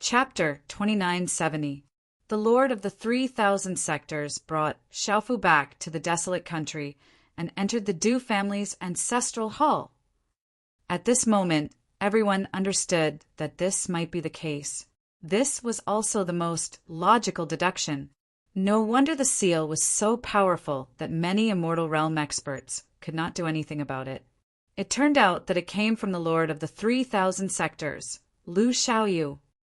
Chapter 2970. The Lord of the 3,000 Sectors brought Xiaofu back to the desolate country and entered the Du family's ancestral hall. At this moment, everyone understood that this might be the case. This was also the most logical deduction. No wonder the seal was so powerful that many Immortal Realm experts could not do anything about it. It turned out that it came from the Lord of the 3,000 Sectors, Lu Xiaoyu.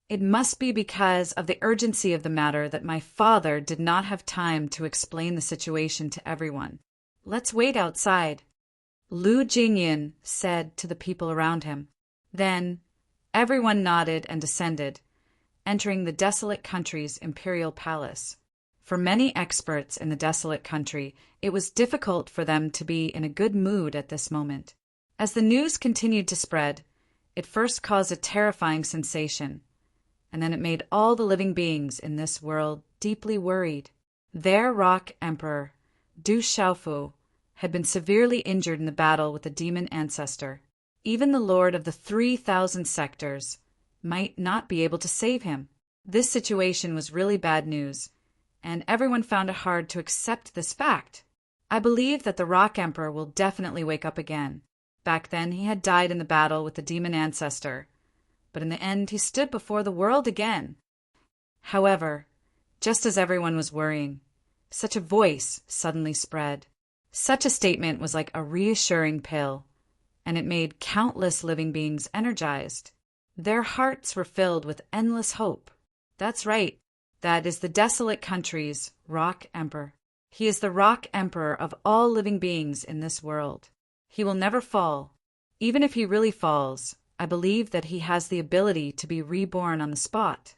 It must be because of the urgency of the matter that my father did not have time to explain the situation to everyone. Let's wait outside, Lu Jingyin said to the people around him. Then, everyone nodded and descended, entering the desolate country's imperial palace. For many experts in the desolate country, it was difficult for them to be in a good mood at this moment. As the news continued to spread, it first caused a terrifying sensation, and then it made all the living beings in this world deeply worried. Their rock emperor, Du Xiaofu, had been severely injured in the battle with the demon ancestor. Even the Lord of the 3,000 Sectors might not be able to save him. This situation was really bad news, and everyone found it hard to accept this fact. I believe that the Rock Emperor will definitely wake up again. Back then he had died in the battle with the demon ancestor, but in the end he stood before the world again. However, just as everyone was worrying, such a voice suddenly spread. Such a statement was like a reassuring pill, and it made countless living beings energized. Their hearts were filled with endless hope. That's right, that is the desolate country's Rock Emperor. He is the Rock Emperor of all living beings in this world. He will never fall. Even if he really falls, I believe that he has the ability to be reborn on the spot.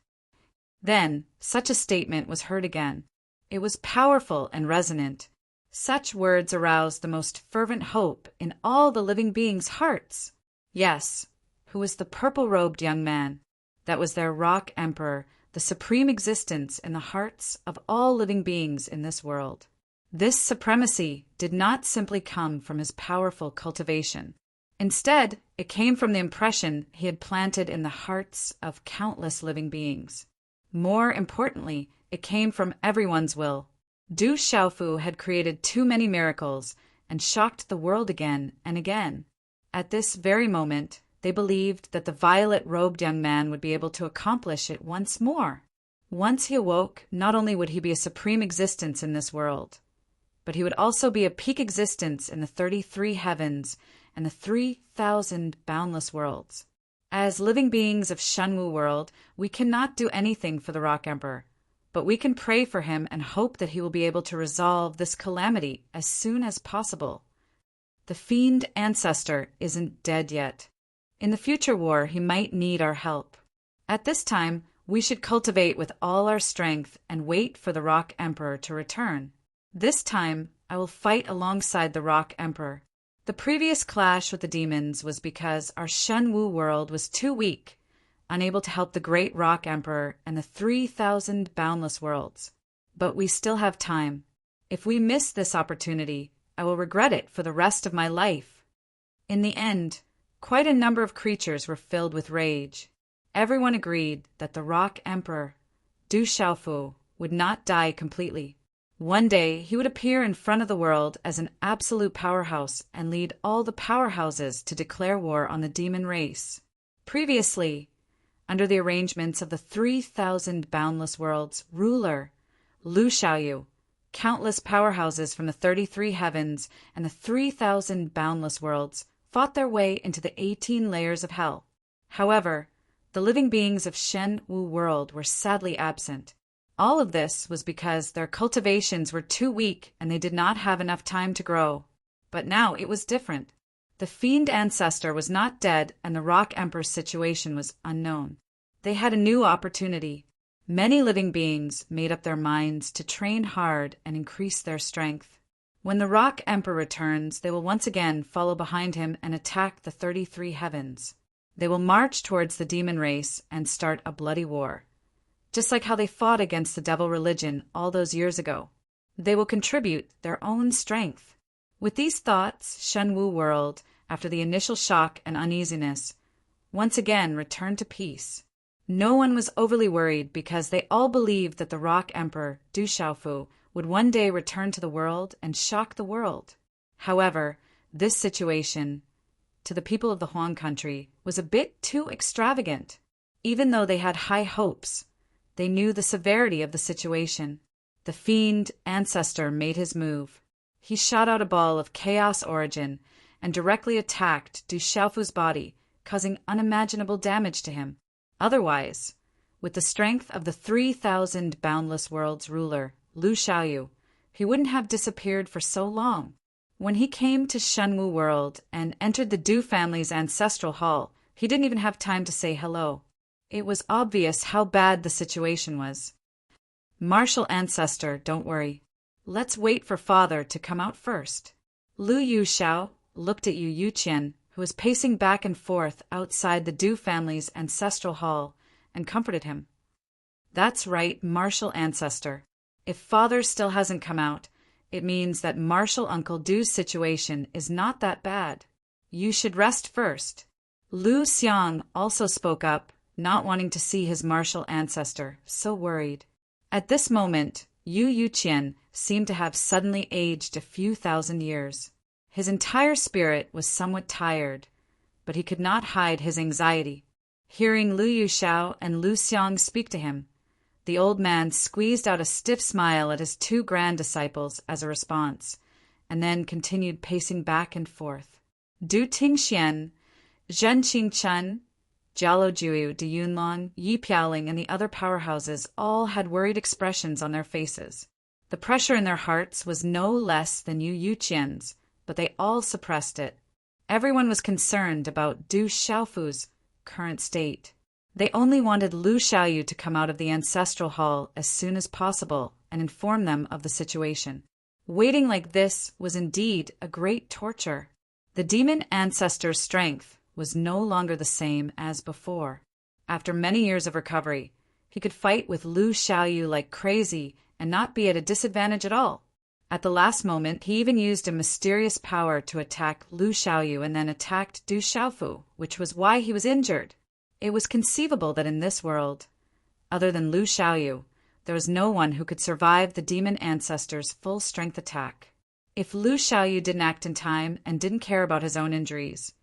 Then, such a statement was heard again. It was powerful and resonant. Such words aroused the most fervent hope in all the living beings' hearts. Yes, who was the purple-robed young man? That was their Rock Emperor, the supreme existence in the hearts of all living beings in this world. This supremacy did not simply come from his powerful cultivation. Instead, it came from the impression he had planted in the hearts of countless living beings. More importantly, it came from everyone's will. Du Xiaofu had created too many miracles and shocked the world again and again. At this very moment, they believed that the violet-robed young man would be able to accomplish it once more. Once he awoke, not only would he be a supreme existence in this world, but he would also be a peak existence in the 33 heavens and the 3,000 boundless worlds. As living beings of Shenwu world, we cannot do anything for the Rock Emperor, but we can pray for him and hope that he will be able to resolve this calamity as soon as possible. The fiend ancestor isn't dead yet. In the future war, he might need our help. At this time, we should cultivate with all our strength and wait for the Rock Emperor to return. This time, I will fight alongside the Rock Emperor. The previous clash with the demons was because our Shenwu world was too weak, unable to help the great Rock Emperor and the 3,000 boundless worlds. But we still have time. If we miss this opportunity, I will regret it for the rest of my life. In the end, quite a number of creatures were filled with rage. Everyone agreed that the Rock Emperor, Du Xiaofu, would not die completely. One day, he would appear in front of the world as an absolute powerhouse and lead all the powerhouses to declare war on the demon race. Previously, under the arrangements of the 3,000 boundless worlds ruler, Lu Xiaoyu, countless powerhouses from the 33 heavens and the 3,000 boundless worlds fought their way into the 18 layers of hell. However, the living beings of Shenwu world were sadly absent. All of this was because their cultivations were too weak and they did not have enough time to grow. But now it was different. The fiend ancestor was not dead and the Rock Emperor's situation was unknown. They had a new opportunity. Many living beings made up their minds to train hard and increase their strength. When the Rock Emperor returns, they will once again follow behind him and attack the 33 heavens. They will march towards the demon race and start a bloody war, just like how they fought against the devil religion all those years ago. They will contribute their own strength. With these thoughts, Shenwu world, after the initial shock and uneasiness, once again returned to peace. No one was overly worried because they all believed that the Rock Emperor, Du Xiaofu, would one day return to the world and shock the world. However, this situation, to the people of the Huang country, was a bit too extravagant. Even though they had high hopes, they knew the severity of the situation. The fiend ancestor made his move. He shot out a ball of chaos origin and directly attacked Du Xiaofu's body, causing unimaginable damage to him. Otherwise, with the strength of the 3,000 boundless worlds ruler, Lu Xiaoyu, he wouldn't have disappeared for so long. When he came to Shenwu World and entered the Du family's ancestral hall, he didn't even have time to say hello. It was obvious how bad the situation was. Martial ancestor, don't worry. Let's wait for father to come out first. Lu Yuxiao looked at Yu Yuqian, who was pacing back and forth outside the Du family's ancestral hall, and comforted him. That's right, martial ancestor. If father still hasn't come out, it means that martial Uncle Du's situation is not that bad. You should rest first. Lu Xiang also spoke up, not wanting to see his martial ancestor, so worried. At this moment, Yu Yuqian seemed to have suddenly aged a few thousand years. His entire spirit was somewhat tired, but he could not hide his anxiety. Hearing Lu Yuxiao and Lu Xiang speak to him, the old man squeezed out a stiff smile at his two grand disciples as a response, and then continued pacing back and forth. Du Tingxian, Zhen Qingchen, Jialo Jiu, De Yunlong, Yi Piaoling, and the other powerhouses all had worried expressions on their faces. The pressure in their hearts was no less than Yu Yuqian's, but they all suppressed it. Everyone was concerned about Du Xiaofu's current state. They only wanted Lu Xiaoyu to come out of the ancestral hall as soon as possible and inform them of the situation. Waiting like this was indeed a great torture. The demon ancestor's strength was no longer the same as before. After many years of recovery, he could fight with Lu Xiaoyu like crazy and not be at a disadvantage at all. At the last moment, he even used a mysterious power to attack Lu Xiaoyu and then attacked Du Xiaofu, which was why he was injured. It was conceivable that in this world, other than Lu Xiaoyu, there was no one who could survive the demon ancestor's full-strength attack. If Lu Xiaoyu didn't act in time and didn't care about his own injuries,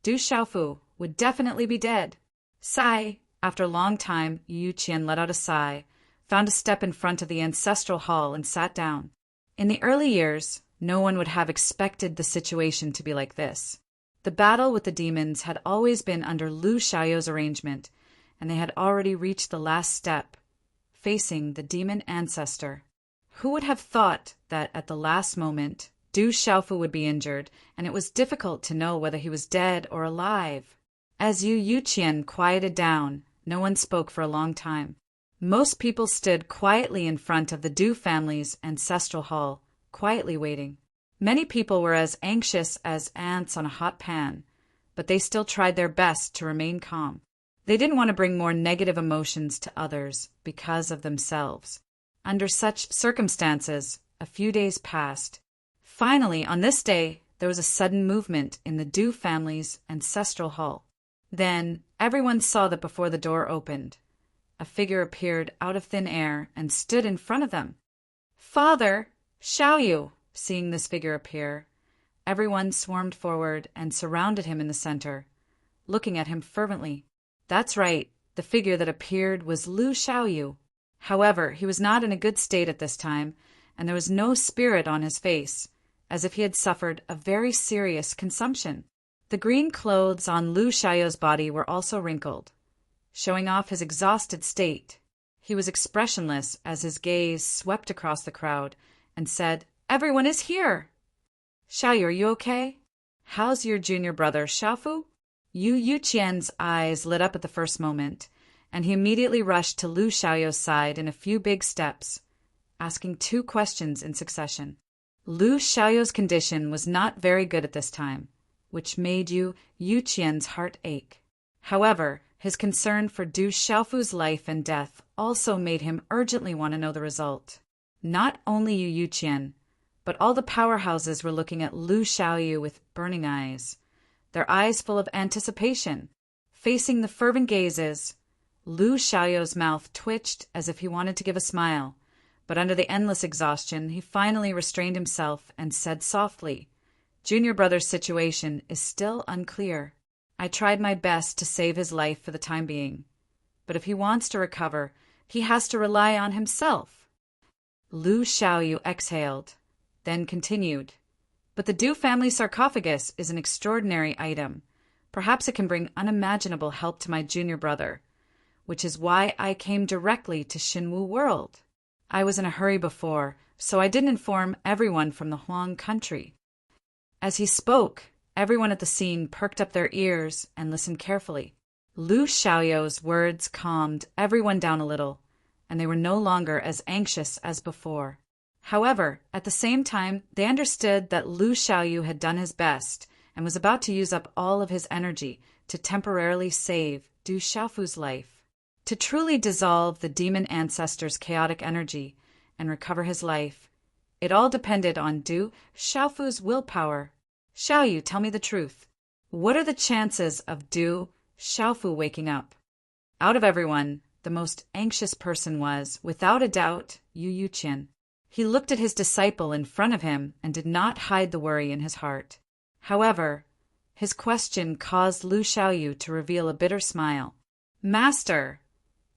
Du Xiaofu would definitely be dead. Sigh. After a long time, Yu Qian let out a sigh, found a step in front of the ancestral hall and sat down. In the early years, no one would have expected the situation to be like this. The battle with the demons had always been under Lu Xiaoyu's arrangement, and they had already reached the last step, facing the demon ancestor. Who would have thought that at the last moment, Du Xiaofu would be injured, and it was difficult to know whether he was dead or alive. As Yu Yuqian quieted down, no one spoke for a long time. Most people stood quietly in front of the Du family's ancestral hall, quietly waiting. Many people were as anxious as ants on a hot pan, but they still tried their best to remain calm. They didn't want to bring more negative emotions to others because of themselves. Under such circumstances, a few days passed. Finally, on this day, there was a sudden movement in the Du family's ancestral hall. Then, everyone saw that before the door opened, a figure appeared out of thin air and stood in front of them. Father, Xiaoyu! Seeing this figure appear, everyone swarmed forward and surrounded him in the center, looking at him fervently. That's right, the figure that appeared was Lu Xiaoyu. However, he was not in a good state at this time, and there was no spirit on his face, as if he had suffered a very serious consumption. The green clothes on Lu Xiaoyu's body were also wrinkled, showing off his exhausted state. He was expressionless as his gaze swept across the crowd and said, "Everyone is here! Xiaoyu, are you okay? How's your junior brother, Xiaofu?" Yu Yuqian's eyes lit up at the first moment, and he immediately rushed to Lu Xiaoyu's side in a few big steps, asking 2 questions in succession. Lu Xiaoyu's condition was not very good at this time, which made Yu Yuqian's heart ache. However, his concern for Du Xiaofu's life and death also made him urgently want to know the result. Not only Yu Yuqian, but all the powerhouses were looking at Lu Xiaoyu with burning eyes, their eyes full of anticipation. Facing the fervent gazes Lu Xiaoyu's mouth twitched as if he wanted to give a smile, but under the endless exhaustion, he finally restrained himself and said softly, "Junior brother's situation is still unclear. I tried my best to save his life for the time being, but if he wants to recover, he has to rely on himself." Lu Xiaoyu exhaled, then continued, "But the Du family sarcophagus is an extraordinary item. Perhaps it can bring unimaginable help to my junior brother, which is why I came directly to Xinwu World. I was in a hurry before, so I didn't inform everyone from the Huang country." As he spoke, everyone at the scene perked up their ears and listened carefully. Lu Xiaoyu's words calmed everyone down a little, and they were no longer as anxious as before. However, at the same time, they understood that Lu Xiaoyu had done his best and was about to use up all of his energy to temporarily save Du Xiaofu's life. To truly dissolve the demon ancestor's chaotic energy and recover his life, it all depended on Du Xiaofu's willpower. "Xiaoyu, tell me the truth. What are the chances of Du Xiaofu waking up?" Out of everyone, the most anxious person was, without a doubt, Yu Yuqian. He looked at his disciple in front of him and did not hide the worry in his heart. However, his question caused Lu Xiaoyu to reveal a bitter smile. "Master!"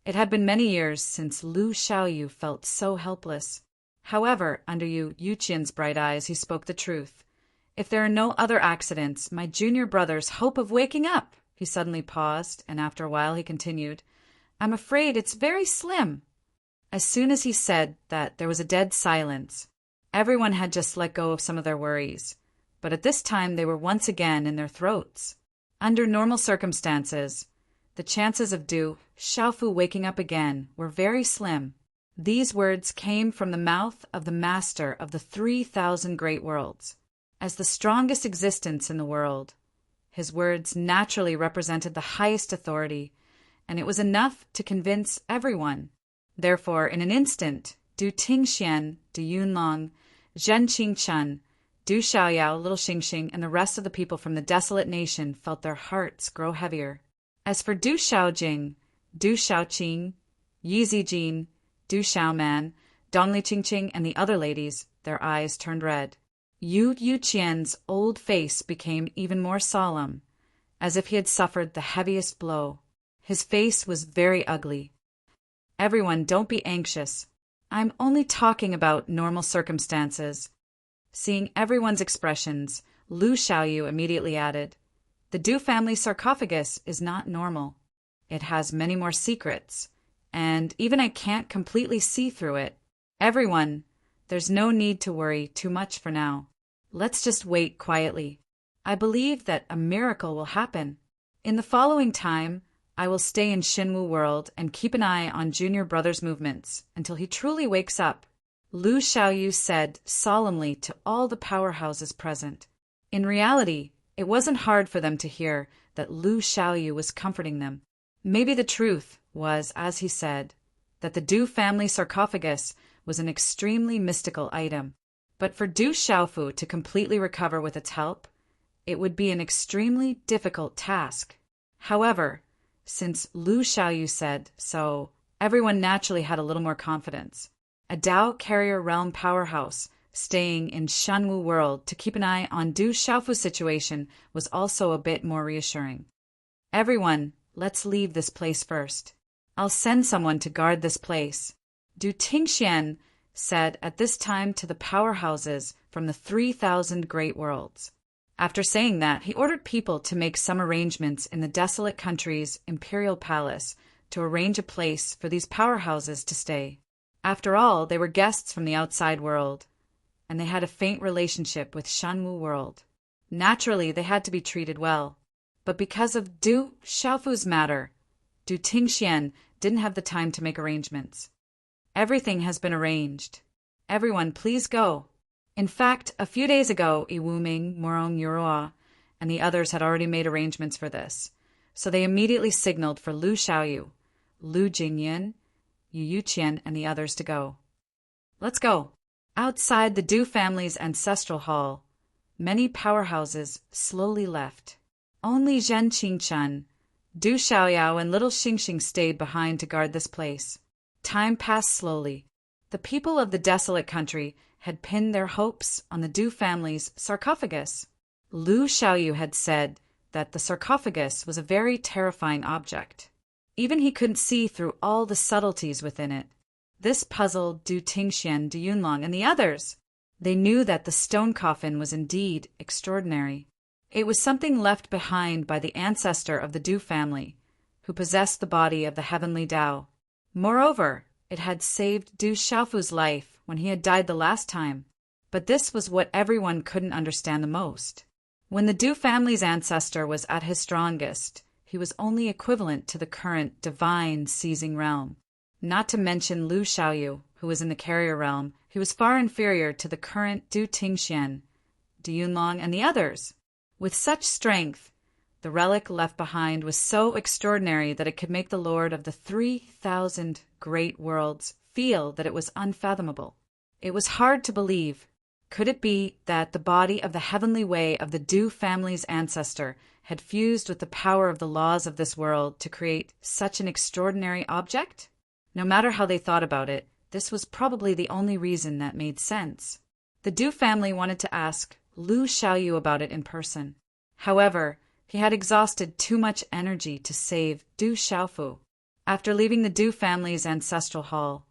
It had been many years since Lu Xiaoyu felt so helpless. However, under Yu Yuqian's bright eyes, he spoke the truth. "If there are no other accidents, my junior brother's hope of waking up—" He suddenly paused, and after a while he continued, "I'm afraid it's very slim." As soon as he said that, there was a dead silence. Everyone had just let go of some of their worries, but at this time they were once again in their throats. Under normal circumstances, the chances of Du Xiaofu waking up again were very slim. These words came from the mouth of the master of the 3,000 great worlds. As the strongest existence in the world, his words naturally represented the highest authority, and it was enough to convince everyone. Therefore, in an instant, Du Tingxian, Du Yunlong, Zhen Qingchen, Du Xiaoyao, Little Xingxing, and the rest of the people from the desolate nation felt their hearts grow heavier. As for Du Xiaojing, Du Xiaoqing, Yi Zijin, Du Xiaoman, Dongli Qingqing, and the other ladies, their eyes turned red. Yu Yuqian's old face became even more solemn, as if he had suffered the heaviest blow. His face was very ugly. "Everyone, don't be anxious. I'm only talking about normal circumstances." Seeing everyone's expressions, Lu Xiaoyu immediately added, "The Du family sarcophagus is not normal. It has many more secrets, and even I can't completely see through it. Everyone, there's no need to worry too much for now. Let's just wait quietly. I believe that a miracle will happen. In the following time, I will stay in Xinwu World and keep an eye on Junior Brother's movements until he truly wakes up," Lu Xiaoyu said solemnly to all the powerhouses present. In reality, it wasn't hard for them to hear that Lu Xiaoyu was comforting them. Maybe the truth was, as he said, that the Du family sarcophagus was an extremely mystical item. But for Du Xiaofu to completely recover with its help, it would be an extremely difficult task. However, since Lu Xiaoyu said so, everyone naturally had a little more confidence. A Dao Carrier Realm powerhouse staying in Shanwu World to keep an eye on Du Xiaofu's situation was also a bit more reassuring. "Everyone, let's leave this place first. I'll send someone to guard this place," Du Tingxian said at this time to the powerhouses from the 3,000 great worlds. After saying that, he ordered people to make some arrangements in the desolate country's imperial palace to arrange a place for these powerhouses to stay. After all, they were guests from the outside world, and they had a faint relationship with Shanwu World. Naturally, they had to be treated well. But because of Du Xiaofu's matter, Du Tingxian didn't have the time to make arrangements. "Everything has been arranged. Everyone, please go." In fact, a few days ago, Yi Wuming, Murong Yurua, and the others had already made arrangements for this, so they immediately signaled for Lu Xiaoyu, Lu Jingyan, Yu Yuqian, and the others to go. "Let's go." Outside the Du family's ancestral hall, many powerhouses slowly left. Only Zhen Qingchen, Du Xiaoyao and little Xingxing stayed behind to guard this place. Time passed slowly. The people of the desolate country had pinned their hopes on the Du family's sarcophagus. Lu Xiaoyu had said that the sarcophagus was a very terrifying object. Even he couldn't see through all the subtleties within it. This puzzled Du Tingxian, Du Yunlong, and the others. They knew that the stone coffin was indeed extraordinary. It was something left behind by the ancestor of the Du family, who possessed the body of the heavenly Tao. Moreover, it had saved Du Xiaofu's life when he had died the last time. But this was what everyone couldn't understand the most. When the Du family's ancestor was at his strongest, he was only equivalent to the current divine seizing realm. Not to mention Lu Xiaoyu, who was in the carrier realm, he was far inferior to the current Du Tingxian, Du Yunlong, and the others. With such strength, the relic left behind was so extraordinary that it could make the Lord of the 3,000 great worlds feel that it was unfathomable. It was hard to believe. Could it be that the body of the heavenly way of the Du family's ancestor had fused with the power of the laws of this world to create such an extraordinary object? No matter how they thought about it, this was probably the only reason that made sense. The Du family wanted to ask Lu Xiaoyu about it in person. However, he had exhausted too much energy to save Du Xiaofu. After leaving the Du family's ancestral hall,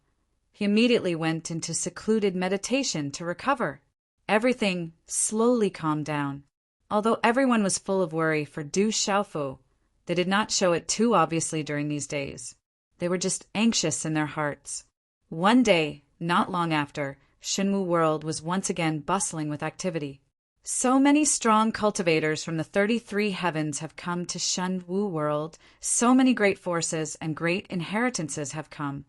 he immediately went into secluded meditation to recover. Everything slowly calmed down. Although everyone was full of worry for Du Xiaofu, they did not show it too obviously during these days. They were just anxious in their hearts. One day, not long after, Shenwu World was once again bustling with activity. So many strong cultivators from the 33 heavens have come to Shenwu World. So many great forces and great inheritances have come.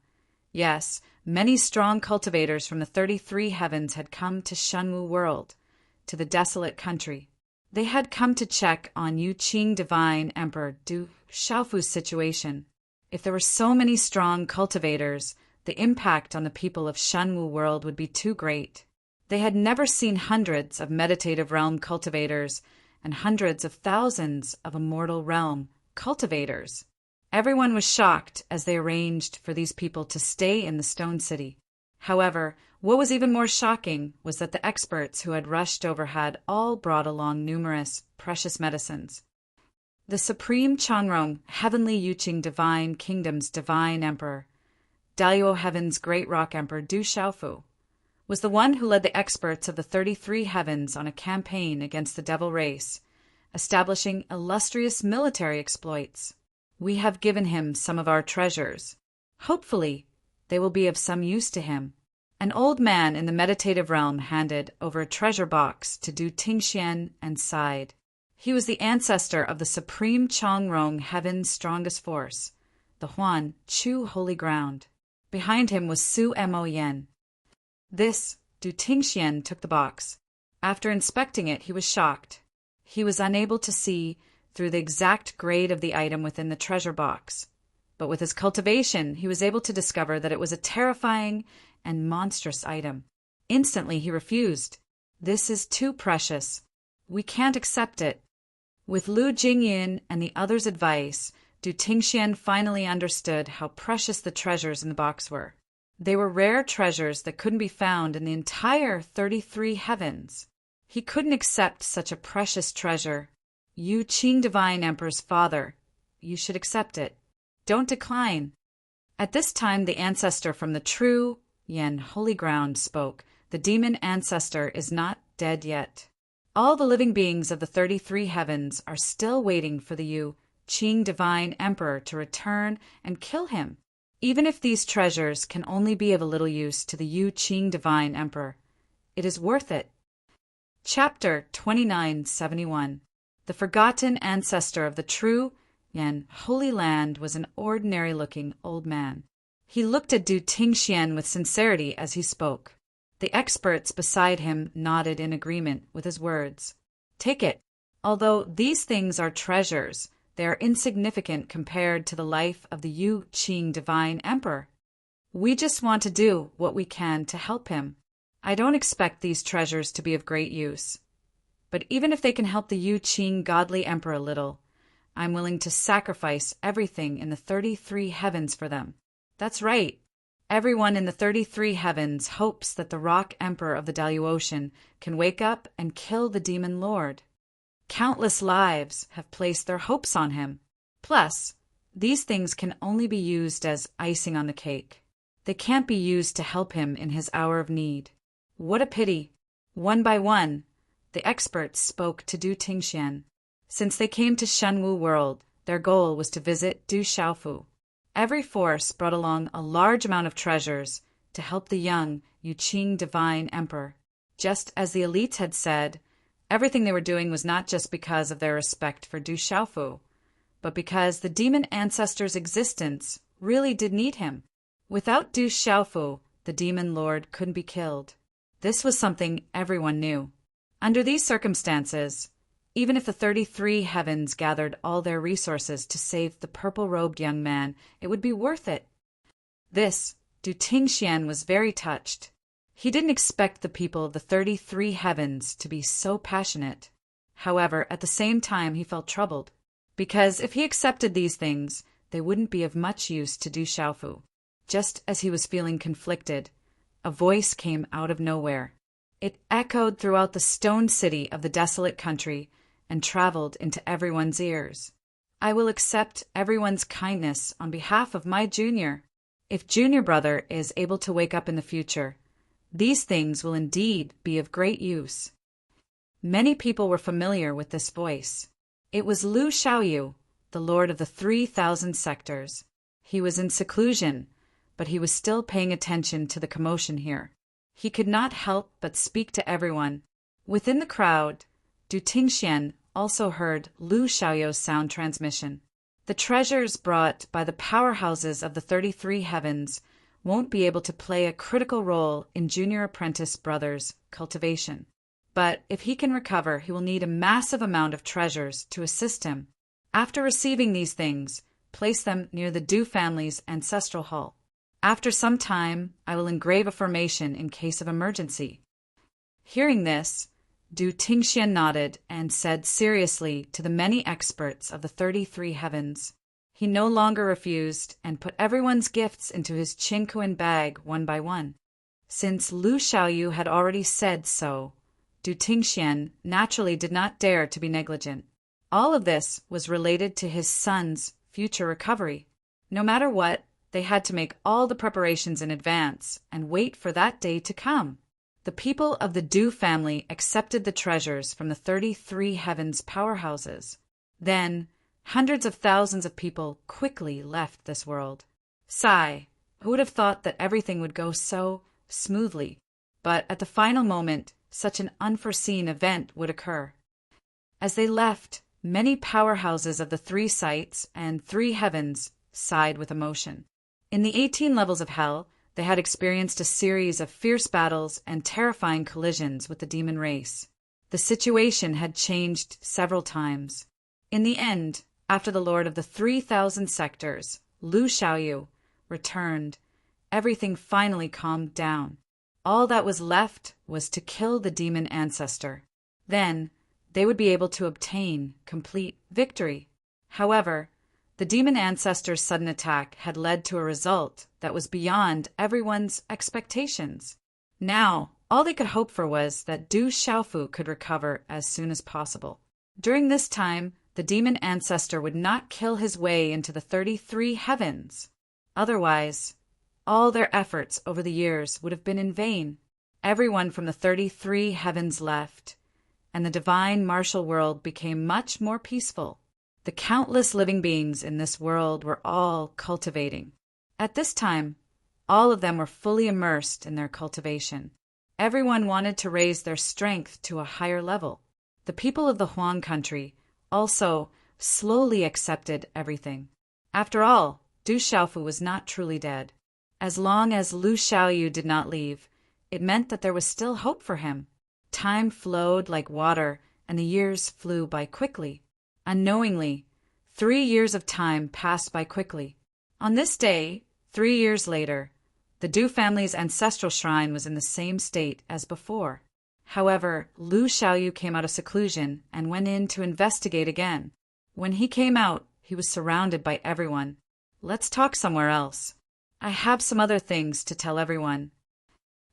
Yes, many strong cultivators from the 33 heavens had come to Shenwu World, to the desolate country. They had come to check on Yu Qing Divine Emperor Du Xiaofu's situation. If there were so many strong cultivators, the impact on the people of Shenwu World would be too great. They had never seen hundreds of meditative realm cultivators and hundreds of thousands of immortal realm cultivators. Everyone was shocked as they arranged for these people to stay in the Stone City. However, what was even more shocking was that the experts who had rushed over had all brought along numerous precious medicines. The Supreme Changrong, Heavenly Yuqing Divine Kingdom's Divine Emperor, Daluo Heaven's Great Rock Emperor Du Xiaofu, was the one who led the experts of the 33 heavens on a campaign against the devil race, establishing illustrious military exploits. We have given him some of our treasures. Hopefully, they will be of some use to him. An old man in the meditative realm handed over a treasure box to Du Tingxian and sighed. He was the ancestor of the Supreme Changrong Heaven's strongest force, the Huan Chu Holy Ground. Behind him was Su Mo Yen. This, Du Tingxian took the box. After inspecting it, he was shocked. He was unable to see through the exact grade of the item within the treasure box. But with his cultivation, he was able to discover that it was a terrifying and monstrous item. Instantly, he refused. This is too precious. We can't accept it. With Lu Jingyin and the others' advice, Du Tingxian finally understood how precious the treasures in the box were. They were rare treasures that couldn't be found in the entire 33 heavens. He couldn't accept such a precious treasure. Yu Qing Divine Emperor's father, you should accept it. Don't decline. At this time, the ancestor from the true Yen Holy Ground spoke. The demon ancestor is not dead yet. All the living beings of the 33 heavens are still waiting for the Yu Qing Divine Emperor to return and kill him. Even if these treasures can only be of a little use to the Yu Qing Divine Emperor, it is worth it. Chapter 2971. The forgotten ancestor of the true Yan Holy Land was an ordinary-looking old man. He looked at Du Tingxian with sincerity as he spoke. The experts beside him nodded in agreement with his words. Take it. Although these things are treasures, they are insignificant compared to the life of the Yu Qing Divine Emperor. We just want to do what we can to help him. I don't expect these treasures to be of great use. But even if they can help the Yu Qing Godly Emperor a little, I'm willing to sacrifice everything in the 33 heavens for them. That's right. Everyone in the 33 heavens hopes that the Rock Emperor of the Daluocean can wake up and kill the Demon Lord. Countless lives have placed their hopes on him. Plus, these things can only be used as icing on the cake. They can't be used to help him in his hour of need. What a pity. One by one, the experts spoke to Du Tingxian. Since they came to Shenwu World, their goal was to visit Du Xiaofu. Every force brought along a large amount of treasures to help the young Yuqing Divine Emperor. Just as the elites had said, everything they were doing was not just because of their respect for Du Xiaofu, but because the demon ancestor's existence really did need him. Without Du Xiaofu, the demon lord couldn't be killed. This was something everyone knew. Under these circumstances, even if the 33 heavens gathered all their resources to save the purple-robed young man, it would be worth it. This, Du Tingxian was very touched. He didn't expect the people of the 33 heavens to be so passionate. However, at the same time he felt troubled, because if he accepted these things, they wouldn't be of much use to Du Xiaofu. Just as he was feeling conflicted, a voice came out of nowhere. It echoed throughout the stone city of the desolate country and traveled into everyone's ears. I will accept everyone's kindness on behalf of my junior. If junior brother is able to wake up in the future, these things will indeed be of great use. Many people were familiar with this voice. It was Lu Xiaoyu, the lord of the 3,000 sectors. He was in seclusion, but he was still paying attention to the commotion here. He could not help but speak to everyone. Within the crowd, Du Tingxian also heard Lu Xiaoyu's sound transmission. The treasures brought by the powerhouses of the 33 heavens won't be able to play a critical role in junior apprentice brother's cultivation. But if he can recover, he will need a massive amount of treasures to assist him. After receiving these things, place them near the Du family's ancestral hall. After some time, I will engrave a formation in case of emergency. Hearing this, Du Tingxian nodded and said seriously to the many experts of the 33 heavens. He no longer refused and put everyone's gifts into his Qingquan bag one by one. Since Lu Xiaoyu had already said so, Du Tingxian naturally did not dare to be negligent. All of this was related to his son's future recovery. No matter what, they had to make all the preparations in advance and wait for that day to come. The people of the Du family accepted the treasures from the 33 heavens powerhouses. Then, hundreds of thousands of people quickly left this world. Sigh, who would have thought that everything would go so smoothly? But at the final moment, such an unforeseen event would occur. As they left, many powerhouses of the 3 sites and 3 heavens sighed with emotion. In the 18 levels of hell, they had experienced a series of fierce battles and terrifying collisions with the demon race. The situation had changed several times. In the end, after the lord of the 3,000 sectors, Lu Xiaoyu, returned, everything finally calmed down. All that was left was to kill the demon ancestor. Then, they would be able to obtain complete victory. However, the demon ancestor's sudden attack had led to a result that was beyond everyone's expectations. Now, all they could hope for was that Du Xiaofu could recover as soon as possible. During this time, the demon ancestor would not kill his way into the 33 heavens. Otherwise, all their efforts over the years would have been in vain. Everyone from the 33 heavens left, and the divine martial world became much more peaceful. The countless living beings in this world were all cultivating. At this time, all of them were fully immersed in their cultivation. Everyone wanted to raise their strength to a higher level. The people of the Huang country also slowly accepted everything. After all, Du Xiaofu was not truly dead. As long as Lu Xiaoyu did not leave, it meant that there was still hope for him. Time flowed like water, and the years flew by quickly. Unknowingly, 3 years of time passed by quickly. On this day, 3 years later, the Du family's ancestral shrine was in the same state as before. However, Lu Xiaoyu came out of seclusion and went in to investigate again. When he came out, he was surrounded by everyone. "Let's talk somewhere else. I have some other things to tell everyone."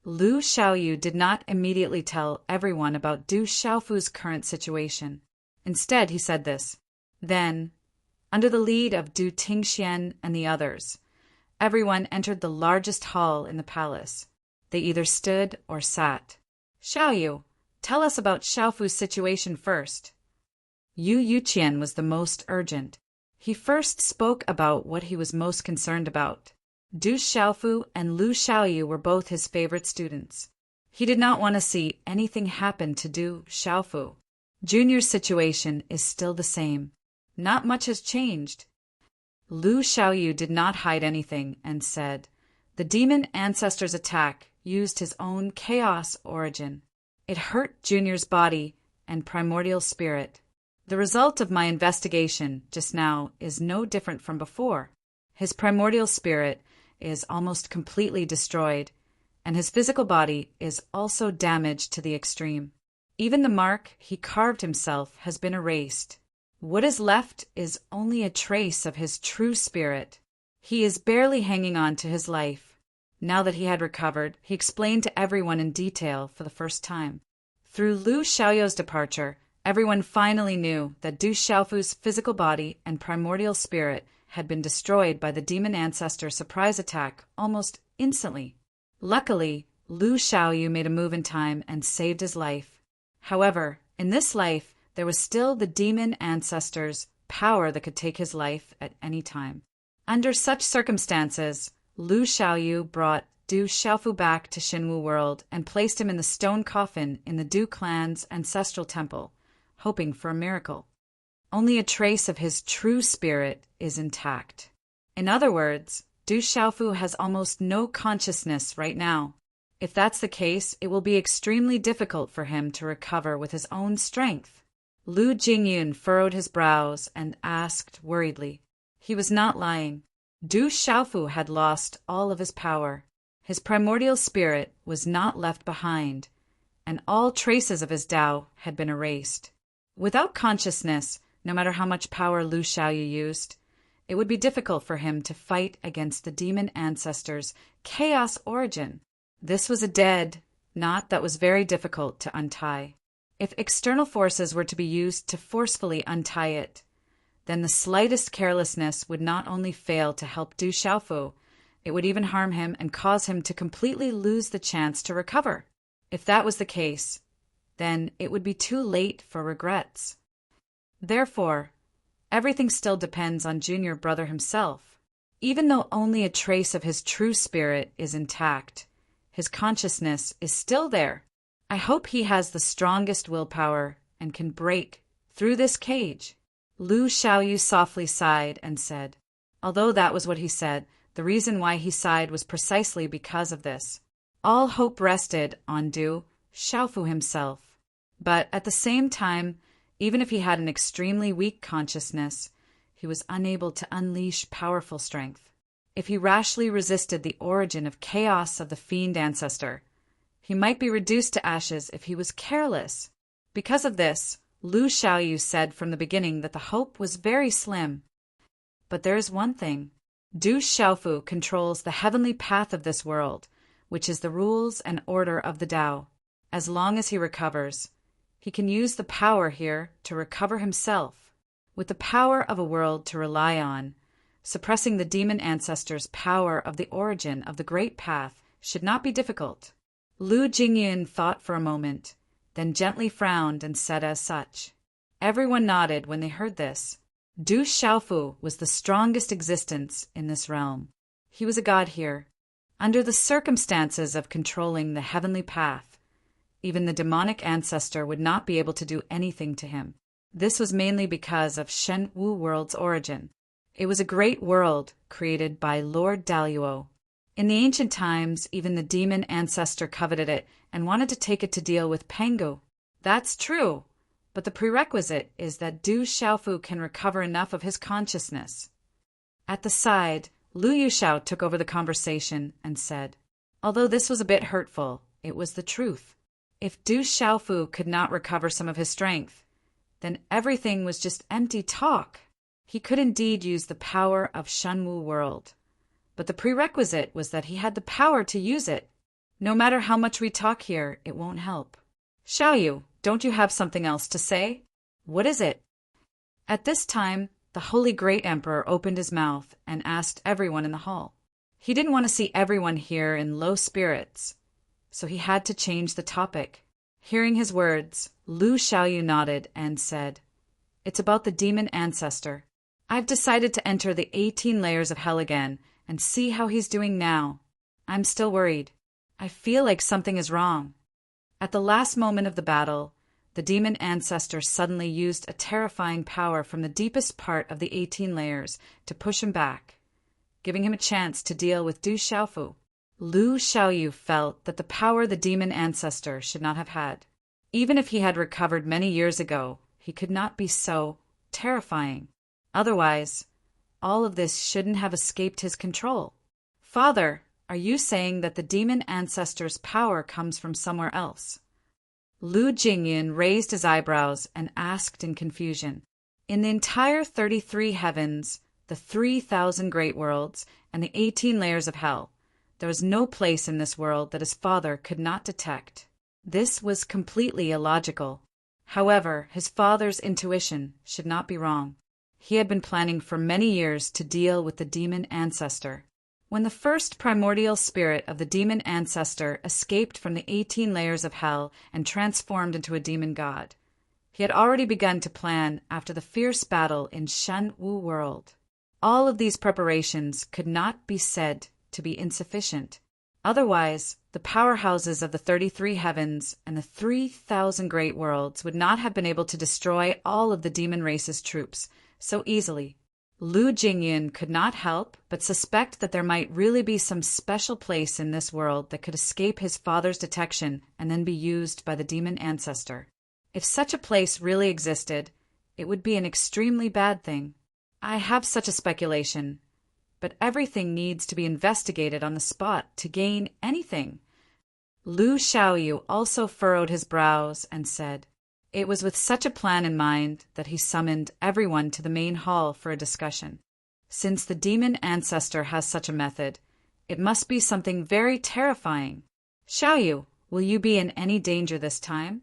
Lu Xiaoyu did not immediately tell everyone about Du Xiaofu's current situation. Instead, he said this. Then, under the lead of Du Tingxian and the others, everyone entered the largest hall in the palace. They either stood or sat. "Xiaoyu, tell us about Xiaofu's situation first." Yu Yuqian was the most urgent. He first spoke about what he was most concerned about. Du Xiaofu and Lu Xiaoyu were both his favorite students. He did not want to see anything happen to Du Xiaofu. Junior's situation is still the same. Not much has changed. Lu Xiaoyu did not hide anything and said, "The demon ancestor's attack used his own chaos origin. It hurt Junior's body and primordial spirit. The result of my investigation just now is no different from before. His primordial spirit is almost completely destroyed, and his physical body is also damaged to the extreme. Even the mark he carved himself has been erased. What is left is only a trace of his true spirit. He is barely hanging on to his life." Now that he had recovered, he explained to everyone in detail for the first time. Through Lu Xiaoyu's departure, everyone finally knew that Du Xiaofu's physical body and primordial spirit had been destroyed by the demon ancestor's surprise attack almost instantly. Luckily, Lu Xiaoyu made a move in time and saved his life. However, in this life, there was still the demon ancestor's power that could take his life at any time. Under such circumstances, Lu Xiaoyu brought Du Xiaofu back to Xinwu World and placed him in the stone coffin in the Du clan's ancestral temple, hoping for a miracle. Only a trace of his true spirit is intact. In other words, Du Xiaofu has almost no consciousness right now. If that's the case, it will be extremely difficult for him to recover with his own strength. Lu Jingyun furrowed his brows and asked worriedly. He was not lying. Du Xiaofu had lost all of his power. His primordial spirit was not left behind, and all traces of his Tao had been erased. Without consciousness, no matter how much power Lu Xiaoyu used, it would be difficult for him to fight against the demon ancestor's chaos origin. This was a dead knot that was very difficult to untie. If external forces were to be used to forcefully untie it, then the slightest carelessness would not only fail to help Du Xiaofu, it would even harm him and cause him to completely lose the chance to recover. If that was the case, then it would be too late for regrets. Therefore, everything still depends on Junior Brother himself. Even though only a trace of his true spirit is intact, his consciousness is still there. I hope he has the strongest willpower and can break through this cage. Lu Xiaoyu softly sighed and said, although that was what he said, the reason why he sighed was precisely because of this. All hope rested on Du Xiaofu himself. But at the same time, even if he had an extremely weak consciousness, he was unable to unleash powerful strength. If he rashly resisted the origin of chaos of the fiend ancestor, he might be reduced to ashes if he was careless. Because of this, Lu Xiaoyu said from the beginning that the hope was very slim. But there is one thing. Du Xiaofu controls the heavenly path of this world, which is the rules and order of the Tao. As long as he recovers, he can use the power here to recover himself. With the power of a world to rely on, suppressing the demon ancestor's power of the origin of the great path should not be difficult. Lu Jingyun thought for a moment, then gently frowned and said as such. Everyone nodded when they heard this. Du Xiaofu was the strongest existence in this realm. He was a god here. Under the circumstances of controlling the heavenly path, even the demonic ancestor would not be able to do anything to him. This was mainly because of Shenwu World's origin. It was a great world created by Lord Daluo. In the ancient times, even the demon ancestor coveted it and wanted to take it to deal with Pengu. That's true, but the prerequisite is that Du Xiaofu can recover enough of his consciousness. At the side, Lu Yuxiao took over the conversation and said, although this was a bit hurtful, it was the truth. If Du Xiaofu could not recover some of his strength, then everything was just empty talk. He could indeed use the power of Shenwu world. But the prerequisite was that he had the power to use it. No matter how much we talk here, it won't help. Xiaoyu, don't you have something else to say? What is it? At this time, the Holy Great Emperor opened his mouth and asked everyone in the hall. He didn't want to see everyone here in low spirits, so he had to change the topic. Hearing his words, Lu Xiaoyu nodded and said, "It's about the demon ancestor. I've decided to enter the 18 layers of hell again and see how he's doing now. I'm still worried. I feel like something is wrong." At the last moment of the battle, the demon ancestor suddenly used a terrifying power from the deepest part of the 18 layers to push him back, giving him a chance to deal with Du Xiaofu. Lu Xiaoyu felt that the power the demon ancestor should not have had. Even if he had recovered many years ago, he could not be so terrifying. Otherwise, all of this shouldn't have escaped his control. "Father, are you saying that the demon ancestor's power comes from somewhere else?" Lu Jingyan raised his eyebrows and asked in confusion. In the entire 33 heavens, the 3,000 great worlds, and the 18 layers of hell, there was no place in this world that his father could not detect. This was completely illogical. However, his father's intuition should not be wrong. He had been planning for many years to deal with the demon ancestor. When the first primordial spirit of the demon ancestor escaped from the 18 layers of hell and transformed into a demon god, he had already begun to plan after the fierce battle in Shenwu world. All of these preparations could not be said to be insufficient. Otherwise, the powerhouses of the 33 heavens and the 3,000 great worlds would not have been able to destroy all of the demon race's troops so easily. Lu Jingyan could not help but suspect that there might really be some special place in this world that could escape his father's detection and then be used by the demon ancestor. If such a place really existed, it would be an extremely bad thing. I have such a speculation, but everything needs to be investigated on the spot to gain anything. Lu Xiaoyu also furrowed his brows and said, it was with such a plan in mind that he summoned everyone to the main hall for a discussion. Since the demon ancestor has such a method, it must be something very terrifying. Xiaoyu, will you be in any danger this time?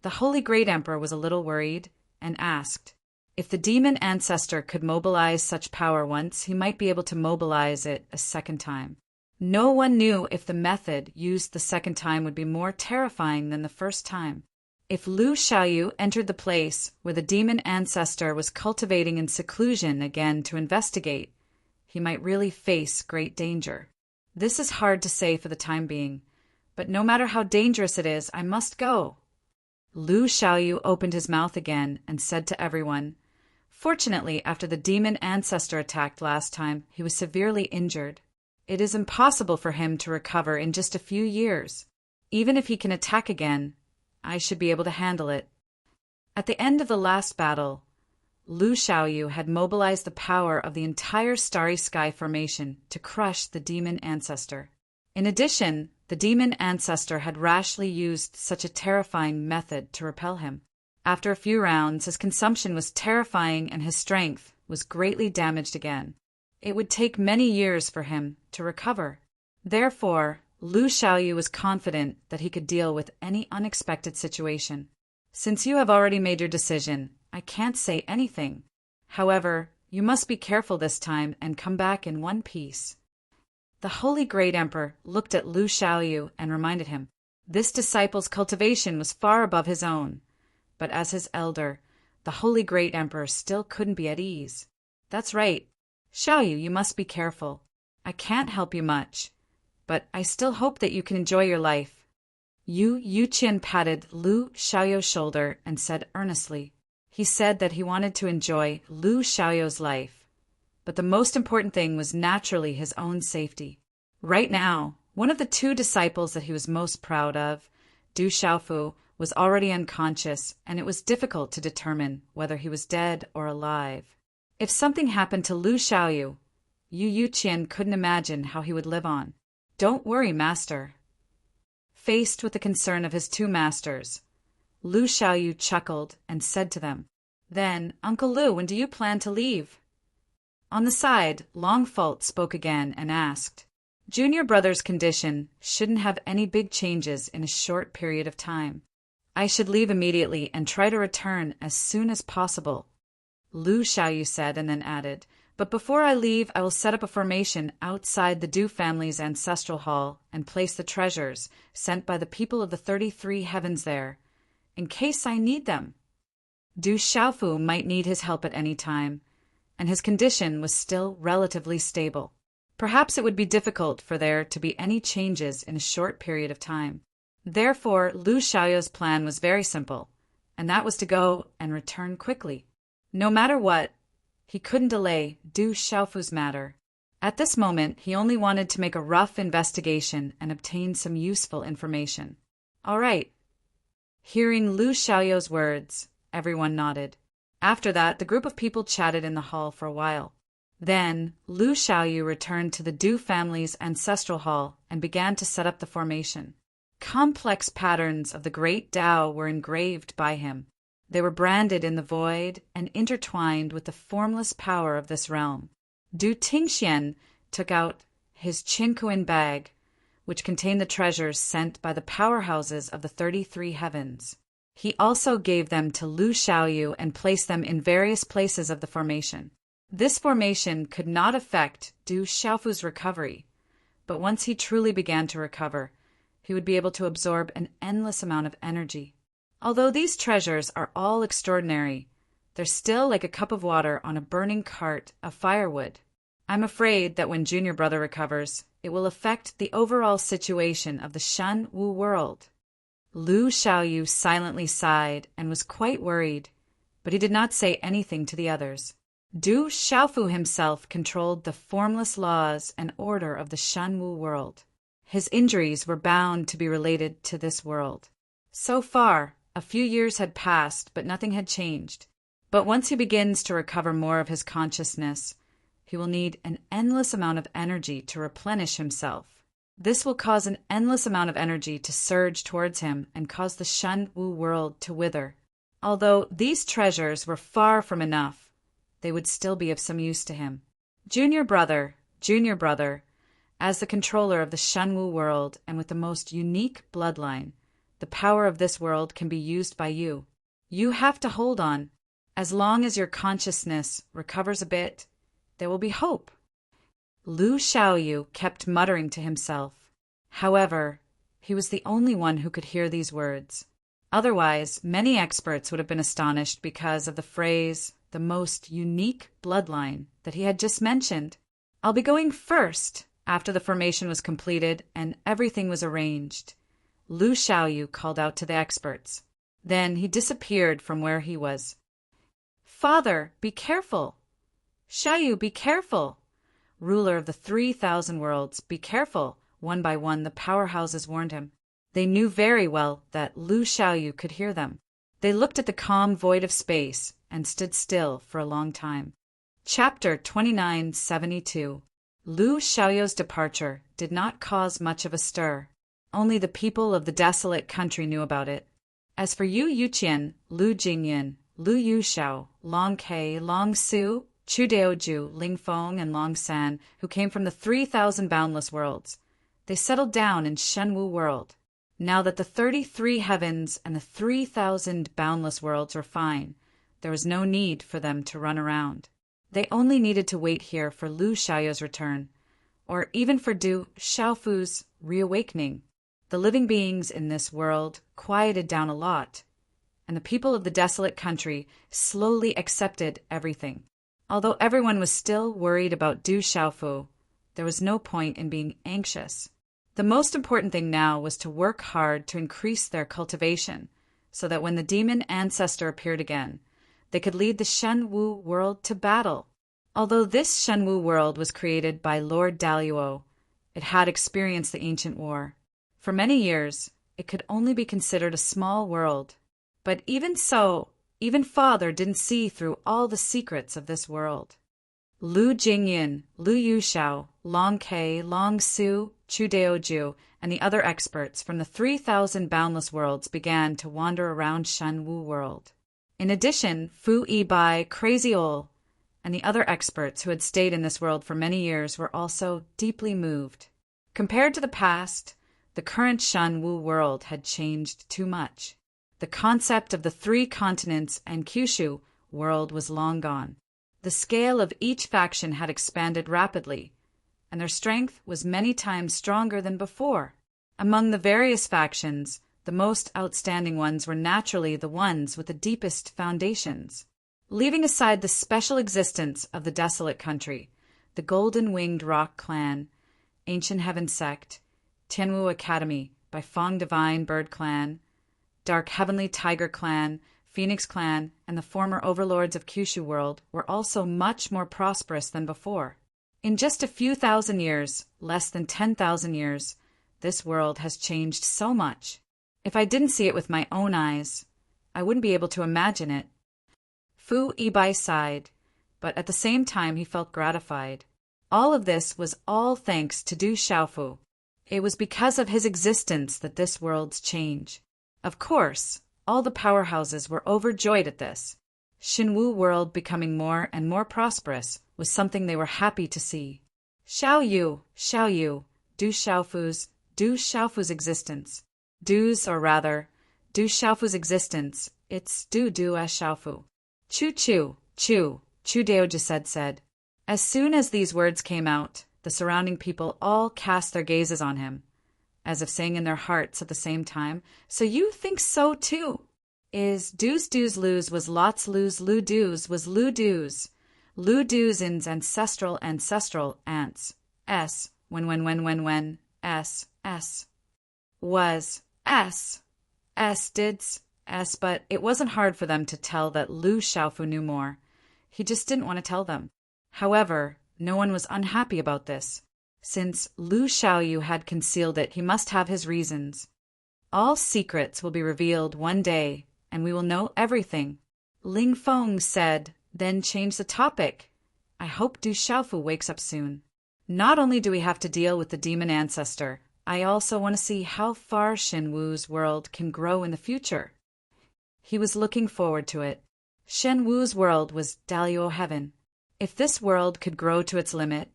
The Holy Great Emperor was a little worried and asked, if the demon ancestor could mobilize such power once, he might be able to mobilize it a second time. No one knew if the method used the second time would be more terrifying than the first time. If Lu Xiaoyu entered the place where the demon ancestor was cultivating in seclusion again to investigate, he might really face great danger. This is hard to say for the time being, but no matter how dangerous it is, I must go. Lu Xiaoyu opened his mouth again and said to everyone, fortunately, after the demon ancestor attacked last time, he was severely injured. It is impossible for him to recover in just a few years. Even if he can attack again, I should be able to handle it. At the end of the last battle, Lu Xiaoyu had mobilized the power of the entire Starry Sky formation to crush the demon ancestor. In addition, the demon ancestor had rashly used such a terrifying method to repel him. After a few rounds, his consumption was terrifying and his strength was greatly damaged again. It would take many years for him to recover. Therefore, Lu Xiaoyu was confident that he could deal with any unexpected situation. Since you have already made your decision, I can't say anything. However, you must be careful this time and come back in one piece. The Holy Great Emperor looked at Lu Xiaoyu and reminded him, this disciple's cultivation was far above his own. But as his elder, the Holy Great Emperor still couldn't be at ease. That's right. Xiaoyu, you must be careful. I can't help you much, but I still hope that you can enjoy your life. Yu Yuqian patted Lu Xiaoyu's shoulder and said earnestly. He said that he wanted to enjoy Lu Xiaoyu's life, but the most important thing was naturally his own safety. Right now, one of the two disciples that he was most proud of, Du Xiaofu, was already unconscious, and it was difficult to determine whether he was dead or alive. If something happened to Lu Xiaoyu, Yu Yuqian couldn't imagine how he would live on. Don't worry, master. Faced with the concern of his two masters, Lu Xiaoyu chuckled and said to them, "Then, Uncle Lu, when do you plan to leave?" On the side, Longfault spoke again and asked, "Junior brother's condition shouldn't have any big changes in a short period of time. I should leave immediately and try to return as soon as possible." Lu Xiaoyu said and then added, "But before I leave, I will set up a formation outside the Du family's ancestral hall and place the treasures sent by the people of the 33 heavens there, in case I need them." Du Xiaofu might need his help at any time, and his condition was still relatively stable. Perhaps it would be difficult for there to be any changes in a short period of time. Therefore, Lu Xiaoyu's plan was very simple, and that was to go and return quickly. No matter what, he couldn't delay Du Xiaofu's matter. At this moment, he only wanted to make a rough investigation and obtain some useful information. All right. Hearing Lu Xiaoyu's words, everyone nodded. After that, the group of people chatted in the hall for a while. Then, Lu Xiaoyu returned to the Du family's ancestral hall and began to set up the formation. Complex patterns of the great Tao were engraved by him. They were branded in the void and intertwined with the formless power of this realm. Du Tingxian took out his Qinkuan bag, which contained the treasures sent by the powerhouses of the 33 heavens. He also gave them to Lu Xiaoyu and placed them in various places of the formation. This formation could not affect Du Xiaofu's recovery, but once he truly began to recover, he would be able to absorb an endless amount of energy. Although these treasures are all extraordinary, they're still like a cup of water on a burning cart of firewood. I'm afraid that when Junior Brother recovers, it will affect the overall situation of the Shan Wu world. Lu Xiaoyu silently sighed and was quite worried, but he did not say anything to the others. Du Xiaofu himself controlled the formless laws and order of the Shan Wu world. His injuries were bound to be related to this world. So far, a few years had passed, but nothing had changed. But once he begins to recover more of his consciousness, he will need an endless amount of energy to replenish himself. This will cause an endless amount of energy to surge towards him and cause the Shan Wu world to wither. Although these treasures were far from enough, they would still be of some use to him. Junior Brother, as the controller of the Shan Wu world and with the most unique bloodline, the power of this world can be used by you. You have to hold on. As long as your consciousness recovers a bit, there will be hope. Lu Xiaoyu kept muttering to himself. However, he was the only one who could hear these words. Otherwise, many experts would have been astonished because of the phrase, the most unique bloodline, that he had just mentioned. "I'll be going first," after the formation was completed and everything was arranged. Lu Xiaoyu called out to the experts. Then he disappeared from where he was. "Father, be careful! Xiaoyu, be careful! Ruler of the 3,000 worlds, be careful!" One by one, the powerhouses warned him. They knew very well that Lu Xiaoyu could hear them. They looked at the calm void of space and stood still for a long time. Chapter 2972. Lu Xiaoyu's departure did not cause much of a stir. Only the people of the desolate country knew about it. As for Yu Yuqian, Lu Jingyan, Lu Yuxiao, Long Kei, Long Su, Chu Daoju, Ling Feng, and Long San, who came from the 3,000 boundless worlds, they settled down in Shan Wu world. Now that the 33 heavens and the 3,000 boundless worlds were fine, there was no need for them to run around. They only needed to wait here for Lu Xiaoyu's return, or even for Du Xiaofu's reawakening. The living beings in this world quieted down a lot, and the people of the desolate country slowly accepted everything. Although everyone was still worried about Du Xiaofu, there was no point in being anxious. The most important thing now was to work hard to increase their cultivation, so that when the demon ancestor appeared again, they could lead the Shan Wu world to battle. Although this Shan Wu world was created by Lord Daluo, it had experienced the ancient war. For many years, it could only be considered a small world. But even so, even Father didn't see through all the secrets of this world. Lu Jingyin, Lu Yushao, Long Ke, Long Su, Chu Deoju, and the other experts from the 3,000 boundless worlds began to wander around Shen Wu world. In addition, Fu Yibai, Crazy Ol, and the other experts who had stayed in this world for many years were also deeply moved. Compared to the past, the current Shen Wu world had changed too much. The concept of the 3 continents and Kyushu world was long gone. The scale of each faction had expanded rapidly, and their strength was many times stronger than before. Among the various factions, the most outstanding ones were naturally the ones with the deepest foundations. Leaving aside the special existence of the desolate country, the Golden-Winged Rock Clan, Ancient Heaven Sect, Tianwu Academy by Fong Divine Bird Clan, Dark Heavenly Tiger Clan, Phoenix Clan, and the former overlords of Kyushu World were also much more prosperous than before. In just a few thousand years, less than 10,000 years, this world has changed so much. If I didn't see it with my own eyes, I wouldn't be able to imagine it. Fu Yibai sighed, but at the same time he felt gratified. All of this was all thanks to Du Xiaofu. It was because of his existence that this world's change. Of course, all the powerhouses were overjoyed at this. Shenwu world becoming more and more prosperous was something they were happy to see. Xiao Yu, Du Xiaofu's existence. Du Xiaofu's existence, it's Du as Xiaofu. Chu Deoji said. As soon as these words came out, the surrounding people all cast their gazes on him, as if saying in their hearts at the same time, "So you think so too?" Is Du's lose was lots lose Lu Du's was Lu Du's. Lu Du's in's ancestral ants. When S was did's, but it wasn't hard for them to tell that Lu Xiaofu knew more. He just didn't want to tell them. However, no one was unhappy about this. Since Lu Xiaoyu had concealed it, he must have his reasons. All secrets will be revealed one day, and we will know everything. Ling Feng said, then changed the topic. I hope Du Xiaofu wakes up soon. Not only do we have to deal with the demon ancestor, I also want to see how far Shenwu's world can grow in the future. He was looking forward to it. Shenwu's world was Daliao Heaven. If this world could grow to its limit,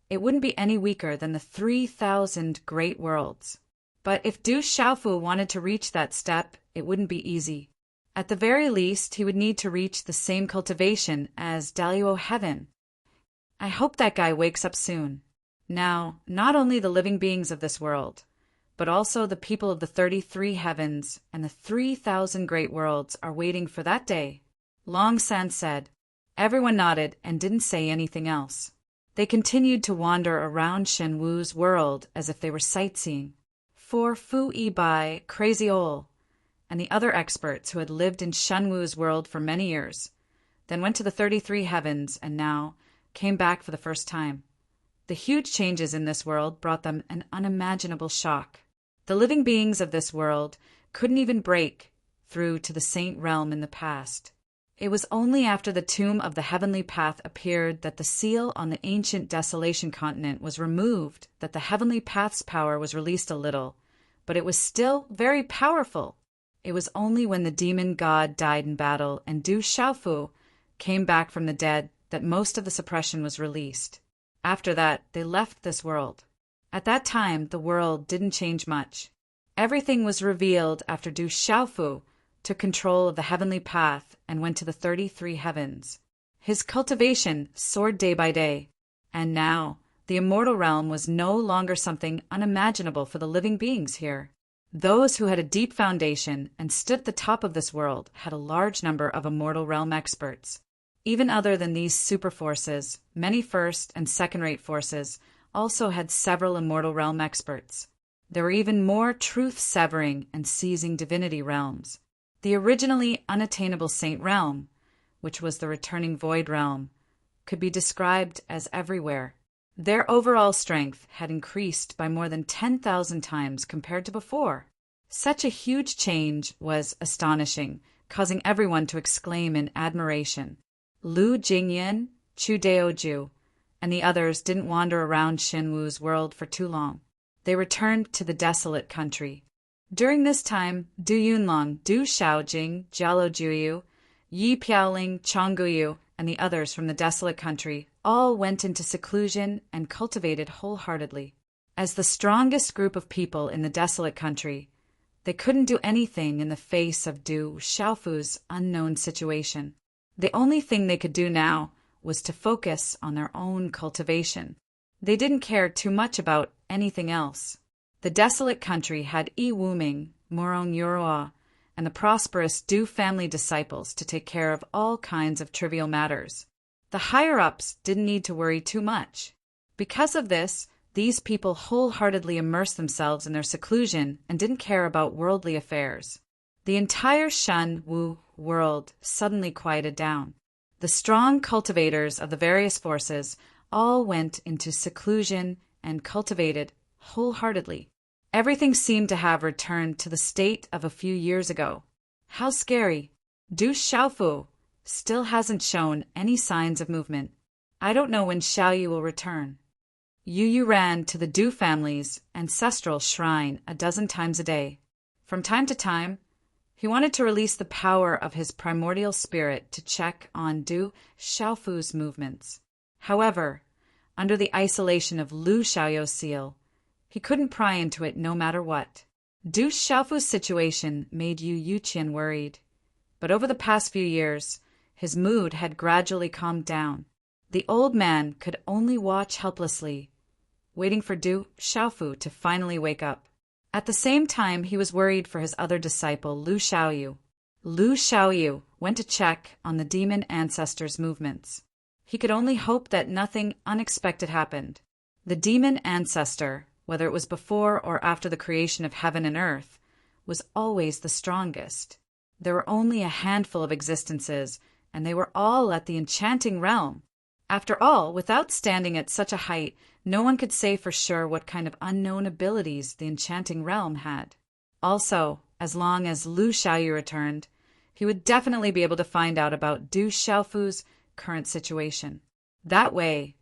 it wouldn't be any weaker than the 3,000 great worlds. But if Du Xiaofu wanted to reach that step, it wouldn't be easy. At the very least, he would need to reach the same cultivation as Daliao Heaven. I hope that guy wakes up soon. Now, not only the living beings of this world, but also the people of the 33 heavens and the 3,000 great worlds are waiting for that day. Long San said. Everyone nodded and didn't say anything else. They continued to wander around Shenwu's world as if they were sightseeing. For Fu Yibai, Crazy Ol, and the other experts who had lived in Shenwu's world for many years, then went to the 33 heavens and now came back for the first time. The huge changes in this world brought them an unimaginable shock. The living beings of this world couldn't even break through to the Saint Realm in the past. It was only after the Tomb of the Heavenly Path appeared that the seal on the ancient Desolation continent was removed, that the Heavenly Path's power was released a little, but it was still very powerful. It was only when the demon god died in battle and Du Xiaofu came back from the dead that most of the suppression was released. After that, they left this world. At that time, the world didn't change much. Everything was revealed after Du Xiaofu took control of the Heavenly Path and went to the 33 heavens. His cultivation soared day by day, and now the immortal realm was no longer something unimaginable for the living beings here. Those who had a deep foundation and stood at the top of this world had a large number of immortal realm experts. Even other than these super forces, many first and second-rate forces also had several immortal realm experts. There were even more truth-severing and seizing divinity realms. The originally unattainable Saint Realm, which was the returning Void Realm, could be described as everywhere. Their overall strength had increased by more than 10,000 times compared to before. Such a huge change was astonishing, causing everyone to exclaim in admiration. Lu Jingyan, Chu Daoju, and the others didn't wander around Shenwu's world for too long. They returned to the desolate country. During this time, Du Yunlong, Du Shaojing, Jialojuyu, Yi Piaoling, Chongguyu, and the others from the desolate country all went into seclusion and cultivated wholeheartedly. As the strongest group of people in the desolate country, they couldn't do anything in the face of Du Xiaofu's unknown situation. The only thing they could do now was to focus on their own cultivation. They didn't care too much about anything else. The desolate country had Yi Wuming, Murong Yuroa, and the prosperous Du family disciples to take care of all kinds of trivial matters. The higher-ups didn't need to worry too much. Because of this, these people wholeheartedly immersed themselves in their seclusion and didn't care about worldly affairs. The entire Shen Wu world suddenly quieted down. The strong cultivators of the various forces all went into seclusion and cultivated wholeheartedly. Everything seemed to have returned to the state of a few years ago. How scary! Du Xiaofu still hasn't shown any signs of movement. I don't know when Xiaoyu will return. Yu Yu ran to the Du family's ancestral shrine 12 times a day. From time to time, he wanted to release the power of his primordial spirit to check on Du Xiaofu's movements. However, under the isolation of Lu Xiaoyu's seal, he couldn't pry into it no matter what. Du Xiaofu's situation made Yu Yuqian worried, but over the past few years, his mood had gradually calmed down. The old man could only watch helplessly, waiting for Du Xiaofu to finally wake up. At the same time, he was worried for his other disciple, Lu Xiaoyu. Lu Xiaoyu went to check on the demon ancestor's movements. He could only hope that nothing unexpected happened. The demon ancestor, whether it was before or after the creation of heaven and earth, was always the strongest. There were only a handful of existences, and they were all at the enchanting realm. After all, without standing at such a height, no one could say for sure what kind of unknown abilities the enchanting realm had. Also, as long as Lu Xiaoyu returned, he would definitely be able to find out about Du Xiaofu's current situation. That way,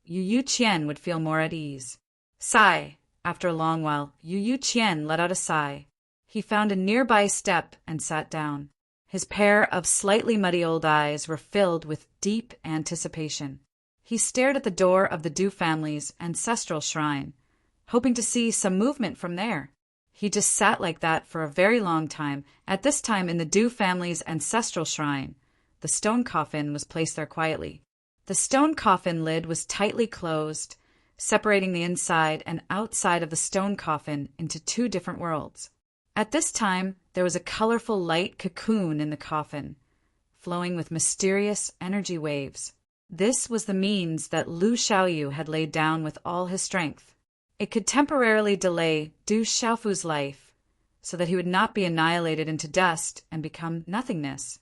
Yu Yuqian would feel more at ease. Sigh. After a long while, Yu Yuqian let out a sigh. He found a nearby step and sat down. His pair of slightly muddy old eyes were filled with deep anticipation. He stared at the door of the Du family's ancestral shrine, hoping to see some movement from there. He just sat like that for a very long time. At this time in the Du family's ancestral shrine, the stone coffin was placed there quietly. The stone coffin lid was tightly closed, separating the inside and outside of the stone coffin into two different worlds. At this time, there was a colorful light cocoon in the coffin, flowing with mysterious energy waves. This was the means that Lu Xiaoyu had laid down with all his strength. It could temporarily delay Du Xiaofu's life, so that he would not be annihilated into dust and become nothingness.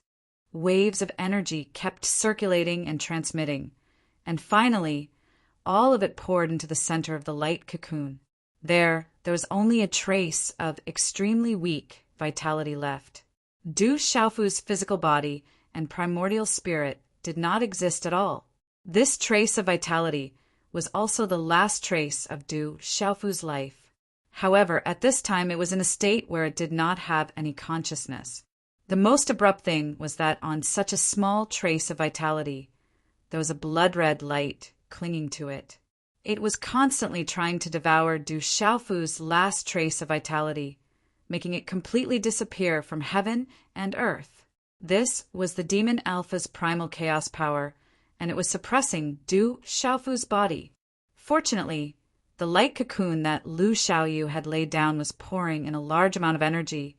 Waves of energy kept circulating and transmitting, and finally, all of it poured into the center of the light cocoon. There was only a trace of extremely weak vitality left. Du Xiaofu's physical body and primordial spirit did not exist at all. This trace of vitality was also the last trace of Du Xiaofu's life. However, at this time it was in a state where it did not have any consciousness. The most abrupt thing was that on such a small trace of vitality, there was a blood-red light clinging to it. It was constantly trying to devour Du Xiaofu's last trace of vitality, making it completely disappear from heaven and earth. This was the Demon Alpha's primal chaos power, and it was suppressing Du Xiaofu's body. Fortunately, the light cocoon that Lu Xiaoyu had laid down was pouring in a large amount of energy,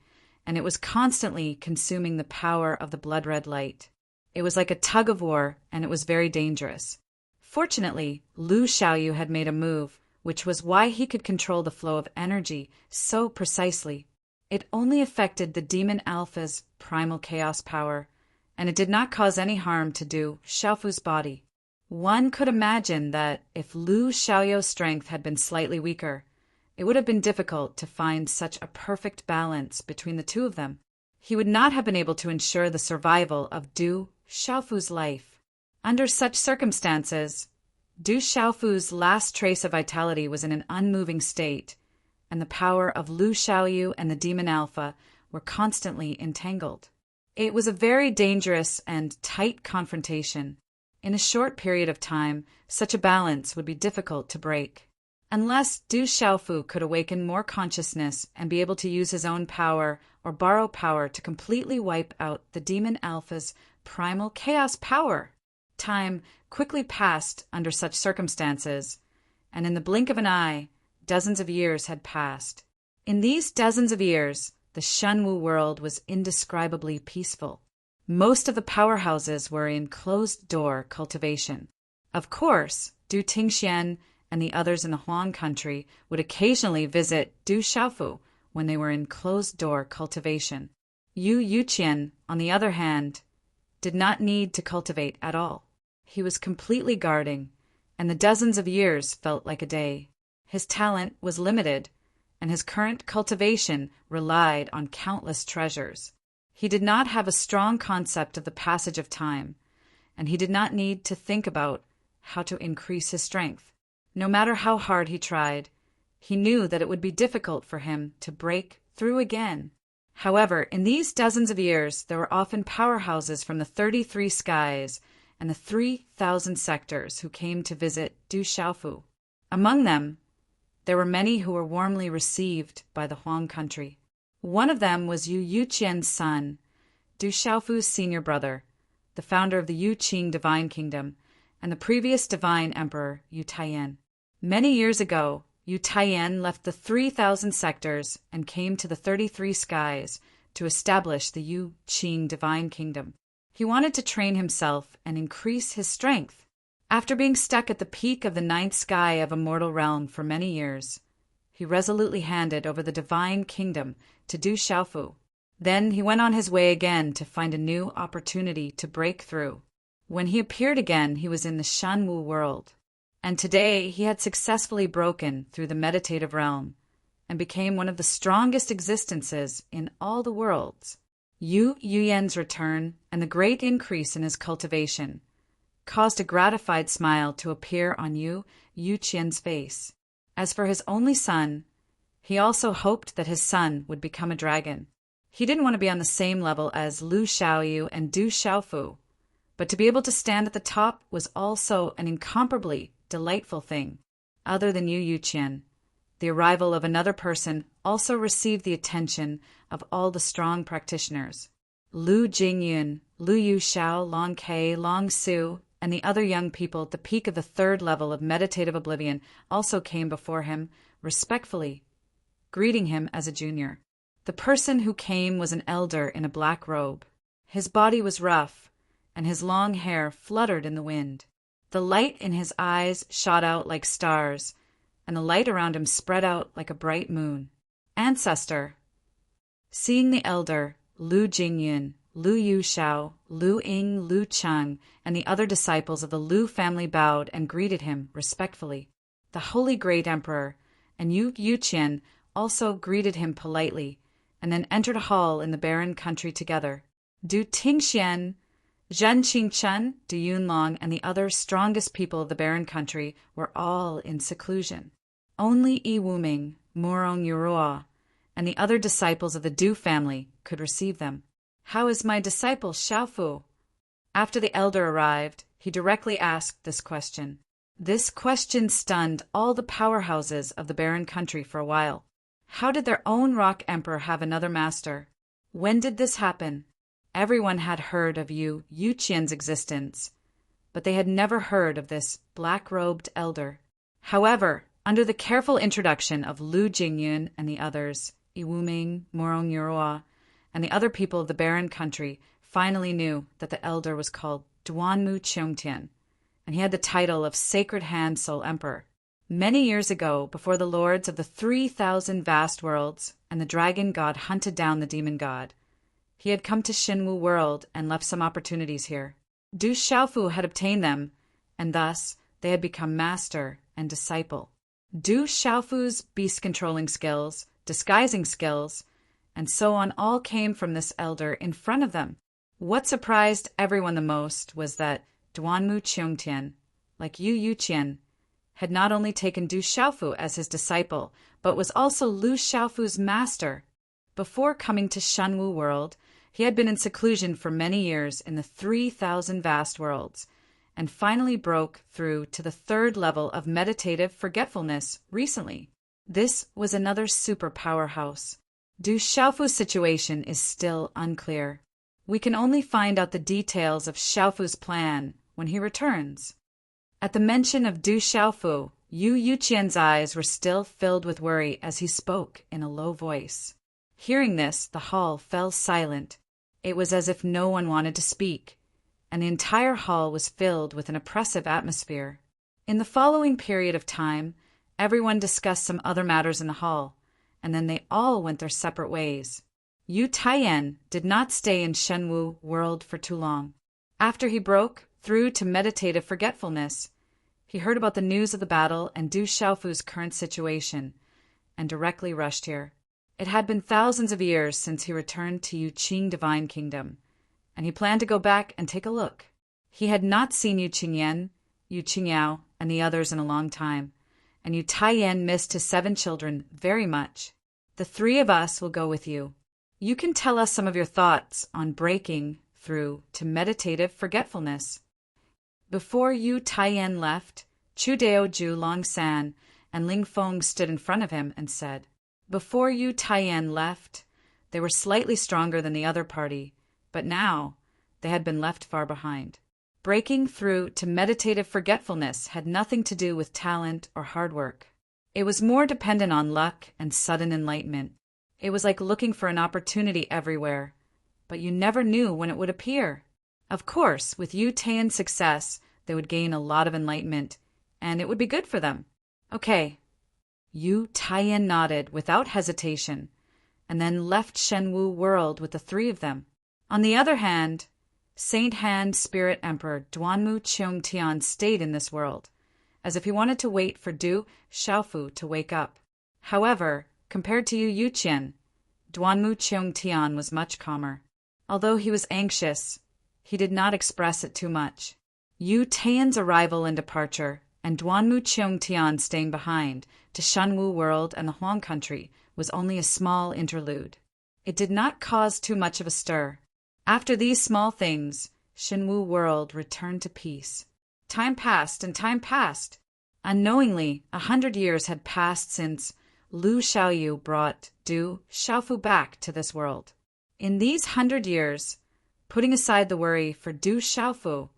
and it was constantly consuming the power of the blood-red light. It was like a tug-of-war, and it was very dangerous. Fortunately, Lu Xiaoyu had made a move, which was why he could control the flow of energy so precisely. It only affected the Demon Alpha's primal chaos power, and it did not cause any harm to Du Xiaofu's body. One could imagine that if Lu Xiaoyu's strength had been slightly weaker, it would have been difficult to find such a perfect balance between the two of them. He would not have been able to ensure the survival of Du Xiaofu's life. Under such circumstances, Du Xiaofu's last trace of vitality was in an unmoving state, and the power of Lu Xiaoyu and the demon Alpha were constantly entangled. It was a very dangerous and tight confrontation. In a short period of time, such a balance would be difficult to break. Unless Du Xiaofu could awaken more consciousness and be able to use his own power or borrow power to completely wipe out the demon Alpha's primal chaos power. Time quickly passed under such circumstances, and in the blink of an eye, dozens of years had passed. In these dozens of years, the Shenwu world was indescribably peaceful. Most of the powerhouses were in closed-door cultivation. Of course, Du Tingxian and the others in the Huang country would occasionally visit Du Xiaofu when they were in closed-door cultivation. Yu Yuqian, on the other hand, did not need to cultivate at all. He was completely guarding, and the dozens of years felt like a day. His talent was limited, and his current cultivation relied on countless treasures. He did not have a strong concept of the passage of time, and he did not need to think about how to increase his strength. No matter how hard he tried, he knew that it would be difficult for him to break through again. However, in these dozens of years, there were often powerhouses from the 33 skies and the 3,000 sectors who came to visit Du Xiaofu. Among them, there were many who were warmly received by the Huang country. One of them was Yu Yuqian's son, Du Xiaofu's senior brother, the founder of the Yu Qing divine kingdom, and the previous divine emperor, Yu Taiyan. Many years ago, Yu Taiyan left the 3,000 sectors and came to the 33 skies to establish the Yu Qing divine kingdom. He wanted to train himself and increase his strength. After being stuck at the peak of the 9th sky of a mortal realm for many years, he resolutely handed over the divine kingdom to Du Xiaofu. Then he went on his way again to find a new opportunity to break through. When he appeared again, he was in the Shenwu world, and today he had successfully broken through the meditative realm and became one of the strongest existences in all the worlds. Yu Yuyan's return and the great increase in his cultivation caused a gratified smile to appear on Yu Yuqian's face. As for his only son, he also hoped that his son would become a dragon. He didn't want to be on the same level as Lu Xiaoyu and Du Xiaofu, but to be able to stand at the top was also an incomparably delightful thing. Other than Yu Yuqian, the arrival of another person also received the attention of all the strong practitioners. Lu Jingyun, Lu Yuxiao, Long Ke, Long Su, and the other young people at the peak of the 3rd level of meditative oblivion also came before him, respectfully, greeting him as a junior. The person who came was an elder in a black robe. His body was rough, and his long hair fluttered in the wind. The light in his eyes shot out like stars, and the light around him spread out like a bright moon. Ancestor. Seeing the elder, Lu Jingyun, Lu Yuxiao, Lu Ying, Lu Cheng, and the other disciples of the Lu family bowed and greeted him respectfully. The Holy Great Emperor and Yu Yuqian also greeted him politely, and then entered a hall in the barren country together. Du Tingxian, Zhen Qingchen, Du Yunlong, and the other strongest people of the barren country were all in seclusion. Only Yi Wuming, Murong Yurua, and the other disciples of the Du family could receive them. "How is my disciple Xiaofu?" After the elder arrived, he directly asked this question. This question stunned all the powerhouses of the barren country for a while. How did their own rock emperor have another master? When did this happen? Everyone had heard of Yu Yuqian's existence, but they had never heard of this black-robed elder. However, under the careful introduction of Lu Jingyun and the others, Yi Wuming, Murong Yurua, and the other people of the barren country finally knew that the elder was called Duanmu Qiongtian, and he had the title of Sacred Hand Soul Emperor. Many years ago, before the lords of the 3,000 vast worlds and the dragon god hunted down the demon god, he had come to Shenwu world and left some opportunities here. Du Xiaofu had obtained them, and thus they had become master and disciple. Du Xiaofu's beast-controlling skills, disguising skills, and so on all came from this elder in front of them. What surprised everyone the most was that Duanmu Cheongtian, like Yu Yuqian, had not only taken Du Xiaofu as his disciple, but was also Lu Xiaofu's master. Before coming to Shenwu World, he had been in seclusion for many years in the 3,000 vast worlds, and finally broke through to the third level of meditative forgetfulness recently. This was another super powerhouse. Du Xiaofu's situation is still unclear. We can only find out the details of Xiaofu's plan when he returns. At the mention of Du Xiaofu, Yu Yuqian's eyes were still filled with worry as he spoke in a low voice. Hearing this, the hall fell silent. It was as if no one wanted to speak, and the entire hall was filled with an oppressive atmosphere. In the following period of time, everyone discussed some other matters in the hall, and then they all went their separate ways. Yu Taiyan did not stay in Shenwu World for too long. After he broke through to meditative forgetfulness, he heard about the news of the battle and Du Xiaofu's current situation, and directly rushed here. It had been thousands of years since he returned to Yuqing Divine Kingdom, and he planned to go back and take a look. He had not seen Yu Qingyan, Yu Qingyao, and the others in a long time, and Yu Taiyan missed his 7 children very much. The 3 of us will go with you. You can tell us some of your thoughts on breaking through to meditative forgetfulness. Before Yu Taiyan left, Chu Daoju Longsan and Ling Feng stood in front of him and said, Before Yu Taiyan left, they were slightly stronger than the other party, but now they had been left far behind. Breaking through to meditative forgetfulness had nothing to do with talent or hard work. It was more dependent on luck and sudden enlightenment. It was like looking for an opportunity everywhere, but you never knew when it would appear. Of course, with Yu Taiyan's success, they would gain a lot of enlightenment, and it would be good for them. Okay. Yu Taiyan nodded without hesitation, and then left Shenwu World with the 3 of them. On the other hand, Saint Han Spirit Emperor Duanmu Cheongtian stayed in this world, as if he wanted to wait for Du Xiaofu to wake up. However, compared to Yu Yuqian, Duanmu Cheongtian was much calmer. Although he was anxious, he did not express it too much. Yu Taiyan's arrival and departure, and Duanmu Cheongtian staying behind to Shenwu World and the Huang country, was only a small interlude. It did not cause too much of a stir. After these small things, Shenwu World returned to peace. Time passed and time passed. Unknowingly, 100 years had passed since Lu Xiaoyu brought Du Xiaofu back to this world. In these 100 years, putting aside the worry for Du Xiaofu,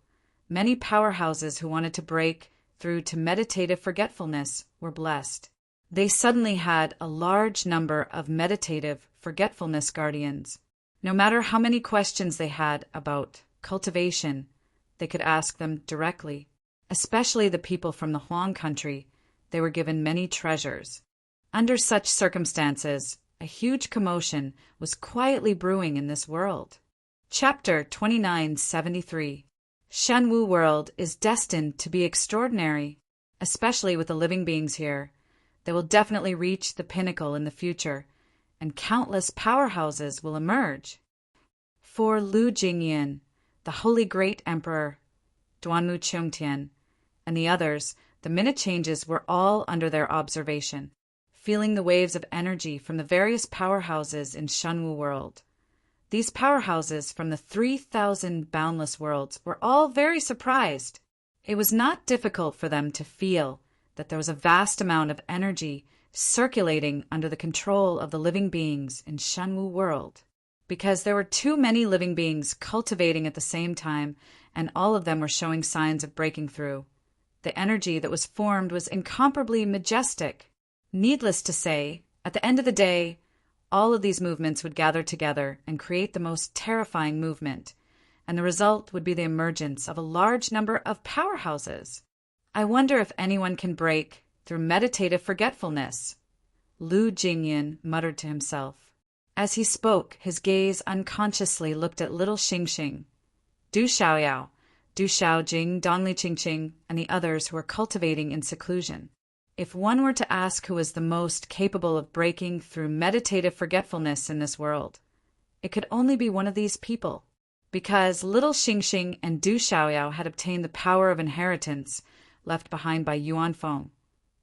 many powerhouses who wanted to break through to meditative forgetfulness were blessed. They suddenly had a large number of meditative forgetfulness guardians. No matter how many questions they had about cultivation, they could ask them directly. Especially the people from the Huang country, they were given many treasures. Under such circumstances, a huge commotion was quietly brewing in this world. Chapter 2973. Shenwu World is destined to be extraordinary, especially with the living beings here. They will definitely reach the pinnacle in the future, and countless powerhouses will emerge. For Lu Jingyan, the Holy Great Emperor, Duanmu Cheongtian, and the others, the minute changes were all under their observation, feeling the waves of energy from the various powerhouses in Shenwu World. These powerhouses from the 3,000 boundless worlds were all very surprised. It was not difficult for them to feel that there was a vast amount of energy circulating under the control of the living beings in Shenwu World, because there were too many living beings cultivating at the same time, and all of them were showing signs of breaking through. The energy that was formed was incomparably majestic. Needless to say, at the end of the day, all of these movements would gather together and create the most terrifying movement, and the result would be the emergence of a large number of powerhouses. I wonder if anyone can break through meditative forgetfulness, Lu Jingyan muttered to himself. As he spoke, his gaze unconsciously looked at little Xingxing, Du Xiaoyao, Du Xiaojing, Dongli Qingqing, and the others who were cultivating in seclusion. If one were to ask who was the most capable of breaking through meditative forgetfulness in this world, it could only be one of these people. because little Xingxing and Du Xiaoyao had obtained the power of inheritance left behind by Yuan Feng.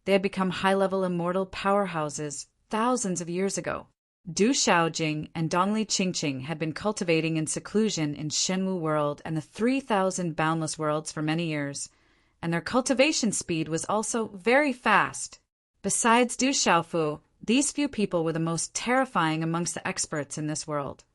They had become high-level immortal powerhouses thousands of years ago. Du Xiaojing and Dongli Qingqing had been cultivating in seclusion in Shenwu World and the 3,000 boundless worlds for many years, and their cultivation speed was also very fast. Besides Du Xiaofu, these few people were the most terrifying amongst the experts in this world,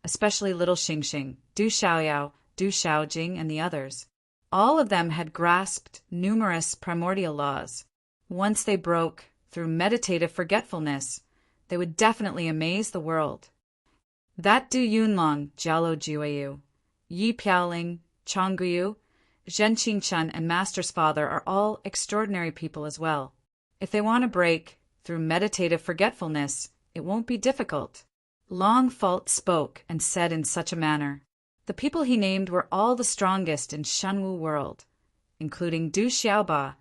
especially little Xingxing, Du Xiaoyao, Du Xiaojing, and the others. All of them had grasped numerous primordial laws. Once they broke, through meditative forgetfulness, they would definitely amaze the world. That Du Yunlong, Jialo Jiuyu, Yi Piaoling, Chongguyu, Zhen Qingchen, and Master's father are all extraordinary people as well. If they want to break, through meditative forgetfulness, it won't be difficult. Long Fault spoke and said in such a manner. The people he named were all the strongest in Shenwu World, including Du Xiaoba,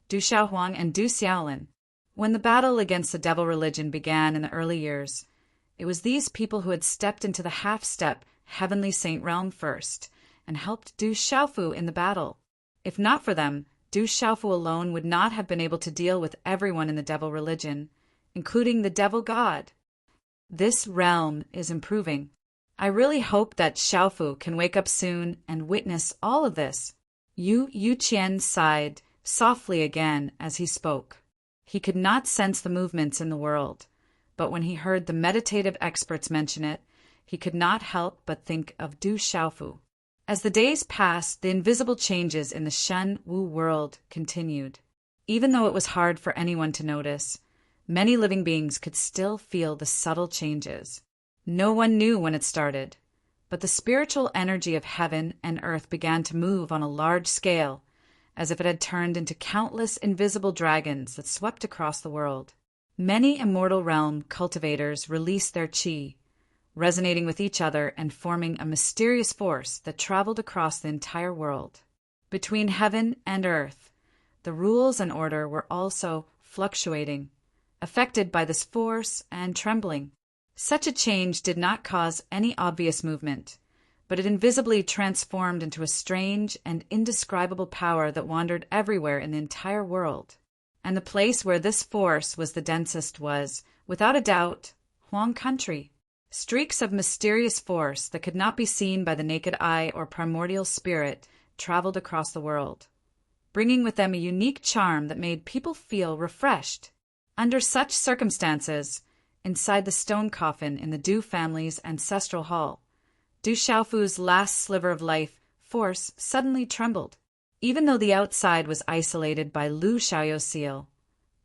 Du Xiaohuang, and Du Xiaolin. When the battle against the devil religion began in the early years, it was these people who had stepped into the half-step heavenly saint realm first and helped Du Xiaofu in the battle. If not for them, Du Xiaofu alone would not have been able to deal with everyone in the devil religion, including the devil god. This realm is improving. I really hope that Xiaofu can wake up soon and witness all of this. Yu Yuqian sighed softly again as he spoke. He could not sense the movements in the world, but when he heard the meditative experts mention it, he could not help but think of Du Xiaofu. As the days passed, the invisible changes in the Shen Wu world continued. Even though it was hard for anyone to notice, many living beings could still feel the subtle changes. No one knew when it started, but the spiritual energy of heaven and earth began to move on a large scale, as if it had turned into countless invisible dragons that swept across the world. Many immortal realm cultivators released their qi, resonating with each other and forming a mysterious force that traveled across the entire world. Between heaven and earth, the rules and order were also fluctuating, affected by this force and trembling. Such a change did not cause any obvious movement, but it invisibly transformed into a strange and indescribable power that wandered everywhere in the entire world. And the place where this force was the densest was, without a doubt, Huang country. Streaks of mysterious force that could not be seen by the naked eye or primordial spirit traveled across the world, bringing with them a unique charm that made people feel refreshed. Under such circumstances, inside the stone coffin in the Du family's ancestral hall, Du Xiaofu's last sliver of life force suddenly trembled. Even though the outside was isolated by Lu Xiaoyou's seal,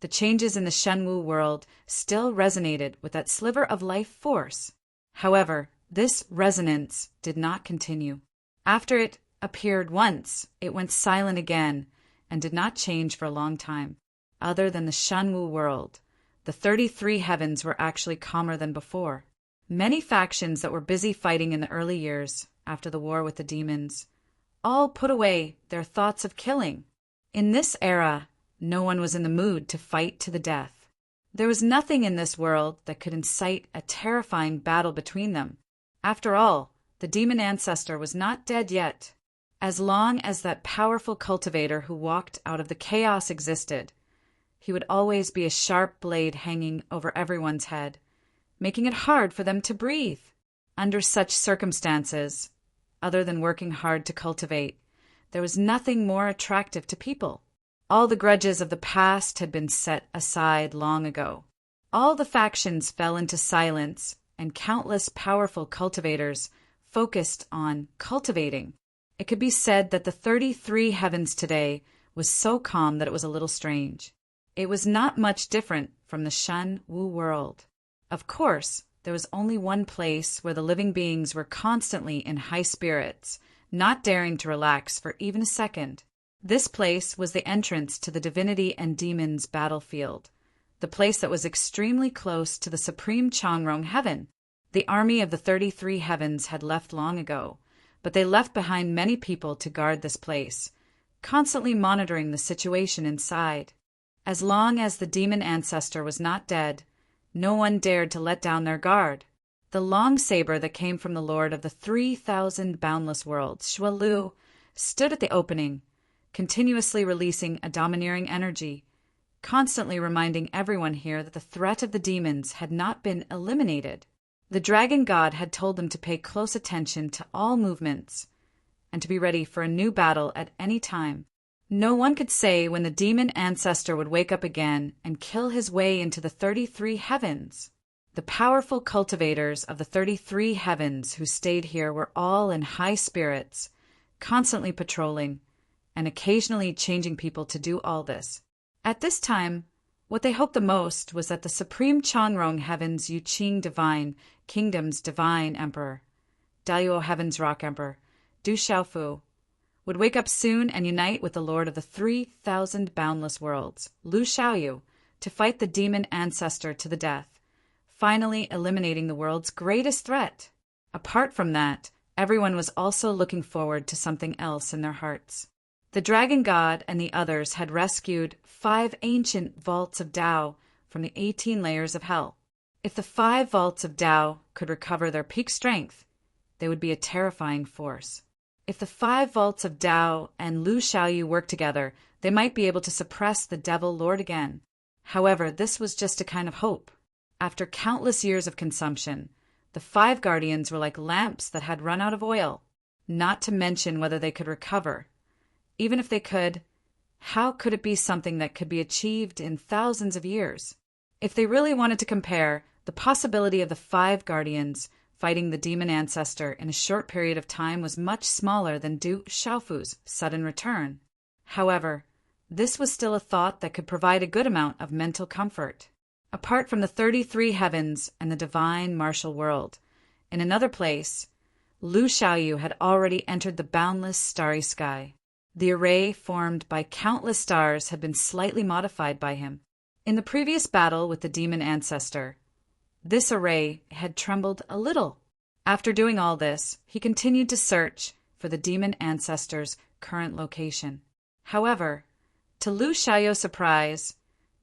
the changes in the Shenwu world still resonated with that sliver of life force. However, this resonance did not continue. After it appeared once, it went silent again and did not change for a long time. Other than the Shenwu world, the 33 heavens were actually calmer than before. Many factions that were busy fighting in the early years, after the war with the demons, all put away their thoughts of killing. In this era, no one was in the mood to fight to the death. There was nothing in this world that could incite a terrifying battle between them. After all, the demon ancestor was not dead yet. As long as that powerful cultivator who walked out of the chaos existed, he would always be a sharp blade hanging over everyone's head, making it hard for them to breathe. Under such circumstances, other than working hard to cultivate, there was nothing more attractive to people. All the grudges of the past had been set aside long ago. All the factions fell into silence, and countless powerful cultivators focused on cultivating. It could be said that the 33 heavens today was so calm that it was a little strange. It was not much different from the Shen Wu world. Of course, there was only one place where the living beings were constantly in high spirits, not daring to relax for even a second. This place was the entrance to the divinity and demons battlefield, the place that was extremely close to the supreme Changrong heaven. The army of the 33 heavens had left long ago, but they left behind many people to guard this place, constantly monitoring the situation inside. As long as the demon ancestor was not dead, no one dared to let down their guard. The long saber that came from the Lord of the 3,000 boundless worlds, Xue Lu, stood at the opening, continuously releasing a domineering energy, constantly reminding everyone here that the threat of the demons had not been eliminated. The dragon god had told them to pay close attention to all movements and to be ready for a new battle at any time. No one could say when the demon ancestor would wake up again and kill his way into the 33 heavens. The powerful cultivators of the 33 heavens who stayed here were all in high spirits, constantly patrolling, and occasionally changing people to do all this. At this time, what they hoped the most was that the Supreme Changrong Heaven's Yuqing Divine Kingdom's Divine Emperor, Dayuo Heaven's Rock Emperor, Du Xiaofu, would wake up soon and unite with the Lord of the 3,000 boundless worlds, Lu Xiaoyu, to fight the demon ancestor to the death, finally eliminating the world's greatest threat. Apart from that, everyone was also looking forward to something else in their hearts. The dragon god and the others had rescued 5 ancient vaults of Tao from the 18 layers of hell. If the 5 vaults of Tao could recover their peak strength, they would be a terrifying force. If the 5 vaults of Tao and Lu Xiaoyu worked together, they might be able to suppress the devil lord again. However, this was just a kind of hope. After countless years of consumption, the 5 guardians were like lamps that had run out of oil, not to mention whether they could recover. Even if they could, how could it be something that could be achieved in thousands of years? If they really wanted to compare, the possibility of the 5 guardians fighting the demon ancestor in a short period of time was much smaller than Du Xiaofu's sudden return. However, this was still a thought that could provide a good amount of mental comfort. Apart from the 33 heavens and the divine martial world, in another place, Lu Xiaoyu had already entered the boundless starry sky. The array formed by countless stars had been slightly modified by him. In the previous battle with the demon ancestor, this array had trembled a little. After doing all this, he continued to search for the demon ancestor's current location. However, to Lu Xiaoyu's surprise,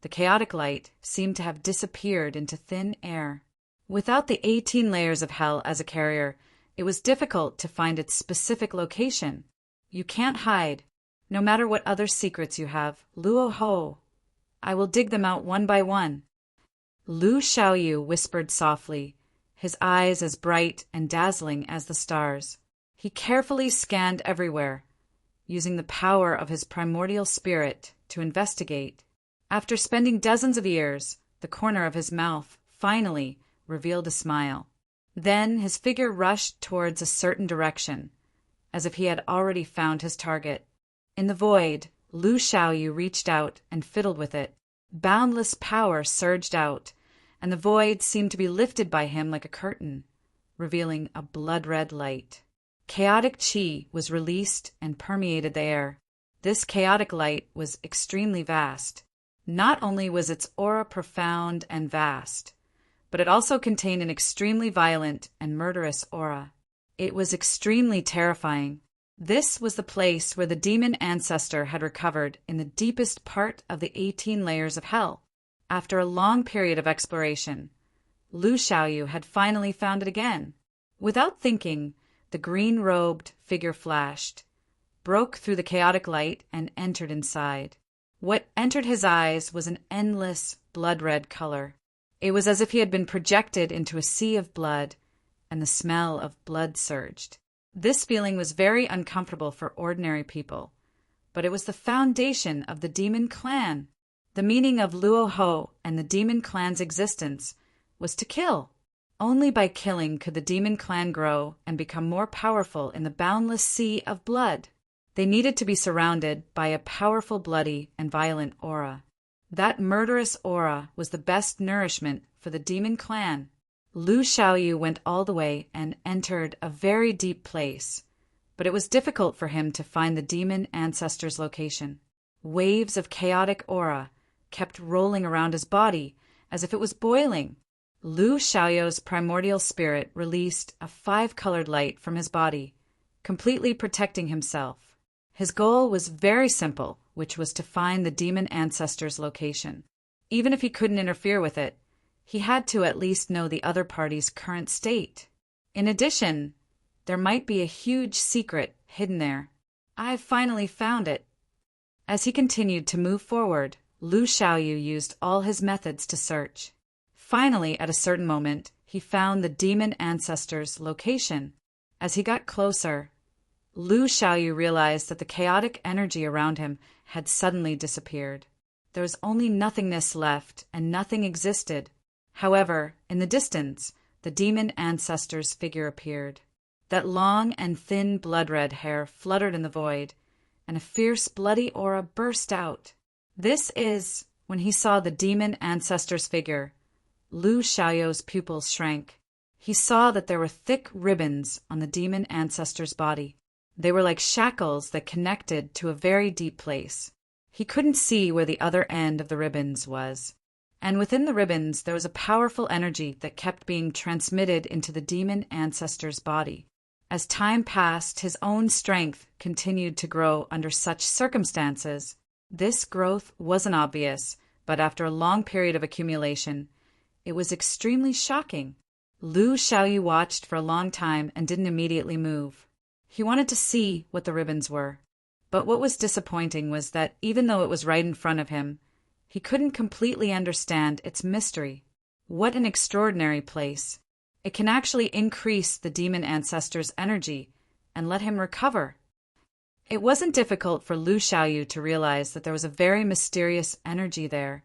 the chaotic light seemed to have disappeared into thin air. Without the 18 layers of hell as a carrier, it was difficult to find its specific location. You can't hide, no matter what other secrets you have. Luo Ho, I will dig them out one by one. Lu Xiaoyu whispered softly, his eyes as bright and dazzling as the stars. He carefully scanned everywhere, using the power of his primordial spirit to investigate. After spending dozens of years, the corner of his mouth finally revealed a smile. Then his figure rushed towards a certain direction, as if he had already found his target. In the void, Lu Xiaoyu reached out and fiddled with it. Boundless power surged out, and the void seemed to be lifted by him like a curtain, revealing a blood-red light. Chaotic qi was released and permeated the air. This chaotic light was extremely vast. Not only was its aura profound and vast, but it also contained an extremely violent and murderous aura. It was extremely terrifying. This was the place where the demon ancestor had recovered in the deepest part of the 18 layers of hell. After a long period of exploration, Lu Xiaoyu had finally found it again. Without thinking, the green-robed figure flashed, broke through the chaotic light, and entered inside. What entered his eyes was an endless, blood-red color. It was as if he had been projected into a sea of blood, and the smell of blood surged. This feeling was very uncomfortable for ordinary people, but it was the foundation of the demon clan. The meaning of Luo Ho and the demon clan's existence was to kill. Only by killing could the demon clan grow and become more powerful in the boundless sea of blood. They needed to be surrounded by a powerful, bloody, and violent aura. That murderous aura was the best nourishment for the demon clan. Lu Xiaoyu went all the way and entered a very deep place, but it was difficult for him to find the demon ancestor's location. Waves of chaotic aura kept rolling around his body as if it was boiling. Lu Xiaoyu's primordial spirit released a 5-colored light from his body, completely protecting himself. His goal was very simple, which was to find the demon ancestor's location. Even if he couldn't interfere with it, He had to at least know the other party's current state. In addition, there might be a huge secret hidden there. I've finally found it. As he continued to move forward, Lu Xiaoyu used all his methods to search. Finally, at a certain moment, he found the demon ancestor's location. As he got closer, Lu Xiaoyu realized that the chaotic energy around him had suddenly disappeared. There was only nothingness left, and nothing existed. However, in the distance, the demon ancestor's figure appeared. That long and thin blood-red hair fluttered in the void, and a fierce bloody aura burst out. When he saw the demon ancestor's figure, Lu Xiaoyu's pupils shrank. He saw that there were thick ribbons on the demon ancestor's body. They were like shackles that connected to a very deep place. He couldn't see where the other end of the ribbons was. And within the ribbons there was a powerful energy that kept being transmitted into the demon ancestor's body. As time passed, his own strength continued to grow under such circumstances. This growth wasn't obvious, but after a long period of accumulation, it was extremely shocking. Lu Xiaoyu watched for a long time and didn't immediately move. He wanted to see what the ribbons were. But what was disappointing was that even though it was right in front of him, he couldn't completely understand its mystery. What an extraordinary place. It can actually increase the demon ancestor's energy and let him recover. It wasn't difficult for Lu Xiaoyu to realize that there was a very mysterious energy there,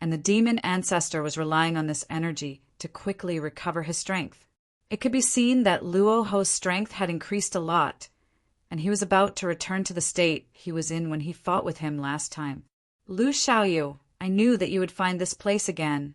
and the demon ancestor was relying on this energy to quickly recover his strength. It could be seen that Luo Ho's strength had increased a lot, and he was about to return to the state he was in when he fought with him last time. Lu Xiaoyu, I knew that you would find this place again.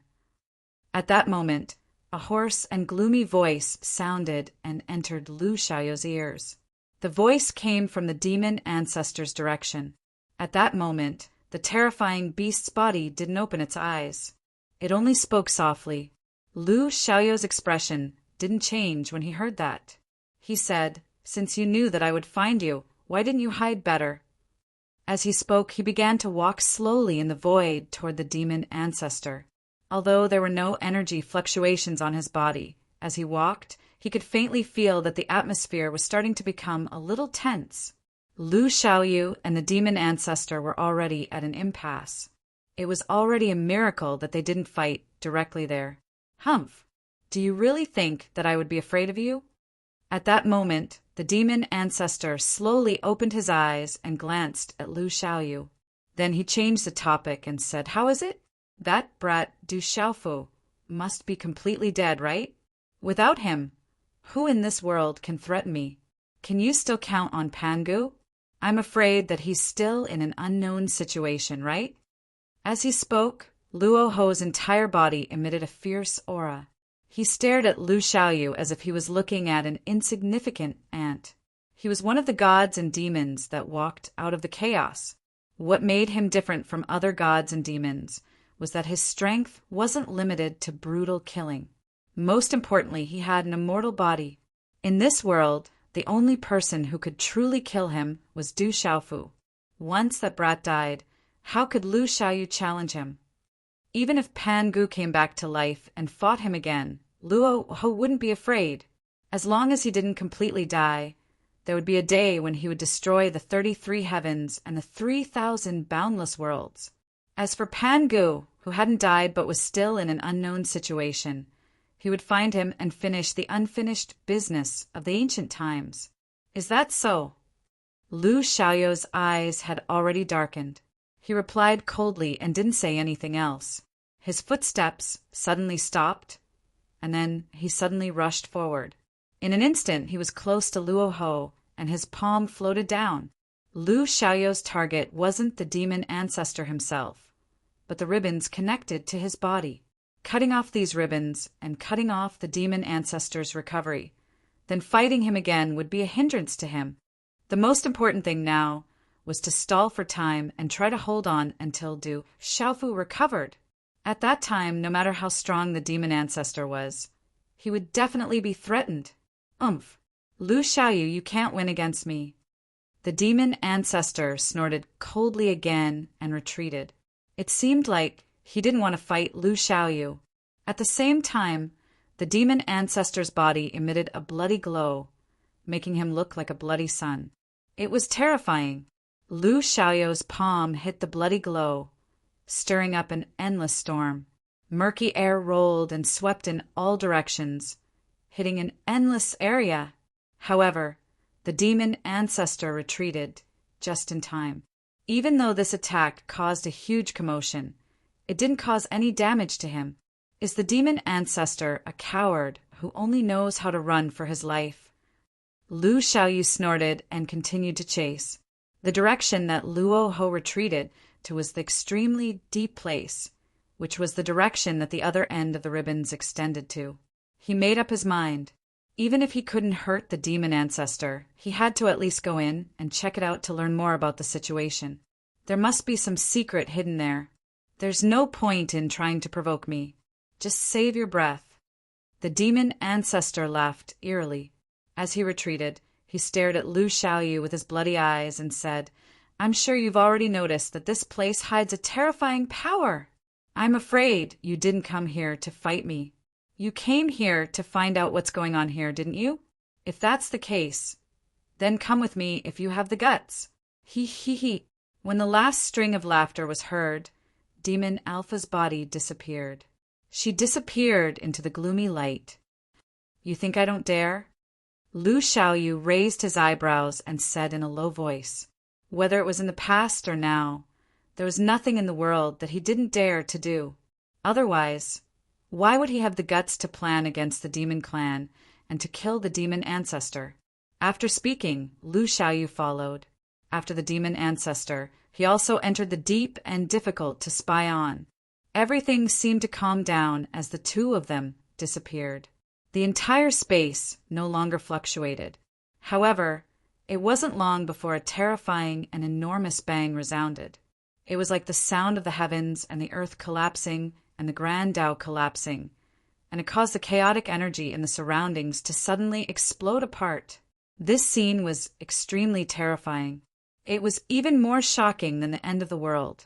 At that moment, a hoarse and gloomy voice sounded and entered Lu Xiaoyu's ears. The voice came from the demon ancestor's direction. At that moment, the terrifying beast's body didn't open its eyes. It only spoke softly. Lu Xiaoyu's expression didn't change when he heard that. He said, "Since you knew that I would find you, why didn't you hide better?" As he spoke, he began to walk slowly in the void toward the demon ancestor. Although there were no energy fluctuations on his body, as he walked, he could faintly feel that the atmosphere was starting to become a little tense. Lu Xiaoyu and the demon ancestor were already at an impasse. It was already a miracle that they didn't fight directly there. "Humph! Do you really think that I would be afraid of you?" At that moment, the demon ancestor slowly opened his eyes and glanced at Lu Xiaoyu. Then he changed the topic and said, "How is it? That brat Du Xiaofu must be completely dead, right? Without him, who in this world can threaten me? Can you still count on Pangu? I'm afraid that he's still in an unknown situation, right?" As he spoke, Luo Ho's entire body emitted a fierce aura. He stared at Lu Xiaoyu as if he was looking at an insignificant ant. He was one of the gods and demons that walked out of the chaos. What made him different from other gods and demons was that his strength wasn't limited to brutal killing. Most importantly, he had an immortal body. In this world, the only person who could truly kill him was Du Xiaofu. Once that brat died, how could Lu Xiaoyu challenge him? Even if Pangu came back to life and fought him again, Luo Ho wouldn't be afraid. As long as he didn't completely die, there would be a day when he would destroy the 33 heavens and the 3,000 boundless worlds. As for Pangu, who hadn't died but was still in an unknown situation, he would find him and finish the unfinished business of the ancient times. Is that so? Lu Xiaoyu's eyes had already darkened. He replied coldly and didn't say anything else. His footsteps suddenly stopped, and then he suddenly rushed forward. In an instant, he was close to Luo Ho, and his palm floated down. Lu Xiaoyu's target wasn't the demon ancestor himself, but the ribbons connected to his body. Cutting off these ribbons and cutting off the demon ancestor's recovery, then fighting him again would be a hindrance to him. The most important thing now was to stall for time and try to hold on until Du Xiaofu recovered. At that time, no matter how strong the demon ancestor was, he would definitely be threatened. "Umph! Lu Xiaoyu, you can't win against me." The demon ancestor snorted coldly again and retreated. It seemed like he didn't want to fight Lu Xiaoyu. At the same time, the demon ancestor's body emitted a bloody glow, making him look like a bloody sun. It was terrifying. Lu Xiaoyu's palm hit the bloody glow, stirring up an endless storm. Murky air rolled and swept in all directions, hitting an endless area. However, the demon ancestor retreated just in time. Even though this attack caused a huge commotion, it didn't cause any damage to him. Is the demon ancestor a coward who only knows how to run for his life? Lu Xiaoyu snorted and continued to chase. The direction that Luo Ho retreated to was the extremely deep place, which was the direction that the other end of the ribbons extended to. He made up his mind. Even if he couldn't hurt the demon ancestor, he had to at least go in and check it out to learn more about the situation. There must be some secret hidden there. There's no point in trying to provoke me. Just save your breath. The demon ancestor laughed eerily. As he retreated, he stared at Lu Xiaoyu with his bloody eyes and said, "I'm sure you've already noticed that this place hides a terrifying power. I'm afraid you didn't come here to fight me. You came here to find out what's going on here, didn't you? If that's the case, then come with me if you have the guts." He. When the last string of laughter was heard, Demon Alpha's body disappeared. She disappeared into the gloomy light. "You think I don't dare?" Lu Xiaoyu raised his eyebrows and said in a low voice. Whether it was in the past or now, there was nothing in the world that he didn't dare to do. Otherwise, why would he have the guts to plan against the demon clan and to kill the demon ancestor? After speaking, Lu Xiaoyu followed. After the demon ancestor, he also entered the deep and difficult to spy on. Everything seemed to calm down as the two of them disappeared. The entire space no longer fluctuated. However, it wasn't long before a terrifying and enormous bang resounded. It was like the sound of the heavens and the earth collapsing and the Grand Tao collapsing, and it caused the chaotic energy in the surroundings to suddenly explode apart. This scene was extremely terrifying. It was even more shocking than the end of the world.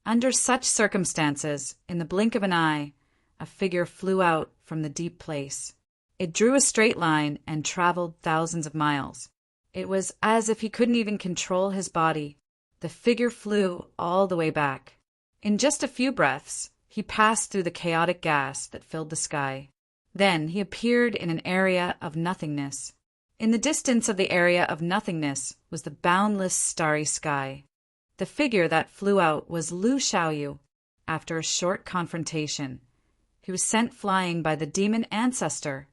Under such circumstances, in the blink of an eye, a figure flew out from the deep place. It drew a straight line and traveled thousands of miles. It was as if he couldn't even control his body. The figure flew all the way back. In just a few breaths, he passed through the chaotic gas that filled the sky. Then he appeared in an area of nothingness. In the distance of the area of nothingness was the boundless starry sky. The figure that flew out was Lu Xiaoyu. After a short confrontation, he was sent flying by the demon ancestor.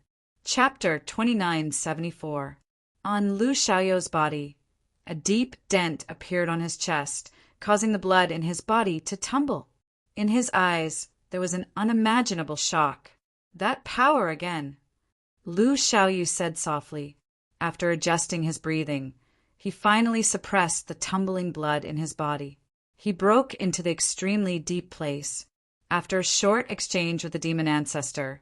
Chapter 2974. On Lu Xiaoyu's body, a deep dent appeared on his chest, causing the blood in his body to tumble. In his eyes, there was an unimaginable shock. That power again. Lu Xiaoyu said softly. After adjusting his breathing, he finally suppressed the tumbling blood in his body. He broke into the extremely deep place. After a short exchange with the demon ancestor,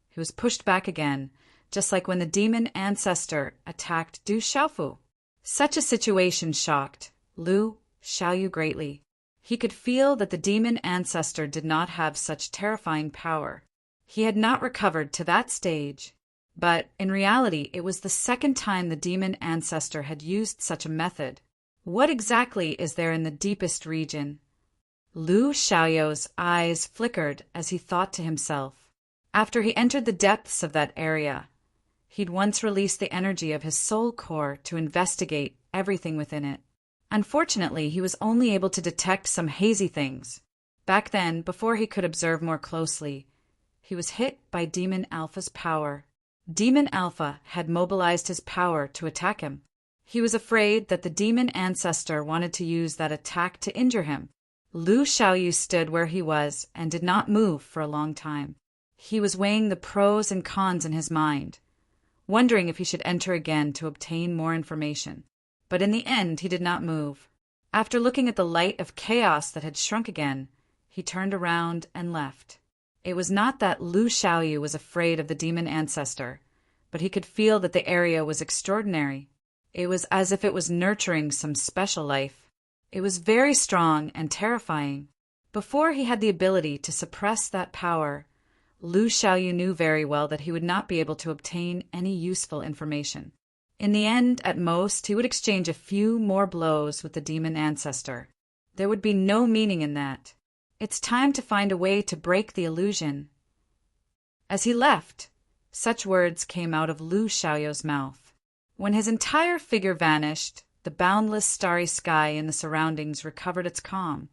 he was pushed back again, just like when the demon ancestor attacked Du Xiaofu. Such a situation shocked Lu Xiaoyu greatly. He could feel that the demon ancestor did not have such terrifying power. He had not recovered to that stage. But in reality, it was the second time the demon ancestor had used such a method. What exactly is there in the deepest region? Lu Xiaoyu's eyes flickered as he thought to himself. After he entered the depths of that area, he'd once released the energy of his soul core to investigate everything within it. Unfortunately, he was only able to detect some hazy things. Back then, before he could observe more closely, he was hit by Demon Alpha's power. Demon Alpha had mobilized his power to attack him. He was afraid that the demon ancestor wanted to use that attack to injure him. Lu Xiaoyu stood where he was and did not move for a long time. He was weighing the pros and cons in his mind, wondering if he should enter again to obtain more information. But in the end, he did not move. After looking at the light of chaos that had shrunk again, he turned around and left. It was not that Lu Xiaoyu was afraid of the demon ancestor, but he could feel that the area was extraordinary. It was as if it was nurturing some special life. It was very strong and terrifying. Before he had the ability to suppress that power, Lu Xiaoyu knew very well that he would not be able to obtain any useful information. In the end, at most, he would exchange a few more blows with the demon ancestor. There would be no meaning in that. It's time to find a way to break the illusion. As he left, such words came out of Lu Xiaoyu's mouth. When his entire figure vanished, the boundless starry sky in the surroundings recovered its calm,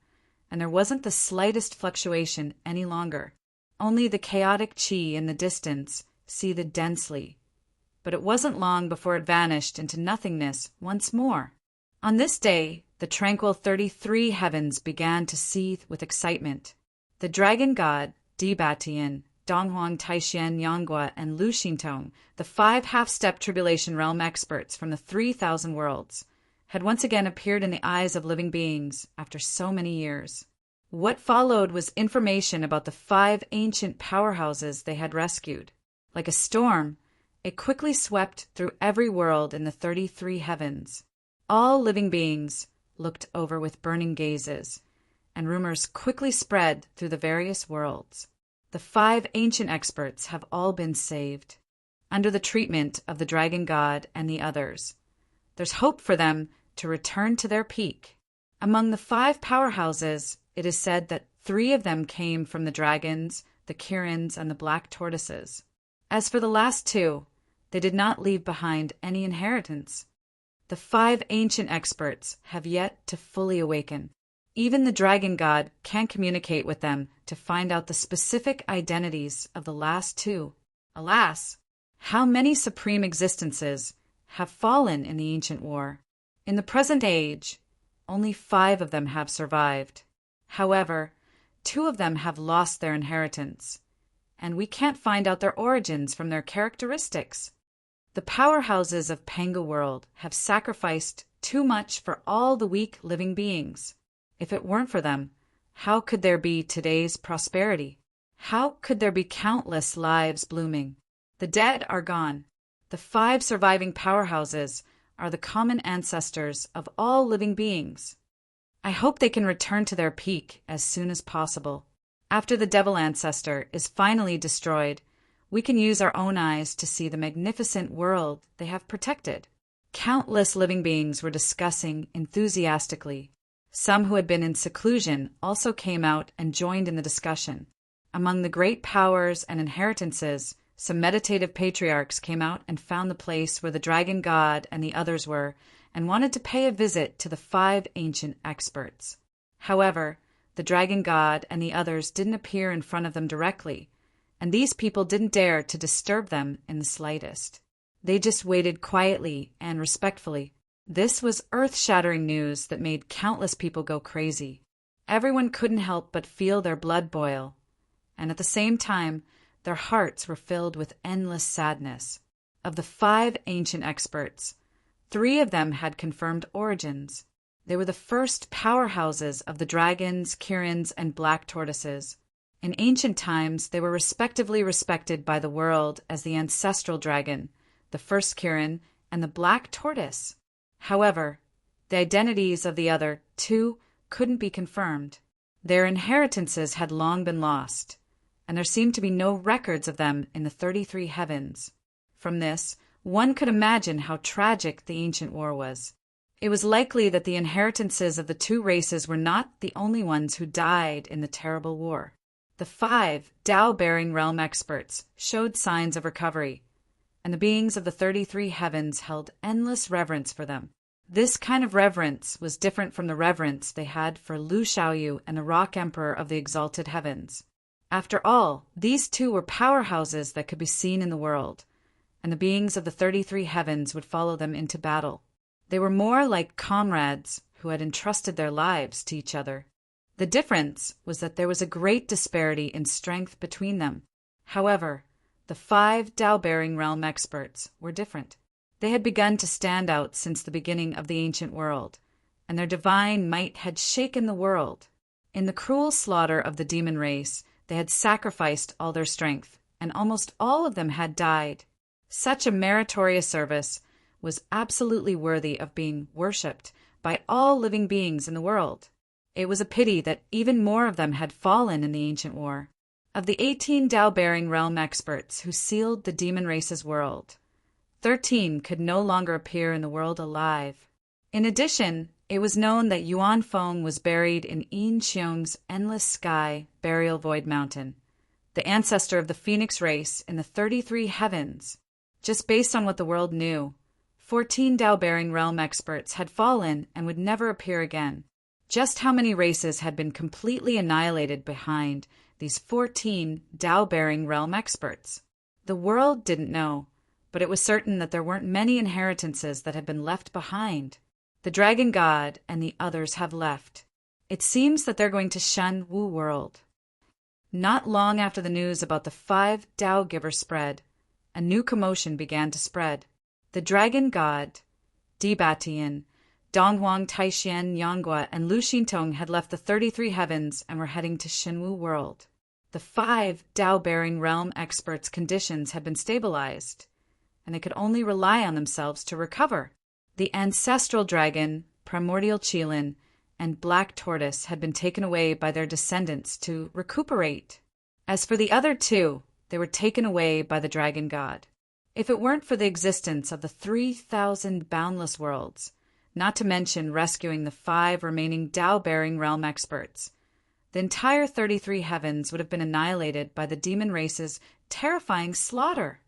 and there wasn't the slightest fluctuation any longer. Only the chaotic qi in the distance seethed densely. But it wasn't long before it vanished into nothingness once more. On this day, the tranquil 33 heavens began to seethe with excitement. The dragon god, Dibatian, Donghuang, Taixian, Yanghua, and Lu Xintong, the 5 half-step tribulation realm experts from the 3,000 worlds, had once again appeared in the eyes of living beings after so many years. What followed was information about the 5 ancient powerhouses they had rescued. Like a storm, it quickly swept through every world in the 33 heavens. All living beings looked over with burning gazes, and rumors quickly spread through the various worlds. The 5 ancient experts have all been saved. Under the treatment of the dragon god and the others, there's hope for them to return to their peak. Among the 5 powerhouses, it is said that 3 of them came from the dragons, the Kirins, and the black tortoises. As for the last 2, they did not leave behind any inheritance. The 5 ancient experts have yet to fully awaken. Even the dragon god can't communicate with them to find out the specific identities of the last 2. Alas, how many supreme existences have fallen in the ancient war? In the present age, only 5 of them have survived. However, 2 of them have lost their inheritance, and we can't find out their origins from their characteristics. The powerhouses of Panga World have sacrificed too much for all the weak living beings. If it weren't for them, how could there be today's prosperity? How could there be countless lives blooming? The dead are gone. The 5 surviving powerhouses are the common ancestors of all living beings. I hope they can return to their peak as soon as possible. After the devil ancestor is finally destroyed, we can use our own eyes to see the magnificent world they have protected. Countless living beings were discussing enthusiastically. Some who had been in seclusion also came out and joined in the discussion. Among the great powers and inheritances, some meditative patriarchs came out and found the place where the dragon god and the others were, and wanted to pay a visit to the 5 ancient experts. However, the dragon god and the others didn't appear in front of them directly, and these people didn't dare to disturb them in the slightest. They just waited quietly and respectfully. This was earth-shattering news that made countless people go crazy. Everyone couldn't help but feel their blood boil, and at the same time, their hearts were filled with endless sadness. Of the 5 ancient experts, 3 of them had confirmed origins. They were the first powerhouses of the dragons, Kirins, and black tortoises. In ancient times, they were respectively respected by the world as the ancestral dragon, the first Kirin, and the black tortoise. However, the identities of the other 2 couldn't be confirmed. Their inheritances had long been lost, and there seemed to be no records of them in the 33 heavens. From this, one could imagine how tragic the ancient war was. It was likely that the inheritances of the 2 races were not the only ones who died in the terrible war. The 5 Tao-bearing realm experts showed signs of recovery, and the beings of the 33 heavens held endless reverence for them. This kind of reverence was different from the reverence they had for Lu Xiaoyu and the Rock Emperor of the Exalted Heavens. After all, these 2 were powerhouses that could be seen in the world, and the beings of the 33 heavens would follow them into battle. They were more like comrades who had entrusted their lives to each other. The difference was that there was a great disparity in strength between them. However, the 5 Tao-bearing realm experts were different. They had begun to stand out since the beginning of the ancient world, and their divine might had shaken the world. In the cruel slaughter of the demon race, they had sacrificed all their strength, and almost all of them had died. Such a meritorious service was absolutely worthy of being worshipped by all living beings in the world. It was a pity that even more of them had fallen in the ancient war. Of the 18 Dao-bearing realm experts who sealed the demon race's world, 13 could no longer appear in the world alive. In addition, it was known that Yuan Feng was buried in Yin Xiong's Endless Sky Burial Void Mountain, the ancestor of the Phoenix race in the 33 heavens. Just based on what the world knew, 14 Dao-bearing realm experts had fallen and would never appear again. Just how many races had been completely annihilated behind these 14 Dao-bearing realm experts? The world didn't know, but it was certain that there weren't many inheritances that had been left behind. The Dragon God and the others have left. It seems that they're going to shun Wu World. Not long after the news about the 5 Dao Givers spread, a new commotion began to spread. The Dragon God, Di Batian, Donghuang Taixian Yanghua, and Lu Xintong had left the 33 heavens and were heading to Shenwu World. The 5 Dao-bearing realm experts' conditions had been stabilized, and they could only rely on themselves to recover. The ancestral dragon, primordial Qilin, and black tortoise had been taken away by their descendants to recuperate. As for the other 2, they were taken away by the Dragon God. If it weren't for the existence of the 3,000 boundless worlds, not to mention rescuing the 5 remaining Dao-bearing realm experts, the entire 33 heavens would have been annihilated by the demon race's terrifying slaughter.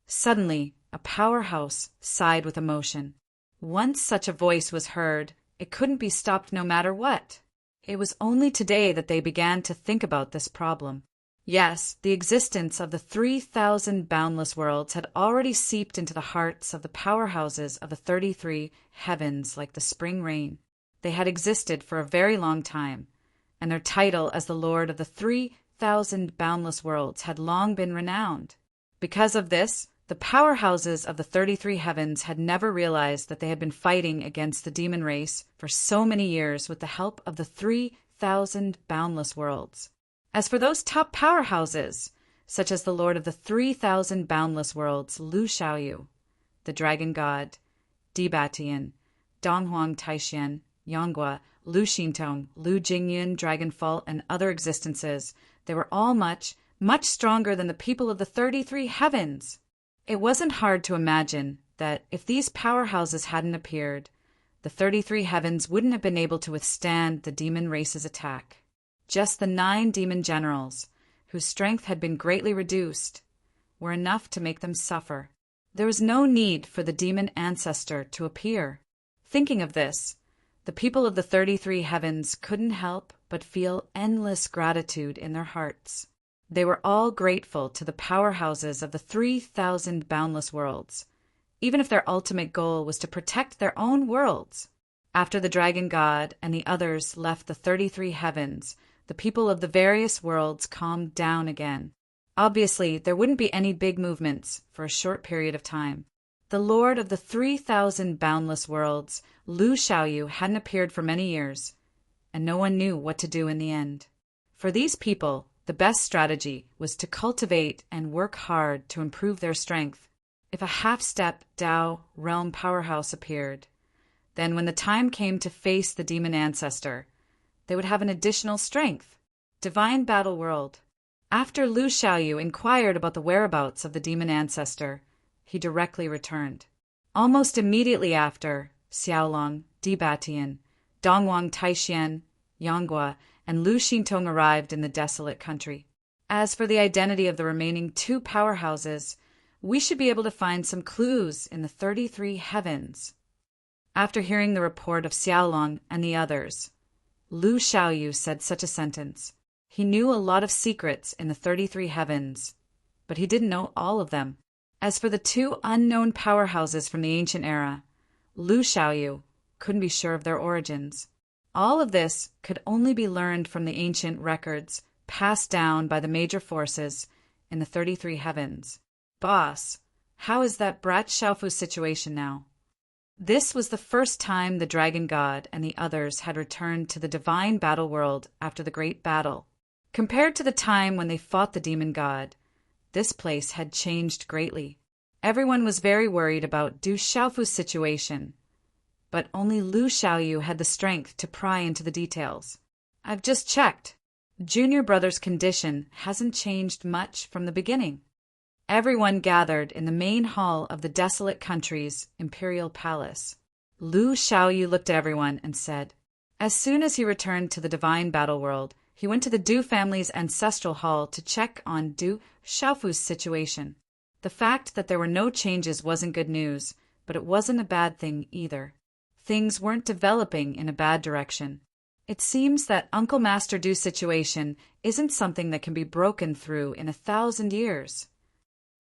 Suddenly, a powerhouse sighed with emotion. Once such a voice was heard, it couldn't be stopped no matter what. It was only today that they began to think about this problem. Yes, the existence of the 3,000 boundless worlds had already seeped into the hearts of the powerhouses of the 33 heavens like the spring rain. They had existed for a very long time, and their title as the Lord of the 3,000 boundless worlds had long been renowned. Because of this, the powerhouses of the 33 heavens had never realized that they had been fighting against the demon race for so many years with the help of the 3,000 boundless worlds. As for those top powerhouses, such as the Lord of the 3,000 boundless worlds, Lu Xiaoyu, the Dragon God, Di Batian, Donghuang Taixian, Yanghua, Lu Xintong, Lu Jingyun, Dragonfall, and other existences, they were all much, much stronger than the people of the 33 heavens. It wasn't hard to imagine that if these powerhouses hadn't appeared, the 33 heavens wouldn't have been able to withstand the demon race's attack. Just the 9 demon generals, whose strength had been greatly reduced, were enough to make them suffer. There was no need for the demon ancestor to appear. Thinking of this, the people of the 33 heavens couldn't help but feel endless gratitude in their hearts. They were all grateful to the powerhouses of the 3,000 boundless worlds, even if their ultimate goal was to protect their own worlds. After the Dragon God and the others left the 33 heavens, the people of the various worlds calmed down again. Obviously, there wouldn't be any big movements for a short period of time. The Lord of the 3,000 boundless worlds, Lu Xiaoyu, hadn't appeared for many years, and no one knew what to do in the end. For these people, the best strategy was to cultivate and work hard to improve their strength. If a half-step Dao realm powerhouse appeared, then when the time came to face the demon ancestor, they would have an additional strength. Divine Battle World. After Lu Xiaoyu inquired about the whereabouts of the demon ancestor, he directly returned. Almost immediately after, Xiaolong, Di Batian, Donghuang Taixian, Yanghua, and Lu Xintong arrived in the desolate country. As for the identity of the remaining 2 powerhouses, we should be able to find some clues in the 33 heavens. After hearing the report of Xiaolong and the others, Lu Xiaoyu said such a sentence. He knew a lot of secrets in the 33 heavens, but he didn't know all of them. As for the 2 unknown powerhouses from the ancient era, Lu Xiaoyu couldn't be sure of their origins. All of this could only be learned from the ancient records passed down by the major forces in the 33 heavens. Boss, how is that Brat Xiaofu's situation now? This was the first time the Dragon God and the others had returned to the divine battle world after the great battle. Compared to the time when they fought the demon god, this place had changed greatly. Everyone was very worried about Du Xiaofu's situation, but only Lu Xiaoyu had the strength to pry into the details. I've just checked. Junior brother's condition hasn't changed much from the beginning. Everyone gathered in the main hall of the desolate country's imperial palace. Lu Xiaoyu looked at everyone and said, as soon as he returned to the divine battle world, he went to the Du family's ancestral hall to check on Du Xiaofu's situation. The fact that there were no changes wasn't good news, but it wasn't a bad thing either. Things weren't developing in a bad direction. It seems that Uncle Master Du's situation isn't something that can be broken through in 1,000 years.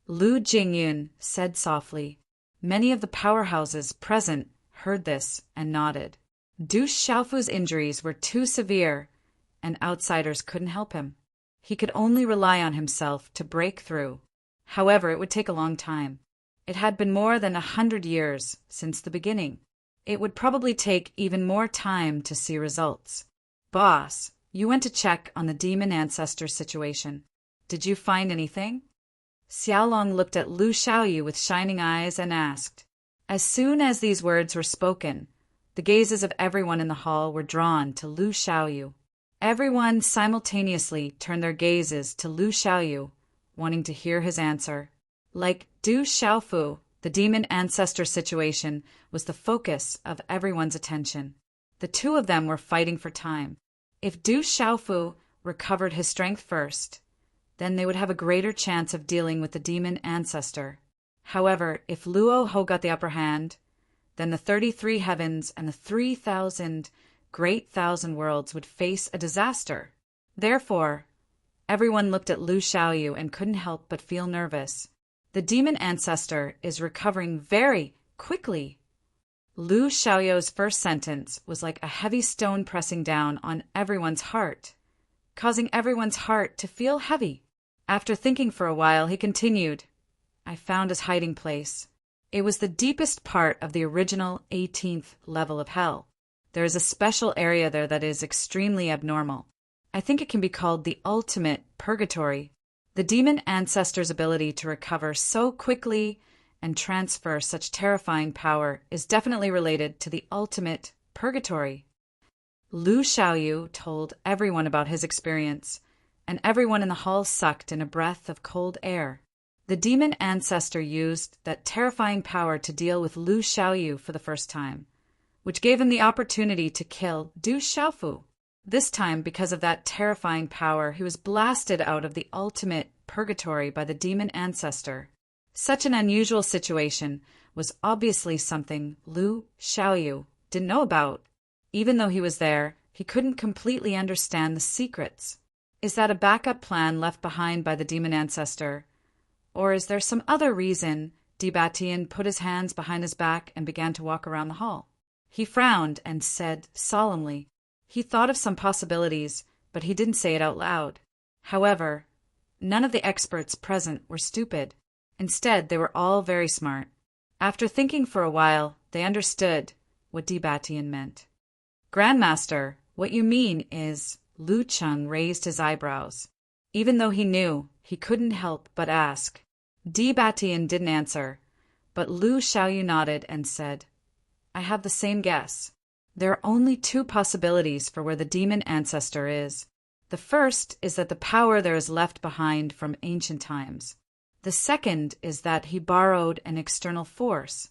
Lu Jingyun said softly. Many of the powerhouses present heard this and nodded. Du Xiaofu's injuries were too severe, and outsiders couldn't help him. He could only rely on himself to break through. However, it would take a long time. It had been more than 100 years since the beginning. It would probably take even more time to see results. Boss, you went to check on the demon ancestor situation. Did you find anything? Xiaolong looked at Lu Xiaoyu with shining eyes and asked. As soon as these words were spoken, the gazes of everyone in the hall were drawn to Lu Xiaoyu. Everyone simultaneously turned their gazes to Lu Xiaoyu, wanting to hear his answer. Like Du Xiaofu, the demon ancestor situation was the focus of everyone's attention. The two of them were fighting for time. If Du Xiaofu recovered his strength first, then they would have a greater chance of dealing with the demon ancestor. However, if Luo Ho got the upper hand, then the 33 heavens and the 3,000 great thousand worlds would face a disaster. Therefore, everyone looked at Lu Xiaoyu and couldn't help but feel nervous. The demon ancestor is recovering very quickly. Lu Xiaoyu's first sentence was like a heavy stone pressing down on everyone's heart, causing everyone's heart to feel heavy. After thinking for a while, he continued, I found his hiding place. It was the deepest part of the original 18th level of hell. There is a special area there that is extremely abnormal. I think it can be called the ultimate purgatory. The demon ancestor's ability to recover so quickly and transfer such terrifying power is definitely related to the ultimate purgatory. Lu Xiaoyu told everyone about his experience, and everyone in the hall sucked in a breath of cold air. The demon ancestor used that terrifying power to deal with Lu Xiaoyu for the first time, which gave him the opportunity to kill Du Xiaofu. This time, because of that terrifying power, he was blasted out of the ultimate purgatory by the demon ancestor. Such an unusual situation was obviously something Lu Xiaoyu didn't know about. Even though he was there, he couldn't completely understand the secrets. Is that a backup plan left behind by the demon ancestor? Or is there some other reason Dibatian put his hands behind his back and began to walk around the hall? He frowned and said solemnly. He thought of some possibilities, but he didn't say it out loud. However, none of the experts present were stupid. Instead, they were all very smart. After thinking for a while, they understood what Dibatian meant. Grandmaster, what you mean is, Lu Cheng raised his eyebrows. Even though he knew, he couldn't help but ask. Dibatian didn't answer, but Lu Xiaoyu nodded and said, I have the same guess. There are only two possibilities for where the demon ancestor is. The first is that the power there is left behind from ancient times. The second is that he borrowed an external force.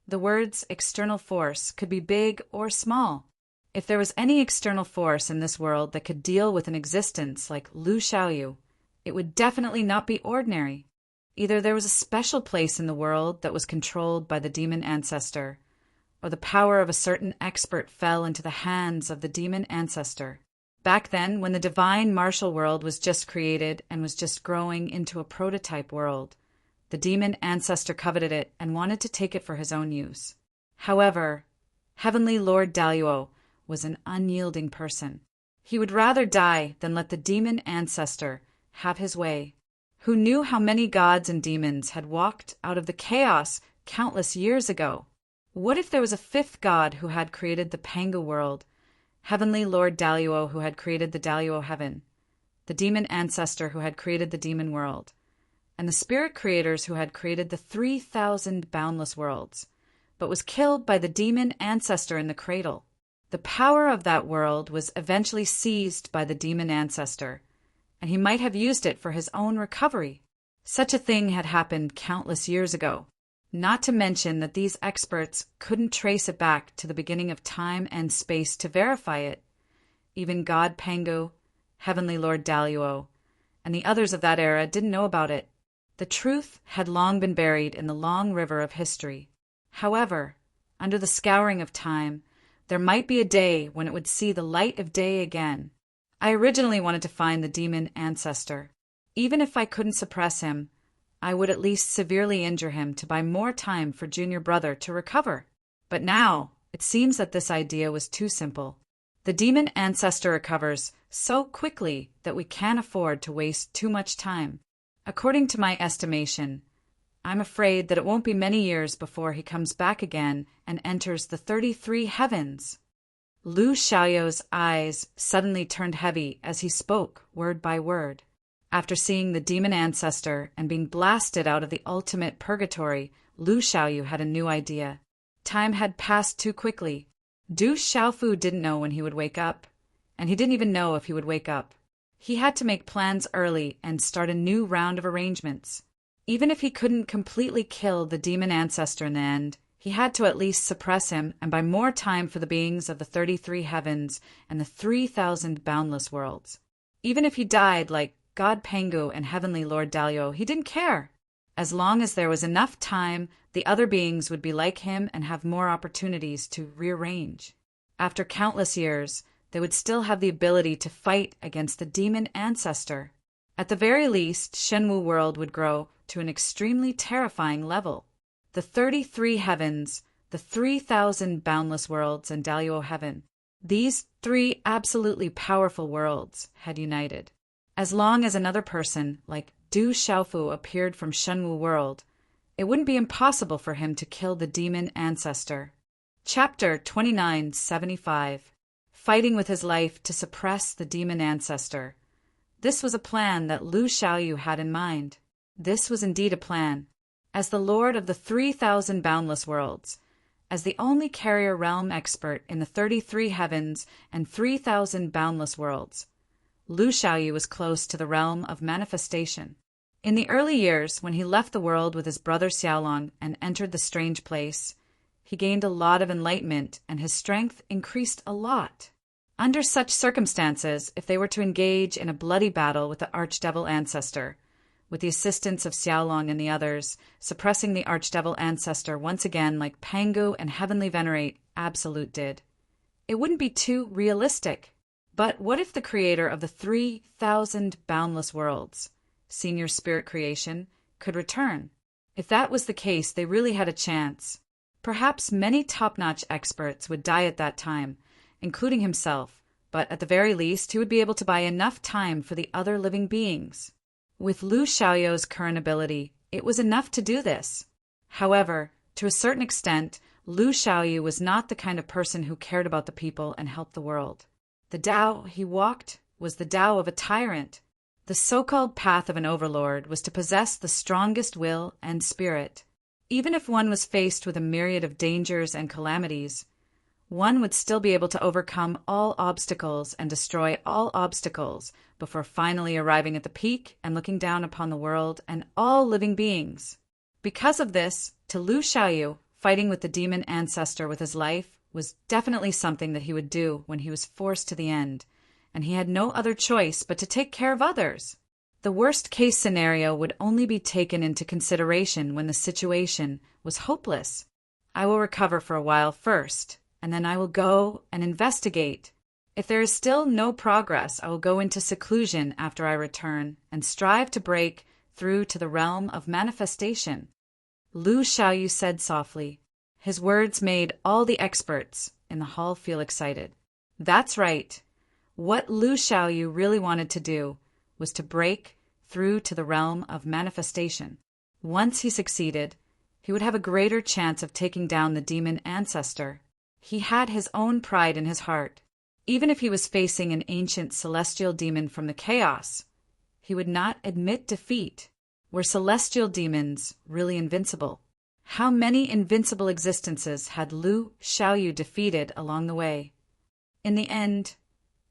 The words external force could be big or small. If there was any external force in this world that could deal with an existence like Lu Xiaoyu, it would definitely not be ordinary. Either there was a special place in the world that was controlled by the demon ancestor, or the power of a certain expert fell into the hands of the demon ancestor. Back then, when the divine martial world was just created and was just growing into a prototype world, the demon ancestor coveted it and wanted to take it for his own use. However, Heavenly Lord Daluo was an unyielding person. He would rather die than let the demon ancestor have his way. Who knew how many gods and demons had walked out of the chaos countless years ago? What if there was a fifth god who had created the Panga world, Heavenly Lord Daluo who had created the Daluo heaven, the demon ancestor who had created the demon world, and the spirit creators who had created the 3,000 boundless worlds, but was killed by the demon ancestor in the cradle? The power of that world was eventually seized by the demon ancestor, and he might have used it for his own recovery. Such a thing had happened countless years ago, not to mention that these experts couldn't trace it back to the beginning of time and space to verify it. Even God Pangu, Heavenly Lord Daluo, and the others of that era didn't know about it. The truth had long been buried in the long river of history. However, under the scouring of time, there might be a day when it would see the light of day again. I originally wanted to find the demon ancestor. Even if I couldn't suppress him, I would at least severely injure him to buy more time for junior brother to recover. But now, it seems that this idea was too simple. The demon ancestor recovers so quickly that we can't afford to waste too much time. According to my estimation, I'm afraid that it won't be many years before he comes back again and enters the 33 heavens. Lu Xiaoyu's eyes suddenly turned heavy as he spoke word by word. After seeing the demon ancestor and being blasted out of the ultimate purgatory, Lu Xiaoyu had a new idea. Time had passed too quickly. Du Xiaofu didn't know when he would wake up, and he didn't even know if he would wake up. He had to make plans early and start a new round of arrangements. Even if he couldn't completely kill the demon ancestor in the end, he had to at least suppress him and buy more time for the beings of the 33 heavens and the 3,000 boundless worlds. Even if he died like God Pangu and Heavenly Lord Daluo, he didn't care. As long as there was enough time, the other beings would be like him and have more opportunities to rearrange. After countless years, they would still have the ability to fight against the demon ancestor. At the very least, Shenwu world would grow to an extremely terrifying level. The 33 heavens, the 3,000 boundless worlds, and Daluo heaven. These three absolutely powerful worlds had united. As long as another person, like Du Xiaofu, appeared from Shenwu world, it wouldn't be impossible for him to kill the demon ancestor. Chapter 2975. Fighting with his life to suppress the demon ancestor. This was a plan that Lu Xiaoyu had in mind. This was indeed a plan. As the lord of the 3,000 boundless worlds, as the only carrier realm expert in the 33 heavens and 3,000 boundless worlds, Lu Xiaoyu was close to the realm of manifestation. In the early years, when he left the world with his brother Xiaolong and entered the strange place, he gained a lot of enlightenment and his strength increased a lot. Under such circumstances, if they were to engage in a bloody battle with the archdevil ancestor, with the assistance of Xiaolong and the others, suppressing the archdevil ancestor once again like Pangu and Heavenly Venerate Absolute did, it wouldn't be too realistic. But what if the creator of the 3,000 boundless worlds, senior spirit creation, could return? If that was the case, they really had a chance. Perhaps many top-notch experts would die at that time, including himself, but at the very least he would be able to buy enough time for the other living beings. With Lu Xiaoyu's current ability, it was enough to do this. However, to a certain extent, Lu Xiaoyu was not the kind of person who cared about the people and helped the world. The Tao he walked was the Tao of a tyrant. The so-called path of an overlord was to possess the strongest will and spirit. Even if one was faced with a myriad of dangers and calamities, one would still be able to overcome all obstacles and destroy all obstacles before finally arriving at the peak and looking down upon the world and all living beings. Because of this, to Lu Xiaoyu, fighting with the demon ancestor with his life was definitely something that he would do when he was forced to the end, and he had no other choice but to take care of others. The worst-case scenario would only be taken into consideration when the situation was hopeless. I will recover for a while first, and then I will go and investigate. If there is still no progress, I will go into seclusion after I return and strive to break through to the realm of manifestation. Lu Xiaoyu said softly. His words made all the experts in the hall feel excited. That's right. What Lu Xiaoyu really wanted to do was to break through to the realm of manifestation. Once he succeeded, he would have a greater chance of taking down the demon ancestor. He had his own pride in his heart. Even if he was facing an ancient celestial demon from the chaos, he would not admit defeat. Were celestial demons really invincible? How many invincible existences had Lu Xiaoyu defeated along the way? In the end,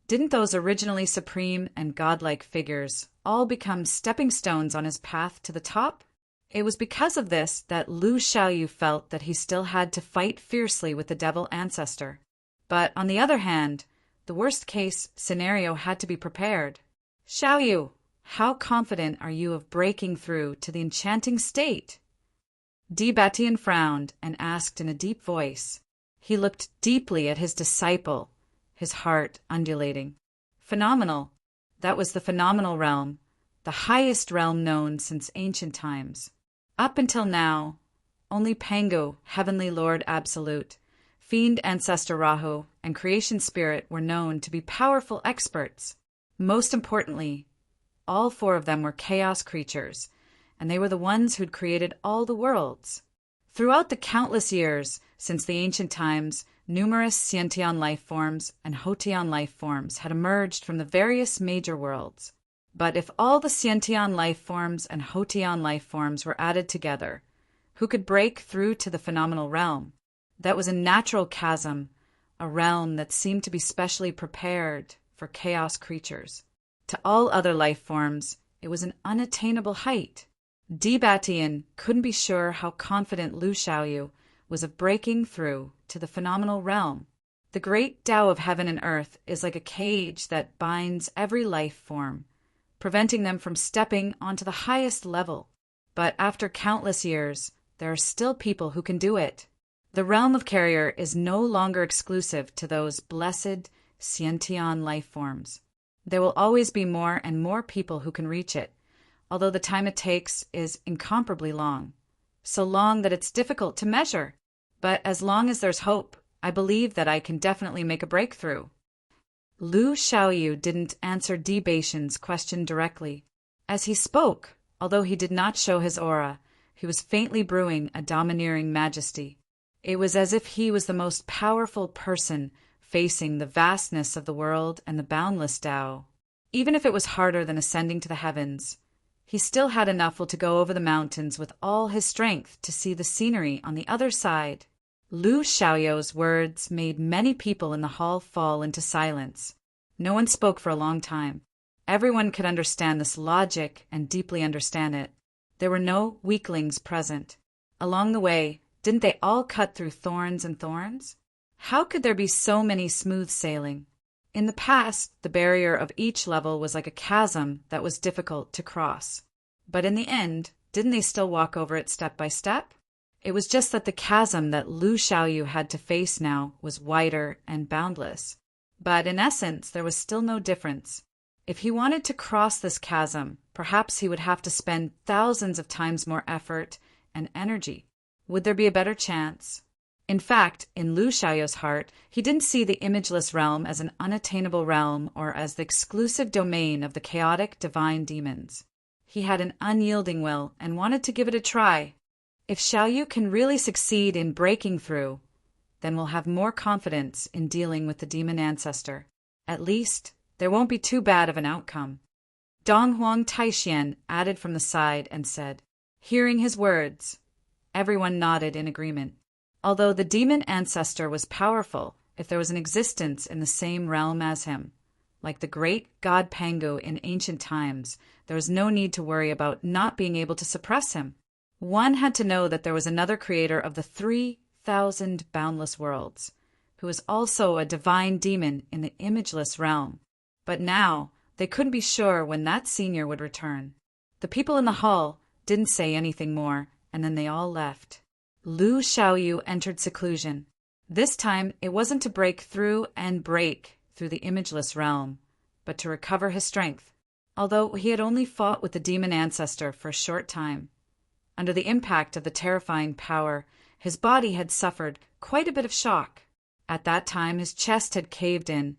didn't those originally supreme and godlike figures all become stepping stones on his path to the top? It was because of this that Lu Xiaoyu felt that he still had to fight fiercely with the devil ancestor. But on the other hand, the worst-case scenario had to be prepared. Xiaoyu, how confident are you of breaking through to the enchanting state? Di Batian frowned and asked in a deep voice. He looked deeply at his disciple, his heart undulating. Phenomenal. That was the phenomenal realm, the highest realm known since ancient times. Up until now, only Pangu, Heavenly Lord Absolute, Fiend Ancestor Rahu, and Creation Spirit were known to be powerful experts. Most importantly, all four of them were chaos creatures, and they were the ones who'd created all the worlds. Throughout the countless years since the ancient times, numerous Xiantian life forms and Hotian life forms had emerged from the various major worlds. But if all the Xiantian life forms and Hotian life forms were added together, who could break through to the phenomenal realm? That was a natural chasm, a realm that seemed to be specially prepared for chaos creatures. To all other life forms, it was an unattainable height. Di Batian couldn't be sure how confident Lu Xiaoyu was of breaking through to the phenomenal realm. The great Tao of heaven and earth is like a cage that binds every life form, preventing them from stepping onto the highest level. But after countless years, there are still people who can do it. The realm of Carrier is no longer exclusive to those blessed Xiantian life forms. There will always be more and more people who can reach it, although the time it takes is incomparably long. So long that it's difficult to measure. But as long as there's hope, I believe that I can definitely make a breakthrough. Lu Xiaoyu didn't answer Di Batian's question directly. As he spoke, although he did not show his aura, he was faintly brewing a domineering majesty. It was as if he was the most powerful person facing the vastness of the world and the boundless Tao. Even if it was harder than ascending to the heavens, he still had enough will to go over the mountains with all his strength to see the scenery on the other side. Lu Xiaoyu's words made many people in the hall fall into silence. No one spoke for a long time. Everyone could understand this logic and deeply understand it. There were no weaklings present. Along the way, didn't they all cut through thorns and thorns? How could there be so many smooth sailing? In the past, the barrier of each level was like a chasm that was difficult to cross. But in the end, didn't they still walk over it step by step? It was just that the chasm that Lu Xiaoyu had to face now was wider and boundless. But in essence, there was still no difference. If he wanted to cross this chasm, perhaps he would have to spend thousands of times more effort and energy. Would there be a better chance? In fact, in Lu Xiaoyu's heart, he didn't see the imageless realm as an unattainable realm or as the exclusive domain of the chaotic divine demons. He had an unyielding will and wanted to give it a try. If Xiaoyu can really succeed in breaking through, then we'll have more confidence in dealing with the demon ancestor. At least, there won't be too bad of an outcome. Donghuang Taixian added from the side and said, hearing his words, everyone nodded in agreement. Although the demon ancestor was powerful, if there was an existence in the same realm as him, like the great god Pangu in ancient times, there was no need to worry about not being able to suppress him. One had to know that there was another creator of the 3,000 boundless worlds, who was also a divine demon in the imageless realm. But now, they couldn't be sure when that senior would return. The people in the hall didn't say anything more, and then they all left. Lu Xiaoyu entered seclusion. This time, it wasn't to break through the imageless realm, but to recover his strength. Although he had only fought with the demon ancestor for a short time, under the impact of the terrifying power, his body had suffered quite a bit of shock. At that time, his chest had caved in,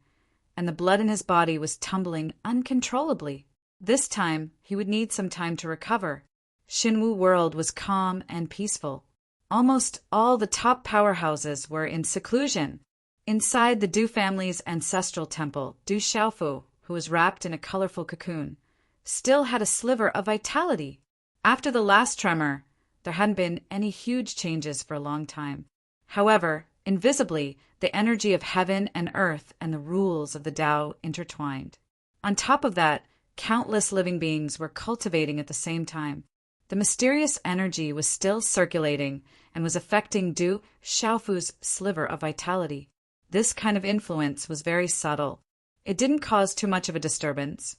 and the blood in his body was tumbling uncontrollably. This time, he would need some time to recover. Xinwu world was calm and peaceful. Almost all the top powerhouses were in seclusion. Inside the Du family's ancestral temple, Du Xiaofu, who was wrapped in a colorful cocoon, still had a sliver of vitality. After the last tremor, there hadn't been any huge changes for a long time. However, Invisibly, the energy of heaven and earth and the rules of the Tao intertwined. On top of that, countless living beings were cultivating at the same time. The mysterious energy was still circulating and was affecting Du Xiaofu's sliver of vitality. This kind of influence was very subtle. It didn't cause too much of a disturbance,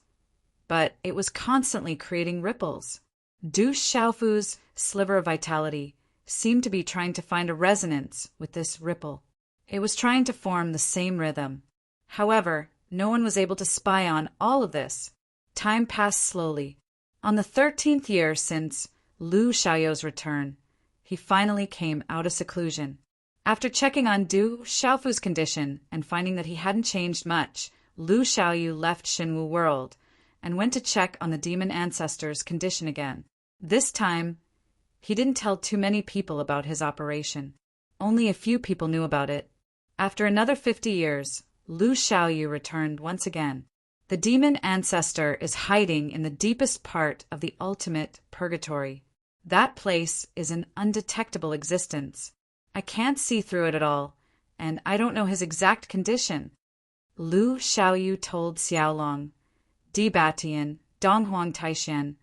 but it was constantly creating ripples. Du Xiaofu's sliver of vitality seemed to be trying to find a resonance with this ripple. It was trying to form the same rhythm. However, no one was able to spy on all of this. Time passed slowly. On the 13th year since Lu Xiaoyu's return, he finally came out of seclusion. After checking on Du Xiaofu's condition and finding that he hadn't changed much, Lu Xiaoyu left Xinwu World and went to check on the demon ancestor's condition again. This time, he didn't tell too many people about his operation. Only a few people knew about it. After another 50 years, Lu Xiaoyu returned once again. The demon ancestor is hiding in the deepest part of the ultimate purgatory. That place is an undetectable existence. I can't see through it at all, and I don't know his exact condition. Lu Xiaoyu told Xiaolong, Di Batian, Donghuang Taishan,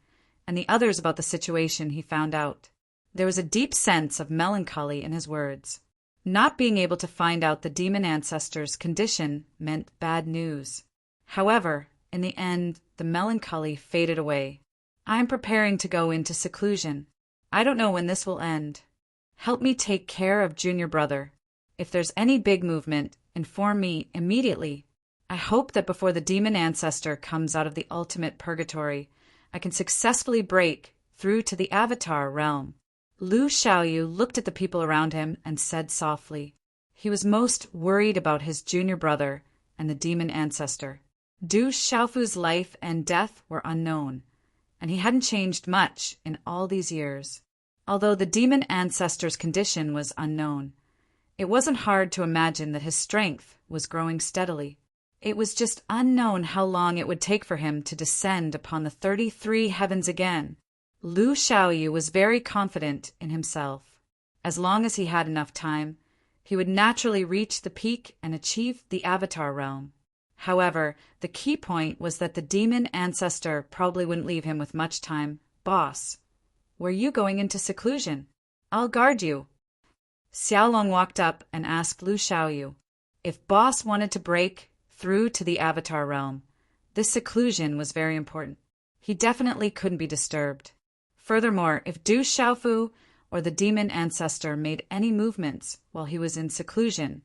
and the others about the situation he found out. There was a deep sense of melancholy in his words. Not being able to find out the demon ancestor's condition meant bad news. However, in the end, the melancholy faded away. I'm preparing to go into seclusion. I don't know when this will end. Help me take care of junior brother. If there's any big movement, inform me immediately. I hope that before the demon ancestor comes out of the ultimate purgatory, I can successfully break through to the avatar realm. Lu Xiaoyu looked at the people around him and said softly. He was most worried about his junior brother and the demon ancestor. Du Xiaofu's life and death were unknown, and he hadn't changed much in all these years. Although the demon ancestor's condition was unknown, it wasn't hard to imagine that his strength was growing steadily. It was just unknown how long it would take for him to descend upon the 33 heavens again. Lu Xiaoyu was very confident in himself. As long as he had enough time, he would naturally reach the peak and achieve the avatar realm. However, the key point was that the demon ancestor probably wouldn't leave him with much time. Boss, were you going into seclusion? I'll guard you. Xiaolong walked up and asked Lu Xiaoyu. If Boss wanted to break through to the avatar realm, this seclusion was very important. He definitely couldn't be disturbed. Furthermore, if Du Xiaofu or the demon ancestor made any movements while he was in seclusion,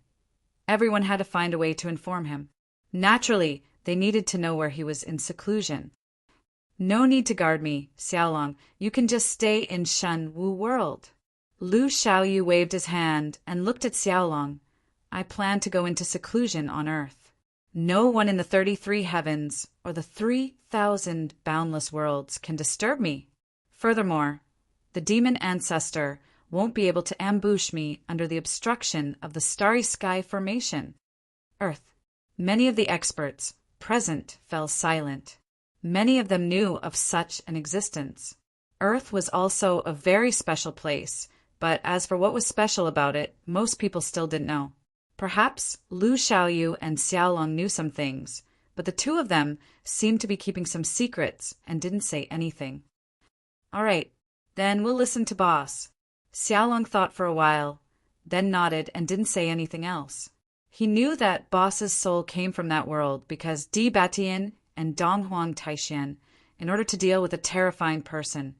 everyone had to find a way to inform him. Naturally, they needed to know where he was in seclusion. No need to guard me, Xiaolong. You can just stay in Shenwu World. Lu Xiaoyu waved his hand and looked at Xiaolong. I plan to go into seclusion on Earth. No one in the 33 heavens or the 3,000 boundless worlds can disturb me. Furthermore, the demon ancestor won't be able to ambush me under the obstruction of the starry sky formation. Earth. Many of the experts present fell silent. Many of them knew of such an existence. Earth was also a very special place, but as for what was special about it, most people still didn't know. Perhaps Lu Xiaoyu and Xiaolong knew some things, but the two of them seemed to be keeping some secrets and didn't say anything. All right, then we'll listen to Boss. Xiaolong thought for a while, then nodded and didn't say anything else. He knew that Boss's soul came from that world because Di Batian and Donghuang Taishan, in order to deal with a terrifying person,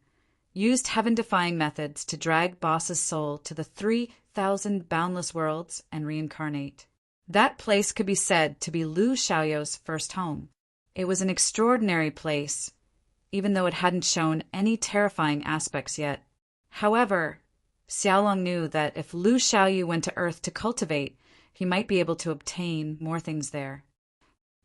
used heaven-defying methods to drag Boss's soul to the 3,000 boundless worlds and reincarnate. That place could be said to be Lu Xiaoyu's first home. It was an extraordinary place, even though it hadn't shown any terrifying aspects yet. However, Xiaolong knew that if Lu Xiaoyu went to Earth to cultivate, he might be able to obtain more things there.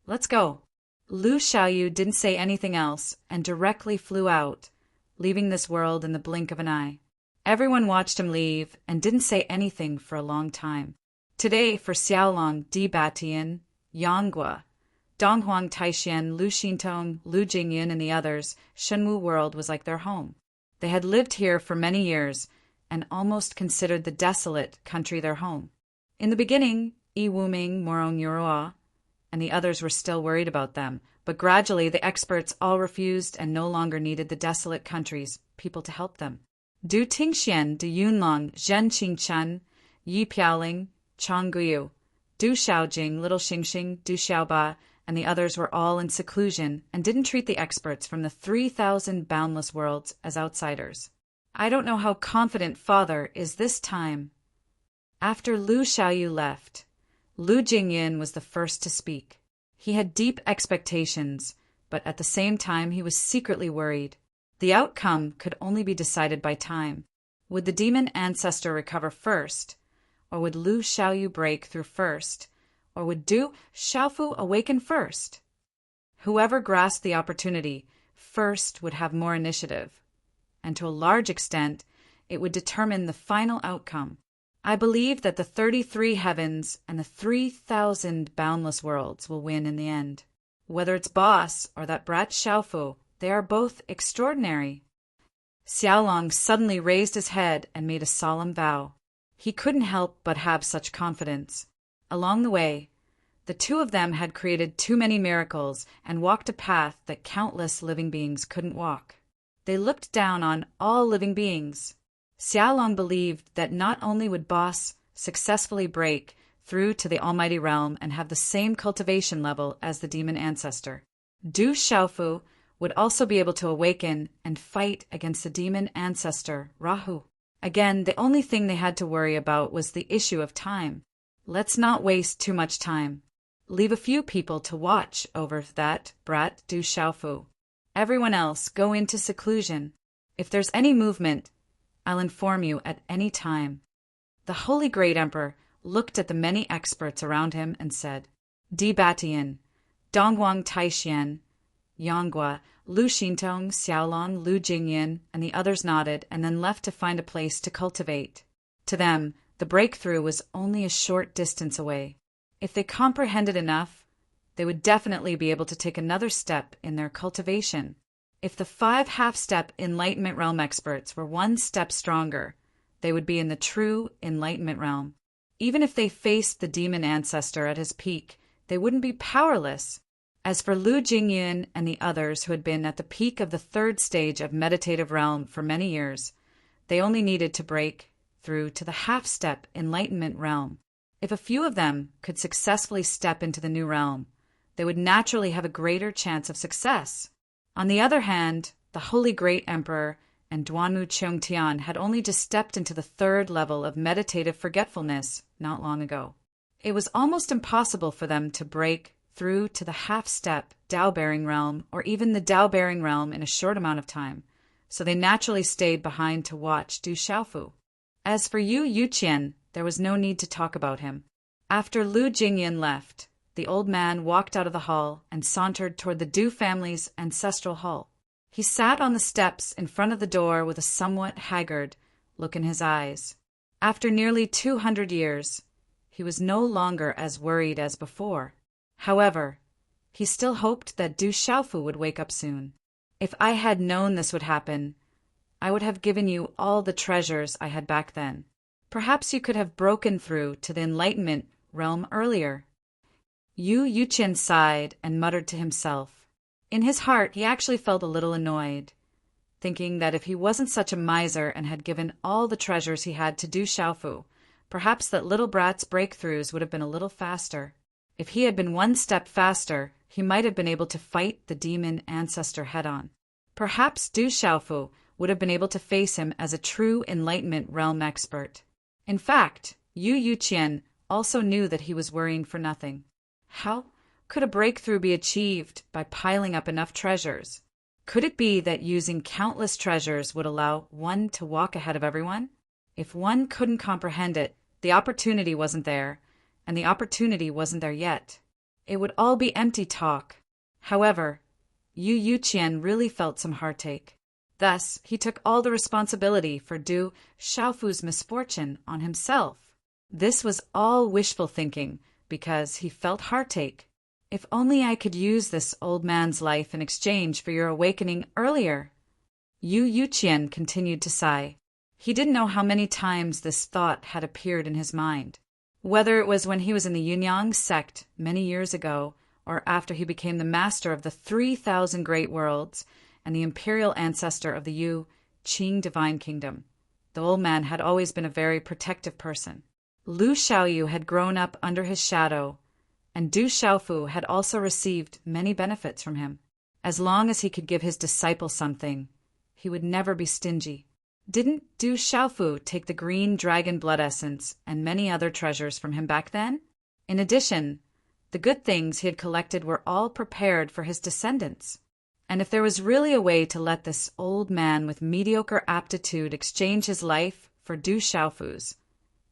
Let's go. Lu Xiaoyu didn't say anything else and directly flew out, leaving this world in the blink of an eye. Everyone watched him leave and didn't say anything for a long time. Today, for Xiaolong, Di Batian, Yanghua, Donghuang Taishan, Lu Xintong, Lu Jingyan, and the others, Shenwu World was like their home. They had lived here for many years and almost considered the desolate country their home. In the beginning, Yi Wuming, Morong Yuroa, and the others were still worried about them, but gradually the experts all refused and no longer needed the desolate country's people to help them. Du Tingxian, Du Yunlong, Zhen Qingchan, Yi Piaoling, Chang Guiyu, Du Xiaojing, Little Xingxing, Du Xiaoba, and the others were all in seclusion and didn't treat the experts from the 3,000 boundless worlds as outsiders. I don't know how confident Father is this time. After Lu Xiaoyu left, Lu Jingyin was the first to speak. He had deep expectations, but at the same time he was secretly worried. The outcome could only be decided by time. Would the demon ancestor recover first, or would Lu Xiaoyu break through first, or would Du Xiaofu awaken first? Whoever grasped the opportunity first would have more initiative, and to a large extent, it would determine the final outcome. I believe that the 33 heavens and the 3,000 boundless worlds will win in the end. Whether it's boss or that brat Xiaofu, they are both extraordinary. Xiaolong suddenly raised his head and made a solemn vow. He couldn't help but have such confidence. Along the way, the two of them had created too many miracles and walked a path that countless living beings couldn't walk. They looked down on all living beings. Xiaolong believed that not only would Boss successfully break through to the Almighty Realm and have the same cultivation level as the demon ancestor, Du Xiaofu would also be able to awaken and fight against the demon ancestor, Rahu. Again, the only thing they had to worry about was the issue of time. Let's not waste too much time. Leave a few people to watch over that brat Du Xiaofu. Everyone else go into seclusion. If there's any movement, I'll inform you at any time. The Holy Great Emperor looked at the many experts around him and said, Di Batian, Dongguang Taixian, Yanghua, Lu Xintong, Xiaolong, Lu Jingyin, and the others nodded and then left to find a place to cultivate. To them, the breakthrough was only a short distance away. If they comprehended enough, they would definitely be able to take another step in their cultivation. If the 5 half-step Enlightenment Realm experts were one step stronger, they would be in the true Enlightenment Realm. Even if they faced the demon ancestor at his peak, they wouldn't be powerless. As for Lu Jingyin and the others who had been at the peak of the 3rd stage of Meditative Realm for many years, they only needed to break through to the half-step Enlightenment Realm. If a few of them could successfully step into the new realm, they would naturally have a greater chance of success. On the other hand, the Holy Great Emperor and Duanmu Chongtian had only just stepped into the 3rd level of meditative forgetfulness not long ago. It was almost impossible for them to break through to the half-step Dao-bearing realm or even the Dao-bearing realm in a short amount of time, so they naturally stayed behind to watch Du Xiaofu. As for Yu Yuqian, there was no need to talk about him. After Lu Jingyin left, the old man walked out of the hall and sauntered toward the Du family's ancestral hall. He sat on the steps in front of the door with a somewhat haggard look in his eyes. After nearly 200 years, he was no longer as worried as before. However, he still hoped that Du Xiaofu would wake up soon. If I had known this would happen, I would have given you all the treasures I had back then. Perhaps you could have broken through to the Enlightenment realm earlier. Yu Yuqian sighed and muttered to himself. In his heart, he actually felt a little annoyed, thinking that if he wasn't such a miser and had given all the treasures he had to Du Xiaofu, perhaps that little brat's breakthroughs would have been a little faster. If he had been one step faster, he might have been able to fight the demon ancestor head-on. Perhaps Du Xiaofu would have been able to face him as a true Enlightenment realm expert. In fact, Yu Yuqian also knew that he was worrying for nothing. How could a breakthrough be achieved by piling up enough treasures? Could it be that using countless treasures would allow one to walk ahead of everyone? If one couldn't comprehend it, the opportunity wasn't there, and the opportunity wasn't there yet. It would all be empty talk. However, Yu Yuqian really felt some heartache. Thus, he took all the responsibility for Du Xiaofu's misfortune on himself. This was all wishful thinking, because he felt heartache. If only I could use this old man's life in exchange for your awakening earlier. Yu Yuqian continued to sigh. He didn't know how many times this thought had appeared in his mind. Whether it was when he was in the Yunyang sect many years ago, or after he became the master of the 3,000 great worlds and the imperial ancestor of the Yu Qing divine kingdom, the old man had always been a very protective person. Lu Xiaoyu had grown up under his shadow, and Du Xiaofu had also received many benefits from him. As long as he could give his disciple something, he would never be stingy. Didn't Du Xiaofu take the green dragon blood essence and many other treasures from him back then? In addition, the good things he had collected were all prepared for his descendants. And if there was really a way to let this old man with mediocre aptitude exchange his life for Du Xiaofu's,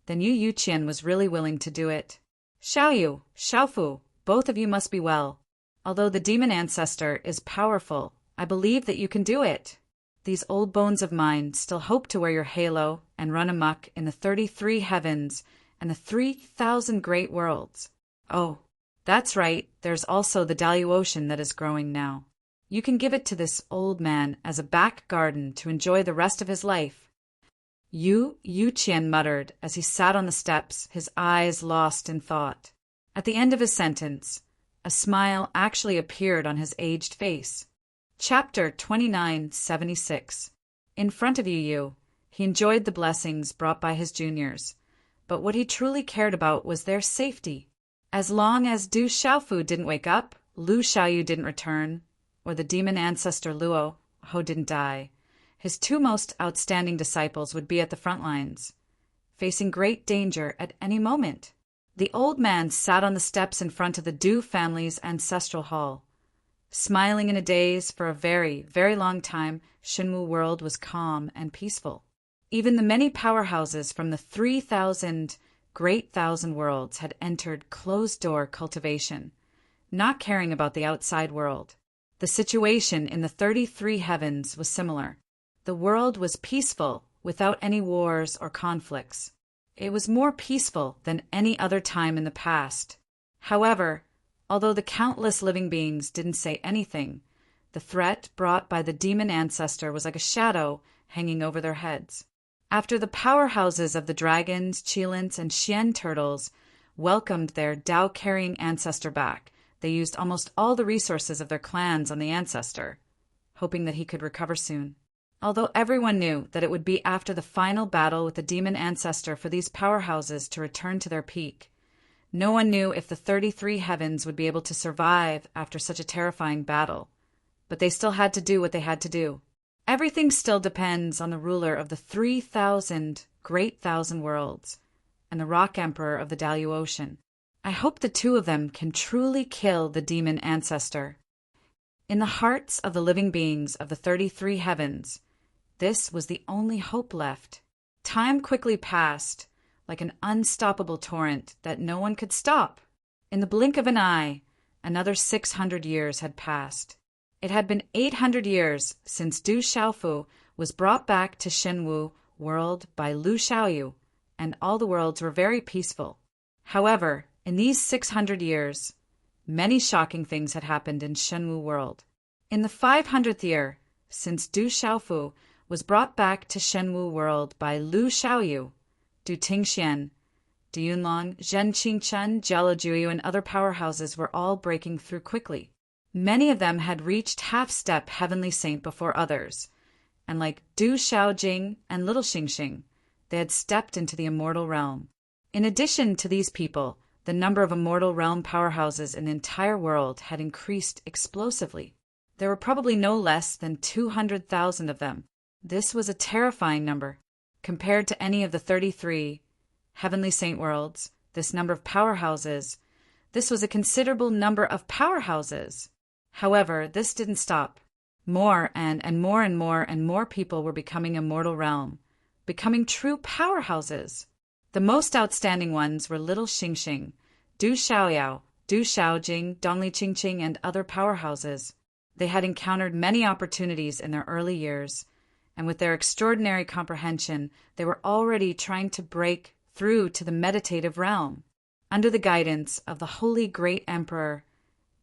then Yu Yuqian was really willing to do it. Xiaoyu, Xiaofu, both of you must be well. Although the demon ancestor is powerful, I believe that you can do it. These old bones of mine still hope to wear your halo and run amok in the 33 heavens and the 3,000 great worlds. Oh, that's right, there's also the Dalu Ocean that is growing now. You can give it to this old man as a back garden to enjoy the rest of his life. Yu Yuqian muttered as he sat on the steps, his eyes lost in thought. At the end of his sentence, a smile actually appeared on his aged face. Chapter 2976. In front of Yu, he enjoyed the blessings brought by his juniors, but what he truly cared about was their safety. As long as Du Xiaofu didn't wake up, Lu Xiaoyu didn't return, or the demon ancestor Luo Ho didn't die, his two most outstanding disciples would be at the front lines, facing great danger at any moment. The old man sat on the steps in front of the Du family's ancestral hall. Smiling in a daze for a very, very long time, Shenwu world was calm and peaceful. Even the many powerhouses from the 3,000 great thousand worlds had entered closed-door cultivation, not caring about the outside world. The situation in the 33 heavens was similar. The world was peaceful without any wars or conflicts. It was more peaceful than any other time in the past. However, although the countless living beings didn't say anything, the threat brought by the demon ancestor was like a shadow hanging over their heads. After the powerhouses of the dragons, Qilins, and Xian turtles welcomed their Dao-carrying ancestor back, they used almost all the resources of their clans on the ancestor, hoping that he could recover soon. Although everyone knew that it would be after the final battle with the demon ancestor for these powerhouses to return to their peak, no one knew if the 33 heavens would be able to survive after such a terrifying battle. But they still had to do what they had to do. Everything still depends on the ruler of the 3,000 great thousand worlds and the rock emperor of the Dalu Ocean. I hope the two of them can truly kill the demon ancestor. In the hearts of the living beings of the 33 heavens, this was the only hope left. Time quickly passed, like an unstoppable torrent that no one could stop. In the blink of an eye, another 600 years had passed. It had been 800 years since Du Xiaofu was brought back to Shenwu world by Lu Xiaoyu, and all the worlds were very peaceful. However, in these 600 years, many shocking things had happened in Shenwu world. In the 500th year since Du Xiaofu was brought back to Shenwu world by Lu Xiaoyu, Du Tingxian, Du Yunlong, Zhen Qingchen, Jiaojuyu, and other powerhouses were all breaking through quickly. Many of them had reached half-step heavenly saint before others, and like Du Xiaojing and Little Xingxing, they had stepped into the immortal realm. In addition to these people, the number of immortal realm powerhouses in the entire world had increased explosively. There were probably no less than 200,000 of them. This was a terrifying number. Compared to any of the 33 heavenly saint worlds, this number of powerhouses, this was a considerable number of powerhouses. However, this didn't stop. More and more people were becoming immortal realm, becoming true powerhouses. The most outstanding ones were Little Xingxing, Du Xiaoyao, Du Xiaojing, Dongli Qingqing, and other powerhouses. They had encountered many opportunities in their early years, and with their extraordinary comprehension, they were already trying to break through to the meditative realm. Under the guidance of the Holy Great Emperor,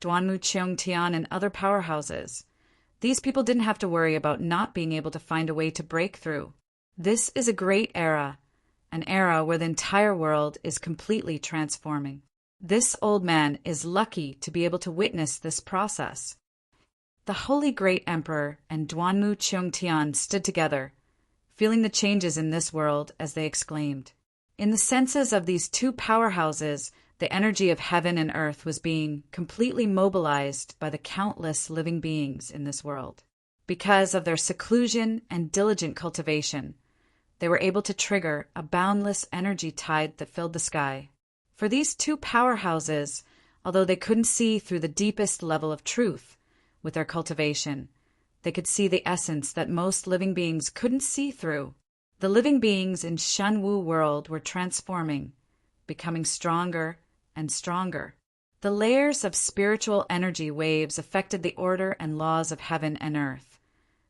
Duanmu Qiongtian, and other powerhouses, these people didn't have to worry about not being able to find a way to break through. This is a great era, an era where the entire world is completely transforming. This old man is lucky to be able to witness this process. The Holy Great Emperor and Duanmu Cheongtian stood together, feeling the changes in this world as they exclaimed. In the senses of these two powerhouses, the energy of heaven and earth was being completely mobilized by the countless living beings in this world. Because of their seclusion and diligent cultivation, they were able to trigger a boundless energy tide that filled the sky. For these two powerhouses, although they couldn't see through the deepest level of truth with their cultivation, they could see the essence that most living beings couldn't see through. The living beings in Shenwu world were transforming, becoming stronger and stronger. The layers of spiritual energy waves affected the order and laws of heaven and earth,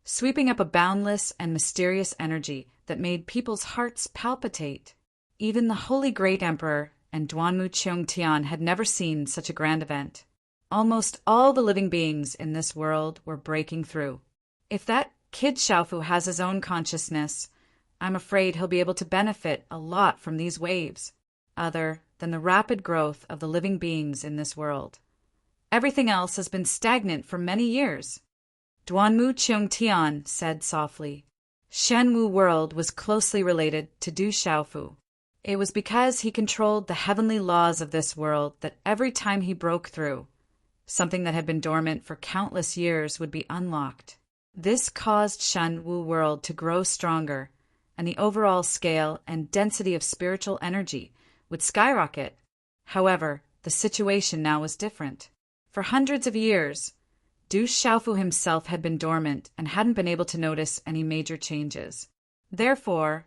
sweeping up a boundless and mysterious energy that made people's hearts palpitate. Even the Holy Great Emperor and Duanmu Cheongtian had never seen such a grand event. Almost all the living beings in this world were breaking through. If that kid Xiaofu has his own consciousness, I'm afraid he'll be able to benefit a lot from these waves, other than the rapid growth of the living beings in this world. Everything else has been stagnant for many years. Duanmu Cheongtian said softly. Shenwu world was closely related to Du Xiaofu. It was because he controlled the heavenly laws of this world that every time he broke through, something that had been dormant for countless years would be unlocked. This caused Shenwu world to grow stronger, and the overall scale and density of spiritual energy would skyrocket. However, the situation now was different. For hundreds of years, Du Xiaofu himself had been dormant and hadn't been able to notice any major changes. Therefore,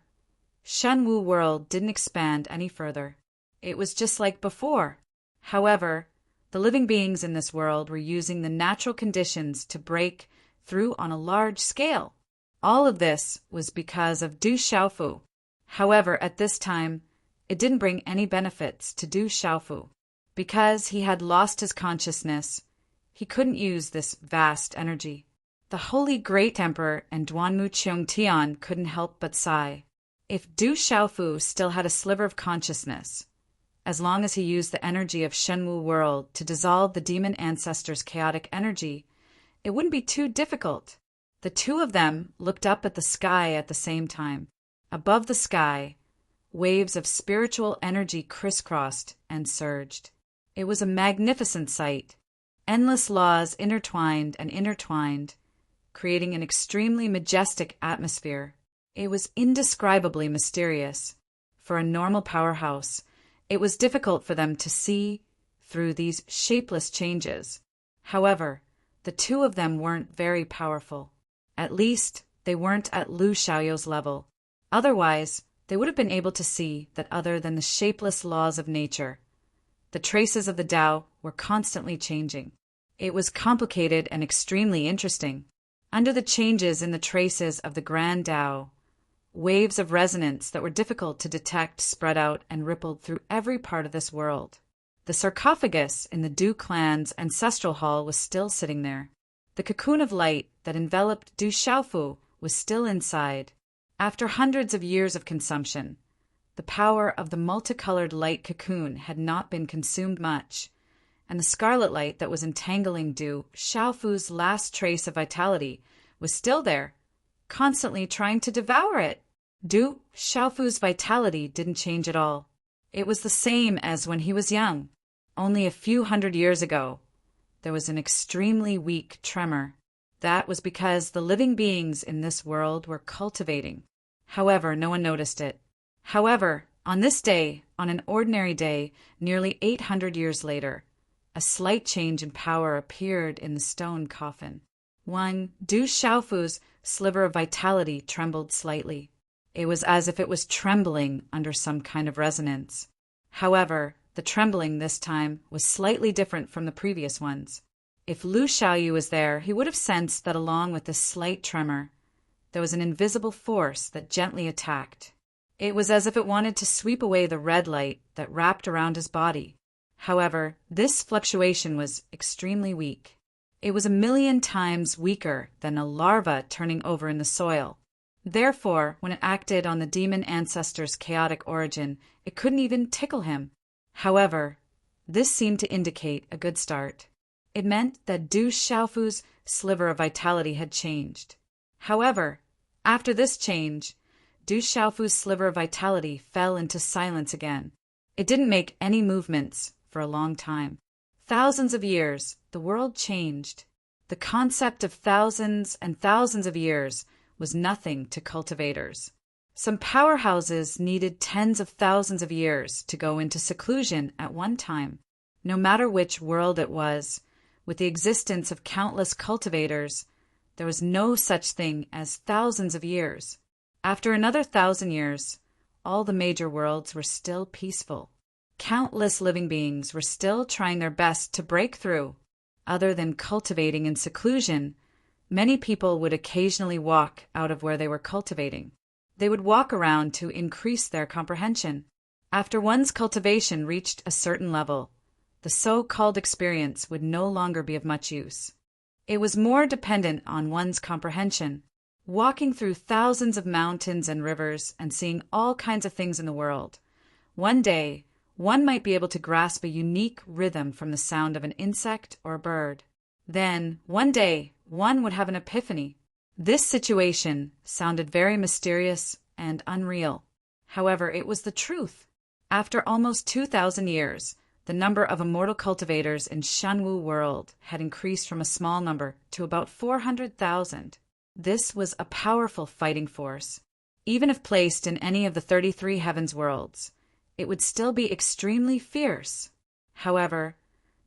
Shenwu world didn't expand any further. It was just like before. However, the living beings in this world were using the natural conditions to break through on a large scale. All of this was because of Du Xiaofu. However, at this time, it didn't bring any benefits to Du Xiaofu. Because he had lost his consciousness, he couldn't use this vast energy. The Holy Great Emperor and Duanmu Cheongtian couldn't help but sigh. If Du Xiaofu still had a sliver of consciousness, as long as he used the energy of Shenwu world to dissolve the demon ancestors' chaotic energy, it wouldn't be too difficult. The two of them looked up at the sky at the same time. Above the sky, waves of spiritual energy crisscrossed and surged. It was a magnificent sight. Endless laws intertwined and intertwined, creating an extremely majestic atmosphere. It was indescribably mysterious. For a normal powerhouse, it was difficult for them to see through these shapeless changes. However, the two of them weren't very powerful. At least, they weren't at Lu Xiaoyou's level. Otherwise, they would have been able to see that other than the shapeless laws of nature, the traces of the Tao were constantly changing. It was complicated and extremely interesting. Under the changes in the traces of the Grand Tao, waves of resonance that were difficult to detect spread out and rippled through every part of this world. The sarcophagus in the Du clan's ancestral hall was still sitting there. The cocoon of light that enveloped Du Xiaofu was still inside. After hundreds of years of consumption, the power of the multicolored light cocoon had not been consumed much, and the scarlet light that was entangling Du Xiaofu's last trace of vitality was still there, constantly trying to devour it. Du Xiaofu's vitality didn't change at all. It was the same as when he was young. Only a few hundred years ago, there was an extremely weak tremor. That was because the living beings in this world were cultivating. However, no one noticed it. However, on this day, on an ordinary day, nearly 800 years later, a slight change in power appeared in the stone coffin. Du Xiaofu's sliver of vitality trembled slightly. It was as if it was trembling under some kind of resonance. However, the trembling this time was slightly different from the previous ones. If Lu Xiaoyu was there, he would have sensed that along with this slight tremor, there was an invisible force that gently attacked. It was as if it wanted to sweep away the red light that wrapped around his body. However, this fluctuation was extremely weak. It was 1,000,000 times weaker than a larva turning over in the soil. Therefore, when it acted on the demon ancestor's chaotic origin, it couldn't even tickle him. However, this seemed to indicate a good start. It meant that Du Xiaofu's sliver of vitality had changed. However, after this change, Du Xiaofu's sliver of vitality fell into silence again. It didn't make any movements for a long time. Thousands of years, the world changed. The concept of thousands and thousands of years was nothing to cultivators. Some powerhouses needed tens of thousands of years to go into seclusion at one time. No matter which world it was, with the existence of countless cultivators, there was no such thing as thousands of years. After another 1,000 years, all the major worlds were still peaceful. Countless living beings were still trying their best to break through. Other than cultivating in seclusion, many people would occasionally walk out of where they were cultivating. They would walk around to increase their comprehension. After one's cultivation reached a certain level, the so-called experience would no longer be of much use. It was more dependent on one's comprehension. Walking through thousands of mountains and rivers and seeing all kinds of things in the world, one day one might be able to grasp a unique rhythm from the sound of an insect or a bird. Then, one day, one would have an epiphany. This situation sounded very mysterious and unreal. However, it was the truth. After almost 2,000 years, the number of immortal cultivators in Shanwu world had increased from a small number to about 400,000. This was a powerful fighting force. Even if placed in any of the 33 heavens worlds, it would still be extremely fierce. However,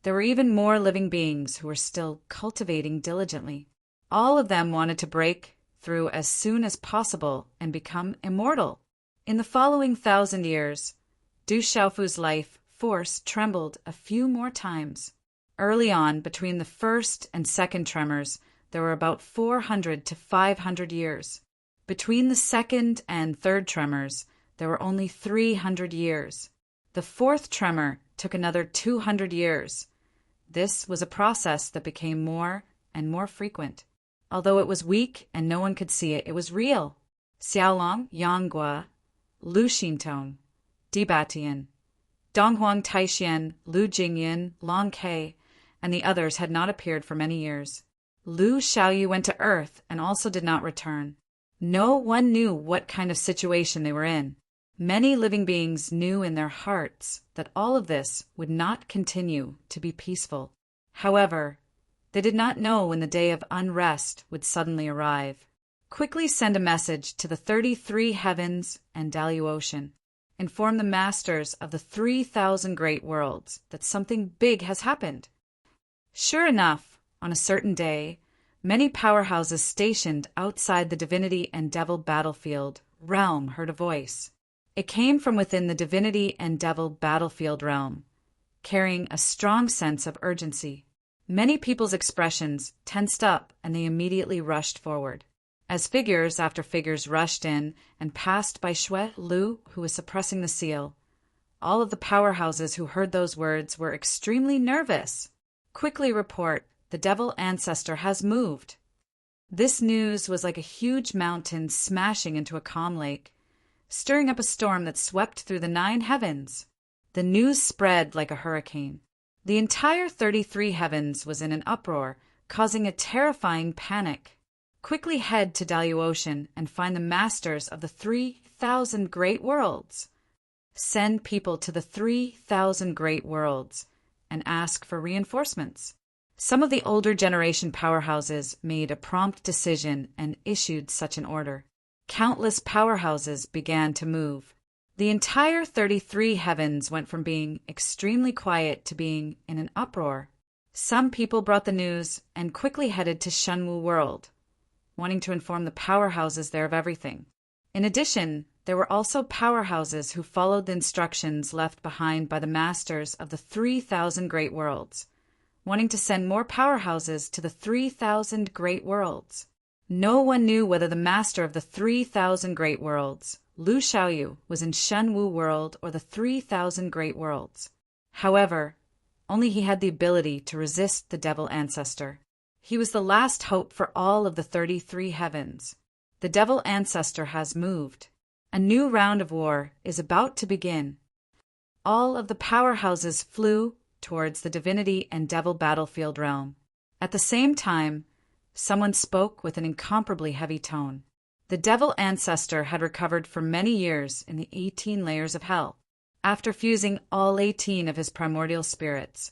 there were even more living beings who were still cultivating diligently. All of them wanted to break through as soon as possible and become immortal. In the following 1,000 years, Du Xiaofu's life force trembled a few more times. Early on, between the first and second tremors, there were about 400 to 500 years. Between the second and third tremors, there were only 300 years. The fourth tremor took another 200 years. This was a process that became more and more frequent. Although it was weak and no one could see it, it was real. Xiaolong, Yanggua, Lu Xintong, Dibatian, Donghuang Taixian, Lu Jingyan, Long Ke, and the others had not appeared for many years. Lu Xiaoyu went to Earth and also did not return. No one knew what kind of situation they were in. Many living beings knew in their hearts that all of this would not continue to be peaceful. However, they did not know when the day of unrest would suddenly arrive. Quickly send a message to the 33 heavens and Dalu Ocean. Inform the masters of the 3,000 great worlds that something big has happened. Sure enough, on a certain day, many powerhouses stationed outside the divinity and devil battlefield realm heard a voice. It came from within the divinity and devil battlefield realm, carrying a strong sense of urgency. Many people's expressions tensed up and they immediately rushed forward. As figures after figures rushed in and passed by Xue Lu, who was suppressing the seal, all of the powerhouses who heard those words were extremely nervous. Quickly report, the devil ancestor has moved. This news was like a huge mountain smashing into a calm lake, stirring up a storm that swept through the 9 heavens. The news spread like a hurricane. The entire 33 heavens was in an uproar, causing a terrifying panic. Quickly head to Dalu Ocean and find the masters of the 3,000 great worlds. Send people to the 3,000 great worlds and ask for reinforcements. Some of the older generation powerhouses made a prompt decision and issued such an order. Countless powerhouses began to move. The entire 33 heavens went from being extremely quiet to being in an uproar. Some people brought the news and quickly headed to Shanwu World, wanting to inform the powerhouses there of everything. In addition, there were also powerhouses who followed the instructions left behind by the masters of the 3,000 great worlds, wanting to send more powerhouses to the 3,000 great worlds. No one knew whether the master of the 3,000 great worlds, Lu Xiaoyu, was in Shanwu World or the 3,000 great worlds. However, only he had the ability to resist the devil ancestor. He was the last hope for all of the 33 heavens. The devil ancestor has moved. A new round of war is about to begin. All of the powerhouses flew towards the divinity and devil battlefield realm. At the same time, someone spoke with an incomparably heavy tone. The devil ancestor had recovered for many years in the 18 layers of hell. After fusing all 18 of his primordial spirits,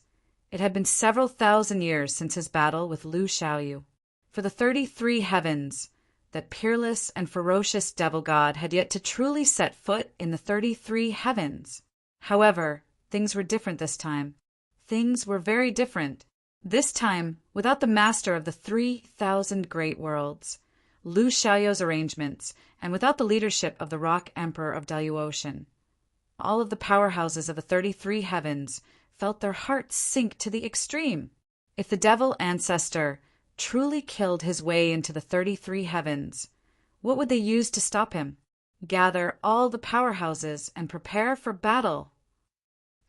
it had been several thousand years since his battle with Lu Xiaoyu. For the 33 heavens, that peerless and ferocious devil god had yet to truly set foot in the 33 heavens. However, things were different this time. Things were very different. This time, without the master of the 3,000 great worlds, Lu Xiaoyu's arrangements, and without the leadership of the Rock Emperor of Daluocean. All of the powerhouses of the 33 heavens felt their hearts sink to the extreme. If the devil ancestor truly killed his way into the 33 heavens, what would they use to stop him? Gather all the powerhouses and prepare for battle.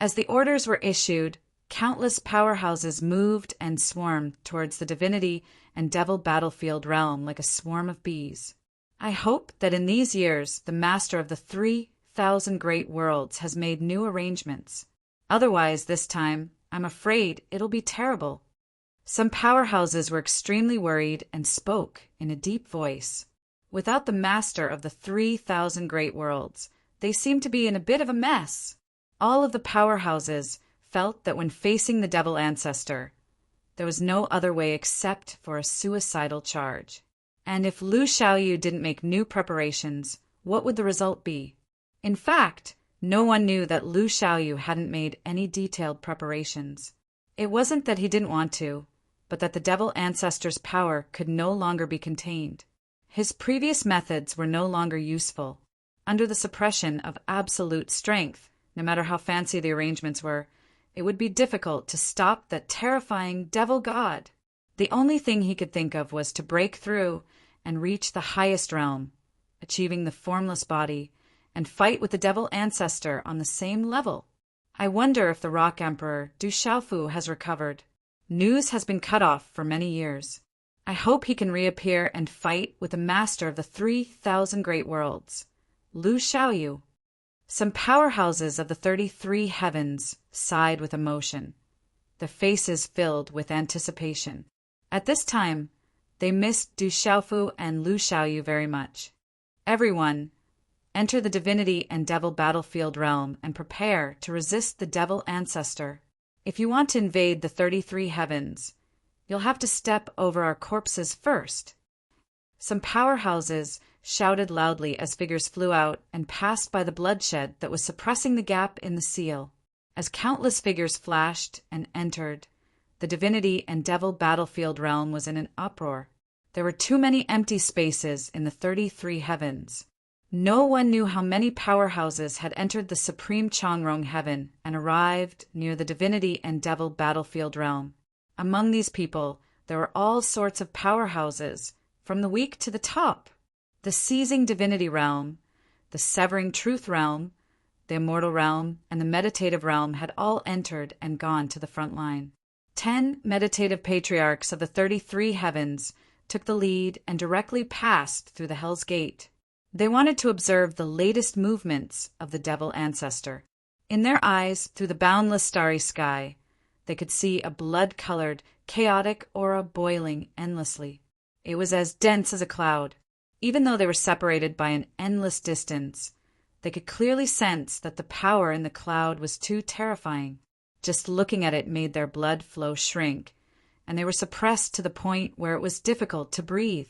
As the orders were issued, countless powerhouses moved and swarmed towards the divinity and devil battlefield realm like a swarm of bees. I hope that in these years the master of the 3,000 great worlds has made new arrangements. Otherwise, this time, I'm afraid it'll be terrible. Some powerhouses were extremely worried and spoke in a deep voice. Without the master of the 3,000 great worlds, they seemed to be in a bit of a mess. All of the powerhouses felt that when facing the devil ancestor, there was no other way except for a suicidal charge. And if Lu Xiaoyu didn't make new preparations, what would the result be? In fact, no one knew that Lu Xiaoyu hadn't made any detailed preparations. It wasn't that he didn't want to, but that the devil ancestor's power could no longer be contained. His previous methods were no longer useful. Under the suppression of absolute strength, no matter how fancy the arrangements were, it would be difficult to stop that terrifying devil god. The only thing he could think of was to break through and reach the highest realm, achieving the formless body, and fight with the devil ancestor on the same level. I wonder if the Rock Emperor Du Xiaofu has recovered. News has been cut off for many years. I hope he can reappear and fight with the master of the 3,000 great worlds, Lu Xiaoyu. Some powerhouses of the 33 heavens sighed with emotion, their faces filled with anticipation. At this time, they missed Du Xiaofu and Lu Xiaoyu very much. Everyone, enter the divinity and devil battlefield realm and prepare to resist the devil ancestor. If you want to invade the 33 heavens, you'll have to step over our corpses first. Some powerhouses shouted loudly as figures flew out and passed by the bloodshed that was suppressing the gap in the seal. As countless figures flashed and entered, the divinity and devil battlefield realm was in an uproar. There were too many empty spaces in the 33 heavens. No one knew how many powerhouses had entered the supreme Changrong heaven and arrived near the divinity and devil battlefield realm. Among these people, there were all sorts of powerhouses, from the weak to the top. The seizing divinity realm, the severing truth realm, the immortal realm, and the meditative realm had all entered and gone to the front line. 10 meditative patriarchs of the 33 heavens took the lead and directly passed through the Hell's Gate. They wanted to observe the latest movements of the devil ancestor. In their eyes, through the boundless starry sky, they could see a blood-colored, chaotic aura boiling endlessly. It was as dense as a cloud. Even though they were separated by an endless distance, they could clearly sense that the power in the cloud was too terrifying. Just looking at it made their blood flow shrink, and they were suppressed to the point where it was difficult to breathe.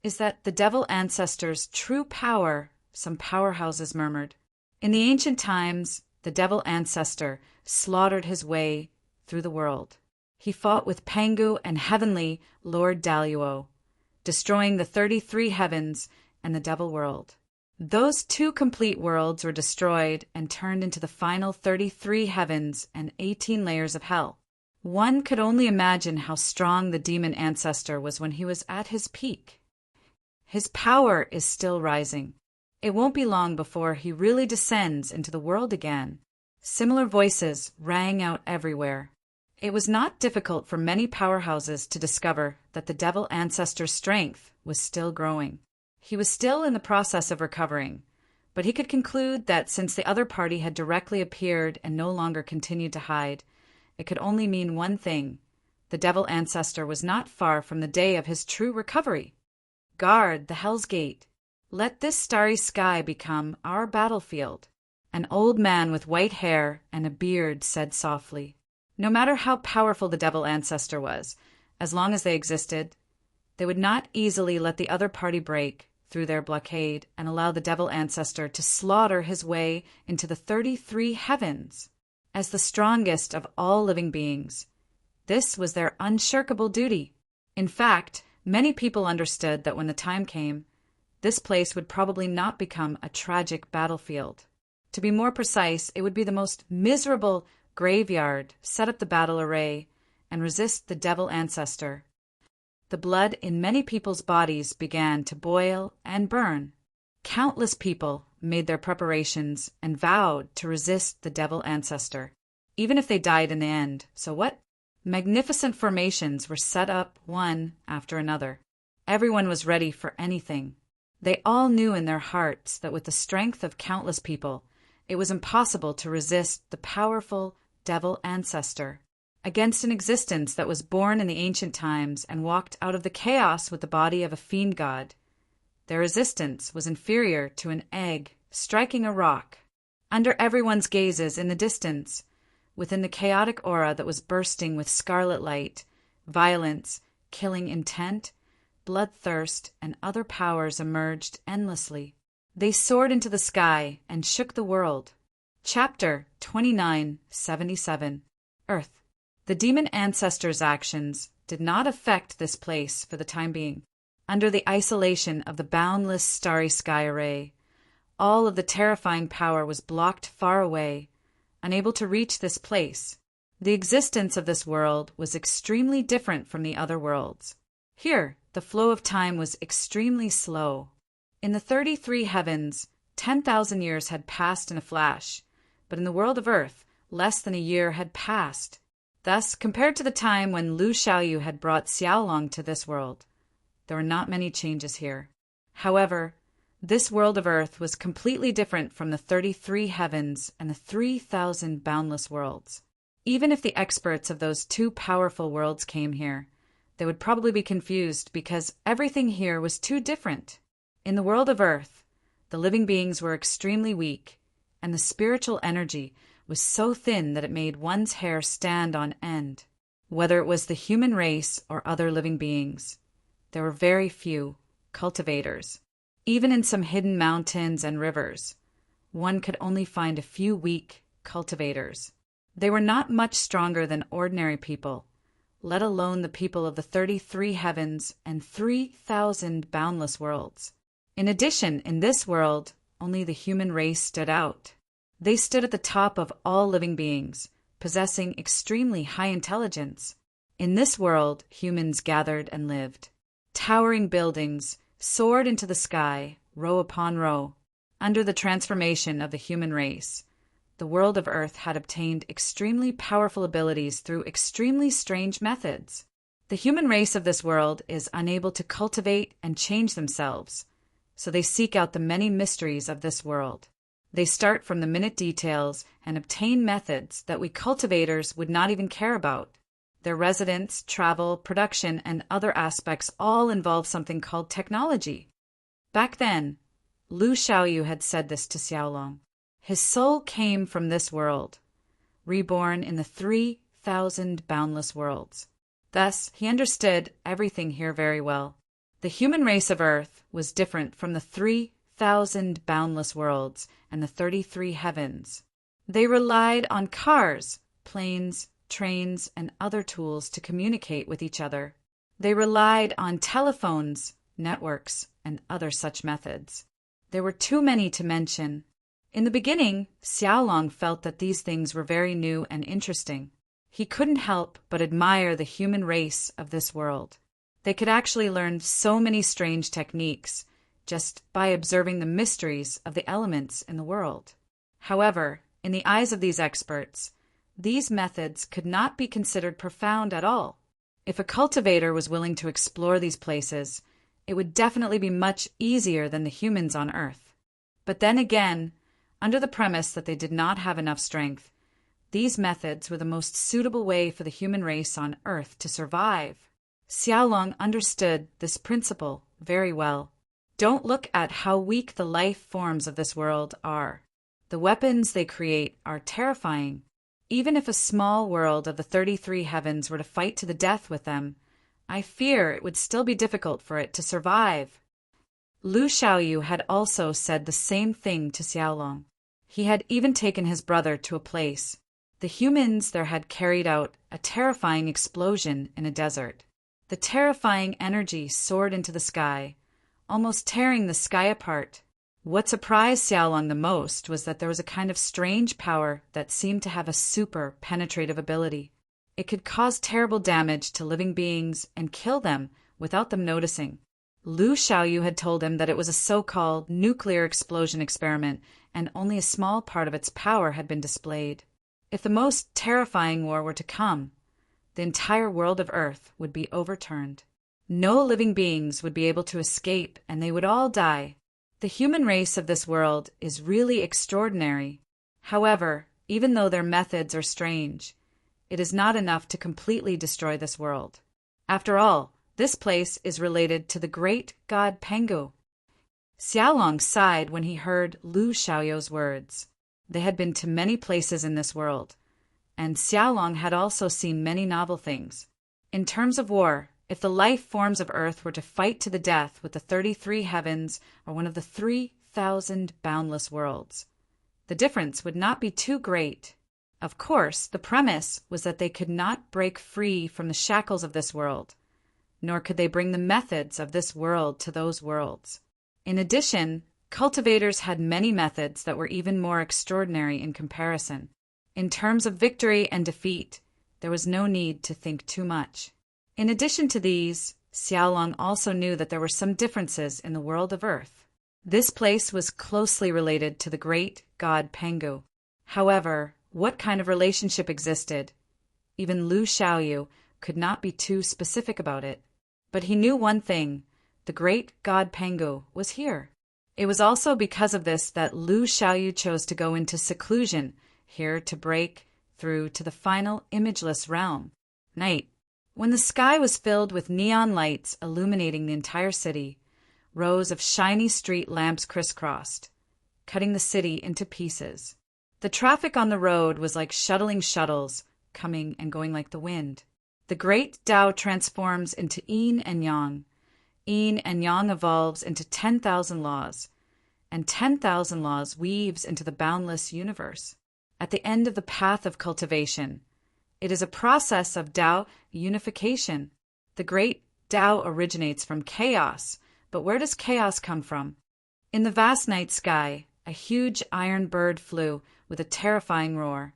Is that the devil ancestor's true power? Some powerhouses murmured. In the ancient times, the devil ancestor slaughtered his way through the world. He fought with Pangu and heavenly Lord Daluo, destroying the 33 heavens and the devil world. Those 2 complete worlds were destroyed and turned into the final 33 heavens and 18 layers of hell. One could only imagine how strong the demon ancestor was when he was at his peak. His power is still rising. It won't be long before he really descends into the world again. Similar voices rang out everywhere. It was not difficult for many powerhouses to discover that the devil ancestor's strength was still growing. He was still in the process of recovering, but he could conclude that since the other party had directly appeared and no longer continued to hide, it could only mean one thing. The devil ancestor was not far from the day of his true recovery. Guard the Hell's Gate. Let this starry sky become our battlefield. An old man with white hair and a beard said softly. No matter how powerful the devil ancestor was, as long as they existed, they would not easily let the other party break through their blockade and allow the devil ancestor to slaughter his way into the 33 heavens. As the strongest of all living beings, this was their unshirkable duty. In fact, many people understood that when the time came, this place would probably not become a tragic battlefield. To be more precise, it would be the most miserable graveyard. Set up the battle array and resist the devil ancestor. The blood in many people's bodies began to boil and burn. Countless people made their preparations and vowed to resist the devil ancestor, even if they died in the end. So what? Magnificent formations were set up one after another. Everyone was ready for anything. They all knew in their hearts that with the strength of countless people, it was impossible to resist the powerful devil ancestor. Against an existence that was born in the ancient times and walked out of the chaos with the body of a fiend god, their resistance was inferior to an egg striking a rock. Under everyone's gazes in the distance, within the chaotic aura that was bursting with scarlet light, violence, killing intent, bloodthirst, and other powers emerged endlessly. They soared into the sky and shook the world. Chapter 2977. Earth. The demon ancestors' actions did not affect this place for the time being. Under the isolation of the boundless starry sky array, all of the terrifying power was blocked far away, unable to reach this place. The existence of this world was extremely different from the other worlds. Here, the flow of time was extremely slow. In the 33 heavens, 10,000 years had passed in a flash, but in the world of Earth, less than a year had passed. Thus, compared to the time when Lu Xiaoyu had brought Xiaolong to this world, there were not many changes here. However, this world of Earth was completely different from the 33 heavens and the 3,000 boundless worlds. Even if the experts of those two powerful worlds came here, they would probably be confused because everything here was too different. In the world of Earth, the living beings were extremely weak, and the spiritual energy was so thin that it made one's hair stand on end. Whether it was the human race or other living beings, there were very few cultivators. Even in some hidden mountains and rivers, one could only find a few weak cultivators. They were not much stronger than ordinary people, let alone the people of the 33 heavens and 3,000 boundless worlds. In addition, in this world, only the human race stood out. They stood at the top of all living beings, possessing extremely high intelligence. In this world, humans gathered and lived. Towering buildings soared into the sky, row upon row. Under the transformation of the human race, the world of Earth had obtained extremely powerful abilities through extremely strange methods. The human race of this world is unable to cultivate and change themselves, so they seek out the many mysteries of this world. They start from the minute details and obtain methods that we cultivators would not even care about. Their residence, travel, production, and other aspects all involve something called technology. Back then, Lu Xiaoyu had said this to Xiaolong. His soul came from this world, reborn in the 3,000 boundless worlds. Thus, he understood everything here very well. The human race of Earth was different from the 3,000 boundless worlds and the 33 heavens. They relied on cars, planes, trains, and other tools to communicate with each other. They relied on telephones, networks, and other such methods. There were too many to mention. In the beginning, Xiaolong felt that these things were very new and interesting. He couldn't help but admire the human race of this world. They could actually learn so many strange techniques just by observing the mysteries of the elements in the world. However, in the eyes of these experts, these methods could not be considered profound at all. If a cultivator was willing to explore these places, it would definitely be much easier than the humans on Earth. But then again, under the premise that they did not have enough strength, these methods were the most suitable way for the human race on Earth to survive. Xiaolong understood this principle very well. Don't look at how weak the life forms of this world are. The weapons they create are terrifying. Even if a small world of the 33 heavens were to fight to the death with them, I fear it would still be difficult for it to survive. Lu Xiaoyu had also said the same thing to Xiaolong. He had even taken his brother to a place. The humans there had carried out a terrifying explosion in a desert. The terrifying energy soared into the sky, almost tearing the sky apart. What surprised Xiaolong the most was that there was a kind of strange power that seemed to have a super penetrative ability. It could cause terrible damage to living beings and kill them without them noticing. Lu Xiaoyu had told him that it was a so-called nuclear explosion experiment, and only a small part of its power had been displayed. If the most terrifying war were to come, the entire world of Earth would be overturned. No living beings would be able to escape, and they would all die. The human race of this world is really extraordinary. However, even though their methods are strange, it is not enough to completely destroy this world. After all, this place is related to the great god Pangu. Xiaolong sighed when he heard Lu Xiaoyu's words. They had been to many places in this world, and Xiaolong had also seen many novel things. In terms of war, if the life forms of Earth were to fight to the death with the 33 heavens or one of the 3,000 boundless worlds, the difference would not be too great. Of course, the premise was that they could not break free from the shackles of this world, nor could they bring the methods of this world to those worlds. In addition, cultivators had many methods that were even more extraordinary in comparison. In terms of victory and defeat, there was no need to think too much. In addition to these, Xiaolong also knew that there were some differences in the world of Earth. This place was closely related to the great god Pangu. However, what kind of relationship existed? Even Lu Xiaoyu could not be too specific about it. But he knew one thing: the great god Pangu was here. It was also because of this that Lu Xiaoyu chose to go into seclusion, here to break through to the final imageless realm, night. When the sky was filled with neon lights illuminating the entire city, rows of shiny street lamps crisscrossed, cutting the city into pieces. The traffic on the road was like shuttling shuttles, coming and going like the wind. The great Tao transforms into yin and yang. Yin and yang evolves into 10,000 laws, and 10,000 laws weaves into the boundless universe. At the end of the path of cultivation, it is a process of Tao unification. The great Tao originates from chaos, but where does chaos come from? In the vast night sky, a huge iron bird flew with a terrifying roar,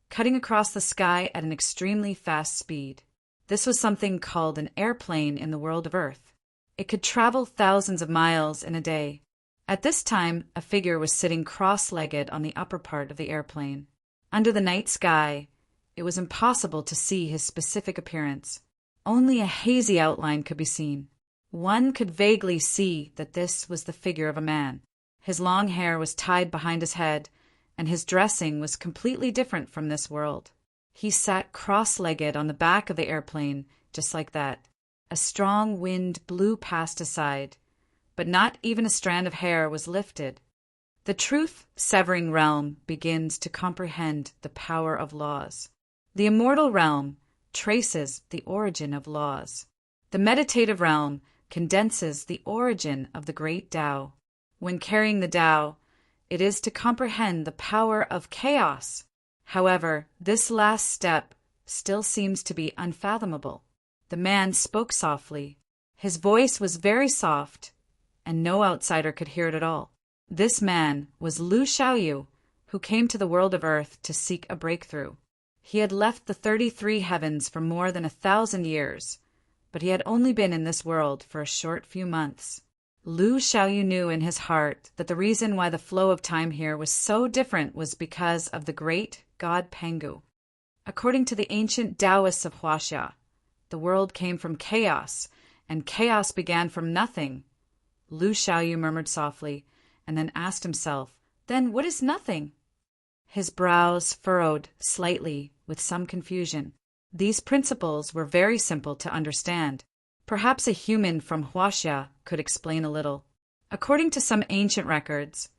cutting across the sky at an extremely fast speed. This was something called an airplane in the world of Earth. It could travel thousands of miles in a day. At this time, a figure was sitting cross-legged on the upper part of the airplane. Under the night sky, it was impossible to see his specific appearance. Only a hazy outline could be seen. One could vaguely see that this was the figure of a man. His long hair was tied behind his head, and his dressing was completely different from this world. He sat cross-legged on the back of the airplane, just like that. A strong wind blew past his side, but not even a strand of hair was lifted. The truth-severing realm begins to comprehend the power of laws. The immortal realm traces the origin of laws. The meditative realm condenses the origin of the great Tao. When carrying the Tao, it is to comprehend the power of chaos. However, this last step still seems to be unfathomable. The man spoke softly. His voice was very soft, and no outsider could hear it at all. This man was Lu Xiaoyu, who came to the world of Earth to seek a breakthrough. He had left the 33 heavens for more than 1,000 years, but he had only been in this world for a short few months. Lu Xiaoyu knew in his heart that the reason why the flow of time here was so different was because of the great god Pangu. According to the ancient Taoists of Huaxia, the world came from chaos, and chaos began from nothing. Lu Xiaoyu murmured softly, and then asked himself, "Then what is nothing?" His brows furrowed slightly with some confusion. These principles were very simple to understand. Perhaps a human from Huaxia could explain a little. According to some ancient records,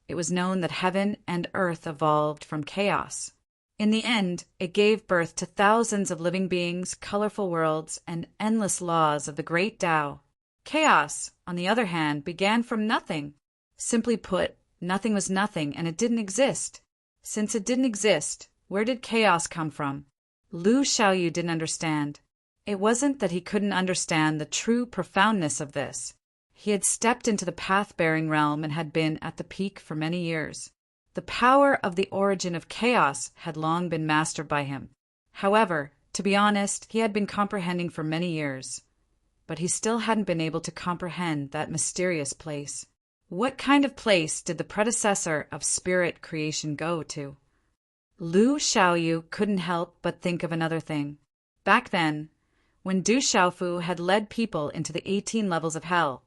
it was known that heaven and earth evolved from chaos. In the end, it gave birth to thousands of living beings, colorful worlds, and endless laws of the great Tao. Chaos, on the other hand, began from nothing. Simply put, nothing was nothing, and it didn't exist. Since it didn't exist, where did chaos come from? Lu Xiaoyu didn't understand. It wasn't that he couldn't understand the true profoundness of this. He had stepped into the path-bearing realm and had been at the peak for many years. The power of the origin of chaos had long been mastered by him. However, to be honest, he had been comprehending for many years. But he still hadn't been able to comprehend that mysterious place. What kind of place did the predecessor of spirit creation go to? Lu Xiaoyu couldn't help but think of another thing. Back then, when Du Xiaofu had led people into the 18 levels of hell,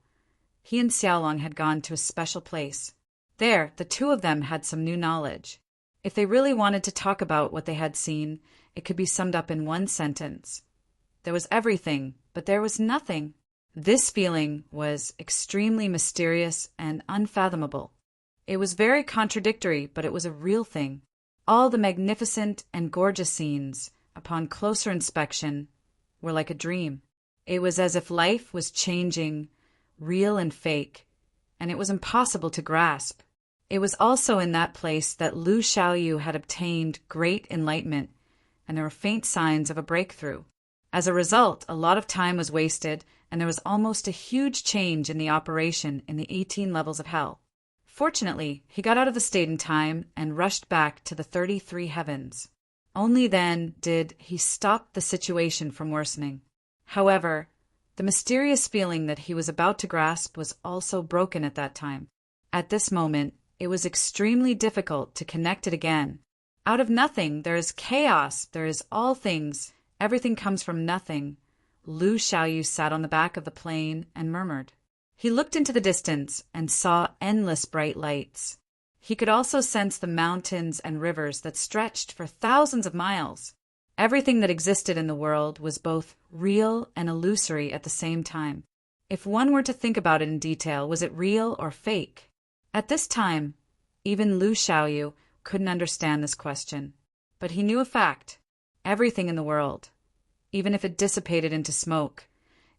he and Xiaolong had gone to a special place. There, the two of them had some new knowledge. If they really wanted to talk about what they had seen, it could be summed up in one sentence. There was everything, but there was nothing. This feeling was extremely mysterious and unfathomable. It was very contradictory, but it was a real thing. All the magnificent and gorgeous scenes, upon closer inspection, were like a dream. It was as if life was changing, real and fake, and it was impossible to grasp. It was also in that place that Lu Xiaoyu had obtained great enlightenment, and there were faint signs of a breakthrough. As a result, a lot of time was wasted, and there was almost a huge change in the operation in the 18 levels of hell. Fortunately, he got out of the state in time and rushed back to the 33 heavens. Only then did he stop the situation from worsening. However, the mysterious feeling that he was about to grasp was also broken at that time. At this moment, it was extremely difficult to connect it again. Out of nothing, there is chaos, there is all things, everything comes from nothing. Lu Xiaoyu sat on the back of the plane and murmured. He looked into the distance and saw endless bright lights. He could also sense the mountains and rivers that stretched for thousands of miles. Everything that existed in the world was both real and illusory at the same time. If one were to think about it in detail, was it real or fake? At this time, even Lu Xiaoyu couldn't understand this question. But he knew a fact. Everything in the world, even if it dissipated into smoke,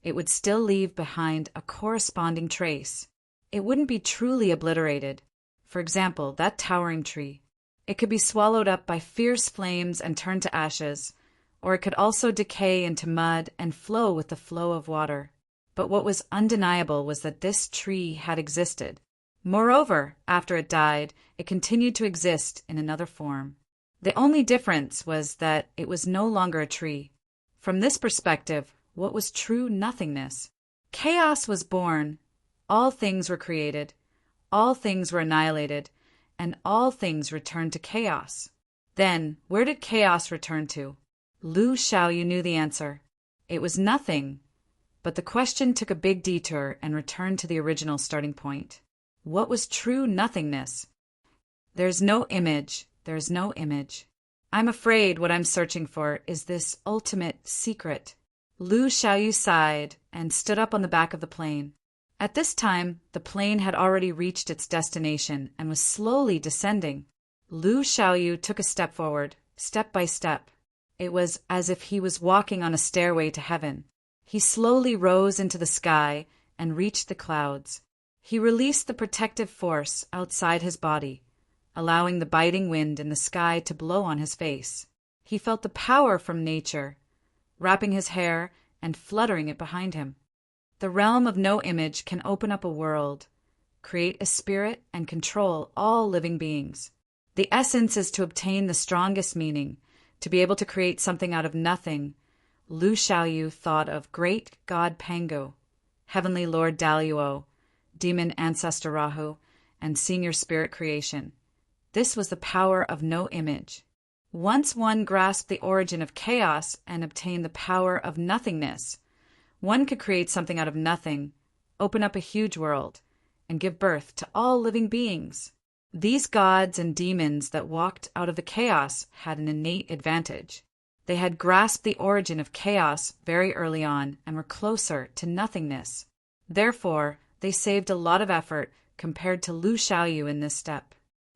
it would still leave behind a corresponding trace. It wouldn't be truly obliterated. For example, that towering tree. It could be swallowed up by fierce flames and turn to ashes, or it could also decay into mud and flow with the flow of water. But what was undeniable was that this tree had existed. Moreover, after it died, it continued to exist in another form. The only difference was that it was no longer a tree. From this perspective, what was true nothingness? Chaos was born, all things were created, all things were annihilated, and all things returned to chaos. Then, where did chaos return to? Lu Xiaoyu knew the answer. It was nothing. But the question took a big detour and returned to the original starting point. What was true nothingness? There's no image. There's no image. I'm afraid what I'm searching for is this ultimate secret. Lu Xiaoyu sighed and stood up on the back of the plane. At this time, the plane had already reached its destination and was slowly descending. Lu Xiaoyu took a step forward, step by step. It was as if he was walking on a stairway to heaven. He slowly rose into the sky and reached the clouds. He released the protective force outside his body, allowing the biting wind in the sky to blow on his face. He felt the power from nature, wrapping his hair and fluttering it behind him. The realm of no image can open up a world, create a spirit, and control all living beings. The essence is to obtain the strongest meaning, to be able to create something out of nothing. Lu Xiaoyu thought of great god Pangu, heavenly lord Daluo, demon ancestor Rahu, and senior spirit creation. This was the power of no image. Once one grasped the origin of chaos and obtained the power of nothingness, One could create something out of nothing, open up a huge world, and give birth to all living beings. These gods and demons that walked out of the chaos had an innate advantage. They had grasped the origin of chaos very early on and were closer to nothingness. Therefore, they saved a lot of effort compared to Lu Xiaoyu in this step.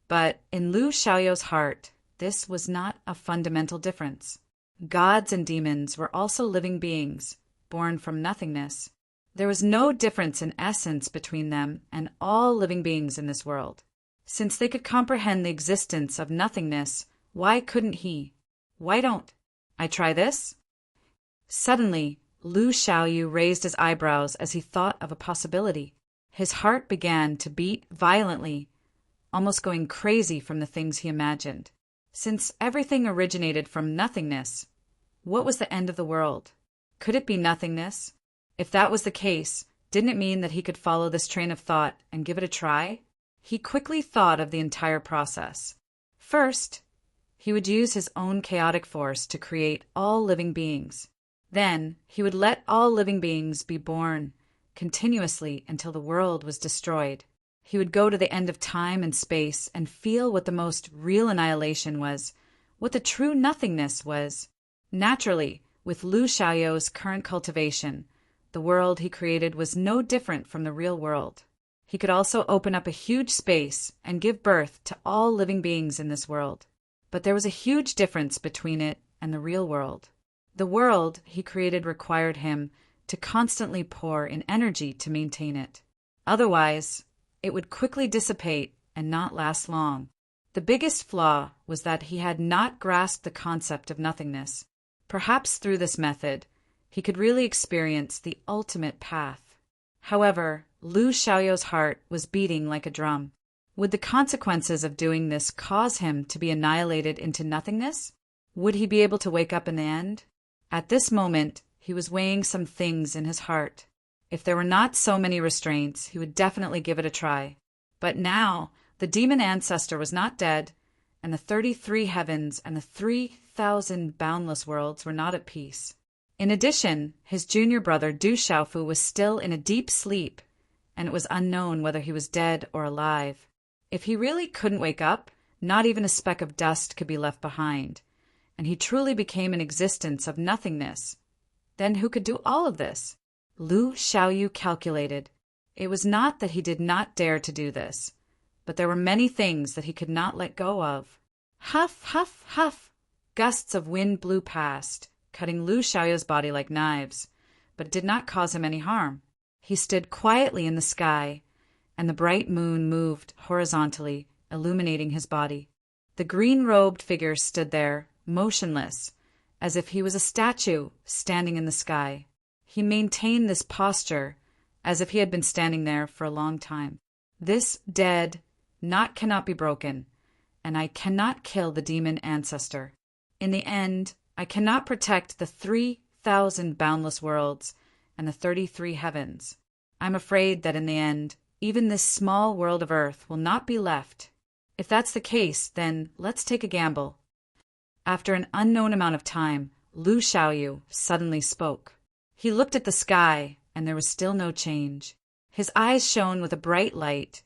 But in Lu Xiaoyu's heart, this was not a fundamental difference. Gods and demons were also living beings, born from nothingness. There was no difference in essence between them and all living beings in this world. Since they could comprehend the existence of nothingness, why couldn't he? Why don't I try this? Suddenly, Lu Xiaoyu raised his eyebrows as he thought of a possibility. His heart began to beat violently, almost going crazy from the things he imagined. Since everything originated from nothingness, what was the end of the world? Could it be nothingness? If that was the case, didn't it mean that he could follow this train of thought and give it a try? He quickly thought of the entire process. First, he would use his own chaotic force to create all living beings. Then, he would let all living beings be born continuously until the world was destroyed. He would go to the end of time and space and feel what the most real annihilation was, what the true nothingness was. Naturally, with Lu Xiaoyu's current cultivation, the world he created was no different from the real world. He could also open up a huge space and give birth to all living beings in this world. But there was a huge difference between it and the real world. The world he created required him to constantly pour in energy to maintain it. Otherwise, it would quickly dissipate and not last long. The biggest flaw was that he had not grasped the concept of nothingness. Perhaps through this method, he could really experience the ultimate path. However, Lu Xiaoyu's heart was beating like a drum. Would the consequences of doing this cause him to be annihilated into nothingness? Would he be able to wake up in the end? At this moment, he was weighing some things in his heart. If there were not so many restraints, he would definitely give it a try. But now, the demon ancestor was not dead, and the 33 heavens and the 3,000 boundless worlds were not at peace. In addition, his junior brother Du Xiaofu was still in a deep sleep, and it was unknown whether he was dead or alive. If he really couldn't wake up, not even a speck of dust could be left behind, and he truly became an existence of nothingness. Then who could do all of this? Lu Xiaoyu calculated. It was not that he did not dare to do this, but there were many things that he could not let go of. Huff, huff, huff! Gusts of wind blew past, cutting Lu Xiaoyu's body like knives, but it did not cause him any harm. He stood quietly in the sky, and the bright moon moved horizontally, illuminating his body. The green-robed figure stood there, motionless, as if he was a statue standing in the sky. He maintained this posture as if he had been standing there for a long time. This dead knot cannot be broken, and I cannot kill the demon ancestor. In the end, I cannot protect the 3,000 boundless worlds and the 33 heavens. I'm afraid that in the end, even this small world of Earth will not be left. If that's the case, then let's take a gamble. After an unknown amount of time, Lu Xiaoyu suddenly spoke. He looked at the sky, and there was still no change. His eyes shone with a bright light,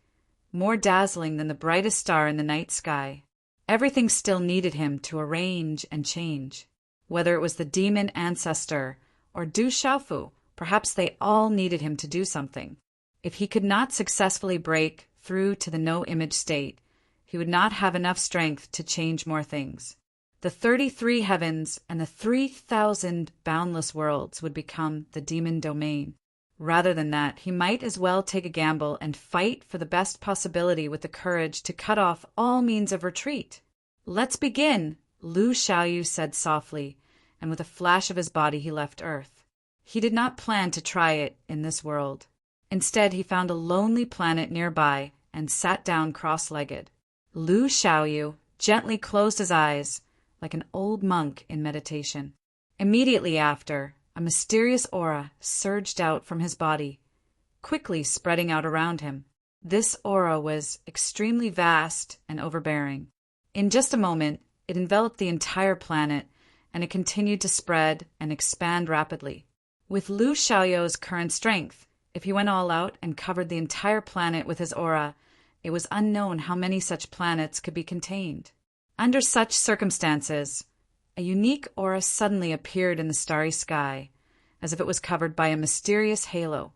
more dazzling than the brightest star in the night sky. Everything still needed him to arrange and change. Whether it was the demon ancestor or Du Xiaofu, perhaps they all needed him to do something. If he could not successfully break through to the no-image state, he would not have enough strength to change more things. The 33 heavens and the 3,000 boundless worlds would become the demon domain. Rather than that, he might as well take a gamble and fight for the best possibility with the courage to cut off all means of retreat. Let's begin, Lu Xiaoyu said softly, and with a flash of his body he left Earth. He did not plan to try it in this world. Instead, he found a lonely planet nearby and sat down cross-legged. Lu Xiaoyu gently closed his eyes, like an old monk in meditation. Immediately after, a mysterious aura surged out from his body, quickly spreading out around him. This aura was extremely vast and overbearing. In just a moment, it enveloped the entire planet, and it continued to spread and expand rapidly. With Lu Xiaoyou's current strength, if he went all out and covered the entire planet with his aura, it was unknown how many such planets could be contained. Under such circumstances, a unique aura suddenly appeared in the starry sky, as if it was covered by a mysterious halo.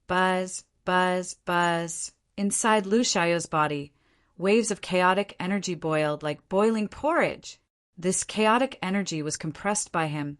Buzz, buzz, buzz. Inside Lu Xiaoyou's body, waves of chaotic energy boiled like boiling porridge. This chaotic energy was compressed by him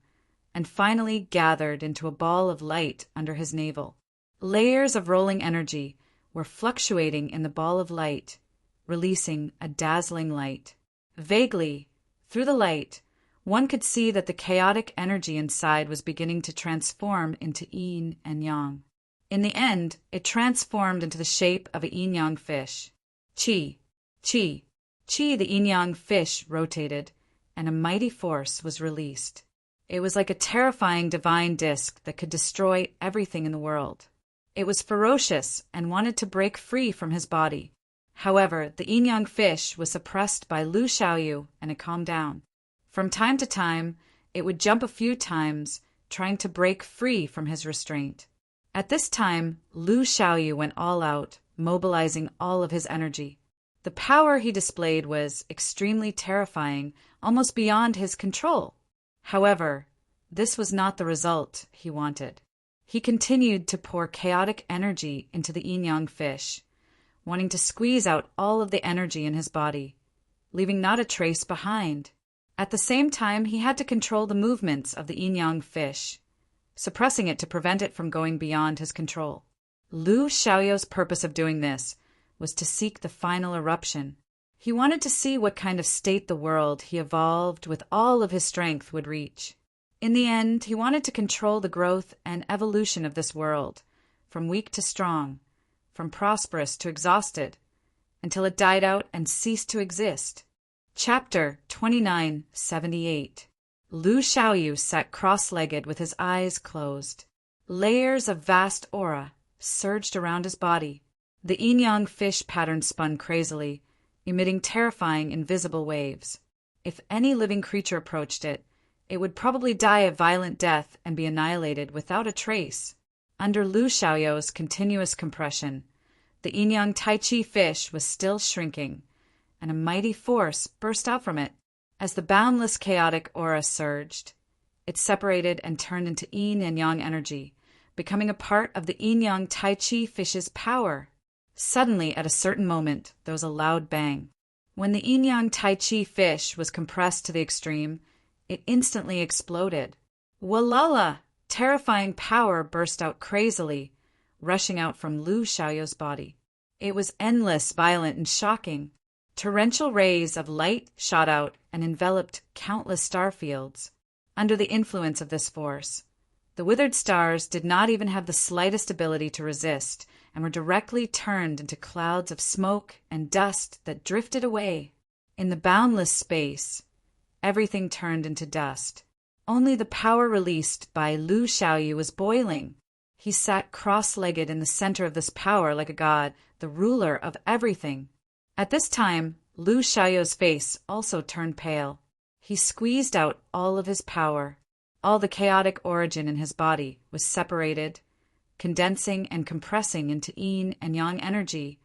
and finally gathered into a ball of light under his navel. Layers of rolling energy were fluctuating in the ball of light, releasing a dazzling light. Vaguely, through the light, one could see that the chaotic energy inside was beginning to transform into yin and yang. In the end, it transformed into the shape of a yin-yang fish. Qi, qi, qi, the yin-yang fish rotated, and a mighty force was released. It was like a terrifying divine disk that could destroy everything in the world. It was ferocious and wanted to break free from his body. However, the yin-yang fish was suppressed by Lu Xiaoyu, and it calmed down. From time to time, it would jump a few times, trying to break free from his restraint. At this time, Lu Xiaoyu went all out, mobilizing all of his energy. The power he displayed was extremely terrifying, almost beyond his control. However, this was not the result he wanted. He continued to pour chaotic energy into the yin-yang fish, wanting to squeeze out all of the energy in his body, leaving not a trace behind. At the same time, he had to control the movements of the yin-yang fish, suppressing it to prevent it from going beyond his control. Lu Xiaoyou's purpose of doing this was to seek the final eruption. He wanted to see what kind of state the world he evolved with all of his strength would reach. In the end, he wanted to control the growth and evolution of this world, from weak to strong, from prosperous to exhausted, until it died out and ceased to exist. Chapter 2978. Lu Xiaoyu sat cross-legged with his eyes closed. Layers of vast aura surged around his body. The yin-yang fish pattern spun crazily, emitting terrifying invisible waves. If any living creature approached it, it would probably die a violent death and be annihilated without a trace. Under Lu Xiaoyou's continuous compression, the yin-yang tai chi fish was still shrinking, and a mighty force burst out from it. As the boundless chaotic aura surged, it separated and turned into yin and yang energy, becoming a part of the yin-yang tai chi fish's power. Suddenly, at a certain moment, there was a loud bang. When the yin-yang tai chi fish was compressed to the extreme, it instantly exploded. Walala! Terrifying power burst out crazily, rushing out from Lu Xiaoyou's body. It was endless, violent, and shocking. Torrential rays of light shot out and enveloped countless star fields. Under the influence of this force, the withered stars did not even have the slightest ability to resist and were directly turned into clouds of smoke and dust that drifted away. In the boundless space, everything turned into dust. Only the power released by Lu Xiaoyu was boiling. He sat cross-legged in the center of this power like a god, the ruler of everything. At this time, Lu Xiaoyou's face also turned pale. He squeezed out all of his power. All the chaotic origin in his body was separated, condensing and compressing into yin and yang energy,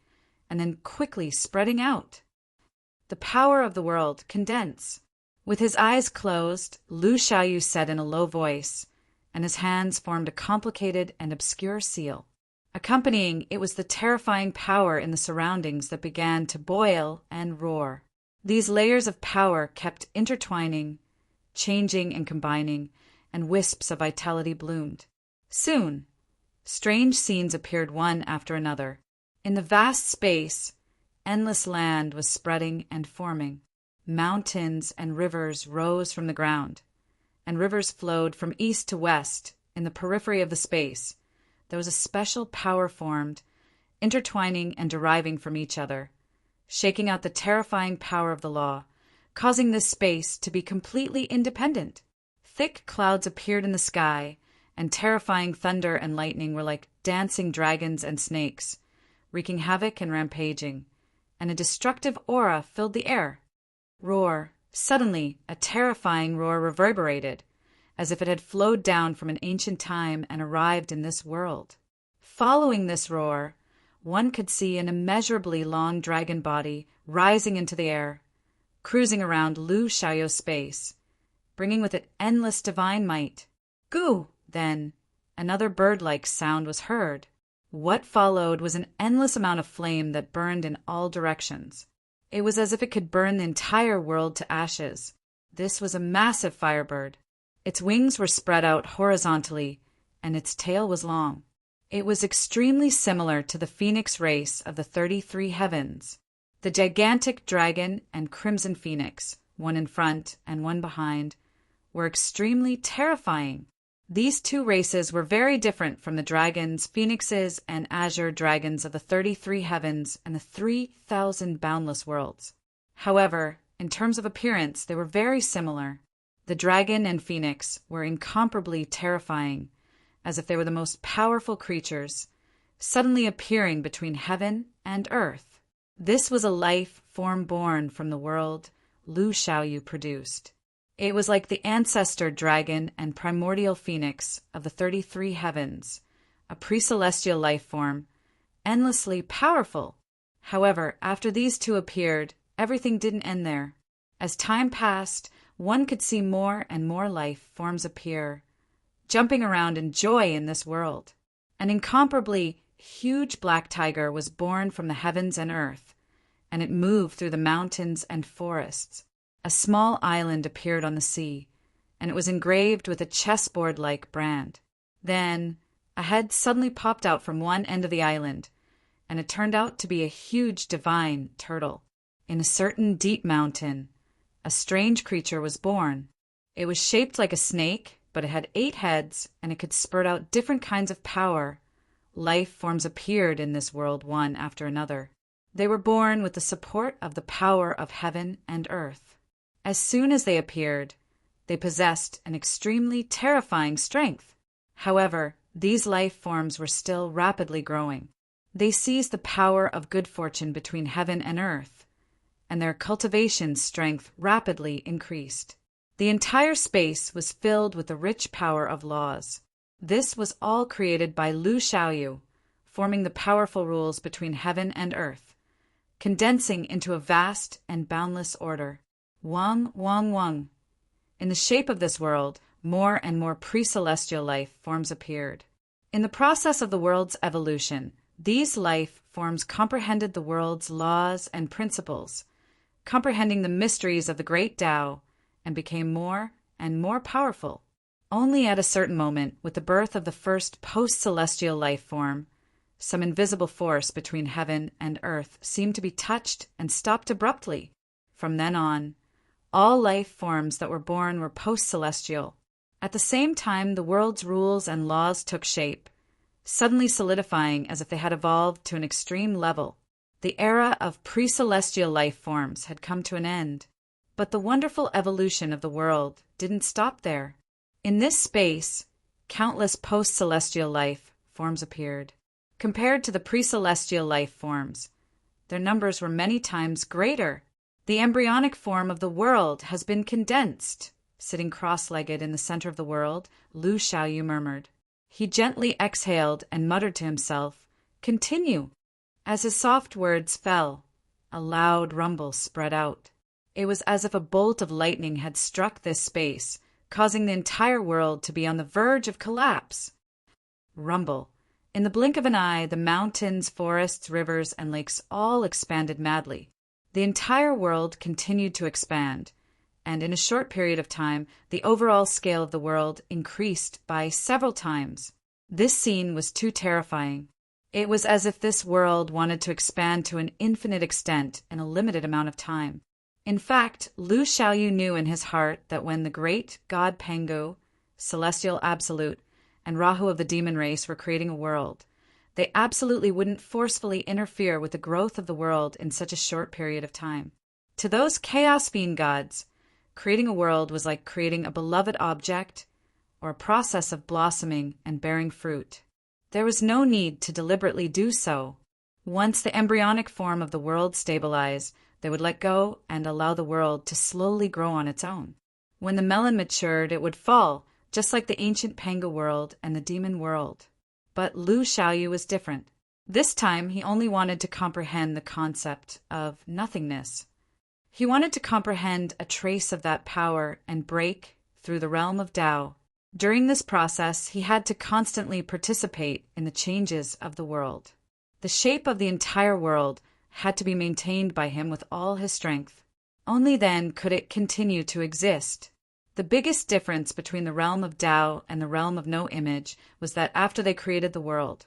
and then quickly spreading out. The power of the world condense. With his eyes closed, Lu Xiaoyu said in a low voice, and his hands formed a complicated and obscure seal. Accompanying it was the terrifying power in the surroundings that began to boil and roar. These layers of power kept intertwining, changing and combining, and wisps of vitality bloomed. Soon, strange scenes appeared one after another. In the vast space, endless land was spreading and forming. Mountains and rivers rose from the ground, and rivers flowed from east to west. In the periphery of the space, there was a special power formed, intertwining and deriving from each other, shaking out the terrifying power of the law, causing this space to be completely independent. Thick clouds appeared in the sky, and terrifying thunder and lightning were like dancing dragons and snakes, wreaking havoc and rampaging, and a destructive aura filled the air. Roar. Suddenly, a terrifying roar reverberated, as if it had flowed down from an ancient time and arrived in this world. Following this roar, one could see an immeasurably long dragon body rising into the air, cruising around Lu Xiaoyu's space, bringing with it endless divine might. Gu! Then, another bird-like sound was heard. What followed was an endless amount of flame that burned in all directions. It was as if it could burn the entire world to ashes. This was a massive firebird. Its wings were spread out horizontally, and its tail was long. It was extremely similar to the phoenix race of the 33 heavens. The gigantic dragon and crimson phoenix, one in front and one behind, were extremely terrifying. These two races were very different from the dragons, phoenixes, and azure dragons of the 33 heavens and the 3,000 boundless worlds. However, in terms of appearance, they were very similar. The dragon and phoenix were incomparably terrifying, as if they were the most powerful creatures, suddenly appearing between heaven and earth. This was a life form born from the world Lu Xiaoyu produced. It was like the ancestor dragon and primordial phoenix of the 33 heavens, a pre-celestial life form, endlessly powerful. However, after these two appeared, everything didn't end there. As time passed, one could see more and more life forms appear, jumping around in joy in this world. An incomparably huge black tiger was born from the heavens and earth, and it moved through the mountains and forests. A small island appeared on the sea, and it was engraved with a chessboard-like brand. Then, a head suddenly popped out from one end of the island, and it turned out to be a huge divine turtle. In a certain deep mountain, a strange creature was born. It was shaped like a snake, but it had 8 heads, and it could spurt out different kinds of power. Life forms appeared in this world one after another. They were born with the support of the power of heaven and earth. As soon as they appeared, they possessed an extremely terrifying strength. However, these life forms were still rapidly growing. They seized the power of good fortune between heaven and earth, and their cultivation strength rapidly increased. The entire space was filled with the rich power of laws. This was all created by Lu Xiaoyu, forming the powerful rules between heaven and earth, condensing into a vast and boundless order. Wang, Wang, Wang. In the shape of this world, more and more pre-celestial life forms appeared. In the process of the world's evolution, these life forms comprehended the world's laws and principles, comprehending the mysteries of the great Tao, and became more and more powerful. Only at a certain moment, with the birth of the first post-celestial life form, some invisible force between heaven and earth seemed to be touched and stopped abruptly. From then on, all life forms that were born were post-celestial. At the same time, the world's rules and laws took shape, suddenly solidifying as if they had evolved to an extreme level. The era of pre-celestial life forms had come to an end. But the wonderful evolution of the world didn't stop there. In this space, countless post-celestial life forms appeared. Compared to the pre-celestial life forms, their numbers were many times greater. The embryonic form of the world has been condensed. Sitting cross-legged in the center of the world, Lu Xiaoyu murmured. He gently exhaled and muttered to himself, "Continue." As his soft words fell, a loud rumble spread out. It was as if a bolt of lightning had struck this space, causing the entire world to be on the verge of collapse. Rumble. In the blink of an eye, the mountains, forests, rivers, and lakes all expanded madly. The entire world continued to expand, and in a short period of time, the overall scale of the world increased by several times. This scene was too terrifying. It was as if this world wanted to expand to an infinite extent in a limited amount of time. In fact, Lu Xiaoyu knew in his heart that when the great god Pangu, Celestial Absolute, and Rahu of the demon race were creating a world, they absolutely wouldn't forcefully interfere with the growth of the world in such a short period of time. To those chaos fiend gods, creating a world was like creating a beloved object or a process of blossoming and bearing fruit. There was no need to deliberately do so. Once the embryonic form of the world stabilized, they would let go and allow the world to slowly grow on its own. When the melon matured, it would fall, just like the ancient Panga world and the demon world. But Lu Xiaoyu was different. This time, he only wanted to comprehend the concept of nothingness. He wanted to comprehend a trace of that power and break through the realm of Tao. During this process, he had to constantly participate in the changes of the world. The shape of the entire world had to be maintained by him with all his strength. Only then could it continue to exist. The biggest difference between the realm of Tao and the realm of no image was that after they created the world,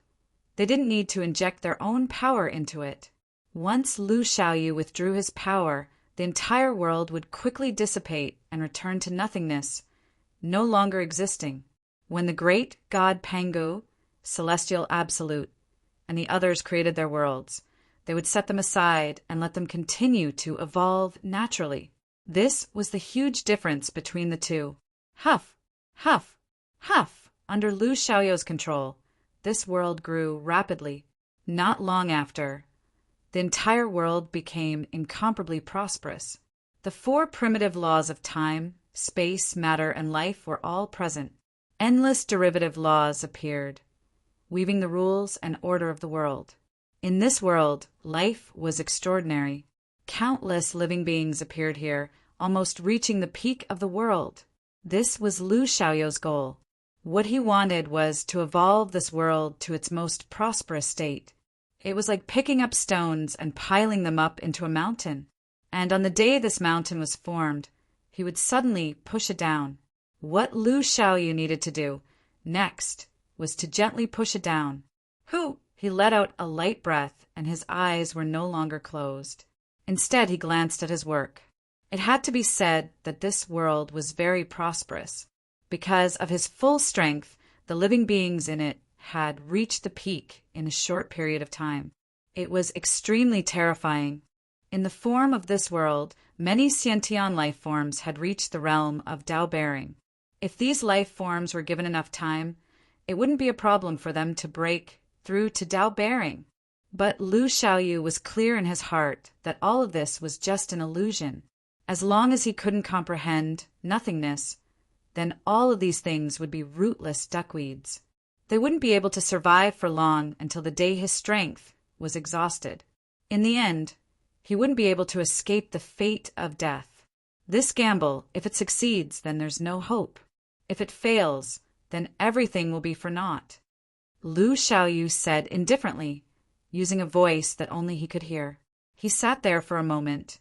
they didn't need to inject their own power into it. Once Lu Xiaoyu withdrew his power, the entire world would quickly dissipate and return to nothingness, no longer existing. When the great god Pangu, celestial absolute, and the others created their worlds, they would set them aside and let them continue to evolve naturally. This was the huge difference between the two. Huff, huff, huff. Under Lu Xiaoyu's control, this world grew rapidly. Not long after, the entire world became incomparably prosperous. The 4 primitive laws of time, space, matter, and life were all present. Endless derivative laws appeared, weaving the rules and order of the world. In this world, life was extraordinary. Countless living beings appeared here, almost reaching the peak of the world. This was Lu Xiaoyu's goal. What he wanted was to evolve this world to its most prosperous state. It was like picking up stones and piling them up into a mountain. And on the day this mountain was formed, he would suddenly push it down. What Lu Xiaoyu needed to do next was to gently push it down. Hoo! He let out a light breath, and his eyes were no longer closed. Instead, he glanced at his work. It had to be said that this world was very prosperous. Because of his full strength, the living beings in it had reached the peak in a short period of time. It was extremely terrifying. In the form of this world, many Xiantian life forms had reached the realm of Tao bearing. If these life forms were given enough time, it wouldn't be a problem for them to break through to Tao bearing. But Lu Xiaoyu was clear in his heart that all of this was just an illusion. As long as he couldn't comprehend nothingness, then all of these things would be rootless duckweeds. They wouldn't be able to survive for long until the day his strength was exhausted. In the end, he wouldn't be able to escape the fate of death. This gamble, if it succeeds, then there's no hope. If it fails, then everything will be for naught. Lu Xiaoyu said indifferently, using a voice that only he could hear. He sat there for a moment,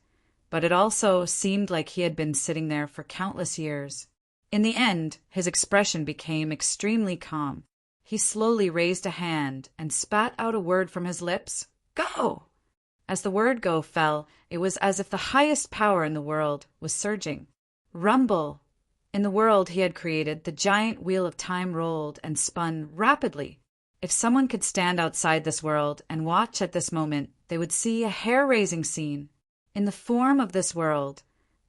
but it also seemed like he had been sitting there for countless years. In the end, his expression became extremely calm. He slowly raised a hand and spat out a word from his lips. Go! As the word go fell, it was as if the highest power in the world was surging. Rumble! In the world he had created, the giant wheel of time rolled and spun rapidly. If someone could stand outside this world and watch at this moment, they would see a hair-raising scene. In the form of this world,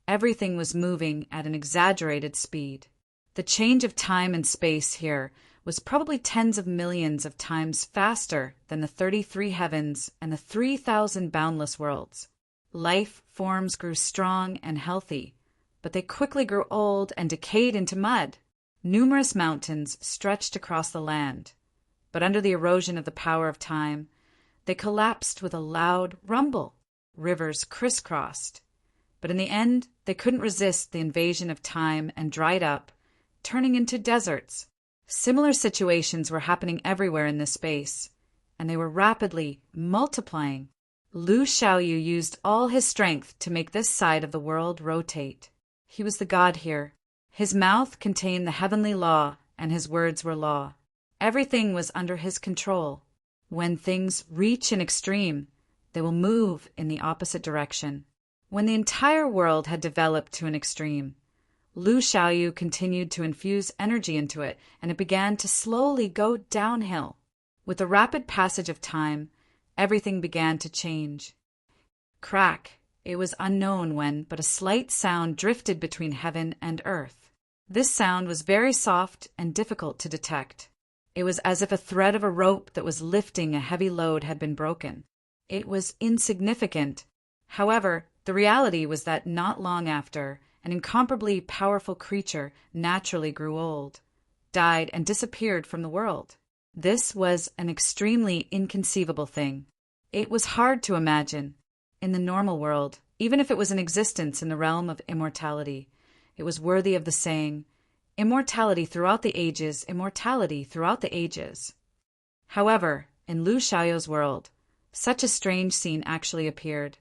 everything was moving at an exaggerated speed. The change of time and space here was probably tens of millions of times faster than the 33 heavens and the 3,000 boundless worlds. Life forms grew strong and healthy, but they quickly grew old and decayed into mud. Numerous mountains stretched across the land, but under the erosion of the power of time, they collapsed with a loud rumble. Rivers crisscrossed, but in the end, they couldn't resist the invasion of time and dried up, turning into deserts. Similar situations were happening everywhere in this space, and they were rapidly multiplying. Lu Xiaoyu used all his strength to make this side of the world rotate. He was the god here. His mouth contained the heavenly law, and his words were law. Everything was under his control. When things reach an extreme, they will move in the opposite direction. When the entire world had developed to an extreme, Lu Xiaoyu continued to infuse energy into it, and it began to slowly go downhill. With the rapid passage of time, everything began to change. Crack! It was unknown when, but a slight sound drifted between heaven and earth. This sound was very soft and difficult to detect. It was as if a thread of a rope that was lifting a heavy load had been broken. It was insignificant. However, the reality was that not long after, an incomparably powerful creature naturally grew old, died, and disappeared from the world. This was an extremely inconceivable thing. It was hard to imagine. In the normal world, even if it was in existence in the realm of immortality, it was worthy of the saying, "Immortality throughout the ages, immortality throughout the ages." However, in Lu Xiaoyou's world, such a strange scene actually appeared.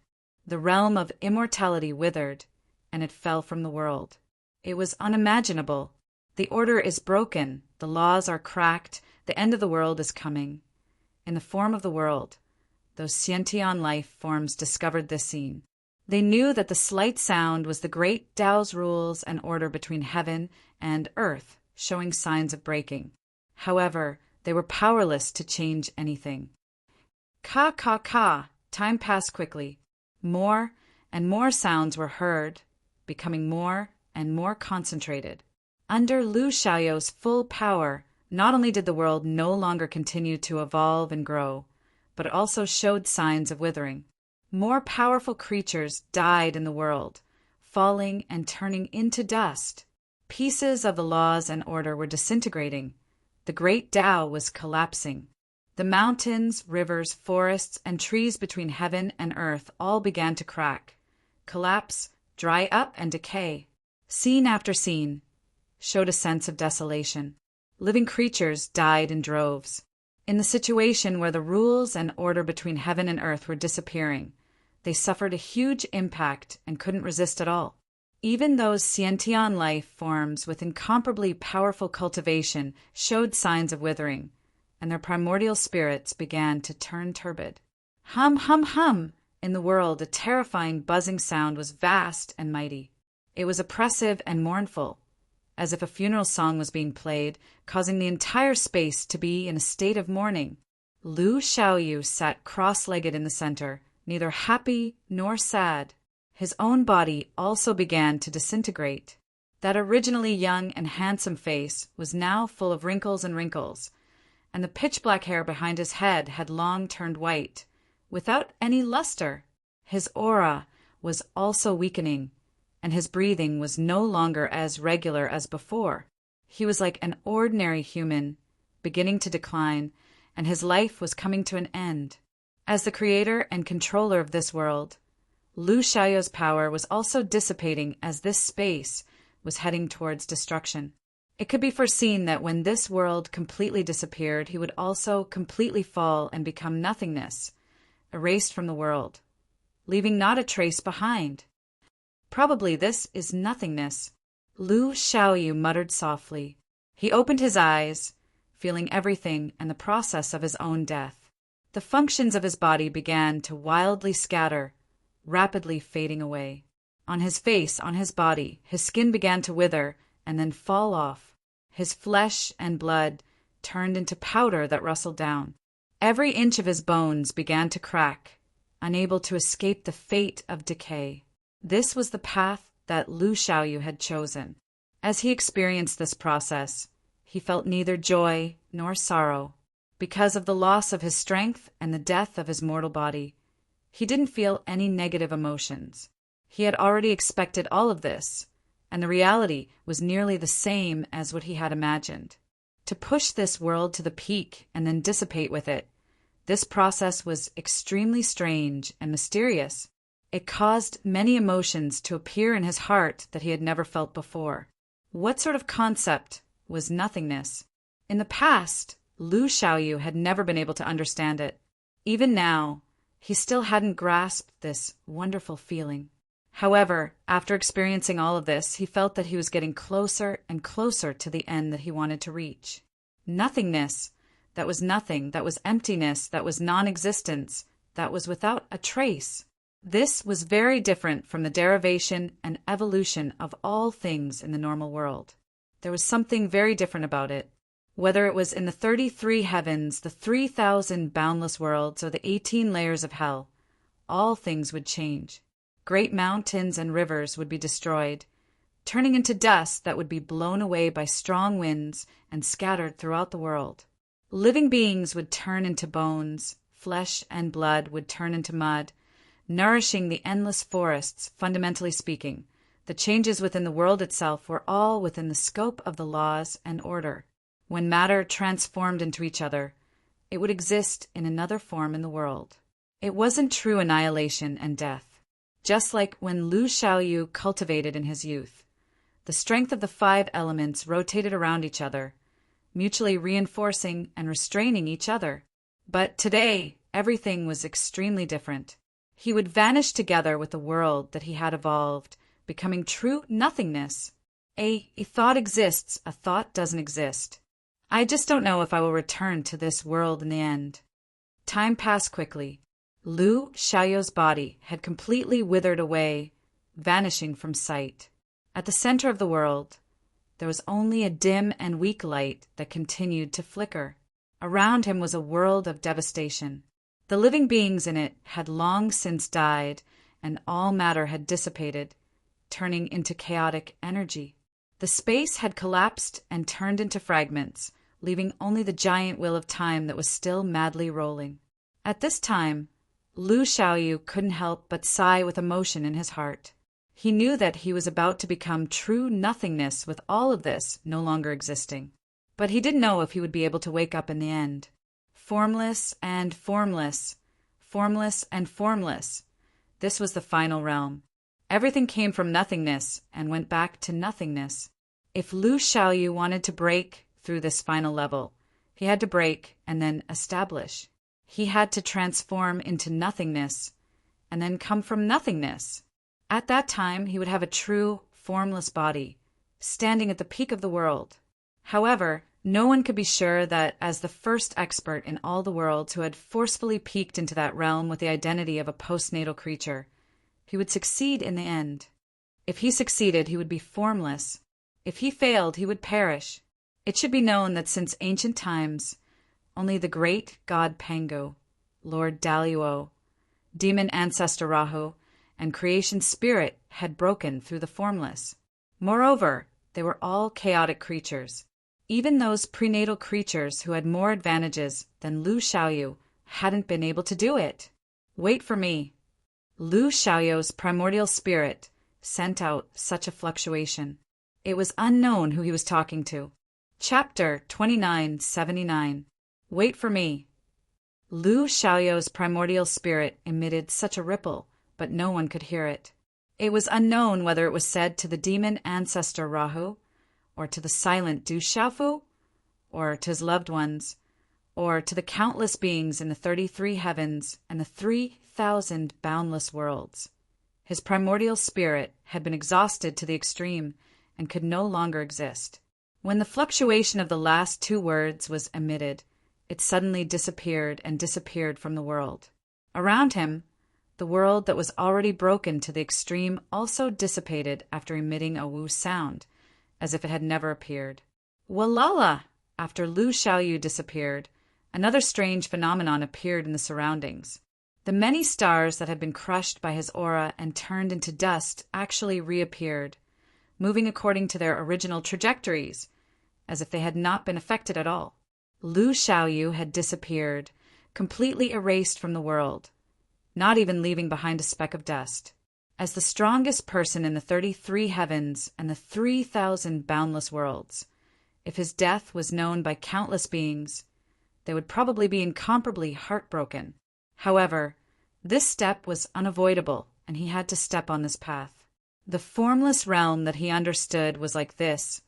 The realm of immortality withered, and it fell from the world. It was unimaginable. The order is broken, the laws are cracked, the end of the world is coming. In the form of the world, those sentient life forms discovered this scene. They knew that the slight sound was the great Tao's rules and order between heaven and earth, showing signs of breaking. However, they were powerless to change anything. Ka. Time passed quickly. More and more sounds were heard, becoming more and more concentrated. Under Lu Xiaoyou's full power, not only did the world no longer continue to evolve and grow, but it also showed signs of withering. More powerful creatures died in the world, falling and turning into dust. Pieces of the laws and order were disintegrating. The great Tao was collapsing. The mountains, rivers, forests, and trees between heaven and earth all began to crack, collapse, dry up, and decay. Scene after scene showed a sense of desolation. Living creatures died in droves. In the situation where the rules and order between heaven and earth were disappearing, they suffered a huge impact and couldn't resist at all. Even those sentient life forms with incomparably powerful cultivation showed signs of withering, and their primordial spirits began to turn turbid. Hum, hum, hum! In the world, a terrifying buzzing sound was vast and mighty. It was oppressive and mournful, as if a funeral song was being played, causing the entire space to be in a state of mourning. Lu Xiaoyu sat cross-legged in the center, neither happy nor sad. His own body also began to disintegrate. That originally young and handsome face was now full of wrinkles, and the pitch-black hair behind his head had long turned white, without any luster. His aura was also weakening, and his breathing was no longer as regular as before. He was like an ordinary human, beginning to decline, and his life was coming to an end. As the creator and controller of this world, Lu Xiaoyou's power was also dissipating as this space was heading towards destruction. It could be foreseen that when this world completely disappeared, he would also completely fall and become nothingness, erased from the world, leaving not a trace behind. Probably this is nothingness. Lu Xiaoyu muttered softly. He opened his eyes, feeling everything and the process of his own death. The functions of his body began to wildly scatter, rapidly fading away. On his face, on his body, his skin began to wither and then fall off. His flesh and blood turned into powder that rustled down. Every inch of his bones began to crack, unable to escape the fate of decay. This was the path that Lu Xiaoyu had chosen. As he experienced this process, he felt neither joy nor sorrow. Because of the loss of his strength and the death of his mortal body, he didn't feel any negative emotions. He had already expected all of this, and the reality was nearly the same as what he had imagined. To push this world to the peak and then dissipate with it, this process was extremely strange and mysterious. It caused many emotions to appear in his heart that he had never felt before. What sort of concept was nothingness? In the past, Lu Xiaoyu had never been able to understand it. Even now, he still hadn't grasped this wonderful feeling. However, after experiencing all of this, he felt that he was getting closer and closer to the end that he wanted to reach. Nothingness, that was nothing, that was emptiness, that was non-existence, that was without a trace. This was very different from the derivation and evolution of all things in the normal world. There was something very different about it. Whether it was in the 33 heavens, the 3,000 boundless worlds, or the 18 layers of hell, all things would change. Great mountains and rivers would be destroyed, turning into dust that would be blown away by strong winds and scattered throughout the world. Living beings would turn into bones, flesh and blood would turn into mud, nourishing the endless forests, fundamentally speaking, The changes within the world itself were all within the scope of the laws and order. When matter transformed into each other, it would exist in another form in the world. It wasn't true annihilation and death. Just like when Lu Xiaoyu cultivated in his youth, the strength of the 5 elements rotated around each other, mutually reinforcing and restraining each other. But today, everything was extremely different. He would vanish together with the world that he had evolved, becoming true nothingness. A thought exists, a thought doesn't exist. I just don't know if I will return to this world in the end. Time passed quickly. Lu Xiaoyu's body had completely withered away, vanishing from sight. At the center of the world, there was only a dim and weak light that continued to flicker. Around him was a world of devastation. The living beings in it had long since died, and all matter had dissipated, turning into chaotic energy. The space had collapsed and turned into fragments, leaving only the giant wheel of time that was still madly rolling. At this time, Lu Xiaoyu couldn't help but sigh with emotion in his heart. He knew that he was about to become true nothingness with all of this no longer existing. But he didn't know if he would be able to wake up in the end. Formless and formless, formless and formless. This was the final realm. Everything came from nothingness and went back to nothingness. If Lu Xiaoyu wanted to break through this final level, he had to break and then establish. He had to transform into nothingness and then come from nothingness. At that time, he would have a true, formless body, standing at the peak of the world. However, no one could be sure that as the first expert in all the worlds who had forcefully peeked into that realm with the identity of a postnatal creature, he would succeed in the end. If he succeeded, he would be formless. If he failed, he would perish. It should be known that since ancient times, only the great god Pangu, Lord Daluo, demon ancestor Rahu, and creation spirit had broken through the formless. Moreover, they were all chaotic creatures. Even those prenatal creatures who had more advantages than Lu Xiaoyu hadn't been able to do it. Wait for me. Lu Xiaoyu's primordial spirit sent out such a fluctuation. It was unknown who he was talking to. Chapter 2979. Wait for me. Lu Xiaoyu's primordial spirit emitted such a ripple, but no one could hear it. It was unknown whether it was said to the demon ancestor Rahu, or to the silent Du Xiaofu, or to his loved ones, or to the countless beings in the 33 heavens and the 3,000 boundless worlds. His primordial spirit had been exhausted to the extreme and could no longer exist. When the fluctuation of the last 2 words was emitted, it suddenly disappeared and disappeared from the world. Around him, the world that was already broken to the extreme also dissipated after emitting a woo sound, as if it had never appeared. Walala! After Lu Xiaoyu disappeared, another strange phenomenon appeared in the surroundings. The many stars that had been crushed by his aura and turned into dust actually reappeared, moving according to their original trajectories, as if they had not been affected at all. Lu Xiaoyu had disappeared, completely erased from the world, not even leaving behind a speck of dust. As the strongest person in the 33 heavens and the 3,000 boundless worlds, if his death was known by countless beings, they would probably be incomparably heartbroken. However, this step was unavoidable, and he had to step on this path. The formless realm that he understood was like this,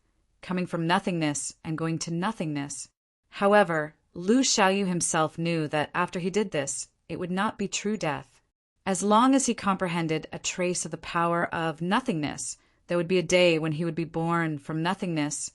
coming from nothingness and going to nothingness. However, Lu Xiaoyu himself knew that after he did this, it would not be true death. As long as he comprehended a trace of the power of nothingness, there would be a day when he would be born from nothingness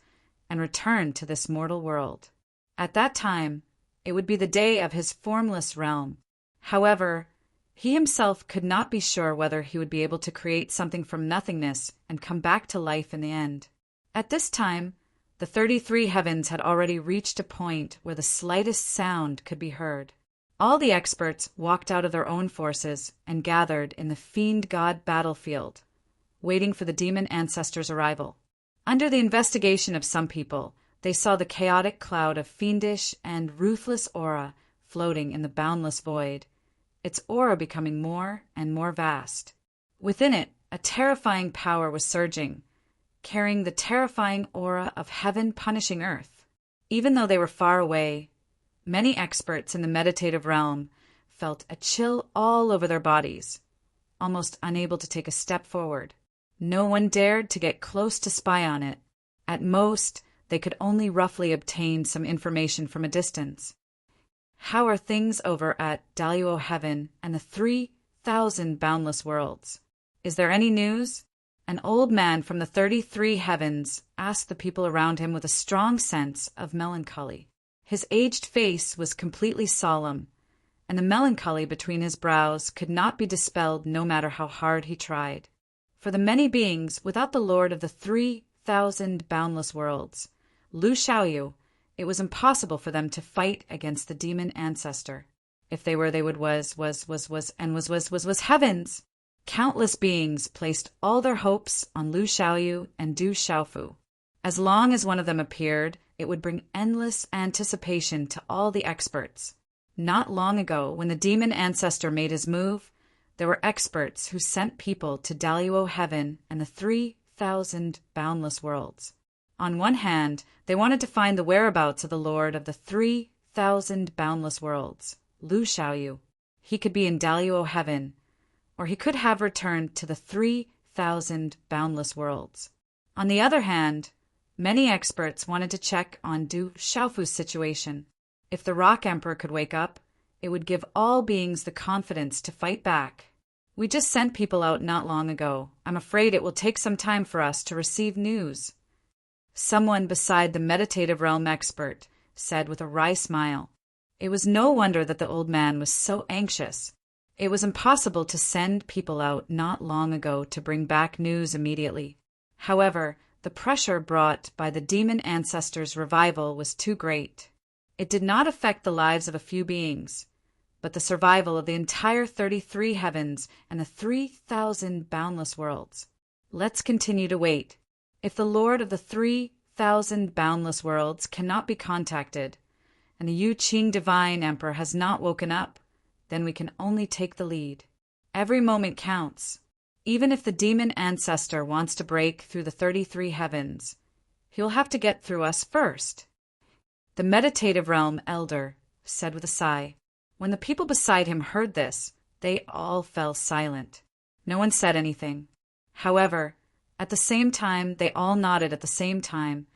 and return to this mortal world. At that time, it would be the day of his formless realm. However, he himself could not be sure whether he would be able to create something from nothingness and come back to life in the end. At this time, the 33 heavens had already reached a point where the slightest sound could be heard. All the experts walked out of their own forces and gathered in the fiend god battlefield, waiting for the demon ancestor's arrival. Under the investigation of some people, they saw the chaotic cloud of fiendish and ruthless aura floating in the boundless void, its aura becoming more and more vast. Within it, a terrifying power was surging, carrying the terrifying aura of heaven punishing earth. Even though they were far away, many experts in the meditative realm felt a chill all over their bodies, almost unable to take a step forward. No one dared to get close to spy on it. At most, they could only roughly obtain some information from a distance. How are things over at Daluo Heaven and the 3,000 boundless worlds? Is there any news? An old man from the 33 heavens asked the people around him with a strong sense of melancholy. His aged face was completely solemn, and the melancholy between his brows could not be dispelled no matter how hard he tried. For the many beings without the Lord of the 3,000 boundless worlds, Lu Xiaoyu, it was impossible for them to fight against the demon ancestor. If they were, they would was heavens. Countless beings placed all their hopes on Lu Xiaoyu and Du Xiaofu. As long as one of them appeared, it would bring endless anticipation to all the experts. Not long ago, when the demon ancestor made his move, there were experts who sent people to Daluo Heaven and the 3,000 boundless worlds. On one hand, they wanted to find the whereabouts of the Lord of the 3,000 boundless worlds, Lu Xiaoyu. He could be in Daluo Heaven, or he could have returned to the 3,000 boundless worlds. On the other hand, many experts wanted to check on Du Xiaofu's situation. If the Rock Emperor could wake up, it would give all beings the confidence to fight back. We just sent people out not long ago. I'm afraid it will take some time for us to receive news. Someone beside the meditative realm expert said with a wry smile. It was no wonder that the old man was so anxious. It was impossible to send people out not long ago to bring back news immediately. However, the pressure brought by the demon ancestor's revival was too great. It did not affect the lives of a few beings, but the survival of the entire 33 heavens and the 3,000 boundless worlds. Let's continue to wait. If the Lord of the 3,000 boundless worlds cannot be contacted, and the Yu Qing Divine Emperor has not woken up, then we can only take the lead. Every moment counts. Even if the demon ancestor wants to break through the 33 heavens, he'll have to get through us first. The meditative realm elder said with a sigh. When the people beside him heard this, they all fell silent. No one said anything. However, at the same time, they all nodded at the same time,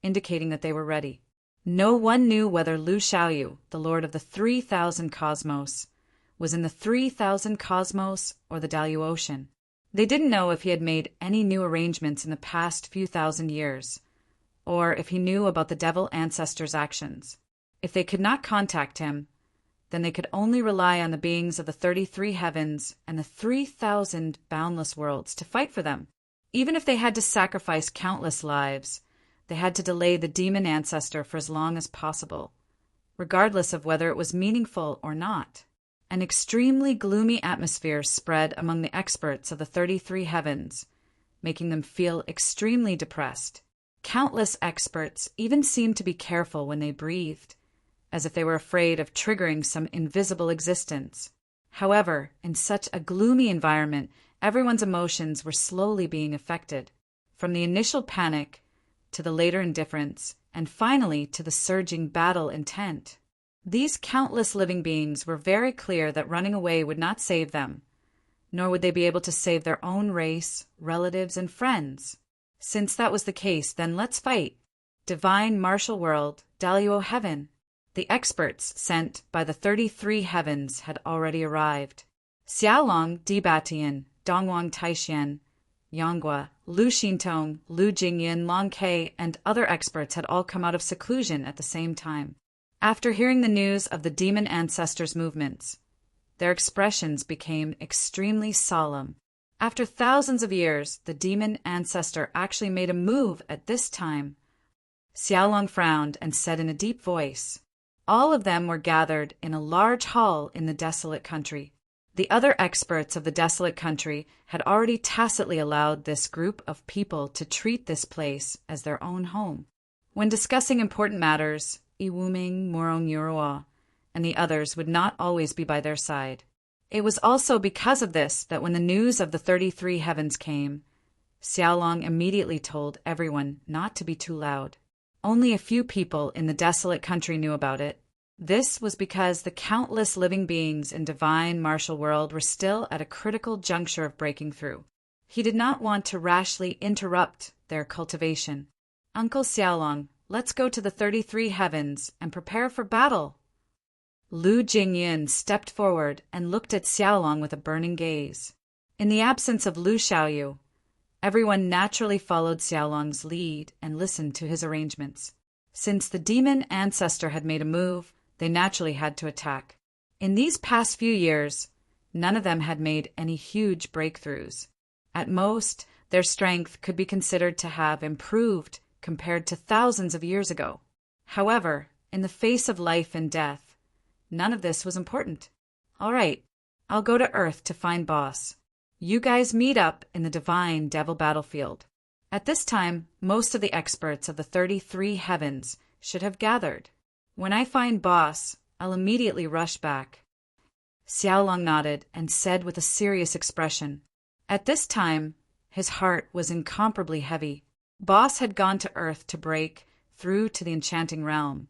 indicating that they were ready. No one knew whether Lu Xiaoyu, the lord of the 3,000 cosmos, was in the 3,000 cosmos or the Daluo Ocean. They didn't know if he had made any new arrangements in the past few thousand years, or if he knew about the devil ancestor's actions. If they could not contact him, then they could only rely on the beings of the 33 heavens and the 3,000 boundless worlds to fight for them. Even if they had to sacrifice countless lives, they had to delay the demon ancestor for as long as possible, regardless of whether it was meaningful or not. An extremely gloomy atmosphere spread among the experts of the 33 heavens, making them feel extremely depressed. Countless experts even seemed to be careful when they breathed, as if they were afraid of triggering some invisible existence. However, in such a gloomy environment, everyone's emotions were slowly being affected, from the initial panic to the later indifference, and finally to the surging battle intent. These countless living beings were very clear that running away would not save them, nor would they be able to save their own race, relatives, and friends. Since that was the case, then let's fight. Divine Martial World, Daluo Heaven. The experts sent by the 33 heavens had already arrived. Xiaolong Dibatian, Dongwang Taixian, Yanghua, Lu Xintong, Lu Jingyin, Long Ke, and other experts had all come out of seclusion at the same time. After hearing the news of the demon ancestors' movements, their expressions became extremely solemn. After thousands of years, the demon ancestor actually made a move at this time. Xiaolong frowned and said in a deep voice. All of them were gathered in a large hall in the desolate country. The other experts of the desolate country had already tacitly allowed this group of people to treat this place as their own home. When discussing important matters, Iwuming, Morong Yuruo, and the others would not always be by their side. It was also because of this that when the news of the 33 heavens came, Xiaolong immediately told everyone not to be too loud. Only a few people in the desolate country knew about it. This was because the countless living beings in divine martial world were still at a critical juncture of breaking through. He did not want to rashly interrupt their cultivation. Uncle Xiaolong, let's go to the 33 heavens and prepare for battle. Lu Jingyin stepped forward and looked at Xiaolong with a burning gaze. In the absence of Lu Xiaoyu, everyone naturally followed Xiaolong's lead and listened to his arrangements. Since the demon ancestor had made a move, they naturally had to attack. In these past few years, none of them had made any huge breakthroughs. At most, their strength could be considered to have improved compared to thousands of years ago. However, in the face of life and death, none of this was important. All right, I'll go to Earth to find Boss. You guys meet up in the divine devil battlefield. At this time, most of the experts of the 33 heavens should have gathered. When I find Boss, I'll immediately rush back. Xiaolong nodded and said with a serious expression. At this time, his heart was incomparably heavy. Boss had gone to Earth to break through to the enchanting realm,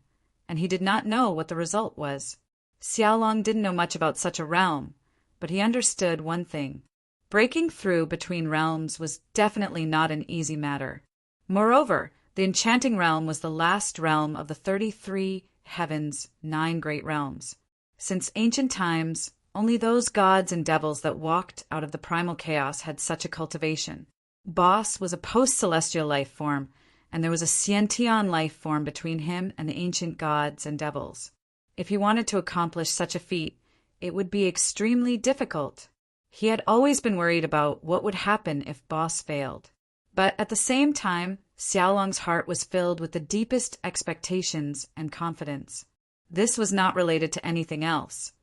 and he did not know what the result was. Xiaolong didn't know much about such a realm, but he understood one thing. Breaking through between realms was definitely not an easy matter. Moreover, the enchanting realm was the last realm of the 33 heavens, 9 great realms. Since ancient times, only those gods and devils that walked out of the primal chaos had such a cultivation. Boss was a post-celestial life form, and there was a Xiantian life form between him and the ancient gods and devils. If he wanted to accomplish such a feat, it would be extremely difficult. He had always been worried about what would happen if Boss failed. But at the same time, Xiaolong's heart was filled with the deepest expectations and confidence. This was not related to anything else,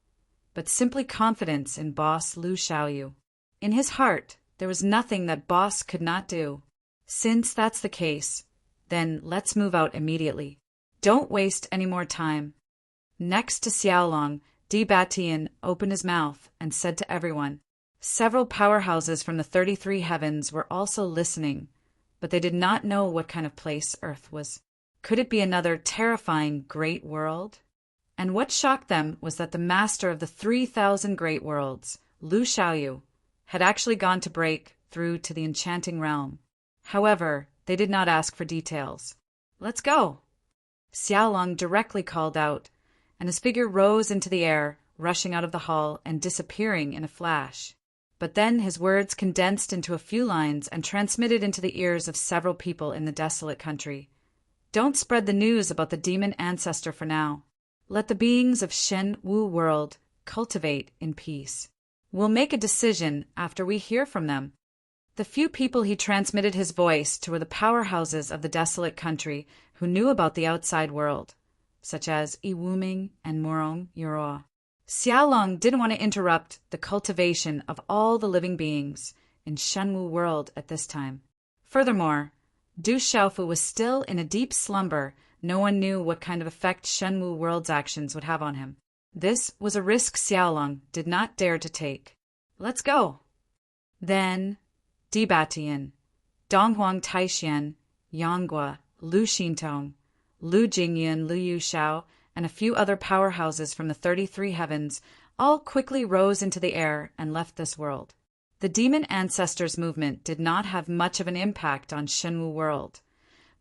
but simply confidence in Boss Lu Xiaoyu. In his heart, there was nothing that Boss could not do. Since that's the case, then let's move out immediately. Don't waste any more time. Next to Xiaolong, Di Batian opened his mouth and said to everyone. Several powerhouses from the 33 heavens were also listening, but they did not know what kind of place Earth was. Could it be another terrifying great world? And what shocked them was that the master of the 3,000 great worlds, Lu Xiaoyu, had actually gone to break through to the enchanting realm. However, they did not ask for details. Let's go! Xiaolong directly called out, and his figure rose into the air, rushing out of the hall and disappearing in a flash. But then his words condensed into a few lines and transmitted into the ears of several people in the desolate country. Don't spread the news about the demon ancestor for now. Let the beings of Shen Wu world cultivate in peace. We'll make a decision after we hear from them. The few people he transmitted his voice to were the powerhouses of the desolate country who knew about the outside world, such as Yi Wuming and Morong Yoroa. Xiaolong didn't want to interrupt the cultivation of all the living beings in Shenwu world at this time. Furthermore, Du Xiaofu was still in a deep slumber. No one knew what kind of effect Shenwu world's actions would have on him. This was a risk Xiaolong did not dare to take. Let's go. Then, Di Batian, Donghuang Taixian, Yanghua, Lu Xintong, Lu Jingyan, Lu Yuxiao, and a few other powerhouses from the 33 heavens all quickly rose into the air and left this world. The demon ancestors movement did not have much of an impact on Shenwu world,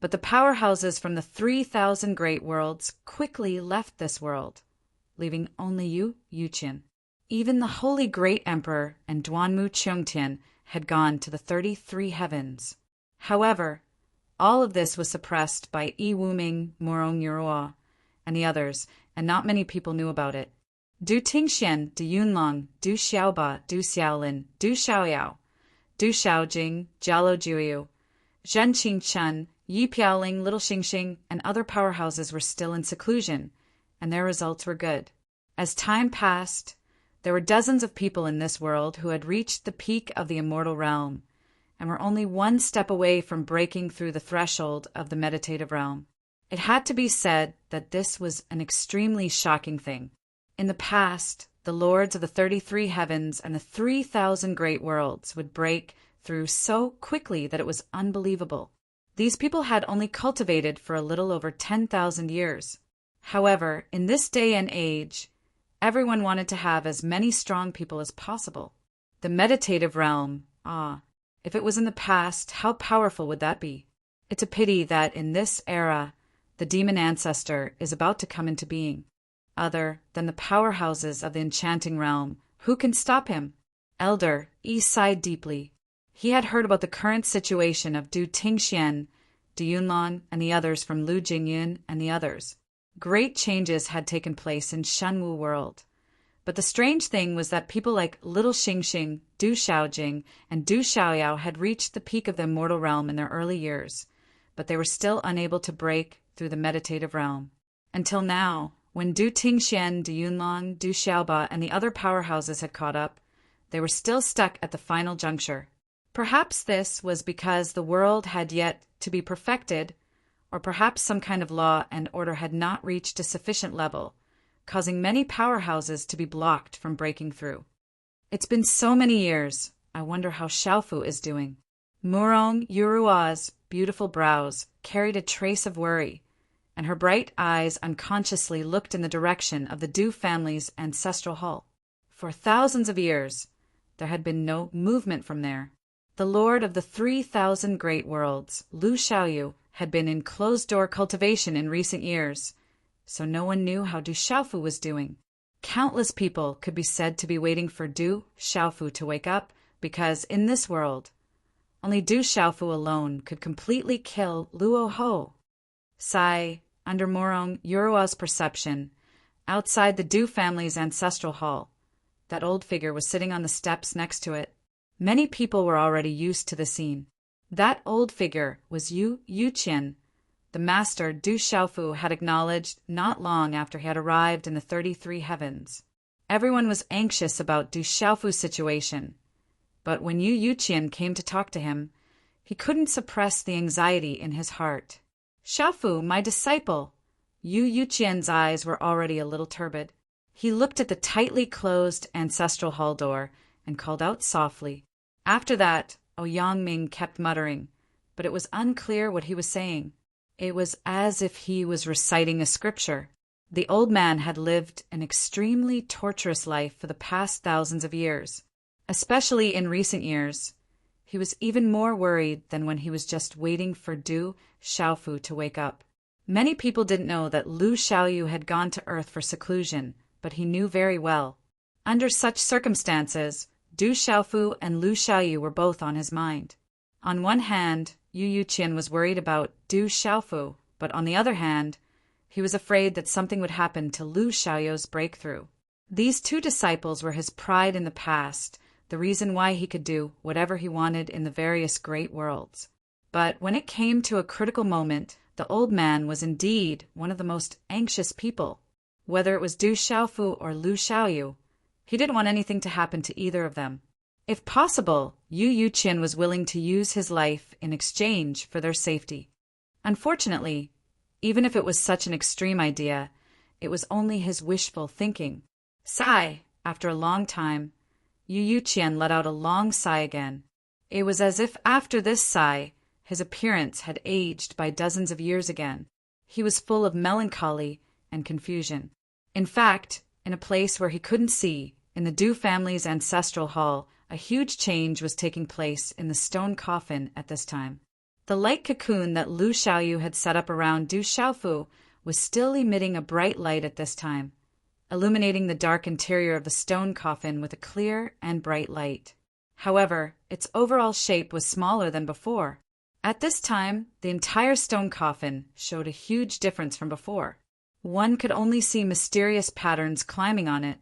but the powerhouses from the 3,000 great worlds quickly left this world, leaving only Yuqian. Even the holy great emperor and Duanmu Qiongtian had gone to the 33 heavens. However, all of this was suppressed by Yi Wuming, Morong Yoroa, and the others, and not many people knew about it. Du Tingxian, Du Yunlong, Du Xiaoba, Du Xiaolin, Du Xiaoyao, Du Xiaojing, Jialo Juyu, Zhen Qingchen, Yi Piaoling, Little Xingxing, and other powerhouses were still in seclusion, and their results were good. As time passed, there were dozens of people in this world who had reached the peak of the immortal realm, and were only one step away from breaking through the threshold of the meditative realm. It had to be said that this was an extremely shocking thing. In the past, The lords of the 33 heavens and the 3,000 great worlds would break through so quickly that it was unbelievable. These people had only cultivated for a little over 10,000 years. However, in this day and age, everyone wanted to have as many strong people as possible. The meditative realm, if it was in the past, how powerful would that be? It's a pity that in this era, the demon ancestor is about to come into being. Other than the powerhouses of the enchanting realm, who can stop him? Elder Yi sighed deeply. He had heard about the current situation of Du Tingxian, Du Yunlan, and the others from Lu Jingyun and the others. Great changes had taken place in Shenwu world. But the strange thing was that people like Little Xingxing, Du Xiaojing, and Du Xiaoyao had reached the peak of the immortal realm in their early years, but they were still unable to break through the meditative realm. Until now, when Du Tingxian, Du Yunlan, Du Xiaoba, and the other powerhouses had caught up, they were still stuck at the final juncture. Perhaps this was because the world had yet to be perfected, or perhaps some kind of law and order had not reached a sufficient level, causing many powerhouses to be blocked from breaking through. It's been so many years. I wonder how Xiaofu is doing. Murong Yurua's beautiful brows carried a trace of worry, and her bright eyes unconsciously looked in the direction of the Du family's ancestral hall. For thousands of years, there had been no movement from there. The lord of the 3,000 great worlds, Lu Xiaoyu, had been in closed-door cultivation in recent years, so no one knew how Du Xiaofu was doing. Countless people could be said to be waiting for Du Xiaofu to wake up, because in this world, only Du Xiaofu alone could completely kill Luo Ho. Sai, under Murong Yurua's perception, outside the Du family's ancestral hall, that old figure was sitting on the steps next to it. Many people were already used to the scene. That old figure was Yu Yuqian, the master Du Xiaofu had acknowledged not long after he had arrived in the 33 heavens. Everyone was anxious about Du Xiaofu's situation, but when Yu Yuqian came to talk to him, he couldn't suppress the anxiety in his heart. "Xiaofu, my disciple!" Yu Yuqian's eyes were already a little turbid. He looked at the tightly closed ancestral hall door and called out softly. After that, Yangming kept muttering, but it was unclear what he was saying. It was as if he was reciting a scripture. The old man had lived an extremely torturous life for the past thousands of years. Especially in recent years, he was even more worried than when he was just waiting for Du Xiaofu to wake up. Many people didn't know that Lu Xiaoyu had gone to Earth for seclusion, but he knew very well. Under such circumstances, Du Xiaofu and Lu Xiaoyu were both on his mind. On one hand, Yu Yuqian was worried about Du Xiaofu, but on the other hand, he was afraid that something would happen to Lu Xiaoyu's breakthrough. These two disciples were his pride in the past, the reason why he could do whatever he wanted in the various great worlds. But when it came to a critical moment, the old man was indeed one of the most anxious people. Whether it was Du Xiaofu or Lu Xiaoyu, he didn't want anything to happen to either of them. If possible, Yu Yuqian was willing to use his life in exchange for their safety. Unfortunately, even if it was such an extreme idea, it was only his wishful thinking. Sigh! After a long time, Yu Yuqian let out a long sigh again. It was as if after this sigh, his appearance had aged by dozens of years again. He was full of melancholy and confusion. In fact, in a place where he couldn't see, in the Du family's ancestral hall, a huge change was taking place in the stone coffin at this time. The light cocoon that Lu Xiaoyu had set up around Du Xiaofu was still emitting a bright light at this time, illuminating the dark interior of the stone coffin with a clear and bright light. However, its overall shape was smaller than before. At this time, the entire stone coffin showed a huge difference from before. One could only see mysterious patterns climbing on it,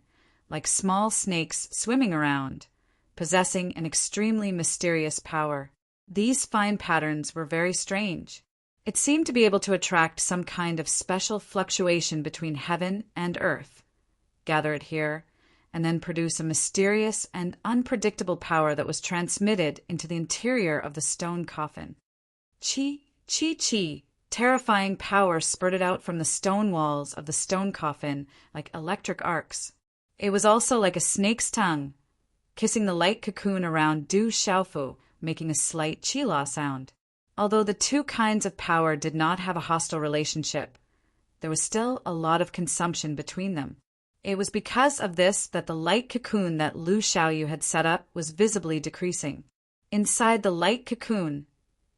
like small snakes swimming around, possessing an extremely mysterious power. These fine patterns were very strange. It seemed to be able to attract some kind of special fluctuation between heaven and earth, gather it here, and then produce a mysterious and unpredictable power that was transmitted into the interior of the stone coffin. Chi, chi, chi. Terrifying power spurted out from the stone walls of the stone coffin like electric arcs. It was also like a snake's tongue, kissing the light cocoon around Du Xiaofu, making a slight qila sound. Although the two kinds of power did not have a hostile relationship, there was still a lot of consumption between them. It was because of this that the light cocoon that Lu Xiaoyu had set up was visibly decreasing. Inside the light cocoon,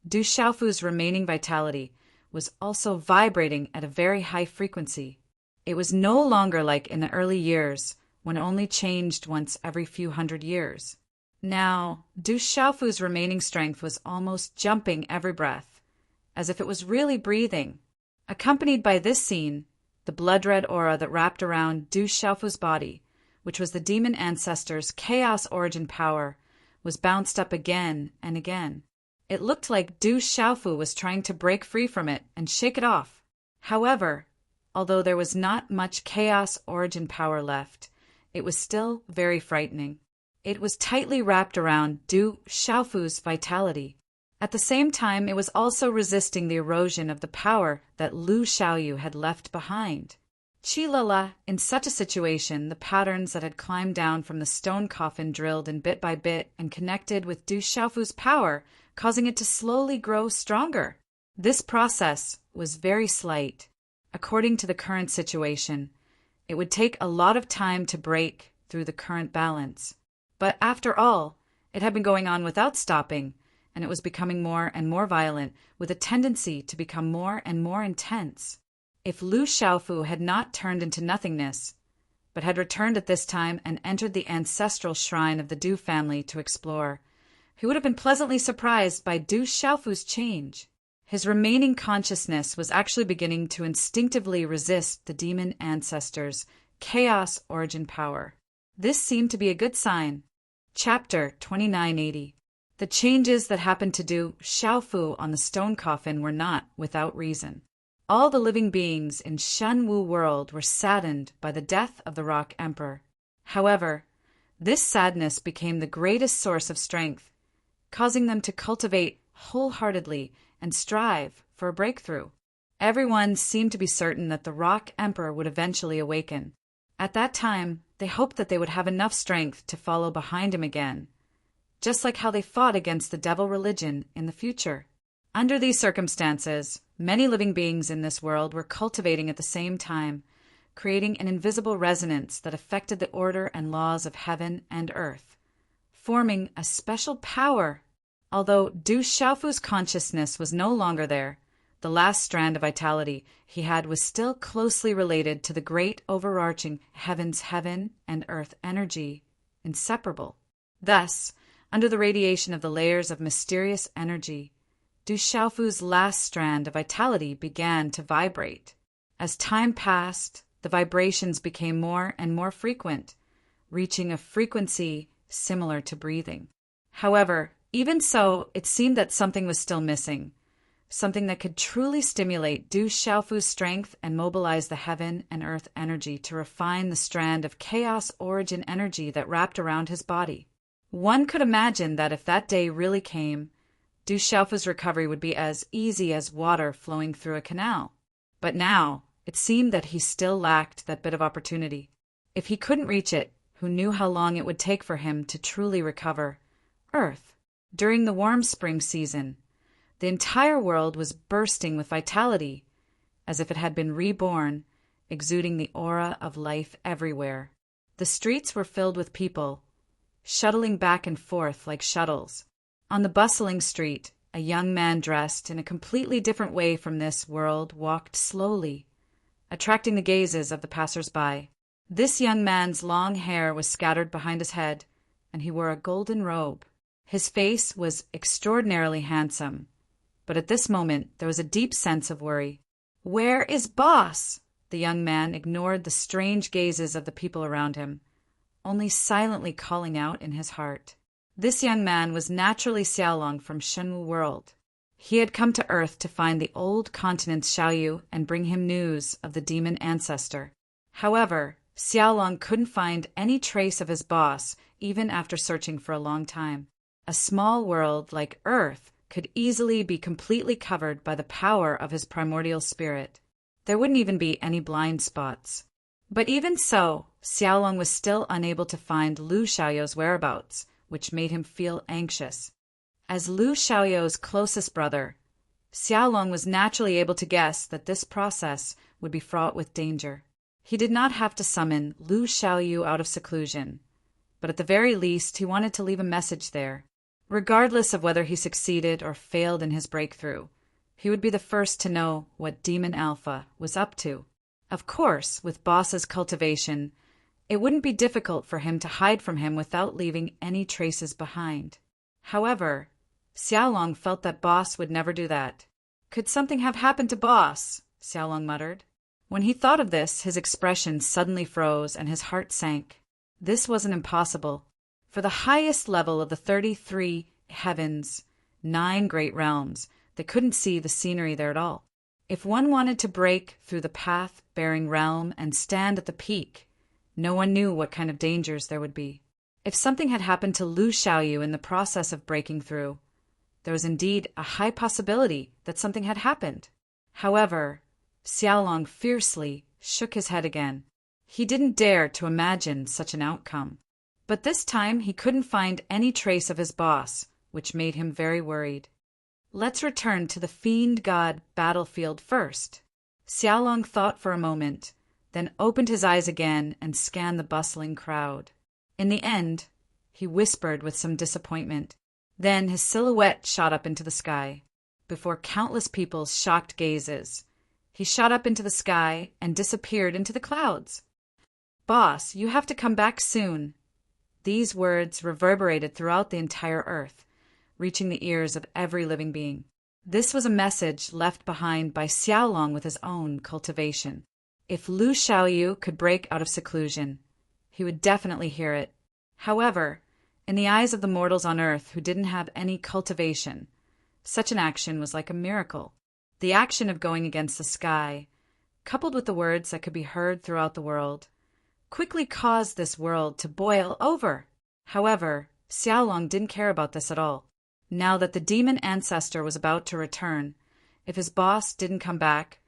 Du Xiaofu's remaining vitality was also vibrating at a very high frequency. It was no longer like in the early years, when it only changed once every few hundred years. Now, Du Xiaofu's remaining strength was almost jumping every breath, as if it was really breathing. Accompanied by this scene, the blood-red aura that wrapped around Du Xiaofu's body, which was the demon ancestor's chaos origin power, was bounced up again and again. It looked like Du Xiaofu was trying to break free from it and shake it off. However, although there was not much chaos origin power left, it was still very frightening. It was tightly wrapped around Du Xiaofu's vitality. At the same time, it was also resisting the erosion of the power that Lu Xiaoyu had left behind. Qilala, in such a situation, the patterns that had climbed down from the stone coffin drilled in bit by bit and connected with Du Xiaofu's power, causing it to slowly grow stronger. This process was very slight. According to the current situation, it would take a lot of time to break through the current balance. But after all, it had been going on without stopping, and it was becoming more and more violent, with a tendency to become more and more intense. If Lu Xiaofu had not turned into nothingness, but had returned at this time and entered the ancestral shrine of the Du family to explore, he would have been pleasantly surprised by Du Xiaofu's change. His remaining consciousness was actually beginning to instinctively resist the demon ancestor's chaos origin power. This seemed to be a good sign. Chapter 2980. The changes that happened to Du Xiaofu on the stone coffin were not without reason. All the living beings in Shenwu world were saddened by the death of the Rock Emperor. However, this sadness became the greatest source of strength, causing them to cultivate wholeheartedly and strive for a breakthrough. Everyone seemed to be certain that the Rock Emperor would eventually awaken. At that time, they hoped that they would have enough strength to follow behind him again, just like how they fought against the devil religion in the future. Under these circumstances, many living beings in this world were cultivating at the same time, creating an invisible resonance that affected the order and laws of heaven and earth, forming a special power. Although Du Xiaofu's consciousness was no longer there, the last strand of vitality he had was still closely related to the great overarching heaven's heaven and earth energy, inseparable. Thus, under the radiation of the layers of mysterious energy, Du Xiaofu's last strand of vitality began to vibrate. As time passed, the vibrations became more and more frequent, reaching a frequency similar to breathing. However, even so, it seemed that something was still missing, something that could truly stimulate Du Xiaofu's strength and mobilize the heaven and earth energy to refine the strand of chaos origin energy that wrapped around his body. One could imagine that if that day really came, Du Xiaofu's recovery would be as easy as water flowing through a canal. But now, it seemed that he still lacked that bit of opportunity. If he couldn't reach it, who knew how long it would take for him to truly recover? Earth. During the warm spring season, the entire world was bursting with vitality, as if it had been reborn, exuding the aura of life everywhere. The streets were filled with people, shuttling back and forth like shuttles. On the bustling street, a young man dressed in a completely different way from this world walked slowly, attracting the gazes of the passers-by. This young man's long hair was scattered behind his head, and he wore a golden robe. His face was extraordinarily handsome, but at this moment there was a deep sense of worry. "Where is Boss?" The young man ignored the strange gazes of the people around him, only silently calling out in his heart. This young man was naturally Xiaolong from Shenwu world. He had come to Earth to find the old continent's Xiaoyu and bring him news of the demon ancestor. However, Xiaolong couldn't find any trace of his boss, even after searching for a long time. A small world like Earth could easily be completely covered by the power of his primordial spirit. There wouldn't even be any blind spots. But even so, Xiaolong was still unable to find Lu Xiaoyou's whereabouts, which made him feel anxious. As Lu Xiaoyou's closest brother, Xiaolong was naturally able to guess that this process would be fraught with danger. He did not have to summon Lu Xiaoyu out of seclusion, but at the very least he wanted to leave a message there. Regardless of whether he succeeded or failed in his breakthrough, he would be the first to know what Demon Alpha was up to. Of course, with Boss's cultivation, it wouldn't be difficult for him to hide from him without leaving any traces behind. However, Xiaolong felt that Boss would never do that. Could something have happened to Boss? Xiaolong muttered. When he thought of this, his expression suddenly froze and his heart sank. This wasn't impossible. For the highest level of the 33 heavens, 9 great realms, they couldn't see the scenery there at all. If one wanted to break through the path-bearing realm and stand at the peak, no one knew what kind of dangers there would be. If something had happened to Lu Xiaoyu in the process of breaking through, there was indeed a high possibility that something had happened. However, Xiaolong fiercely shook his head again. He didn't dare to imagine such an outcome. But this time he couldn't find any trace of his boss, which made him very worried. Let's return to the Fiend God battlefield first. Xiaolong thought for a moment, then opened his eyes again and scanned the bustling crowd. In the end, he whispered with some disappointment. Then his silhouette shot up into the sky. Before countless people's shocked gazes, he shot up into the sky and disappeared into the clouds. Boss, you have to come back soon. These words reverberated throughout the entire earth, reaching the ears of every living being. This was a message left behind by Xiaolong with his own cultivation. If Lu Xiaoyu could break out of seclusion, he would definitely hear it. However, in the eyes of the mortals on earth who didn't have any cultivation, such an action was like a miracle. The action of going against the sky, coupled with the words that could be heard throughout the world, quickly caused this world to boil over. However, Xiaolong didn't care about this at all. Now that the demon ancestor was about to return, if his boss didn't come back,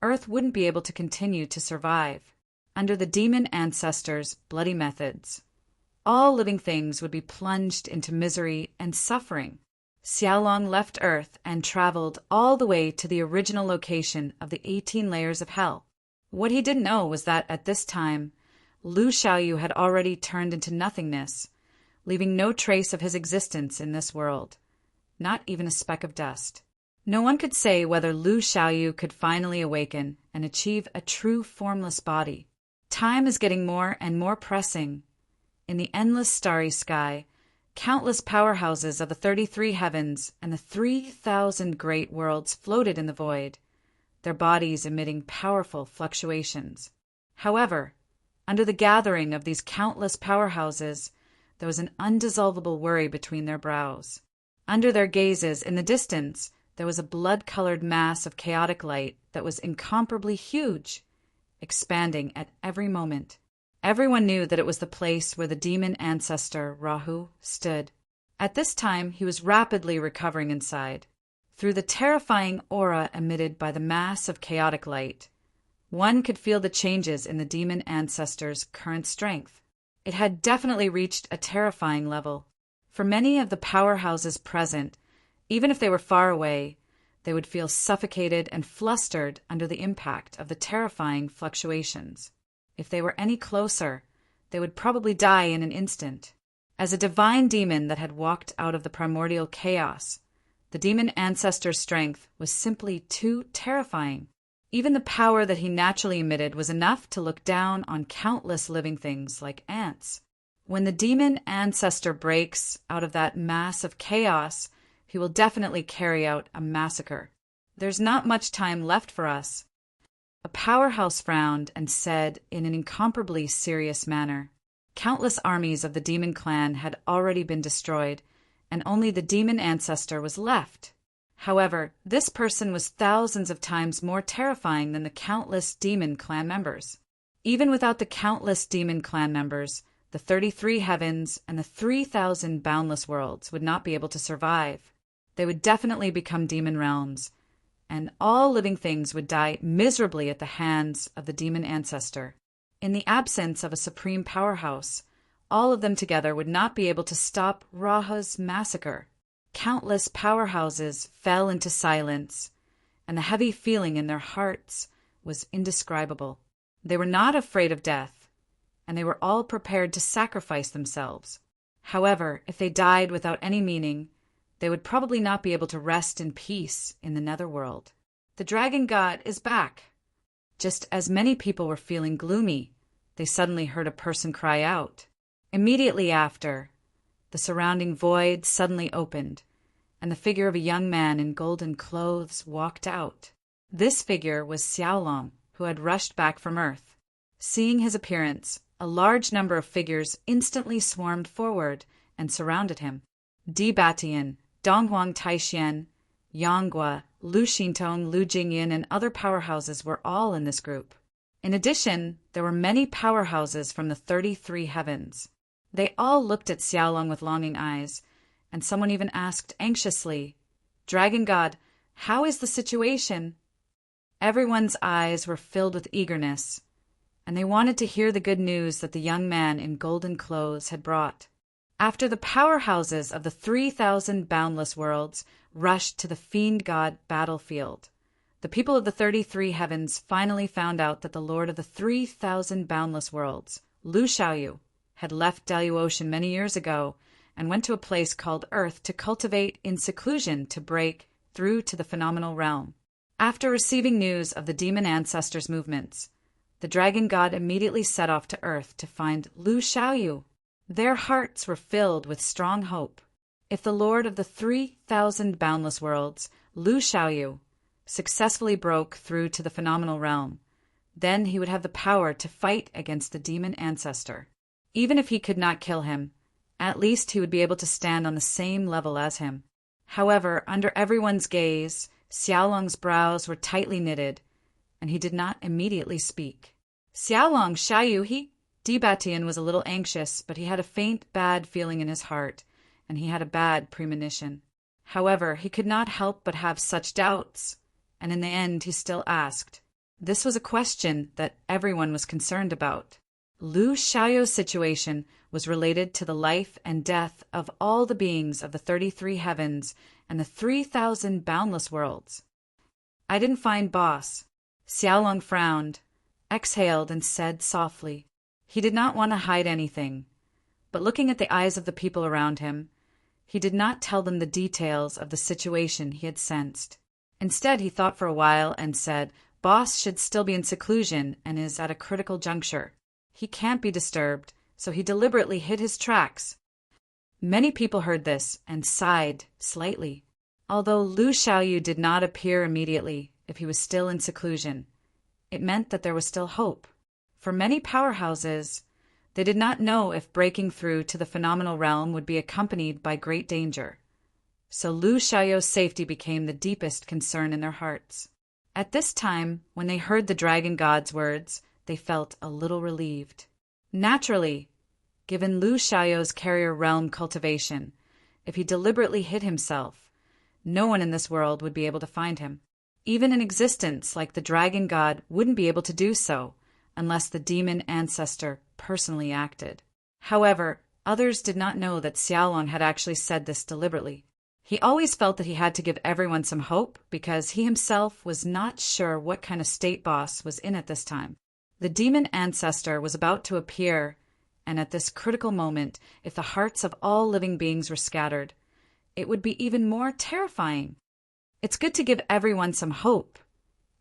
Earth wouldn't be able to continue to survive. Under the demon ancestor's bloody methods, all living things would be plunged into misery and suffering. Xiaolong left Earth and traveled all the way to the original location of the 18 layers of hell. What he didn't know was that at this time, Lu Xiaoyu had already turned into nothingness, leaving no trace of his existence in this world, not even a speck of dust. No one could say whether Lu Xiaoyu could finally awaken and achieve a true formless body. Time is getting more and more pressing. In the endless starry sky, countless powerhouses of the 33 heavens and the 3,000 great worlds floated in the void, their bodies emitting powerful fluctuations. However, under the gathering of these countless powerhouses, there was an undissolvable worry between their brows. Under their gazes, in the distance, there was a blood-colored mass of chaotic light that was incomparably huge, expanding at every moment. Everyone knew that it was the place where the demon ancestor, Rahu, stood. At this time, he was rapidly recovering inside. Through the terrifying aura emitted by the mass of chaotic light, one could feel the changes in the demon ancestor's current strength. It had definitely reached a terrifying level. For many of the powerhouses present, even if they were far away, they would feel suffocated and flustered under the impact of the terrifying fluctuations. If they were any closer, they would probably die in an instant. As a divine demon that had walked out of the primordial chaos, the demon ancestor's strength was simply too terrifying. Even the power that he naturally emitted was enough to look down on countless living things like ants. When the demon ancestor breaks out of that mass of chaos, he will definitely carry out a massacre. There's not much time left for us. A powerhouse frowned and said in an incomparably serious manner, countless armies of the demon clan had already been destroyed, and only the demon ancestor was left. However, this person was thousands of times more terrifying than the countless demon clan members. Even without the countless demon clan members, the 33 heavens and the 3,000 boundless worlds would not be able to survive. They would definitely become demon realms, and all living things would die miserably at the hands of the demon ancestor. In the absence of a supreme powerhouse, all of them together would not be able to stop Raha's massacre. Countless powerhouses fell into silence, and the heavy feeling in their hearts was indescribable. They were not afraid of death, and they were all prepared to sacrifice themselves. However, if they died without any meaning, they would probably not be able to rest in peace in the netherworld. The dragon god is back. Just as many people were feeling gloomy, they suddenly heard a person cry out. Immediately after, the surrounding void suddenly opened, and the figure of a young man in golden clothes walked out. This figure was Xiaolong, who had rushed back from Earth. Seeing his appearance, a large number of figures instantly swarmed forward and surrounded him. Di Batian, Donghuang Taixian, Yanggua, Lu Xintong, Lu Jingyin, and other powerhouses were all in this group. In addition, there were many powerhouses from the 33 heavens. They all looked at Xiaolong with longing eyes, and someone even asked anxiously, "Dragon God, how is the situation?" Everyone's eyes were filled with eagerness, and they wanted to hear the good news that the young man in golden clothes had brought. After the powerhouses of the 3,000 boundless worlds rushed to the fiend god battlefield, the people of the 33 heavens finally found out that the lord of the 3,000 boundless worlds, Lu Xiaoyu, had left Delyu Ocean many years ago and went to a place called Earth to cultivate in seclusion to break through to the phenomenal realm. After receiving news of the demon ancestors' movements, the dragon god immediately set off to Earth to find Lu Xiaoyu. Their hearts were filled with strong hope. If the lord of the 3,000 boundless worlds, Lu Xiaoyu, successfully broke through to the phenomenal realm, then he would have the power to fight against the demon ancestor. Even if he could not kill him, at least he would be able to stand on the same level as him. However, under everyone's gaze, Xiaolong's brows were tightly knitted, and he did not immediately speak. "Xiaolong, Xiaoyu, Di Batian was a little anxious, but he had a faint bad feeling in his heart, and he had a bad premonition. However, he could not help but have such doubts, and in the end he still asked. This was a question that everyone was concerned about. Lu Xiaoyu's situation was related to the life and death of all the beings of the 33 heavens and the 3,000 boundless worlds. "I didn't find boss." Xiaolong frowned, exhaled, and said softly. He did not want to hide anything, but looking at the eyes of the people around him, he did not tell them the details of the situation he had sensed. Instead, he thought for a while and said, "Boss should still be in seclusion and is at a critical juncture. He can't be disturbed, so he deliberately hid his tracks." Many people heard this and sighed slightly. Although Lu Xiaoyu did not appear immediately if he was still in seclusion, it meant that there was still hope. For many powerhouses, they did not know if breaking through to the phenomenal realm would be accompanied by great danger. So Lu Xiaoyu's safety became the deepest concern in their hearts. At this time, when they heard the dragon god's words, they felt a little relieved. Naturally, given Lu Xiaoyu's carrier realm cultivation, if he deliberately hid himself, no one in this world would be able to find him. Even an existence like the dragon god wouldn't be able to do so unless the demon ancestor personally acted. However, others did not know that Xiaolong had actually said this deliberately. He always felt that he had to give everyone some hope because he himself was not sure what kind of state boss was in at this time. The demon ancestor was about to appear, and at this critical moment, if the hearts of all living beings were scattered, it would be even more terrifying. It's good to give everyone some hope.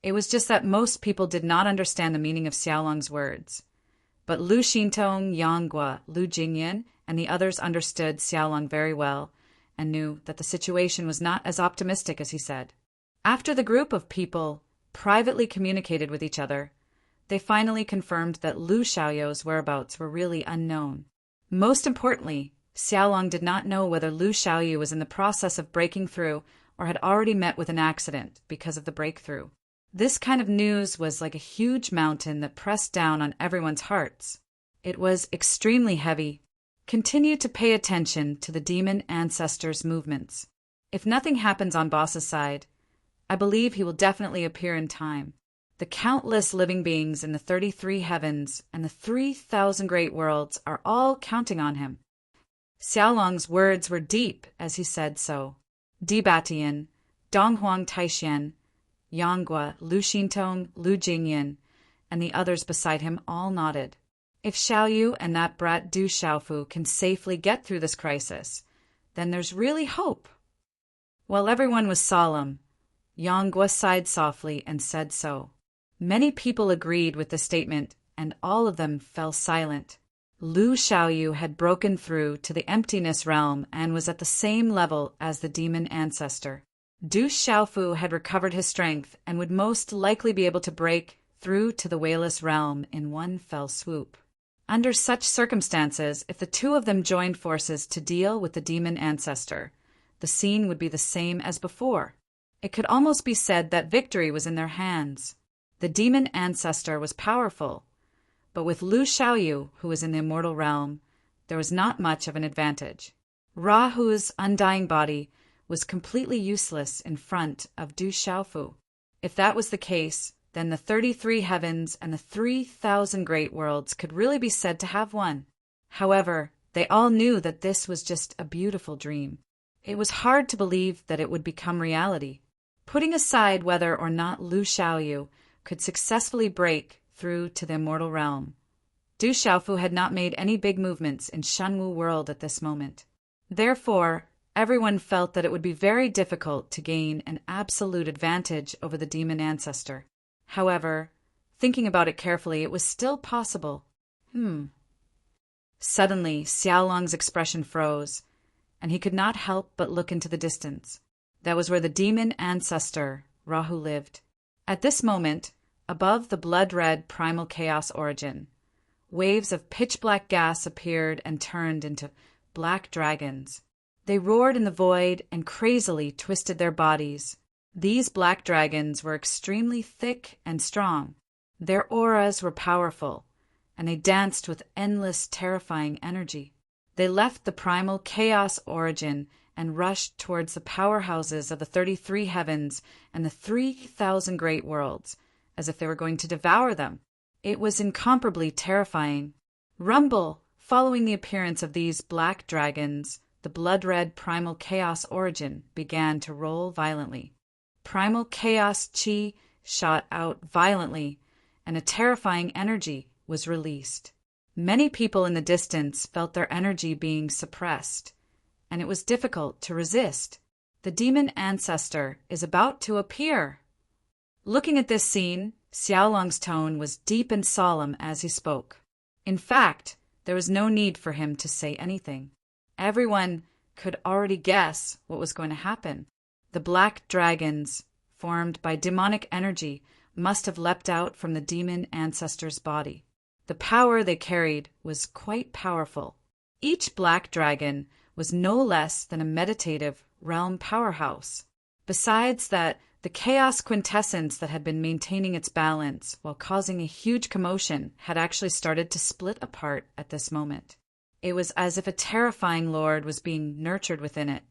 It was just that most people did not understand the meaning of Xiaolong's words. But Lu Xintong, Yanggua, Lu Jingyin, and the others understood Xiaolong very well and knew that the situation was not as optimistic as he said. After the group of people privately communicated with each other, they finally confirmed that Lu Xiaoyu's whereabouts were really unknown. Most importantly, Xiaolong did not know whether Lu Xiaoyu was in the process of breaking through or had already met with an accident because of the breakthrough. This kind of news was like a huge mountain that pressed down on everyone's hearts. It was extremely heavy. Continue to pay attention to the demon ancestor's movements. If nothing happens on Boss's side, I believe he will definitely appear in time. The countless living beings in the 33 heavens and the 3,000 great worlds are all counting on him. Xiaolong's words were deep as he said so. Di Batian, Donghuang Taixian, Yanghua, Lu Xintong, Lu Jingyan, and the others beside him all nodded. If Xiaoyu and that brat Du Xiaofu can safely get through this crisis, then there's really hope. While everyone was solemn, Yanghua sighed softly and said so. Many people agreed with the statement, and all of them fell silent. Lu Xiaoyu had broken through to the emptiness realm and was at the same level as the demon ancestor. Du Xiaofu had recovered his strength and would most likely be able to break through to the wayless realm in one fell swoop. Under such circumstances, if the two of them joined forces to deal with the demon ancestor, the scene would be the same as before. It could almost be said that victory was in their hands. The demon ancestor was powerful, but with Lu Xiaoyu, who was in the immortal realm, there was not much of an advantage. Rahu's undying body was completely useless in front of Du Xiaofu. If that was the case, then the 33 heavens and the 3,000 great worlds could really be said to have won. However, they all knew that this was just a beautiful dream. It was hard to believe that it would become reality. Putting aside whether or not Lu Xiaoyu could successfully break through to the immortal realm, Du Xiaofu had not made any big movements in Shenwu world at this moment. Therefore, everyone felt that it would be very difficult to gain an absolute advantage over the demon ancestor. However, thinking about it carefully, it was still possible. Suddenly, Xiaolong's expression froze, and he could not help but look into the distance. That was where the demon ancestor, Rahu, lived. At this moment, above the blood-red primal chaos origin, waves of pitch-black gas appeared and turned into black dragons. They roared in the void and crazily twisted their bodies. These black dragons were extremely thick and strong. Their auras were powerful, and they danced with endless, terrifying energy. They left the primal chaos origin and rushed towards the powerhouses of the 33 heavens and the 3,000 great worlds, as if they were going to devour them. It was incomparably terrifying. Rumble, following the appearance of these black dragons, the blood-red primal chaos origin began to roll violently. Primal chaos chi shot out violently, and a terrifying energy was released. Many people in the distance felt their energy being suppressed, and it was difficult to resist. The demon ancestor is about to appear. Looking at this scene, Xiaolong's tone was deep and solemn as he spoke. In fact, there was no need for him to say anything. Everyone could already guess what was going to happen. The black dragons, formed by demonic energy, must have leapt out from the demon ancestor's body. The power they carried was quite powerful. Each black dragon was no less than a meditative realm powerhouse. Besides that, the chaos quintessence that had been maintaining its balance while causing a huge commotion had actually started to split apart at this moment. It was as if a terrifying lord was being nurtured within it,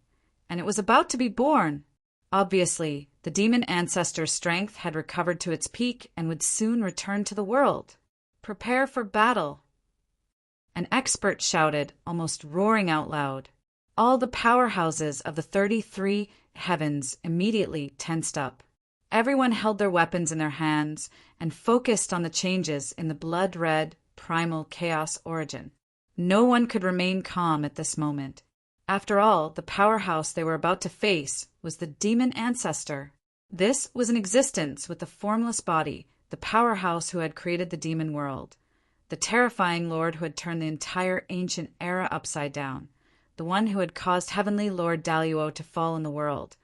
and it was about to be born. Obviously, the demon ancestor's strength had recovered to its peak and would soon return to the world. Prepare for battle. An expert shouted, almost roaring out loud. All the powerhouses of the 33 heavens immediately tensed up. Everyone held their weapons in their hands and focused on the changes in the blood-red primal chaos origin. No one could remain calm at this moment. After all, the powerhouse they were about to face was the demon ancestor. This was an existence with a formless body, the powerhouse who had created the demon world, the terrifying lord who had turned the entire ancient era upside down, the one who had caused heavenly Lord Daluo to fall in the world,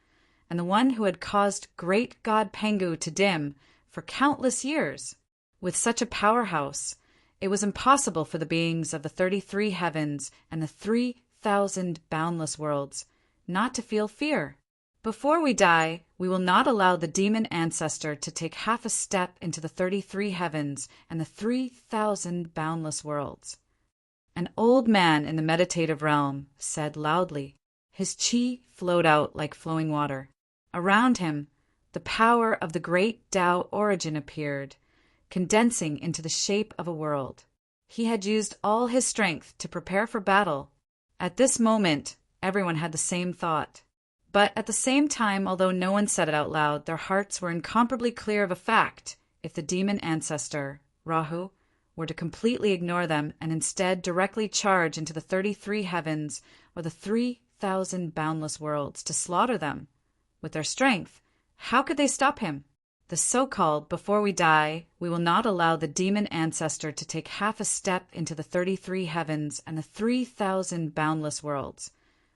and the one who had caused great god Pengu to dim for countless years. With such a powerhouse, it was impossible for the beings of the 33 heavens and the 3,000 boundless worlds not to feel fear. Before we die, we will not allow the demon ancestor to take half a step into the 33 heavens and the 3,000 boundless worlds. An old man in the meditative realm said loudly. His chi flowed out like flowing water. Around him, the power of the great Tao origin appeared, condensing into the shape of a world. He had used all his strength to prepare for battle. At this moment, everyone had the same thought. But at the same time, although no one said it out loud, their hearts were incomparably clear of a fact: if the demon ancestor, Rahu, were to completely ignore them and instead directly charge into the 33 heavens or the 3,000 boundless worlds to slaughter them with their strength, how could they stop him? The so-called "before we die, we will not allow the demon ancestor to take half a step into the 33 heavens and the 3,000 boundless worlds"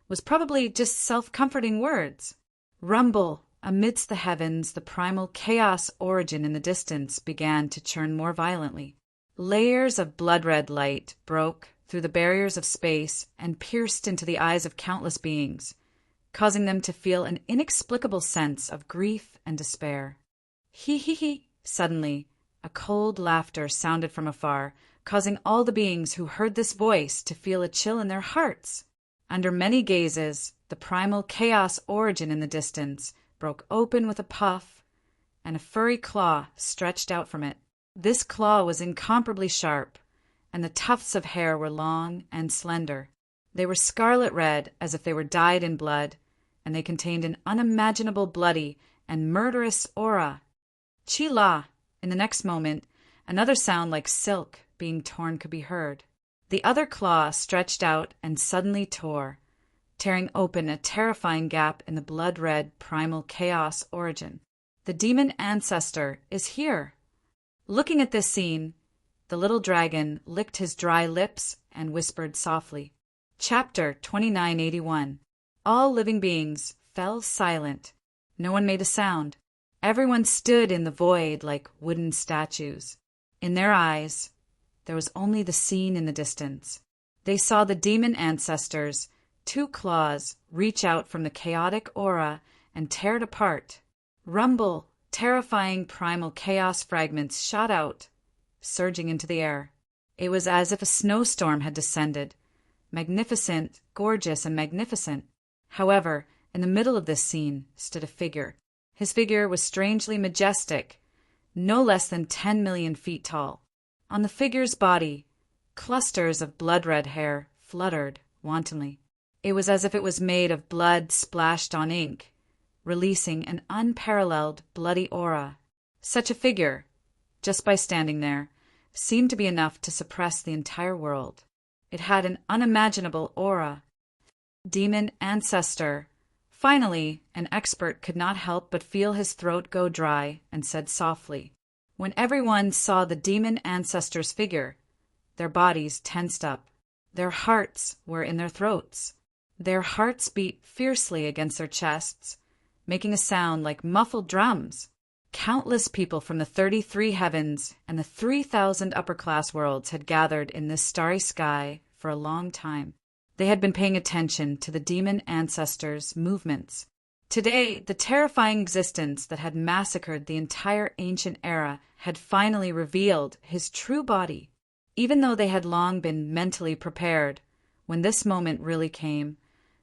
was probably just self-comforting words. Rumble! Amidst the heavens, the primal chaos origin in the distance began to churn more violently. Layers of blood-red light broke through the barriers of space and pierced into the eyes of countless beings, causing them to feel an inexplicable sense of grief and despair. Hee hee hee! Suddenly, a cold laughter sounded from afar, causing all the beings who heard this voice to feel a chill in their hearts. Under many gazes, the primal chaos origin in the distance broke open with a puff, and a furry claw stretched out from it. This claw was incomparably sharp, and the tufts of hair were long and slender. They were scarlet red, as if they were dyed in blood, and they contained an unimaginable bloody and murderous aura. Chi-la! In the next moment, another sound like silk being torn could be heard. The other claw stretched out and suddenly tore, tearing open a terrifying gap in the blood-red primal chaos origin. The demon ancestor is here! Looking at this scene, the little dragon licked his dry lips and whispered softly. Chapter 2981. All living beings fell silent. No one made a sound. Everyone stood in the void like wooden statues. In their eyes, there was only the scene in the distance. They saw the demon ancestors, 2 claws, reach out from the chaotic aura and tear it apart. Rumble! Terrifying primal chaos fragments shot out, surging into the air. It was as if a snowstorm had descended, magnificent, gorgeous, and magnificent. However, in the middle of this scene stood a figure. His figure was strangely majestic, no less than 10 million feet tall. On the figure's body, clusters of blood-red hair fluttered wantonly. It was as if it was made of blood splashed on ink, releasing an unparalleled bloody aura. Such a figure, just by standing there, seemed to be enough to suppress the entire world. It had an unimaginable aura. Demon ancestor. Finally, an expert could not help but feel his throat go dry and said softly. When everyone saw the demon ancestor's figure, their bodies tensed up. Their hearts were in their throats. Their hearts beat fiercely against their chests, making a sound like muffled drums. Countless people from the 33 heavens and the 3,000 upper-class worlds had gathered in this starry sky for a long time. They had been paying attention to the demon ancestors' movements. Today, the terrifying existence that had massacred the entire ancient era had finally revealed his true body. Even though they had long been mentally prepared, when this moment really came,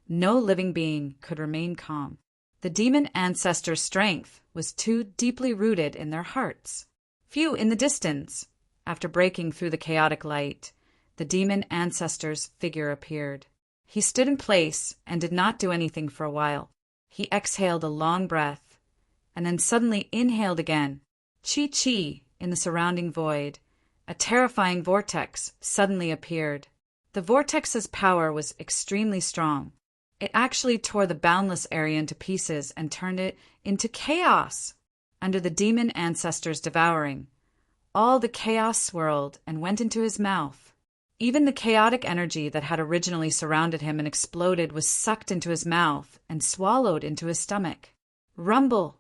no living being could remain calm. The demon ancestors' strength was too deeply rooted in their hearts. Few in the distance, after breaking through the chaotic light, the demon ancestor's figure appeared. He stood in place and did not do anything for a while. He exhaled a long breath, and then suddenly inhaled again. Chi-chi, in the surrounding void, a terrifying vortex suddenly appeared. The vortex's power was extremely strong. It actually tore the boundless area into pieces and turned it into chaos. Under the demon ancestor's devouring, all the chaos swirled and went into his mouth. Even the chaotic energy that had originally surrounded him and exploded was sucked into his mouth and swallowed into his stomach. Rumble!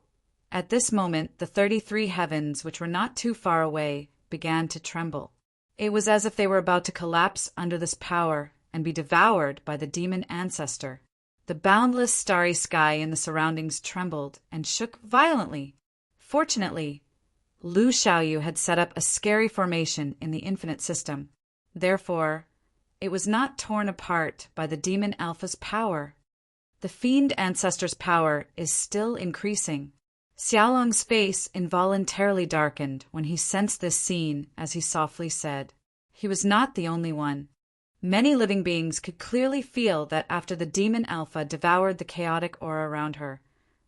At this moment, the 33 heavens, which were not too far away, began to tremble. It was as if they were about to collapse under this power and be devoured by the demon ancestor. The boundless starry sky in the surroundings trembled and shook violently. Fortunately, Lu Xiaoyu had set up a scary formation in the infinite system. Therefore, it was not torn apart by the demon alpha's power. The fiend ancestor's power is still increasing. Xiaolong's face involuntarily darkened when he sensed this scene as he softly said, he was not the only one. Many living beings could clearly feel that after the demon alpha devoured the chaotic aura around her,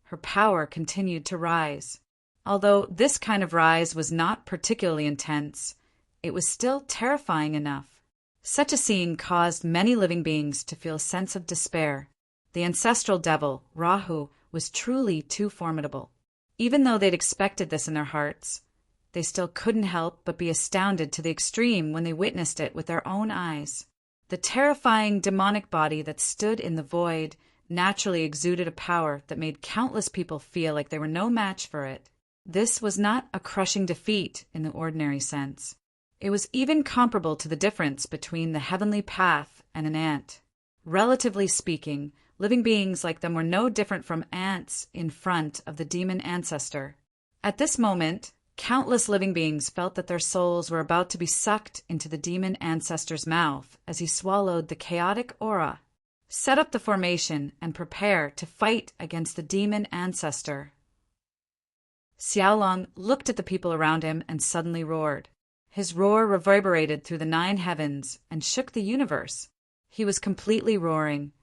her power continued to rise. Although this kind of rise was not particularly intense, it was still terrifying enough. Such a scene caused many living beings to feel a sense of despair. The ancestral devil, Rahu, was truly too formidable. Even though they'd expected this in their hearts, they still couldn't help but be astounded to the extreme when they witnessed it with their own eyes. The terrifying demonic body that stood in the void naturally exuded a power that made countless people feel like they were no match for it. This was not a crushing defeat in the ordinary sense. It was even comparable to the difference between the heavenly path and an ant. Relatively speaking, living beings like them were no different from ants in front of the demon ancestor. At this moment, countless living beings felt that their souls were about to be sucked into the demon ancestor's mouth as he swallowed the chaotic aura. Set up the formation and prepare to fight against the demon ancestor. Xiaolong looked at the people around him and suddenly roared. His roar reverberated through the 9 heavens and shook the universe. He was completely roaring,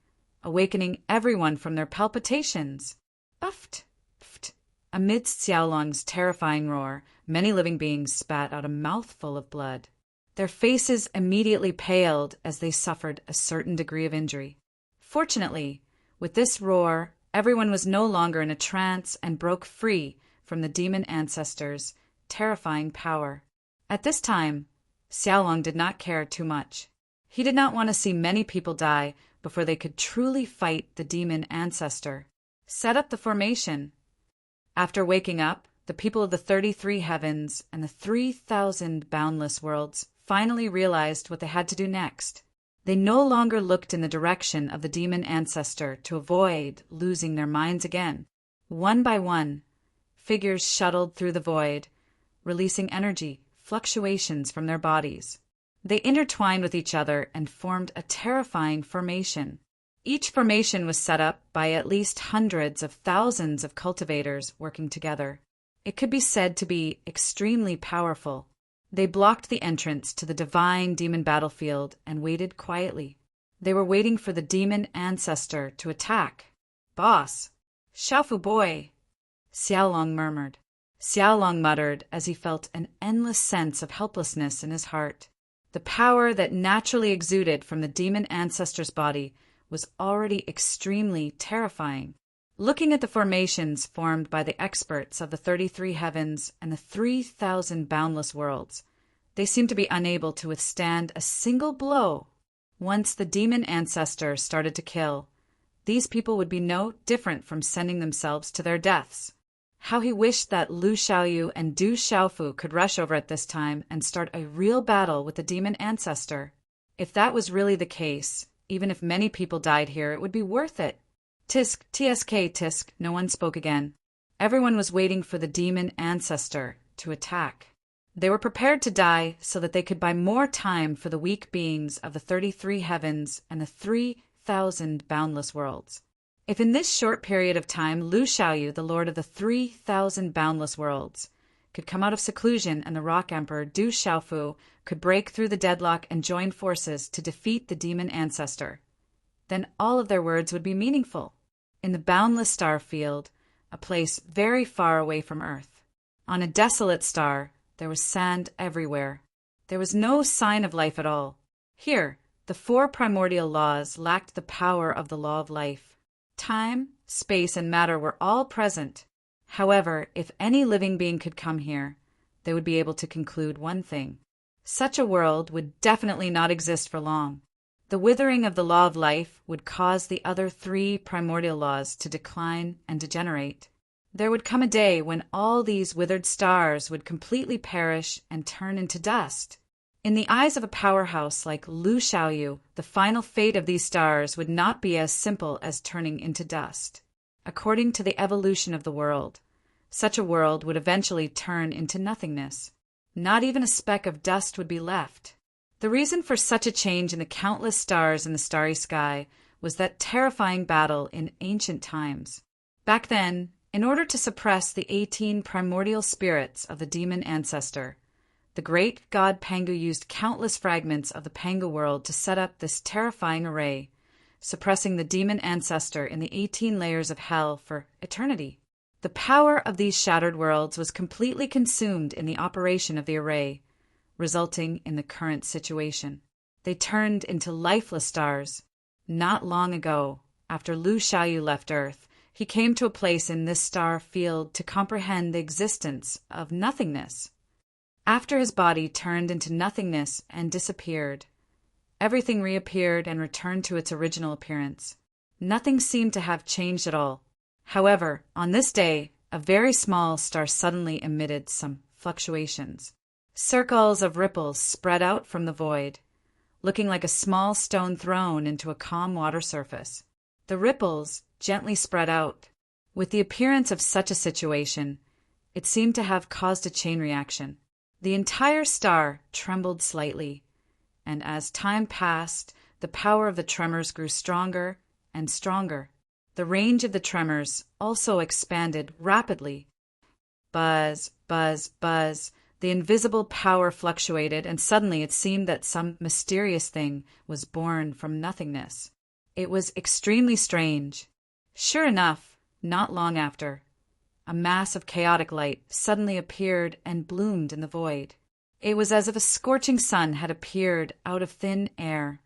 awakening everyone from their palpitations. Uft, uft. Amidst Xiaolong's terrifying roar, many living beings spat out a mouthful of blood. Their faces immediately paled as they suffered a certain degree of injury. Fortunately, with this roar, everyone was no longer in a trance and broke free from the demon ancestor's terrifying power. At this time, Xiaolong did not care too much. He did not want to see many people die before they could truly fight the demon ancestor. Set up the formation. After waking up, the people of the 33 heavens and the 3,000 boundless worlds finally realized what they had to do next. They no longer looked in the direction of the demon ancestor to avoid losing their minds again. One by one, figures shuttled through the void, releasing energy fluctuations from their bodies. They intertwined with each other and formed a terrifying formation. Each formation was set up by at least hundreds of thousands of cultivators working together. It could be said to be extremely powerful. They blocked the entrance to the divine demon battlefield and waited quietly. They were waiting for the demon ancestor to attack. "Boss! Xiaofu boy!" Xiaolong murmured. Xiaolong muttered as he felt an endless sense of helplessness in his heart. The power that naturally exuded from the demon ancestor's body was already extremely terrifying. Looking at the formations formed by the experts of the 33 heavens and the 3,000 boundless worlds, they seemed to be unable to withstand a single blow. Once the demon ancestor started to kill, these people would be no different from sending themselves to their deaths. How he wished that Lu Xiaoyu and Du Xiaofu could rush over at this time and start a real battle with the demon ancestor. If that was really the case, even if many people died here, it would be worth it. Tisk, tisk, no one spoke again. Everyone was waiting for the demon ancestor to attack. They were prepared to die so that they could buy more time for the weak beings of the 33 heavens and the 3,000 boundless worlds. If in this short period of time Lu Xiaoyu, the lord of the 3,000 boundless worlds, could come out of seclusion and the rock emperor Du Xiaofu could break through the deadlock and join forces to defeat the demon ancestor, then all of their words would be meaningful. In the boundless star field, a place very far away from Earth, on a desolate star, there was sand everywhere. There was no sign of life at all. Here, the 4 primordial laws lacked the power of the law of life. Time, space, and matter were all present. However, if any living being could come here, they would be able to conclude one thing. Such a world would definitely not exist for long. The withering of the law of life would cause the other 3 primordial laws to decline and degenerate. There would come a day when all these withered stars would completely perish and turn into dust. In the eyes of a powerhouse like Lu Xiaoyu, the final fate of these stars would not be as simple as turning into dust. According to the evolution of the world, such a world would eventually turn into nothingness. Not even a speck of dust would be left. The reason for such a change in the countless stars in the starry sky was that terrifying battle in ancient times. Back then, In order to suppress the 18 primordial spirits of the demon ancestor, the great god Pangu used countless fragments of the Pangu world to set up this terrifying array, suppressing the demon ancestor in the 18 layers of hell for eternity. The power of these shattered worlds was completely consumed in the operation of the array, resulting in the current situation. They turned into lifeless stars. Not long ago, after Lu Xiaoyu left Earth, he came to a place in this star field to comprehend the existence of nothingness. After his body turned into nothingness and disappeared, everything reappeared and returned to its original appearance. Nothing seemed to have changed at all. However, on this day, a very small star suddenly emitted some fluctuations. Circles of ripples spread out from the void, looking like a small stone thrown into a calm water surface. The ripples gently spread out. With the appearance of such a situation, it seemed to have caused a chain reaction. The entire star trembled slightly, and as time passed, the power of the tremors grew stronger and stronger. The range of the tremors also expanded rapidly. Buzz, buzz, buzz. The invisible power fluctuated, and suddenly it seemed that some mysterious thing was born from nothingness. It was extremely strange. Sure enough, not long after, a mass of chaotic light suddenly appeared and bloomed in the void. It was as if a scorching sun had appeared out of thin air,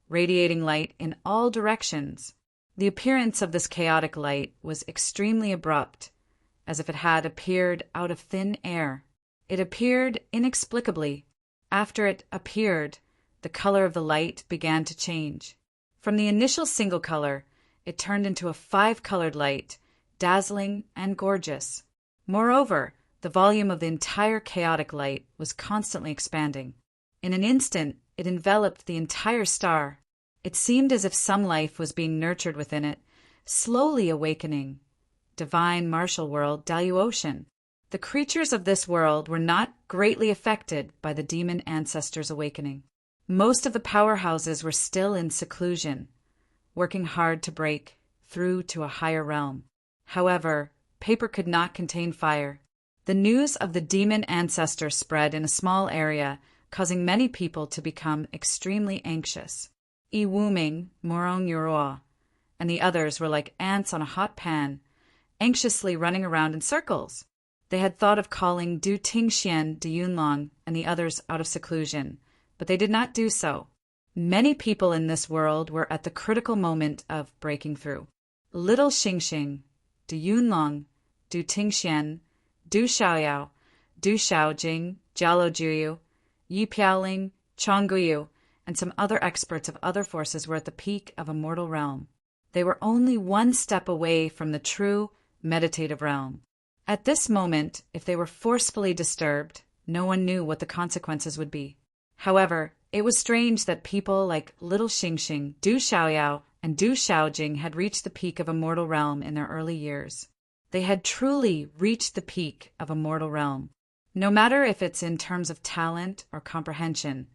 radiating light in all directions. The appearance of this chaotic light was extremely abrupt, as if it had appeared out of thin air. It appeared inexplicably. After it appeared, the color of the light began to change. From the initial single color, it turned into a 5-colored light, dazzling and gorgeous. Moreover, the volume of the entire chaotic light was constantly expanding. In an instant, it enveloped the entire star. It seemed as if some life was being nurtured within it, slowly awakening. Divine martial world Daluocean. The creatures of this world were not greatly affected by the demon ancestors' awakening. Most of the powerhouses were still in seclusion, working hard to break through to a higher realm. However, paper could not contain fire. The news of the demon ancestor spread in a small area, causing many people to become extremely anxious. Yi Wuming, Morong Yuruo, and the others were like ants on a hot pan, anxiously running around in circles. They had thought of calling Du Tingxian de Yunlong and the others out of seclusion, but they did not do so. Many people in this world were at the critical moment of breaking through. Little Xingxing, Du Yunlong, Du Tingxian, Du Xiaoyao, Du Xiaojing, Jialo Juyu, Yi Piaoling, Chongguyu, and some other experts of other forces were at the peak of a mortal realm. They were only one step away from the true meditative realm. At this moment, if they were forcefully disturbed, no one knew what the consequences would be. However, it was strange that people like Little Xingxing, Du Xiaoyao, and Du Xiaojing had reached the peak of a mortal realm in their early years. They had truly reached the peak of a mortal realm. No matter if it's in terms of talent or comprehension,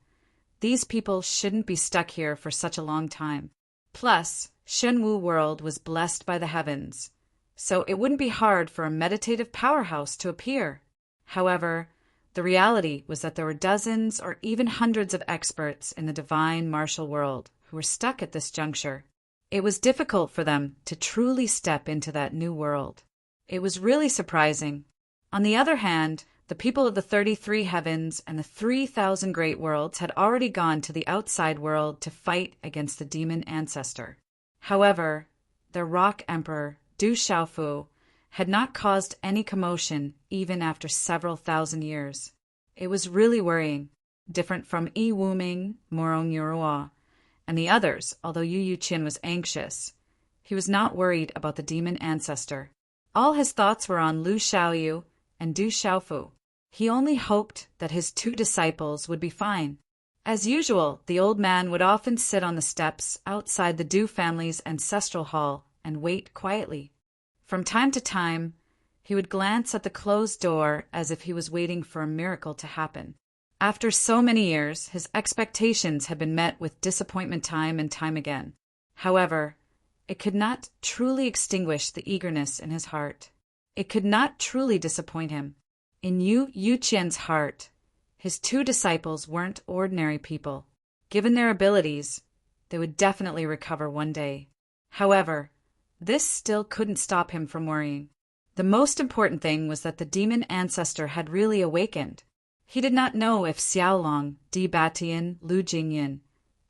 these people shouldn't be stuck here for such a long time. Plus, Shenwu world was blessed by the heavens, so it wouldn't be hard for a meditative powerhouse to appear. However, the reality was that there were dozens or even hundreds of experts in the divine martial world who were stuck at this juncture. It was difficult for them to truly step into that new world. It was really surprising. On the other hand, the people of the 33 heavens and the 3,000 great worlds had already gone to the outside world to fight against the demon ancestor. However, their rock emperor, Du Xiaofu, had not caused any commotion even after several thousand years. It was really worrying, different from Yi Wuming, Morong Yuruo, and the others. Although Yu Yuqin was anxious, he was not worried about the demon ancestor. All his thoughts were on Lu Xiaoyu and Du Xiaofu. He only hoped that his 2 disciples would be fine. As usual, the old man would often sit on the steps outside the Du family's ancestral hall and wait quietly. From time to time, he would glance at the closed door as if he was waiting for a miracle to happen. After so many years, his expectations had been met with disappointment time and time again. However, it could not truly extinguish the eagerness in his heart. It could not truly disappoint him. In Yu Yuqian's heart, his two disciples weren't ordinary people. Given their abilities, they would definitely recover one day. However, this still couldn't stop him from worrying. The most important thing was that the demon ancestor had really awakened. He did not know if Xiaolong, Di Batian, Lu Jingyan,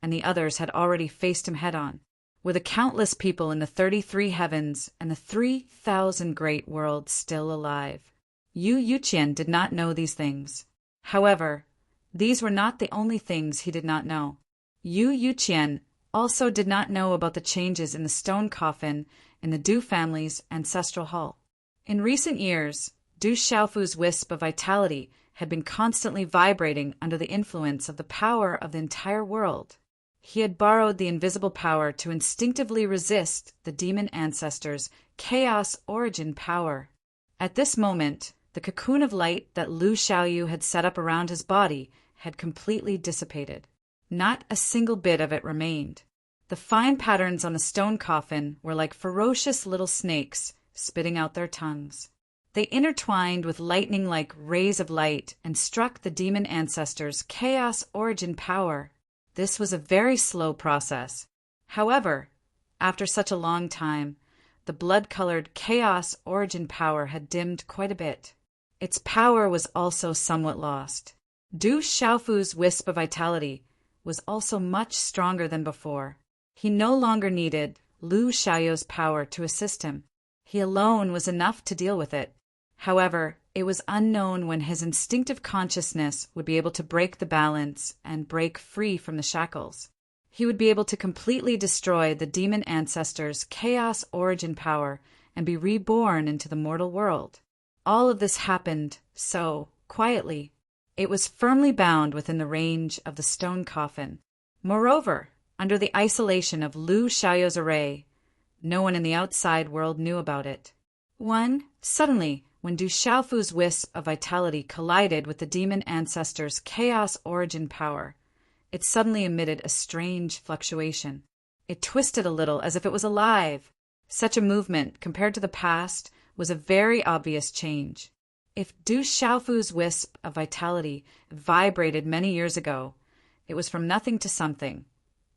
and the others had already faced him head-on. With the countless people in the 33 heavens and the 3,000 great worlds still alive. Yu Yuqian did not know these things. However, these were not the only things he did not know. Yu Yuqian also did not know about the changes in the stone coffin in the Du family's ancestral hall. In recent years, Du Xiaofu's wisp of vitality had been constantly vibrating under the influence of the power of the entire world. He had borrowed the invisible power to instinctively resist the demon ancestor's chaos origin power. At this moment, the cocoon of light that Lu Xiaoyu had set up around his body had completely dissipated. Not a single bit of it remained. The fine patterns on the stone coffin were like ferocious little snakes spitting out their tongues. They intertwined with lightning-like rays of light and struck the demon ancestor's chaos origin power. This was a very slow process. However, after such a long time, the blood-colored chaos origin power had dimmed quite a bit. Its power was also somewhat lost. Du Xiaofu's wisp of vitality was also much stronger than before. He no longer needed Lu Xiaoyu's power to assist him. He alone was enough to deal with it. However, it was unknown when his instinctive consciousness would be able to break the balance and break free from the shackles. He would be able to completely destroy the demon ancestor's chaos origin power and be reborn into the mortal world. All of this happened so quietly. It was firmly bound within the range of the stone coffin. Moreover, under the isolation of Lu Xiaoyu's array, no one in the outside world knew about it. Suddenly, when Du Xiaofu's wisp of vitality collided with the demon ancestor's chaos origin power, it suddenly emitted a strange fluctuation. It twisted a little as if it was alive. Such a movement, compared to the past, was a very obvious change. If Du Xiaofu's wisp of vitality vibrated many years ago, it was from nothing to something.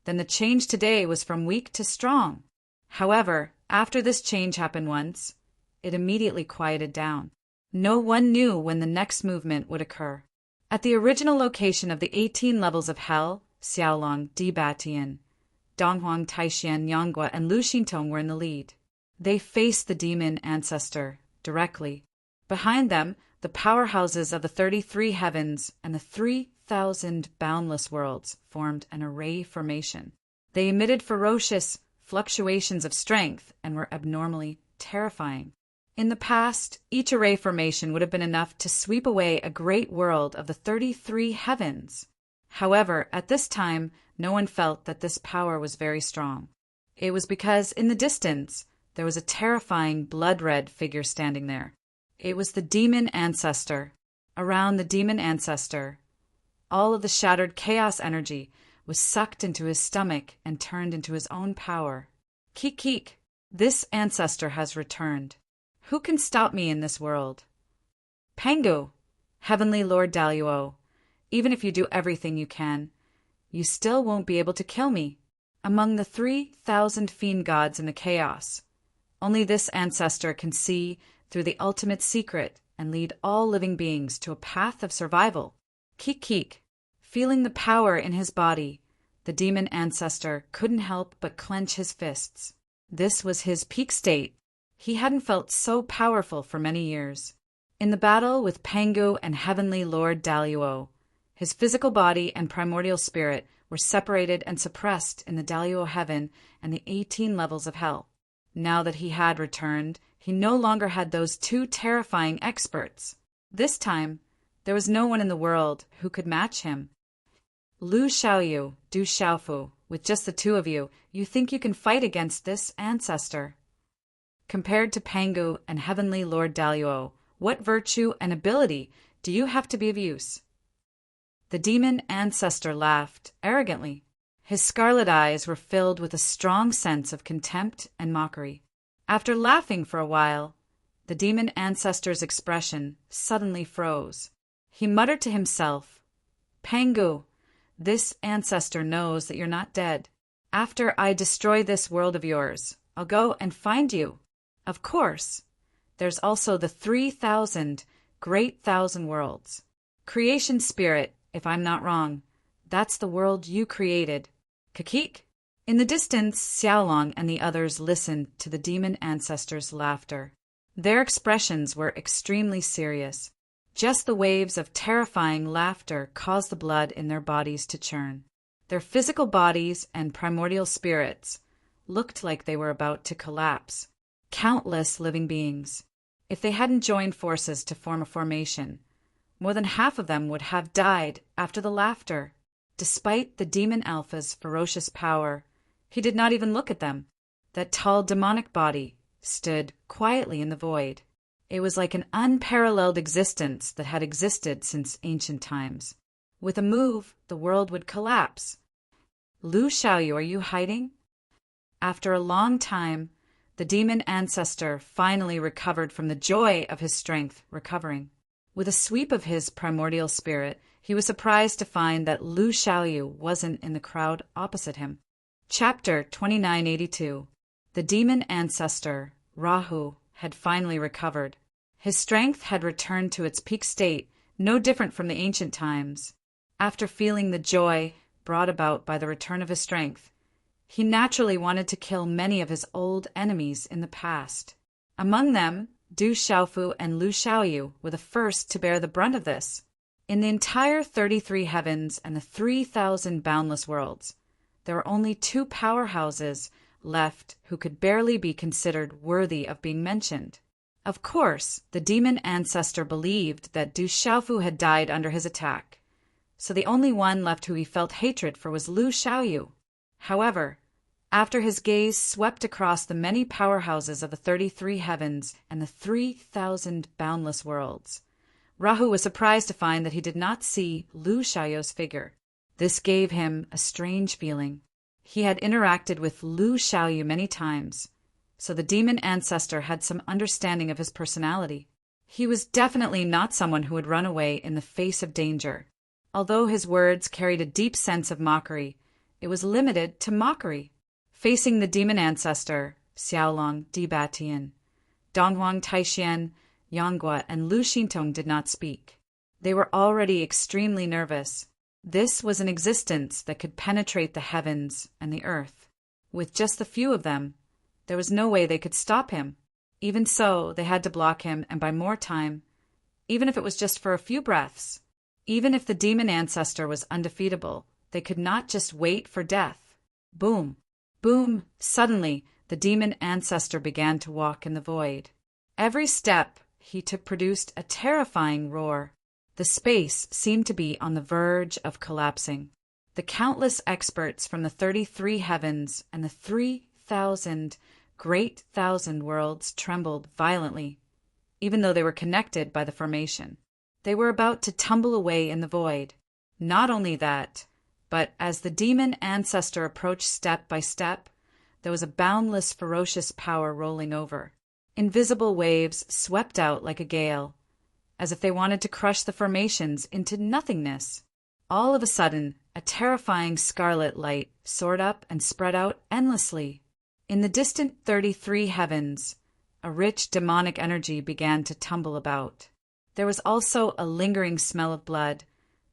Then the change today was from weak to strong. However, after this change happened once, it immediately quieted down. No one knew when the next movement would occur. At the original location of the 18 levels of hell, Xiaolong, Di Batian, Donghuang, Taixian, Yanghua, and Lu Xintong were in the lead. They faced the demon ancestor directly. Behind them, the powerhouses of the 33 heavens and the 3,000 boundless worlds formed an array formation. They emitted ferocious fluctuations of strength and were abnormally terrifying. In the past, each array formation would have been enough to sweep away a great world of the 33 heavens. However, at this time, no one felt that this power was very strong. It was because, in the distance, there was a terrifying blood-red figure standing there. It was the demon ancestor. Around the demon ancestor, all of the shattered chaos energy was sucked into his stomach and turned into his own power. Keek keek, this ancestor has returned. Who can stop me in this world? Pangu, Heavenly Lord Daluo, even if you do everything you can, you still won't be able to kill me. Among the 3,000 fiend gods in the chaos, only this ancestor can see through the ultimate secret and lead all living beings to a path of survival. Keek keek, feeling the power in his body, the demon ancestor couldn't help but clench his fists. This was his peak state. He hadn't felt so powerful for many years. In the battle with Pangu and Heavenly Lord Daluo, his physical body and primordial spirit were separated and suppressed in the Daluo heaven and the 18 levels of hell. Now that he had returned, he no longer had those two terrifying experts. This time, there was no one in the world who could match him. Lu Xiaoyu, Du Xiaofu, with just the two of you, you think you can fight against this ancestor. Compared to Pangu and Heavenly Lord Daluo, what virtue and ability do you have to be of use? The demon ancestor laughed arrogantly. His scarlet eyes were filled with a strong sense of contempt and mockery. After laughing for a while, The demon ancestor's expression suddenly froze. He muttered to himself, "Pangu, this ancestor knows that you're not dead. After I destroy this world of yours, I'll go and find you. Of course, there's also the 3,000 great thousand worlds. Creation spirit, if I'm not wrong. That's the world you created. Kakik?" In the distance, Xiaolong and the others listened to the demon ancestor's laughter. Their expressions were extremely serious. Just the waves of terrifying laughter caused the blood in their bodies to churn. Their physical bodies and primordial spirits looked like they were about to collapse. Countless living beings. If they hadn't joined forces to form a formation, more than half of them would have died after the laughter. Despite the demon alpha's ferocious power, he did not even look at them. That tall demonic body stood quietly in the void. It was like an unparalleled existence that had existed since ancient times. With a move, the world would collapse. "Lu Xiaoyu, are you hiding?" After a long time, the demon ancestor finally recovered from the joy of his strength recovering. With a sweep of his primordial spirit, he was surprised to find that Lu Xiaoyu wasn't in the crowd opposite him. Chapter 2982. The demon ancestor, Rahu, had finally recovered. His strength had returned to its peak state, no different from the ancient times. After feeling the joy brought about by the return of his strength, he naturally wanted to kill many of his old enemies in the past. Among them, Du Xiaofu and Lu Xiaoyu were the first to bear the brunt of this. In the entire 33 heavens and the 3,000 boundless worlds, there were only two powerhouses left who could barely be considered worthy of being mentioned. Of course, the demon ancestor believed that Du Xiaofu had died under his attack, so the only one left who he felt hatred for was Lu Xiaoyu. However, after his gaze swept across the many powerhouses of the 33 heavens and the 3,000 boundless worlds, Rahu was surprised to find that he did not see Lu Xiaoyu's figure. This gave him a strange feeling. He had interacted with Lu Xiaoyu many times, so the demon ancestor had some understanding of his personality. He was definitely not someone who would run away in the face of danger. Although his words carried a deep sense of mockery, it was limited to mockery. Facing the demon ancestor, Xiaolong, Di Batian, Donghuang Taixian, Yanghua, and Lu Xintong did not speak. They were already extremely nervous. This was an existence that could penetrate the heavens and the earth. With just the few of them, there was no way they could stop him. Even so, they had to block him, and by more time, even if it was just for a few breaths. Even if the demon ancestor was undefeatable, they could not just wait for death. Boom! Boom! Suddenly, the demon ancestor began to walk in the void. Every step he took produced a terrifying roar. The space seemed to be on the verge of collapsing. The countless experts from the 33 heavens and the 3,000 great thousand worlds trembled violently, even though they were connected by the formation. They were about to tumble away in the void. Not only that, but as the demon ancestor approached step by step, there was a boundless, ferocious power rolling over. Invisible waves swept out like a gale, as if they wanted to crush the formations into nothingness. All of a sudden, a terrifying scarlet light soared up and spread out endlessly. In the distant 33 heavens, a rich demonic energy began to tumble about. There was also a lingering smell of blood,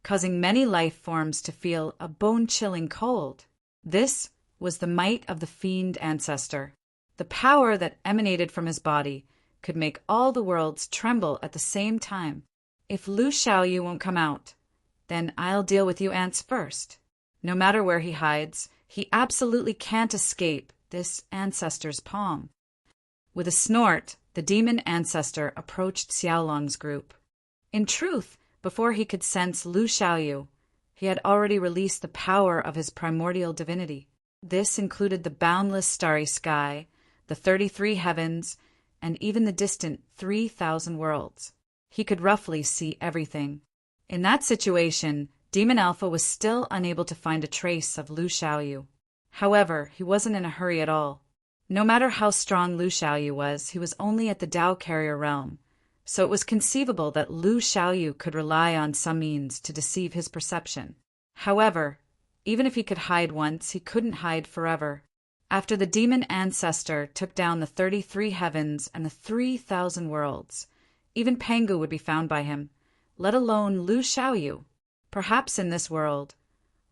causing many life forms to feel a bone-chilling cold. This was the might of the fiend ancestor. The power that emanated from his body could make all the worlds tremble at the same time. If Lu Xiaoyu won't come out, then I'll deal with you ants first. No matter where he hides, he absolutely can't escape this ancestor's palm. With a snort, the demon ancestor approached Xiaolong's group. In truth, before he could sense Lu Xiaoyu, he had already released the power of his primordial divinity. This included the boundless starry sky, the 33 heavens, and even the distant 3,000 worlds. He could roughly see everything. In that situation, Demon Alpha was still unable to find a trace of Lu Xiaoyu. However, he wasn't in a hurry at all. No matter how strong Lu Xiaoyu was, he was only at the Tao carrier realm, so it was conceivable that Lu Xiaoyu could rely on some means to deceive his perception. However, even if he could hide once, he couldn't hide forever. After the demon ancestor took down the 33 heavens and the 3,000 worlds, even Pengu would be found by him, let alone Lu Xiaoyu. Perhaps in this world,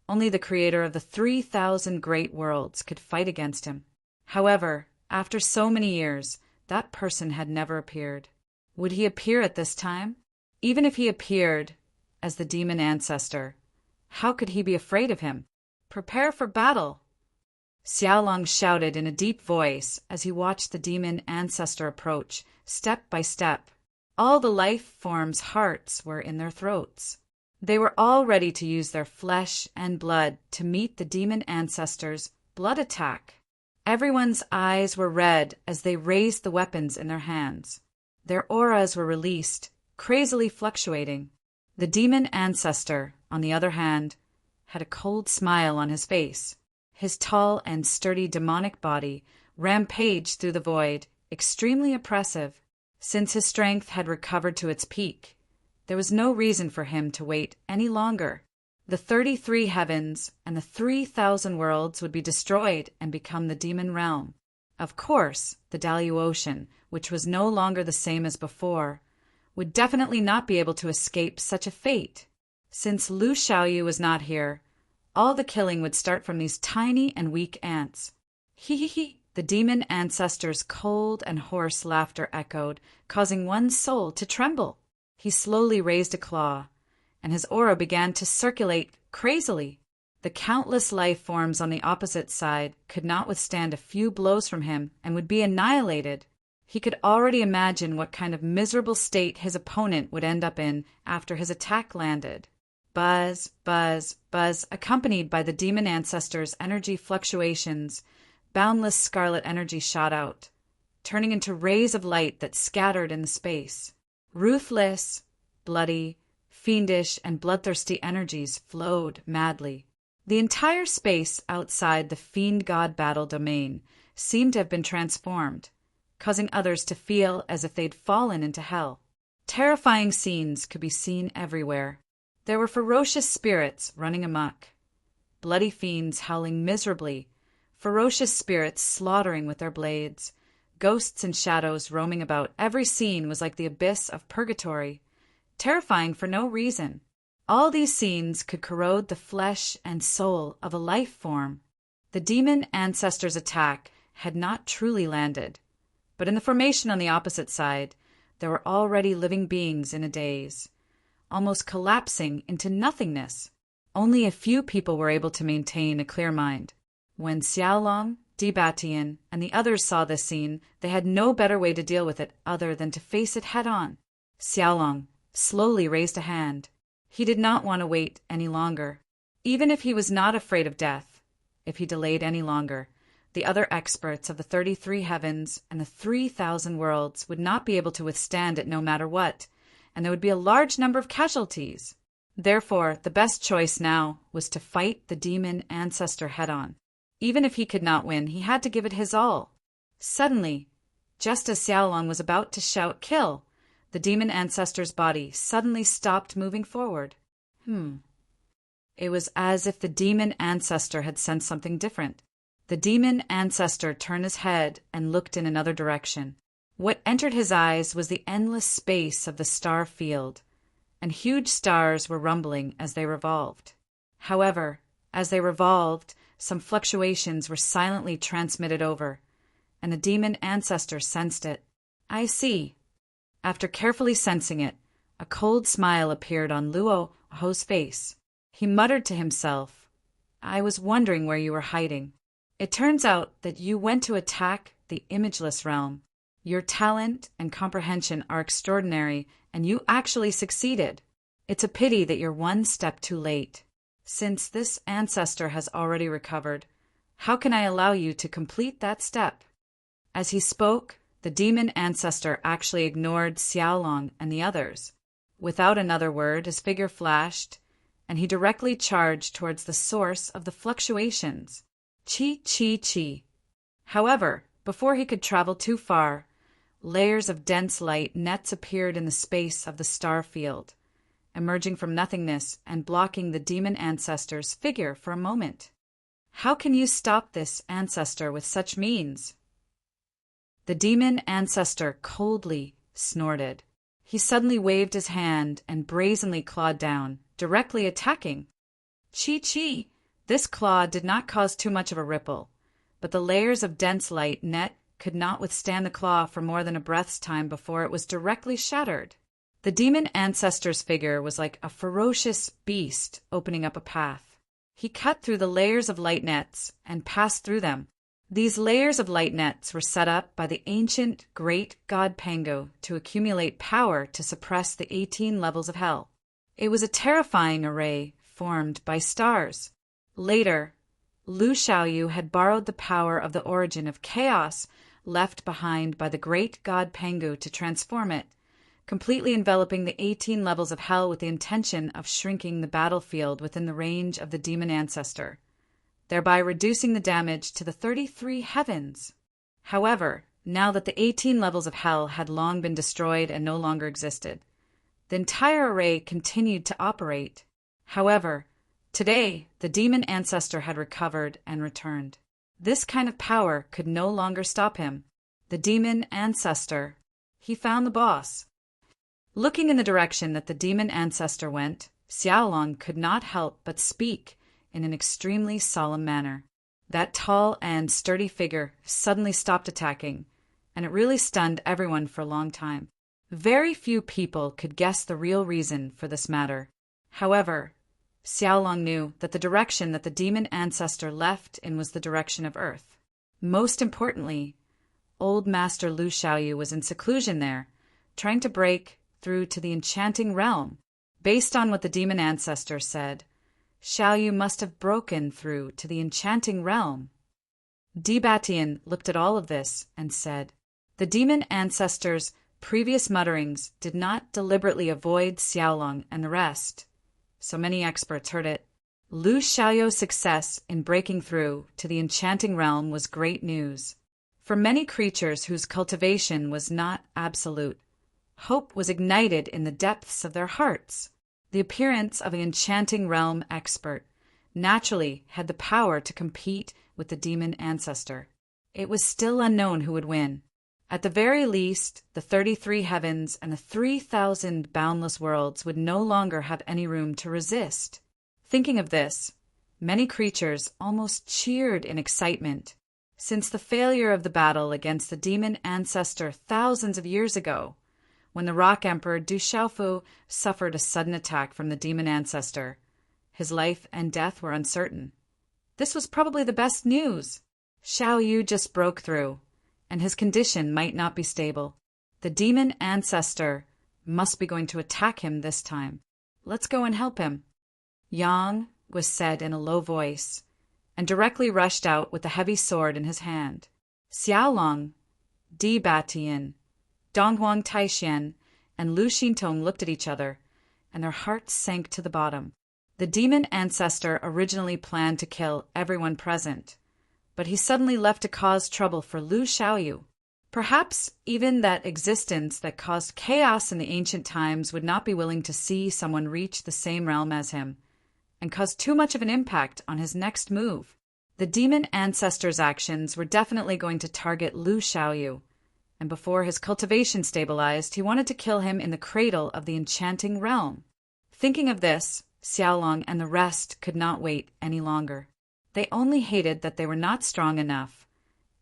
only the creator of the 3,000 great worlds could fight against him. However, after so many years, that person had never appeared. Would he appear at this time? Even if he appeared as the demon ancestor, how could he be afraid of him? Prepare for battle! Xiaolong shouted in a deep voice as he watched the demon ancestor approach, step by step. All the life forms' hearts were in their throats. They were all ready to use their flesh and blood to meet the demon ancestor's blood attack. Everyone's eyes were red as they raised the weapons in their hands. Their auras were released, crazily fluctuating. The demon ancestor, on the other hand, had a cold smile on his face. His tall and sturdy demonic body rampaged through the void, extremely oppressive. Since his strength had recovered to its peak, there was no reason for him to wait any longer. The 33 heavens and the 3,000 worlds would be destroyed and become the demon realm. Of course, the Dalu Ocean, which was no longer the same as before, would definitely not be able to escape such a fate. Since Lu Xiaoyu was not here, all the killing would start from these tiny and weak ants. Hee. The demon ancestor's cold and hoarse laughter echoed, causing one's soul to tremble. He slowly raised a claw, and his aura began to circulate crazily. The countless life forms on the opposite side could not withstand a few blows from him and would be annihilated. He could already imagine what kind of miserable state his opponent would end up in after his attack landed. Buzz, buzz, buzz, accompanied by the demon ancestor's energy fluctuations, boundless scarlet energy shot out, turning into rays of light that scattered in the space. Ruthless, bloody, fiendish, and bloodthirsty energies flowed madly. The entire space outside the fiend-god battle domain seemed to have been transformed, causing others to feel as if they'd fallen into hell. Terrifying scenes could be seen everywhere. There were ferocious spirits running amok, bloody fiends howling miserably, ferocious spirits slaughtering with their blades, ghosts and shadows roaming about. Every scene was like the abyss of purgatory, terrifying for no reason. All these scenes could corrode the flesh and soul of a life form. The demon ancestor's attack had not truly landed, but in the formation on the opposite side, there were already living beings in a daze, almost collapsing into nothingness. Only a few people were able to maintain a clear mind. When Xiaolong, Dibatian, and the others saw this scene, they had no better way to deal with it other than to face it head-on. Xiaolong slowly raised a hand. He did not want to wait any longer. Even if he was not afraid of death, if he delayed any longer, the other experts of the 33 heavens and the 3,000 worlds would not be able to withstand it no matter what, and there would be a large number of casualties. Therefore, the best choice now was to fight the demon ancestor head-on. Even if he could not win, he had to give it his all. Suddenly, just as Xiaolong was about to shout "Kill!", the demon ancestor's body suddenly stopped moving forward. It was as if the demon ancestor had sensed something different. The demon ancestor turned his head and looked in another direction. What entered his eyes was the endless space of the star field, and huge stars were rumbling as they revolved. However, as they revolved, some fluctuations were silently transmitted over, and the demon ancestor sensed it. "I see." After carefully sensing it, a cold smile appeared on Luo Ho's face. He muttered to himself, "I was wondering where you were hiding. It turns out that you went to attack the imageless realm. Your talent and comprehension are extraordinary, and you actually succeeded. It's a pity that you're one step too late. Since this ancestor has already recovered, how can I allow you to complete that step?" As he spoke, the demon ancestor actually ignored Xiaolong and the others. Without another word, his figure flashed, and he directly charged towards the source of the fluctuations. Chi. However, Before he could travel too far, layers of dense light nets appeared in the space of the star field, emerging from nothingness and blocking the demon ancestor's figure for a moment. How can you stop this ancestor with such means? The demon ancestor coldly snorted. He suddenly waved his hand and brazenly clawed down, directly attacking. Chi! This claw did not cause too much of a ripple, but the layers of dense light net could not withstand the claw for more than a breath's time before it was directly shattered. The demon ancestor's figure was like a ferocious beast opening up a path. He cut through the layers of light nets and passed through them. These layers of light nets were set up by the ancient great god Pango to accumulate power to suppress the 18 levels of hell. It was a terrifying array formed by stars. Later, Lu Xiaoyu had borrowed the power of the origin of chaos left behind by the great god Pangu to transform it, completely enveloping the 18 levels of hell with the intention of shrinking the battlefield within the range of the demon ancestor, thereby reducing the damage to the 33 heavens. However, now that the 18 levels of hell had long been destroyed and no longer existed, the entire array continued to operate. However, today, the demon ancestor had recovered and returned. This kind of power could no longer stop him. The demon ancestor, he found the boss. Looking in the direction that the demon ancestor went, Xiaolong could not help but speak in an extremely solemn manner. That tall and sturdy figure suddenly stopped attacking, and it really stunned everyone for a long time. Very few people could guess the real reason for this matter. However, Xiaolong knew that the direction that the demon ancestor left in was the direction of Earth. Most importantly, old Master Lu Xiaoyu was in seclusion there, trying to break through to the enchanting realm. Based on what the demon ancestor said, Xiaoyu must have broken through to the enchanting realm. Di Batian looked at all of this and said, the demon ancestor's previous mutterings did not deliberately avoid Xiaolong and the rest. So many experts heard it. Lu Xiaoyu's success in breaking through to the enchanting realm was great news. For many creatures whose cultivation was not absolute, hope was ignited in the depths of their hearts. The appearance of an enchanting realm expert naturally had the power to compete with the demon ancestor. It was still unknown who would win. At the very least, the 33 heavens and the 3,000 boundless worlds would no longer have any room to resist. Thinking of this, many creatures almost cheered in excitement. Since the failure of the battle against the demon ancestor thousands of years ago, when the Rock Emperor Du Xiaofu suffered a sudden attack from the demon ancestor, his life and death were uncertain. This was probably the best news. Xiaoyu just broke through, and his condition might not be stable. The demon ancestor must be going to attack him this time. Let's go and help him. Yang was said in a low voice, and directly rushed out with a heavy sword in his hand. Xiaolong, Di Batian, Donghuang Taixian, and Lu Xintong looked at each other, and their hearts sank to the bottom. The demon ancestor originally planned to kill everyone present, but he suddenly left to cause trouble for Lu Xiaoyu. Perhaps even that existence that caused chaos in the ancient times would not be willing to see someone reach the same realm as him, and cause too much of an impact on his next move. The demon ancestor's actions were definitely going to target Lu Xiaoyu, and before his cultivation stabilized, he wanted to kill him in the cradle of the enchanting realm. Thinking of this, Xiaolong and the rest could not wait any longer. They only hated that they were not strong enough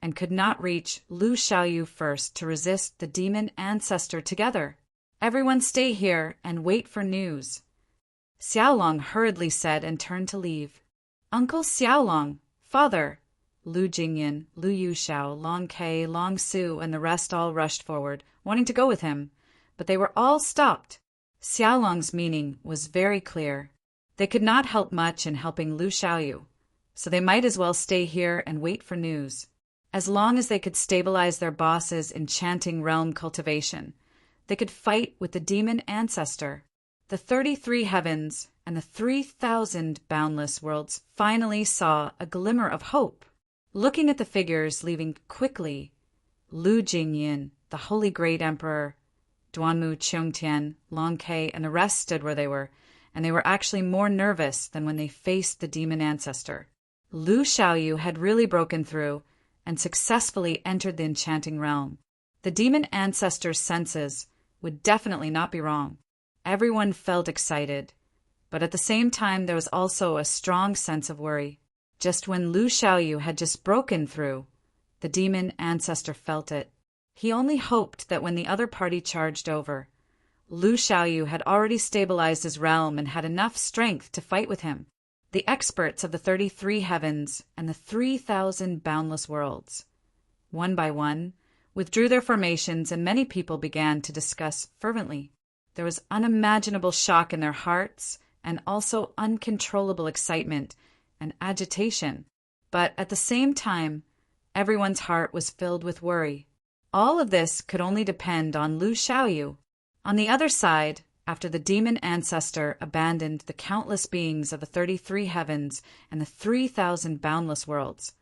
and could not reach Lu Xiaoyu first to resist the demon ancestor together. Everyone stay here and wait for news, Xiaolong hurriedly said and turned to leave. Uncle Xiaolong, Father, Lu Jingyan, Lu Yuxiao, Long Kei, Long Su, and the rest all rushed forward, wanting to go with him, but they were all stopped. Xiaolong's meaning was very clear. They could not help much in helping Lu Xiaoyu, so they might as well stay here and wait for news. As long as they could stabilize their boss's enchanting realm cultivation, they could fight with the demon ancestor. The 33 heavens and the 3,000 boundless worlds finally saw a glimmer of hope. Looking at the figures leaving quickly, Lu Jingyin, the Holy Great Emperor, Duanmu Qiongtian, Long Ke, and the rest stood where they were, and they were actually more nervous than when they faced the demon ancestor. Lu Xiaoyu had really broken through and successfully entered the enchanting realm. The demon ancestor's senses would definitely not be wrong. Everyone felt excited, but at the same time there was also a strong sense of worry. Just when Lu Xiaoyu had just broken through, the demon ancestor felt it. He only hoped that when the other party charged over, Lu Xiaoyu had already stabilized his realm and had enough strength to fight with him. The experts of the 33 heavens and the 3,000 boundless worlds, one by one, withdrew their formations, and many people began to discuss fervently. There was unimaginable shock in their hearts and also uncontrollable excitement and agitation. But at the same time, everyone's heart was filled with worry. All of this could only depend on Lu Xiaoyu. On the other side, after the demon ancestor abandoned the countless beings of the 33 heavens and the 3,000 boundless worlds,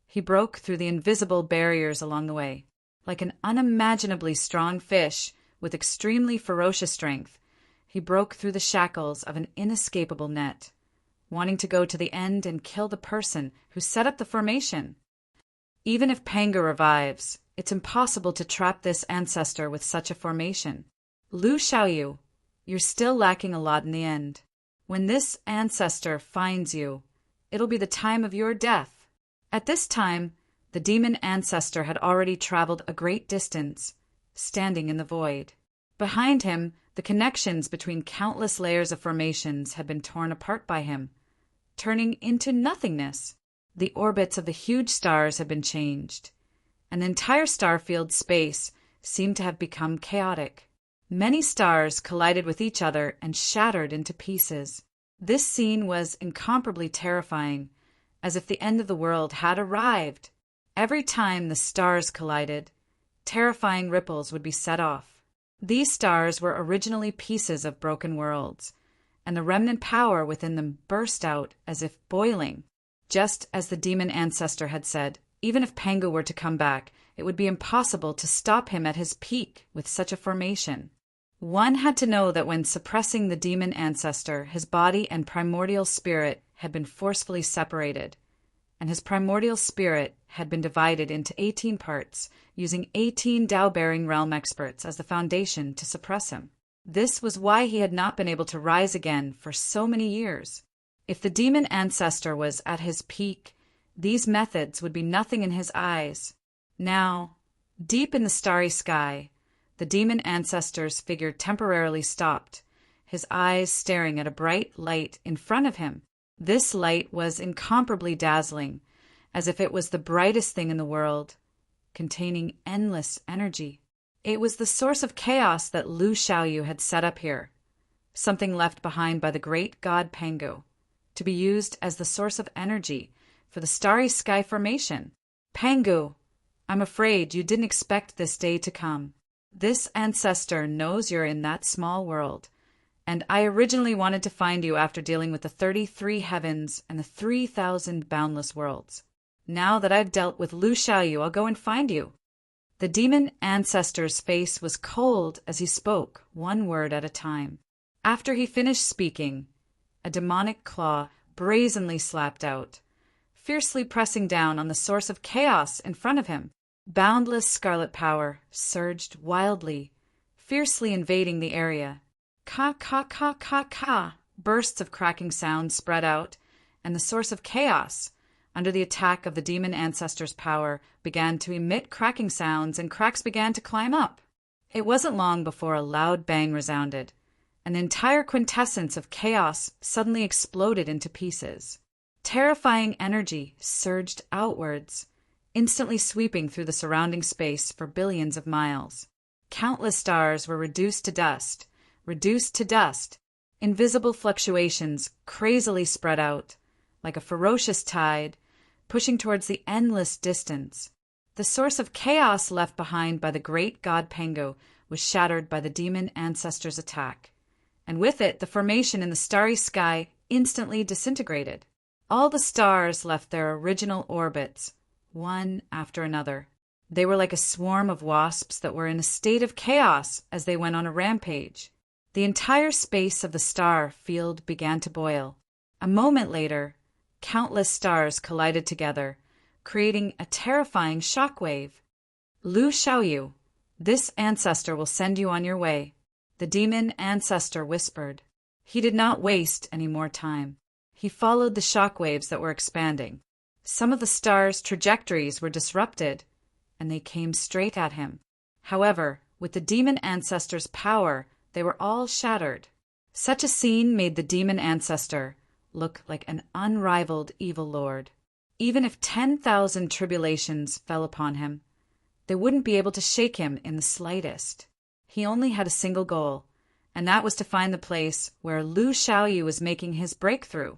he broke through the invisible barriers along the way. Like an unimaginably strong fish with extremely ferocious strength, he broke through the shackles of an inescapable net, wanting to go to the end and kill the person who set up the formation. Even if Pangu revives, it's impossible to trap this ancestor with such a formation. Lu Xiaoyu, you're still lacking a lot in the end. When this ancestor finds you, it'll be the time of your death. At this time, the demon ancestor had already traveled a great distance, standing in the void. Behind him, the connections between countless layers of formations had been torn apart by him, turning into nothingness. The orbits of the huge stars had been changed, and the entire starfield space seemed to have become chaotic. Many stars collided with each other and shattered into pieces. This scene was incomparably terrifying, as if the end of the world had arrived. Every time the stars collided, terrifying ripples would be set off. These stars were originally pieces of broken worlds, and the remnant power within them burst out as if boiling. Just as the demon ancestor had said, even if Pangu were to come back, it would be impossible to stop him at his peak with such a formation. One had to know that when suppressing the demon ancestor, his body and primordial spirit had been forcefully separated, and his primordial spirit had been divided into 18 parts, using 18 Tao-bearing realm experts as the foundation to suppress him. This was why he had not been able to rise again for so many years. If the demon ancestor was at his peak, these methods would be nothing in his eyes. Now, deep in the starry sky, the demon ancestor's figure temporarily stopped, his eyes staring at a bright light in front of him. This light was incomparably dazzling, as if it was the brightest thing in the world, containing endless energy. It was the source of chaos that Lu Xiaoyu had set up here, something left behind by the great god Pangu, to be used as the source of energy for the starry sky formation. Pangu, I'm afraid you didn't expect this day to come. This ancestor knows you're in that small world, and I originally wanted to find you after dealing with the 33 heavens and the 3,000 boundless worlds. Now that I've dealt with Lu Xiaoyu, I'll go and find you. The demon ancestor's face was cold as he spoke, one word at a time. After he finished speaking, a demonic claw brazenly slapped out, fiercely pressing down on the source of chaos in front of him. Boundless scarlet power surged wildly, fiercely invading the area. Ka ka ka ka ka! Bursts of cracking sound spread out, and the source of chaos, under the attack of the demon ancestor's power, began to emit cracking sounds, and cracks began to climb up. It wasn't long before a loud bang resounded, and the entire quintessence of chaos suddenly exploded into pieces. Terrifying energy surged outwards, instantly sweeping through the surrounding space for billions of miles. Countless stars were reduced to dust. Invisible fluctuations crazily spread out, like a ferocious tide, pushing towards the endless distance. The source of chaos left behind by the great god Pangu was shattered by the demon ancestor's attack, and with it the formation in the starry sky instantly disintegrated. All the stars left their original orbits, one after another. They were like a swarm of wasps that were in a state of chaos as they went on a rampage. The entire space of the star field began to boil. A moment later, countless stars collided together, creating a terrifying shockwave. Lu Xiaoyu, this ancestor will send you on your way, the demon ancestor whispered. He did not waste any more time. He followed the shockwaves that were expanding. Some of the stars' trajectories were disrupted, and they came straight at him. However, with the demon ancestor's power, they were all shattered. Such a scene made the demon ancestor look like an unrivaled evil lord. Even if 10,000 tribulations fell upon him, they wouldn't be able to shake him in the slightest. He only had a single goal, and that was to find the place where Lu Xiaoyu was making his breakthrough.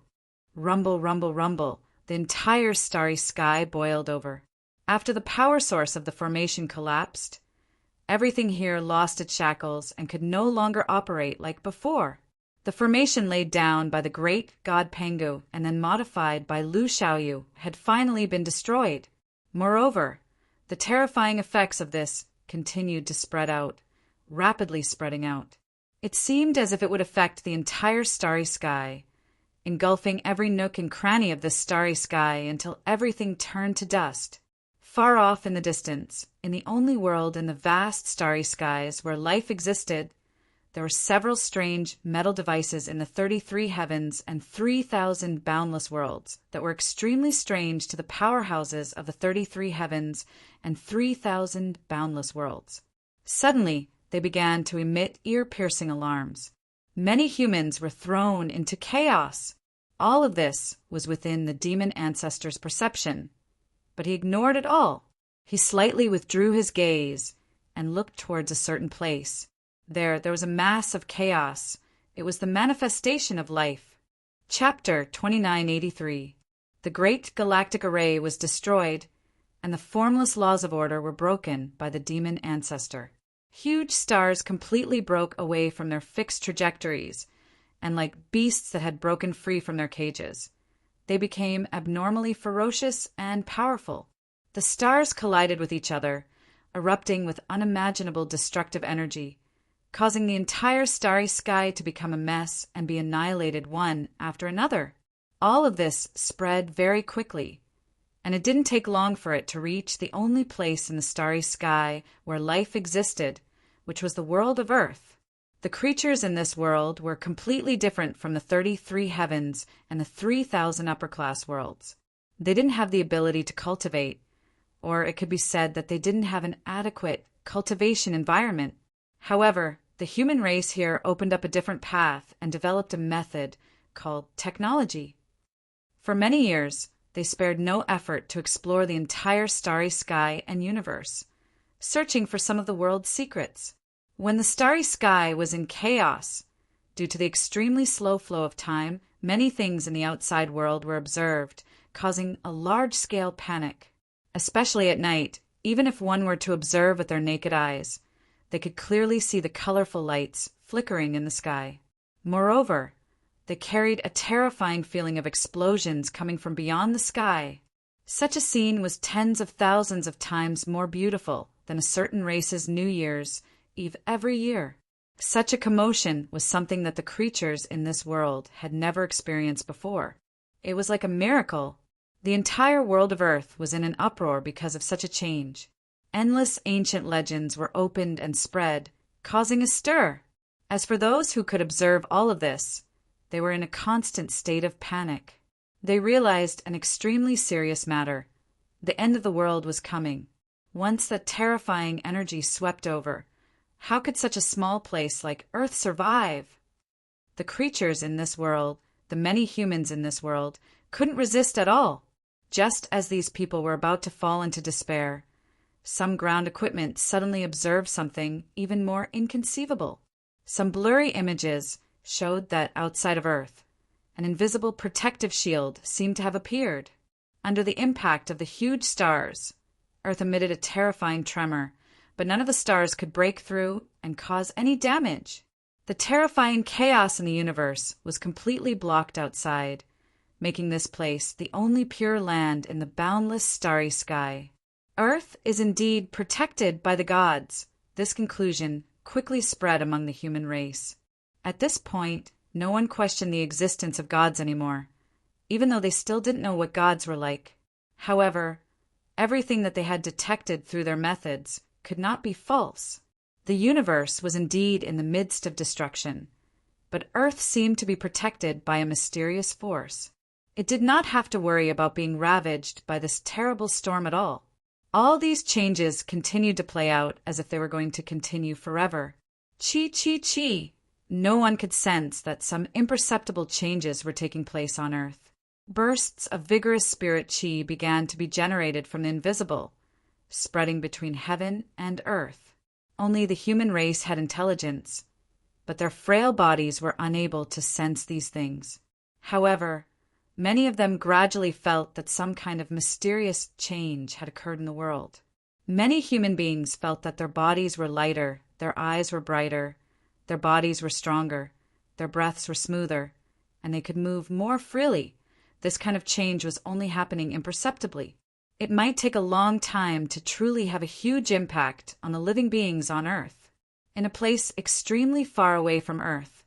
Rumble, rumble, rumble, the entire starry sky boiled over. After the power source of the formation collapsed, everything here lost its shackles and could no longer operate like before. The formation laid down by the great god Pengu and then modified by Lu Xiaoyu had finally been destroyed. Moreover, the terrifying effects of this continued to spread out, rapidly spreading out. It seemed as if it would affect the entire starry sky, engulfing every nook and cranny of this starry sky until everything turned to dust. Far off in the distance, in the only world in the vast starry skies where life existed, there were several strange metal devices in the 33 heavens and 3,000 boundless worlds that were extremely strange to the powerhouses of the 33 heavens and 3,000 boundless worlds. Suddenly, they began to emit ear-piercing alarms. Many humans were thrown into chaos. All of this was within the demon ancestor's perception, but he ignored it all. He slightly withdrew his gaze and looked towards a certain place. There was a mass of chaos. It was the manifestation of life. Chapter 2983. The great galactic array was destroyed, and the formless laws of order were broken by the demon ancestor. Huge stars completely broke away from their fixed trajectories, and like beasts that had broken free from their cages, they became abnormally ferocious and powerful. The stars collided with each other, erupting with unimaginable destructive energy, causing the entire starry sky to become a mess and be annihilated one after another. All of this spread very quickly, and it didn't take long for it to reach the only place in the starry sky where life existed, which was the world of Earth. The creatures in this world were completely different from the 33 heavens and the 3,000 upper-class worlds. They didn't have the ability to cultivate, or it could be said that they didn't have an adequate cultivation environment. However, the human race here opened up a different path and developed a method called technology. For many years, they spared no effort to explore the entire starry sky and universe, searching for some of the world's secrets. When the starry sky was in chaos, due to the extremely slow flow of time, many things in the outside world were observed, causing a large-scale panic. Especially at night, even if one were to observe with their naked eyes, they could clearly see the colorful lights flickering in the sky. Moreover, they carried a terrifying feeling of explosions coming from beyond the sky. Such a scene was tens of thousands of times more beautiful than a certain race's New Year's Eve every year. Such a commotion was something that the creatures in this world had never experienced before. It was like a miracle. The entire world of Earth was in an uproar because of such a change. Endless ancient legends were opened and spread, causing a stir. As for those who could observe all of this, they were in a constant state of panic. They realized an extremely serious matter. The end of the world was coming. Once that terrifying energy swept over, how could such a small place like Earth survive? The creatures in this world, the many humans in this world, couldn't resist at all. Just as these people were about to fall into despair, some ground equipment suddenly observed something even more inconceivable. Some blurry images showed that outside of Earth, an invisible protective shield seemed to have appeared. Under the impact of the huge stars, Earth emitted a terrifying tremor, but none of the stars could break through and cause any damage. The terrifying chaos in the universe was completely blocked outside, making this place the only pure land in the boundless starry sky. Earth is indeed protected by the gods. This conclusion quickly spread among the human race. At this point, no one questioned the existence of gods anymore, even though they still didn't know what gods were like. However, everything that they had detected through their methods could not be false. The universe was indeed in the midst of destruction, but Earth seemed to be protected by a mysterious force. It did not have to worry about being ravaged by this terrible storm at all. All these changes continued to play out as if they were going to continue forever. Chi. No one could sense that some imperceptible changes were taking place on Earth. Bursts of vigorous spirit chi began to be generated from the invisible, spreading between heaven and earth. Only the human race had intelligence, but their frail bodies were unable to sense these things. However, many of them gradually felt that some kind of mysterious change had occurred in the world. Many human beings felt that their bodies were lighter, their eyes were brighter, their bodies were stronger, their breaths were smoother, and they could move more freely. This kind of change was only happening imperceptibly. It might take a long time to truly have a huge impact on the living beings on Earth. In a place extremely far away from Earth,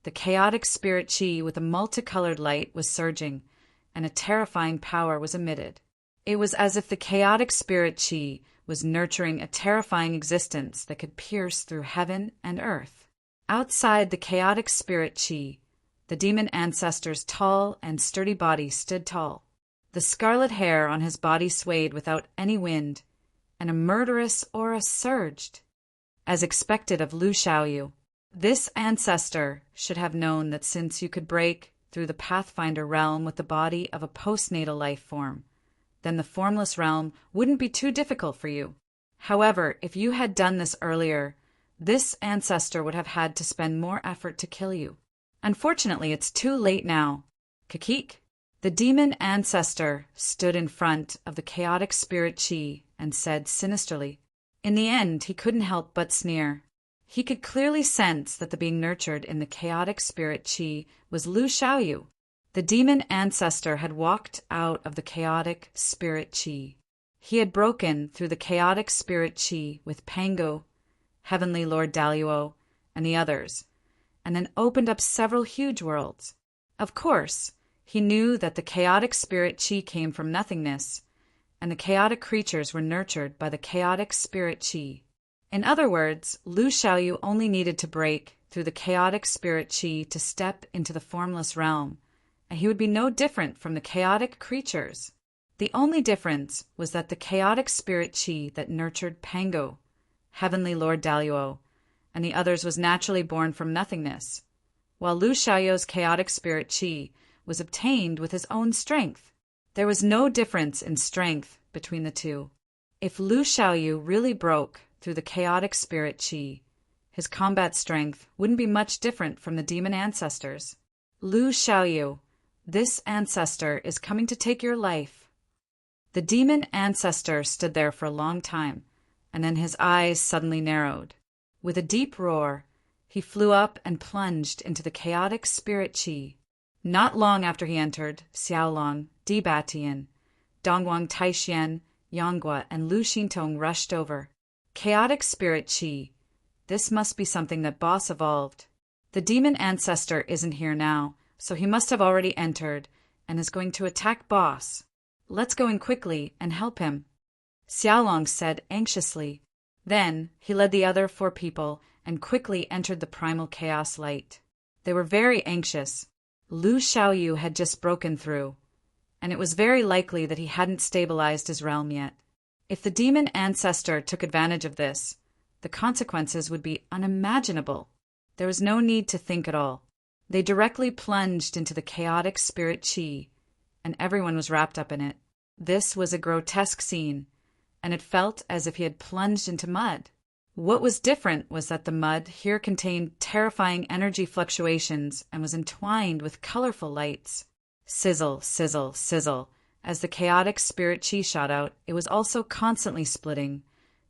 the chaotic spirit chi with a multicolored light was surging, and a terrifying power was emitted. It was as if the chaotic spirit chi was nurturing a terrifying existence that could pierce through heaven and earth. Outside the chaotic spirit chi, the demon ancestor's tall and sturdy body stood tall. The scarlet hair on his body swayed without any wind, and a murderous aura surged. As expected of Lu Xiaoyu, this ancestor should have known that since you could break through the Pathfinder realm with the body of a postnatal life form, then the formless realm wouldn't be too difficult for you. However, if you had done this earlier, this ancestor would have had to spend more effort to kill you. Unfortunately, it's too late now. Kakik. The demon ancestor stood in front of the chaotic spirit chi and said sinisterly. In the end, he couldn't help but sneer. He could clearly sense that the being nurtured in the chaotic spirit chi was Lu Xiaoyu. The demon ancestor had walked out of the chaotic spirit chi. He had broken through the chaotic spirit chi with Pango, Heavenly Lord Daluo, and the others, and then opened up several huge worlds. Of course, he knew that the chaotic spirit chi came from nothingness, and the chaotic creatures were nurtured by the chaotic spirit chi. In other words, Lu Xiaoyu only needed to break through the chaotic spirit chi to step into the formless realm, and he would be no different from the chaotic creatures. The only difference was that the chaotic spirit chi that nurtured Pango, Heavenly Lord Daluo, and the others was naturally born from nothingness, while Lu Xiaoyu's chaotic spirit chi was obtained with his own strength. There was no difference in strength between the two. If Lu Xiaoyu really broke through the chaotic spirit chi, his combat strength wouldn't be much different from the demon ancestors. Lu Xiaoyu, this ancestor is coming to take your life. The demon ancestor stood there for a long time, and then his eyes suddenly narrowed. With a deep roar, he flew up and plunged into the chaotic spirit chi. Not long after he entered, Xiaolong, Di Batian, Dongguang Taixian, Yanghua, and Lu Xintong rushed over. Chaotic spirit chi. This must be something that Boss evolved. The demon ancestor isn't here now, so he must have already entered and is going to attack Boss. Let's go in quickly and help him, Xiaolong said anxiously. Then he led the other 4 people and quickly entered the primal chaos light. They were very anxious. Lu Xiaoyu had just broken through, and it was very likely that he hadn't stabilized his realm yet. If the demon ancestor took advantage of this, the consequences would be unimaginable. There was no need to think at all. They directly plunged into the chaotic spirit chi, and everyone was wrapped up in it. This was a grotesque scene, and it felt as if he had plunged into mud. What was different was that the mud here contained terrifying energy fluctuations and was entwined with colorful lights. Sizzle, sizzle, sizzle. As the chaotic spirit chi shot out, it was also constantly splitting,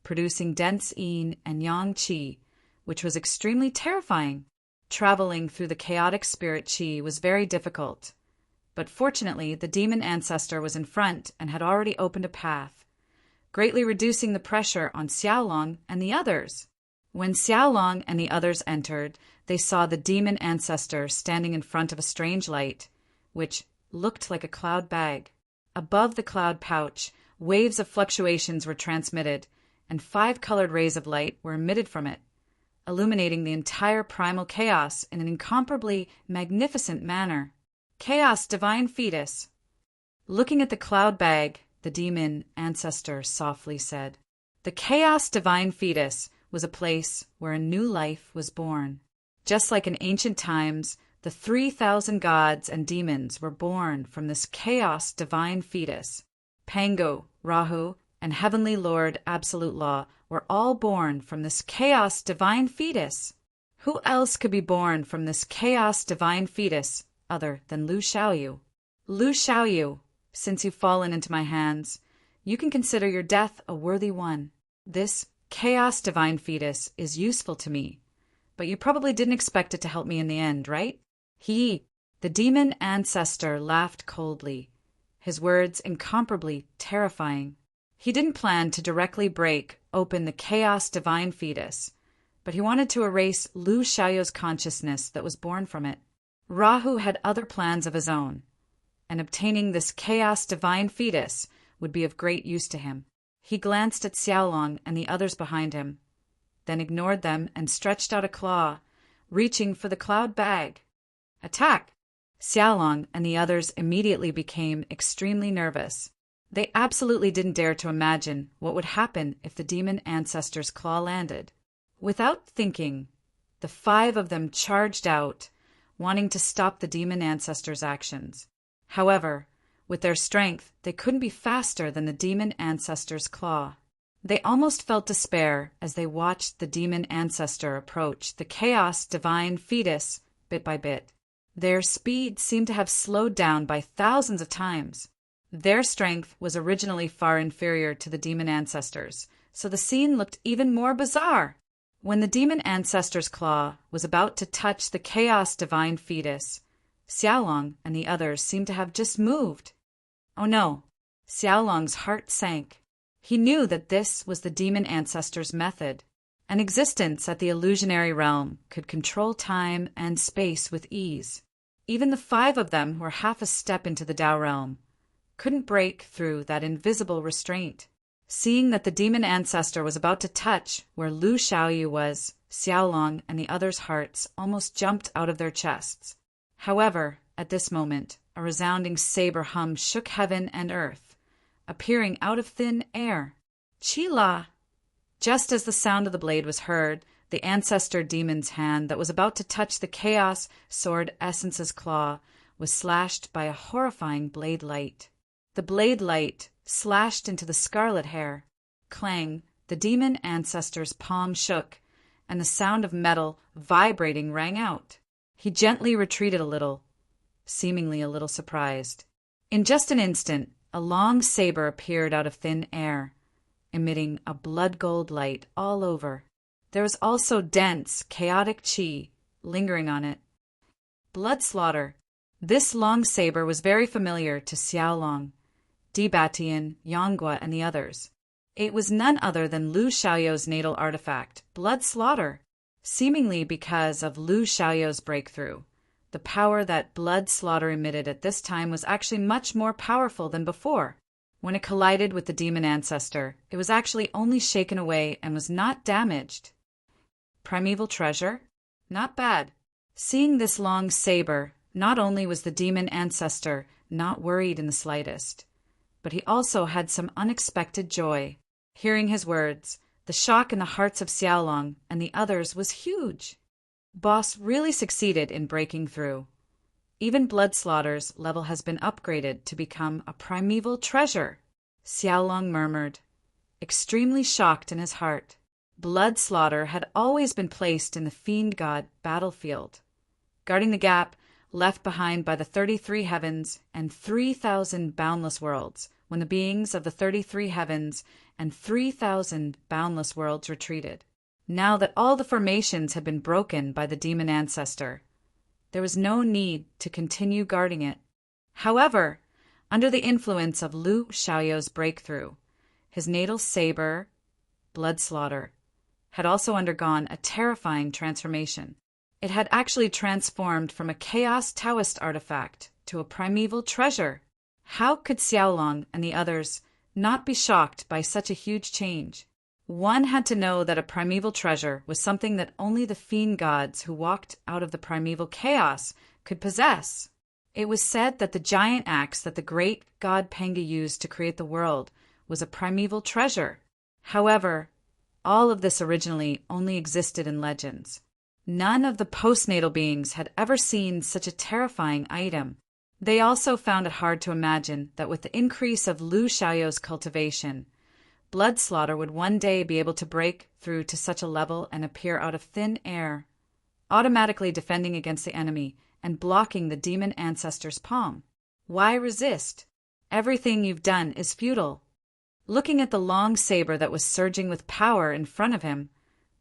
producing dense yin and yang chi, which was extremely terrifying. Traveling through the chaotic spirit chi was very difficult, But fortunately, the demon ancestor was in front and had already opened a path, greatly reducing the pressure on Xiaolong and the others. When Xiaolong and the others entered, they saw the demon ancestor standing in front of a strange light, which looked like a cloud bag. Above the cloud pouch, waves of fluctuations were transmitted, and 5 colored rays of light were emitted from it, illuminating the entire primal chaos in an incomparably magnificent manner. Chaos Divine Fetus. Looking at the cloud bag, the demon ancestor softly said, "The Chaos Divine Fetus was a place where a new life was born. Just like in ancient times, the 3,000 gods and demons were born from this Chaos Divine Fetus. Pango, Rahu, and Heavenly Lord Absolute Law were all born from this Chaos Divine Fetus. Who else could be born from this Chaos Divine Fetus other than Lu Xiaoyu? Lu Xiaoyu, since you've fallen into my hands, you can consider your death a worthy one. This Chaos Divine Fetus is useful to me, but you probably didn't expect it to help me in the end, right?" The demon ancestor, laughed coldly, his words incomparably terrifying. He didn't plan to directly break open the Chaos Divine Fetus, but he wanted to erase Lu Xiaoyu's consciousness that was born from it. Rahu had other plans of his own, and obtaining this Chaos Divine Fetus would be of great use to him. He glanced at Xiaolong and the others behind him, then ignored them and stretched out a claw, reaching for the cloud bag. "Attack!" Xiaolong and the others immediately became extremely nervous. They absolutely didn't dare to imagine what would happen if the demon ancestor's claw landed. Without thinking, the 5 of them charged out, wanting to stop the demon ancestor's actions. However, with their strength, they couldn't be faster than the demon ancestor's claw. They almost felt despair as they watched the demon ancestor approach the Chaos Divine Fetus bit by bit. Their speed seemed to have slowed down by thousands of times. Their strength was originally far inferior to the demon ancestors, so the scene looked even more bizarre. When the demon ancestor's claw was about to touch the Chaos Divine Fetus, Xiaolong and the others seemed to have just moved. Oh no! Xiaolong's heart sank. He knew that this was the demon ancestor's method. An existence at the illusionary realm could control time and space with ease. Even the 5 of them who were half a step into the Tao realm couldn't break through that invisible restraint. Seeing that the demon ancestor was about to touch where Lu Xiaoyu was, Xiaolong and the others' hearts almost jumped out of their chests. However, at this moment, a resounding saber hum shook heaven and earth, appearing out of thin air. "Chila!" Just as the sound of the blade was heard, the ancestor demon's hand that was about to touch the Chaos Sword Essence's claw was slashed by a horrifying blade light. The blade light slashed into the scarlet hair. Clang! The demon ancestor's palm shook, and the sound of metal vibrating rang out. He gently retreated a little, seemingly a little surprised. In just an instant, a long saber appeared out of thin air, emitting a blood gold light all over. There was also dense, chaotic qi lingering on it. Blood slaughter. This long saber was very familiar to Xiaolong, Dibatian, Yonghua, and the others. It was none other than Lu Xiaoyu's natal artifact, blood slaughter. Seemingly because of Lu Xiaoyu's breakthrough, the power that blood slaughter emitted at this time was actually much more powerful than before. When it collided with the demon ancestor, it was actually only shaken away and was not damaged. Primeval treasure? Not bad. Seeing this long saber, not only was the demon ancestor not worried in the slightest, but he also had some unexpected joy. Hearing his words, the shock in the hearts of Xiaolong and the others was huge. Boss really succeeded in breaking through. Even Blood Slaughter's level has been upgraded to become a primeval treasure, Xiaolong murmured, extremely shocked in his heart. Blood Slaughter had always been placed in the Fiend God battlefield, guarding the gap left behind by the 33 heavens and 3,000 boundless worlds when the beings of the 33 heavens and 3,000 boundless worlds retreated. Now that all the formations had been broken by the demon ancestor, there was no need to continue guarding it. However, under the influence of Lu Xiaoyu's breakthrough, his natal saber, Blood Slaughter, had also undergone a terrifying transformation. It had actually transformed from a chaos Taoist artifact to a primeval treasure. How could Xiaolong and the others not be shocked by such a huge change? One had to know that a primeval treasure was something that only the fiend gods who walked out of the primeval chaos could possess. It was said that the giant axe that the great god Penga used to create the world was a primeval treasure. However, all of this originally only existed in legends. None of the postnatal beings had ever seen such a terrifying item. They also found it hard to imagine that with the increase of Lu Xiaoyu's cultivation, Blood Slaughter would one day be able to break through to such a level and appear out of thin air, automatically defending against the enemy and blocking the demon ancestor's palm. Why resist? Everything you've done is futile. Looking at the long saber that was surging with power in front of him,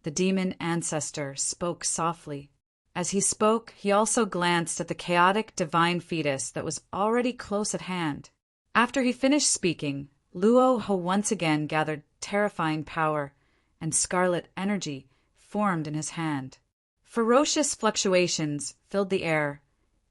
the demon ancestor spoke softly. As he spoke, he also glanced at the chaotic divine fetus that was already close at hand. After he finished speaking, Luo Ho once again gathered terrifying power, and scarlet energy formed in his hand. Ferocious fluctuations filled the air,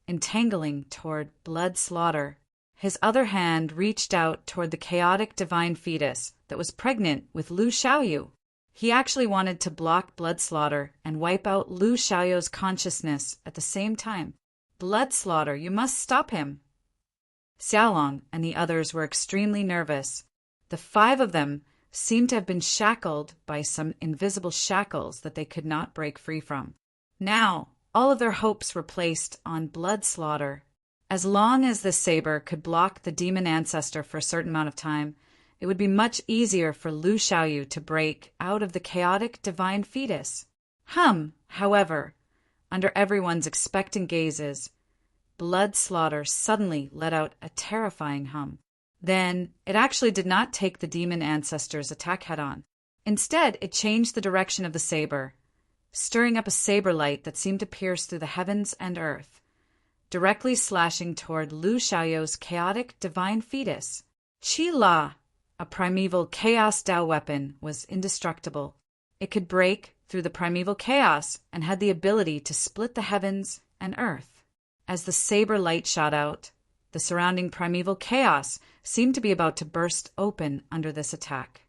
entangling toward Blood Slaughter. His other hand reached out toward the chaotic divine fetus that was pregnant with Lu Xiaoyu. He actually wanted to block Blood Slaughter and wipe out Lu Xiaoyu's consciousness at the same time. Blood Slaughter, you must stop him. Xiaolong and the others were extremely nervous. The 5 of them seemed to have been shackled by some invisible shackles that they could not break free from. Now, all of their hopes were placed on Blood Slaughter. As long as this saber could block the demon ancestor for a certain amount of time, it would be much easier for Lu Xiaoyu to break out of the chaotic divine fetus. However, under everyone's expectant gazes, Blood Slaughter suddenly let out a terrifying hum. Then, it actually did not take the demon ancestor's attack head-on. Instead, it changed the direction of the saber, stirring up a saber light that seemed to pierce through the heavens and earth, directly slashing toward Lu Xiaoyu's chaotic divine fetus. Qi La, a primeval chaos Dao weapon, was indestructible. It could break through the primeval chaos and had the ability to split the heavens and earth. As the saber light shot out, the surrounding primeval chaos seemed to be about to burst open under this attack.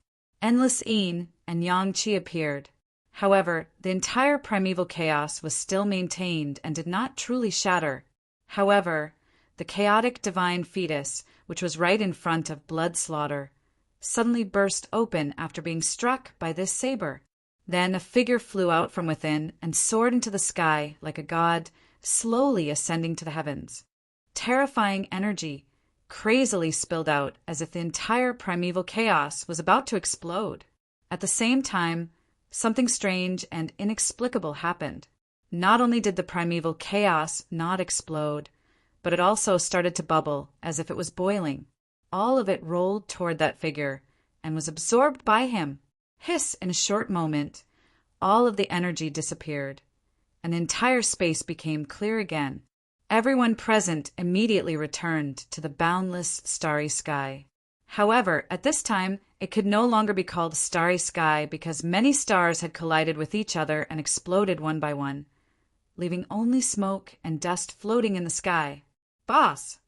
Endless Yin and Yang Qi appeared. However, the entire primeval chaos was still maintained and did not truly shatter. However, the chaotic divine fetus, which was right in front of Blood Slaughter, suddenly burst open after being struck by this saber. Then a figure flew out from within and soared into the sky like a god, slowly ascending to the heavens. Terrifying energy crazily spilled out as if the entire primeval chaos was about to explode. At the same time, something strange and inexplicable happened. Not only did the primeval chaos not explode, but it also started to bubble as if it was boiling. All of it rolled toward that figure and was absorbed by him. Hiss! In a short moment, all of the energy disappeared, and the entire space became clear again. Everyone present immediately returned to the boundless starry sky. However, at this time, it could no longer be called starry sky because many stars had collided with each other and exploded one by one, leaving only smoke and dust floating in the sky. Boss!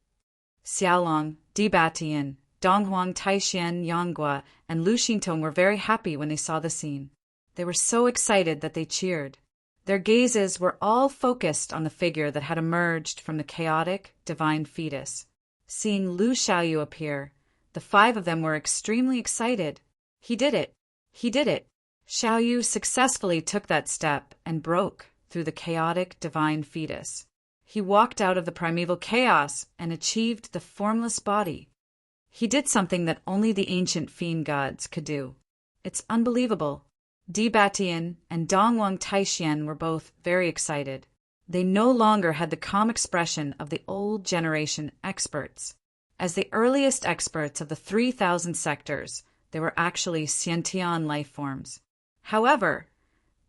Xiaolong, Di Batian, Donghuang, Taixian, Yanghua, and Lu Xintong were very happy when they saw the scene. They were so excited that they cheered. Their gazes were all focused on the figure that had emerged from the chaotic divine fetus. Seeing Lu Xiaoyu appear, the 5 of them were extremely excited. He did it! He did it! Xiaoyu successfully took that step and broke through the chaotic divine fetus. He walked out of the primeval chaos and achieved the formless body. He did something that only the ancient fiend gods could do. It's unbelievable. Di Batian and Donghuang Taixian were both very excited. They no longer had the calm expression of the old generation experts. As the earliest experts of the 3,000 sectors, they were actually sentient life forms. However,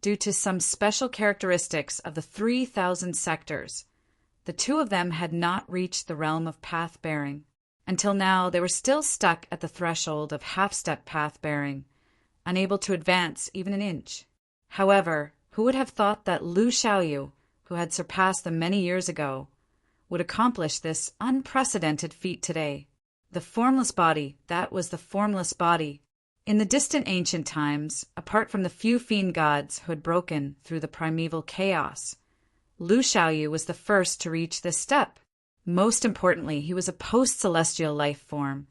due to some special characteristics of the 3,000 sectors, the two of them had not reached the realm of path-bearing. Until now, they were still stuck at the threshold of half-step path-bearing, unable to advance even an inch. However, who would have thought that Lu Xiaoyu, who had surpassed them many years ago, would accomplish this unprecedented feat today? The formless body, that was the formless body. In the distant ancient times, apart from the few fiend gods who had broken through the primeval chaos, Lu Xiaoyu was the first to reach this step. Most importantly, he was a post-celestial life form.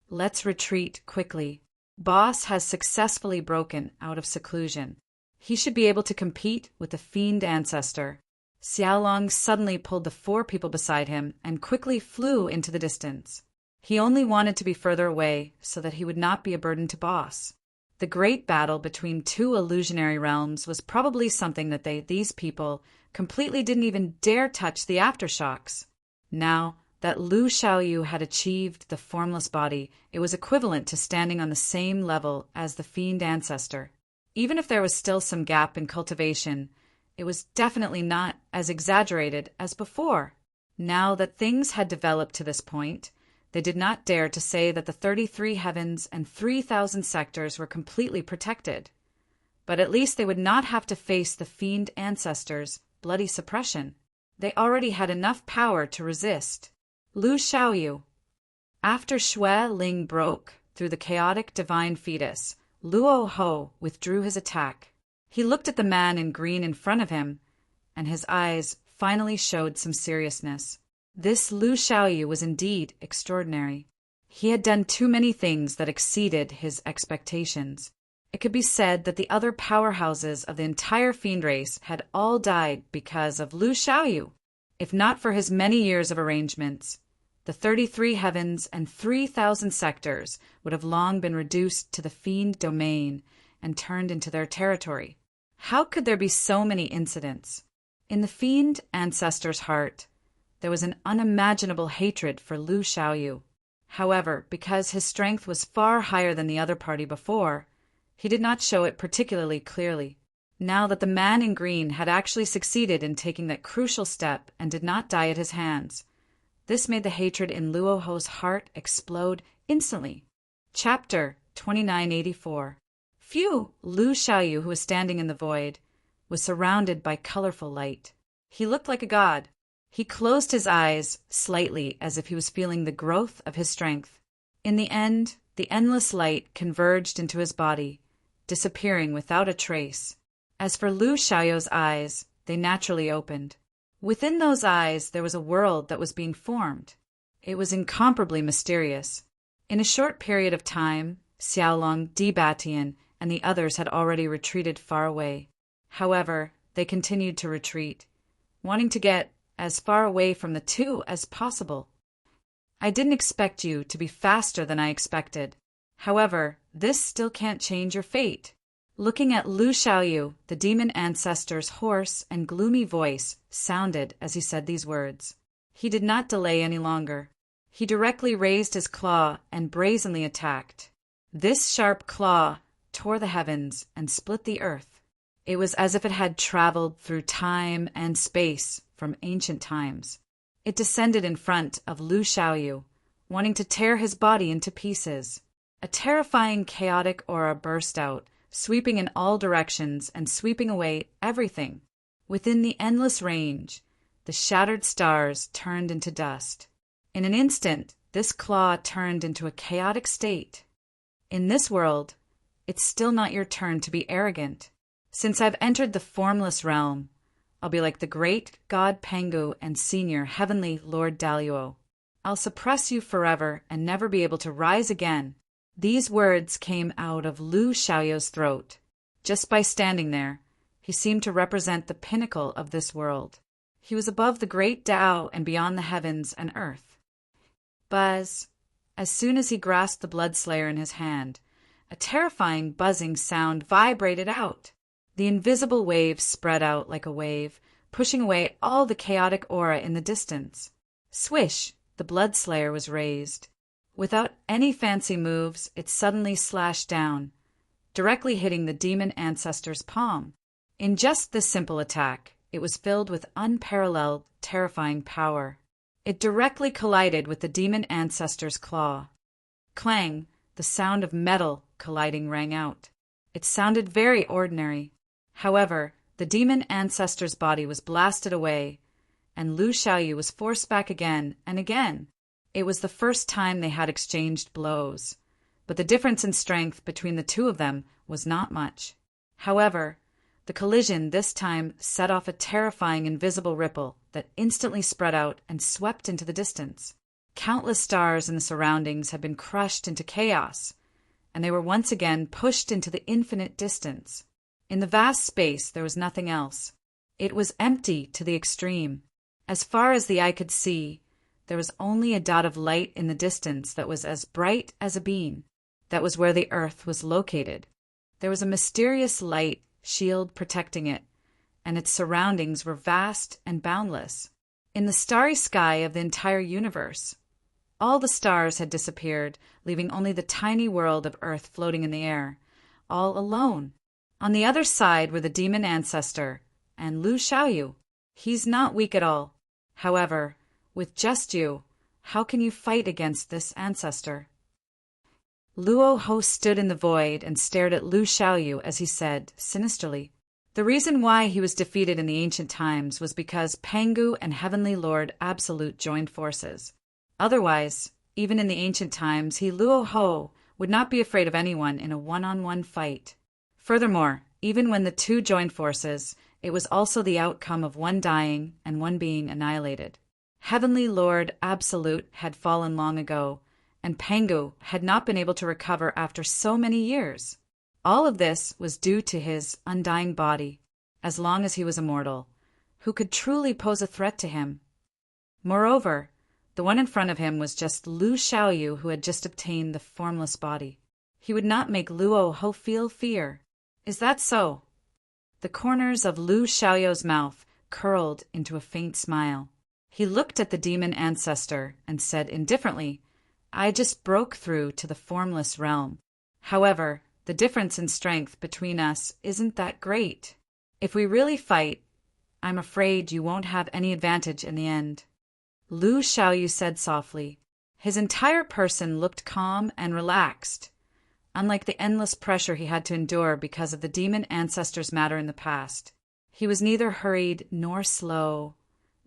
Let's retreat quickly. Boss has successfully broken out of seclusion. He should be able to compete with the fiend ancestor. Xiaolong suddenly pulled the 4 people beside him and quickly flew into the distance. He only wanted to be further away so that he would not be a burden to Boss. The great battle between 2 illusionary realms was probably something that these people completely didn't even dare touch the aftershocks. Now that Lu Xiaoyu had achieved the formless body, it was equivalent to standing on the same level as the fiend ancestor. Even if there was still some gap in cultivation, it was definitely not as exaggerated as before. Now that things had developed to this point, they did not dare to say that the 33 heavens and 3,000 sectors were completely protected. But at least they would not have to face the fiend ancestors' bloody suppression. They already had enough power to resist. Lu Xiaoyu. After Xue Ling broke through the chaotic divine fetus, Luo Ho withdrew his attack. He looked at the man in green in front of him, and his eyes finally showed some seriousness. This Lu Xiaoyu was indeed extraordinary. He had done too many things that exceeded his expectations. It could be said that the other powerhouses of the entire fiend race had all died because of Lu Xiaoyu. If not for his many years of arrangements, the 33 heavens and 3,000 sectors would have long been reduced to the fiend domain and turned into their territory. How could there be so many incidents? In the fiend ancestor's heart, there was an unimaginable hatred for Lu Xiaoyu. However, because his strength was far higher than the other party before, he did not show it particularly clearly. Now that the man in green had actually succeeded in taking that crucial step and did not die at his hands, this made the hatred in Luo Ho's heart explode instantly. Chapter 2984. Phew! Lu Xiaoyu, who was standing in the void, was surrounded by colorful light. He looked like a god. He closed his eyes slightly as if he was feeling the growth of his strength. In the end, the endless light converged into his body, disappearing without a trace. As for Lu Xiaoyu's eyes, they naturally opened. Within those eyes there was a world that was being formed. It was incomparably mysterious. In a short period of time, Xiaolong, Dibatian, and the others had already retreated far away. However, they continued to retreat, wanting to get as far away from the 2 as possible. I didn't expect you to be faster than I expected. However, this still can't change your fate. Looking at Lu Xiaoyu, the demon ancestor's hoarse and gloomy voice sounded as he said these words. He did not delay any longer. He directly raised his claw and brazenly attacked. This sharp claw tore the heavens and split the earth. It was as if it had traveled through time and space from ancient times. It descended in front of Lu Xiaoyu, wanting to tear his body into pieces. A terrifying chaotic aura burst out, sweeping in all directions and sweeping away everything. Within the endless range, the shattered stars turned into dust. In an instant, this claw turned into a chaotic state. In this world, it's still not your turn to be arrogant. Since I've entered the formless realm, I'll be like the great god Pengu and senior heavenly Lord Daluo. I'll suppress you forever and never be able to rise again. These words came out of Lu Xiaoyu's throat. Just by standing there, he seemed to represent the pinnacle of this world. He was above the great Tao and beyond the heavens and earth. Buzz! As soon as he grasped the Bloodslayer in his hand, a terrifying buzzing sound vibrated out. The invisible wave spread out like a wave, pushing away all the chaotic aura in the distance. Swish! The Bloodslayer was raised. Without any fancy moves, it suddenly slashed down, directly hitting the demon ancestor's palm. In just this simple attack, It was filled with unparalleled, terrifying power. It directly collided with the demon ancestor's claw. Clang, the sound of metal colliding rang out. It sounded very ordinary. However, the demon ancestor's body was blasted away, and Lu Xiaoyu was forced back again and again. It was the first time they had exchanged blows, but the difference in strength between the two of them was not much. However, the collision this time set off a terrifying invisible ripple that instantly spread out and swept into the distance. Countless stars in the surroundings had been crushed into chaos, and they were once again pushed into the infinite distance. In the vast space there was nothing else. It was empty to the extreme. As far as the eye could see, there was only a dot of light in the distance that was as bright as a beam. That was where the earth was located. There was a mysterious light shield protecting it, and its surroundings were vast and boundless. In the starry sky of the entire universe, all the stars had disappeared, leaving only the tiny world of Earth floating in the air, all alone. On the other side were the demon ancestor and Lu Xiaoyu. He's not weak at all. However, with just you, how can you fight against this ancestor? Luo Ho stood in the void and stared at Lu Xiaoyu as he said, sinisterly. The reason why he was defeated in the ancient times was because Pangu and Heavenly Lord Absolute joined forces. Otherwise, even in the ancient times, Luo Ho would not be afraid of anyone in a one-on-one fight. Furthermore, even when the two joined forces, it was also the outcome of one dying and one being annihilated. Heavenly Lord Absolute had fallen long ago, and Pangu had not been able to recover after so many years. All of this was due to his undying body, as long as he was immortal. Who could truly pose a threat to him? Moreover, the one in front of him was just Lu Xiaoyu, who had just obtained the formless body. He would not make Luo Ho feel fear. Is that so? The corners of Lu Xiaoyu's mouth curled into a faint smile. He looked at the demon ancestor and said indifferently, I just broke through to the formless realm. However, the difference in strength between us isn't that great. If we really fight, I'm afraid you won't have any advantage in the end. Lu Xiaoyu said softly. His entire person looked calm and relaxed, unlike the endless pressure he had to endure because of the demon ancestor's matter in the past. He was neither hurried nor slow,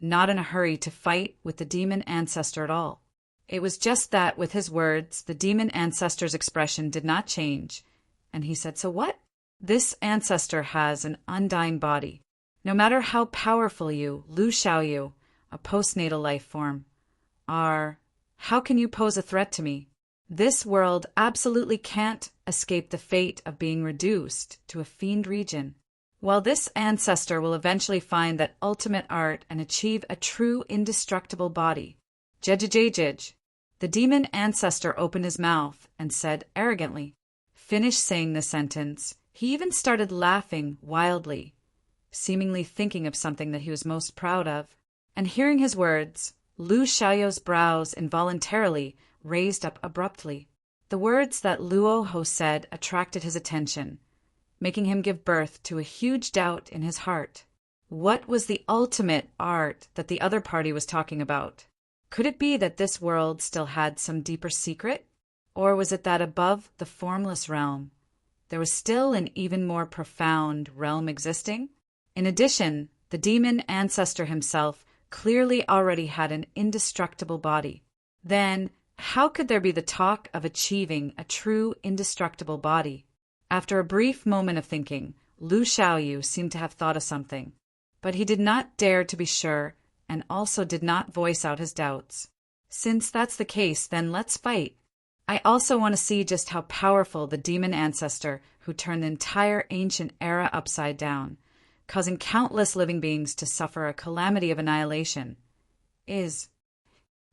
not in a hurry to fight with the demon ancestor at all. It was just that with his words, the demon ancestor's expression did not change, and he said, So what? This ancestor has an undying body. No matter how powerful you, Lu Xiaoyu, a postnatal life form, are, how can you pose a threat to me? This world absolutely can't escape the fate of being reduced to a fiend region. While this ancestor will eventually find that ultimate art and achieve a true indestructible body. Jejejejej. The demon ancestor opened his mouth and said arrogantly. Finished saying the sentence, he even started laughing wildly, seemingly thinking of something that he was most proud of. And hearing his words, Lu Xiaoyu's brows involuntarily raised up abruptly. The words that Luo Ho said attracted his attention, making him give birth to a huge doubt in his heart. What was the ultimate art that the other party was talking about? Could it be that this world still had some deeper secret? Or was it that above the formless realm, there was still an even more profound realm existing? In addition, the demon ancestor himself clearly already had an indestructible body. Then, how could there be the talk of achieving a true indestructible body? After a brief moment of thinking, Lu Xiaoyu seemed to have thought of something, but he did not dare to be sure and also did not voice out his doubts. Since that's the case, then let's fight. I also want to see just how powerful the demon ancestor who turned the entire ancient era upside down, causing countless living beings to suffer a calamity of annihilation, is.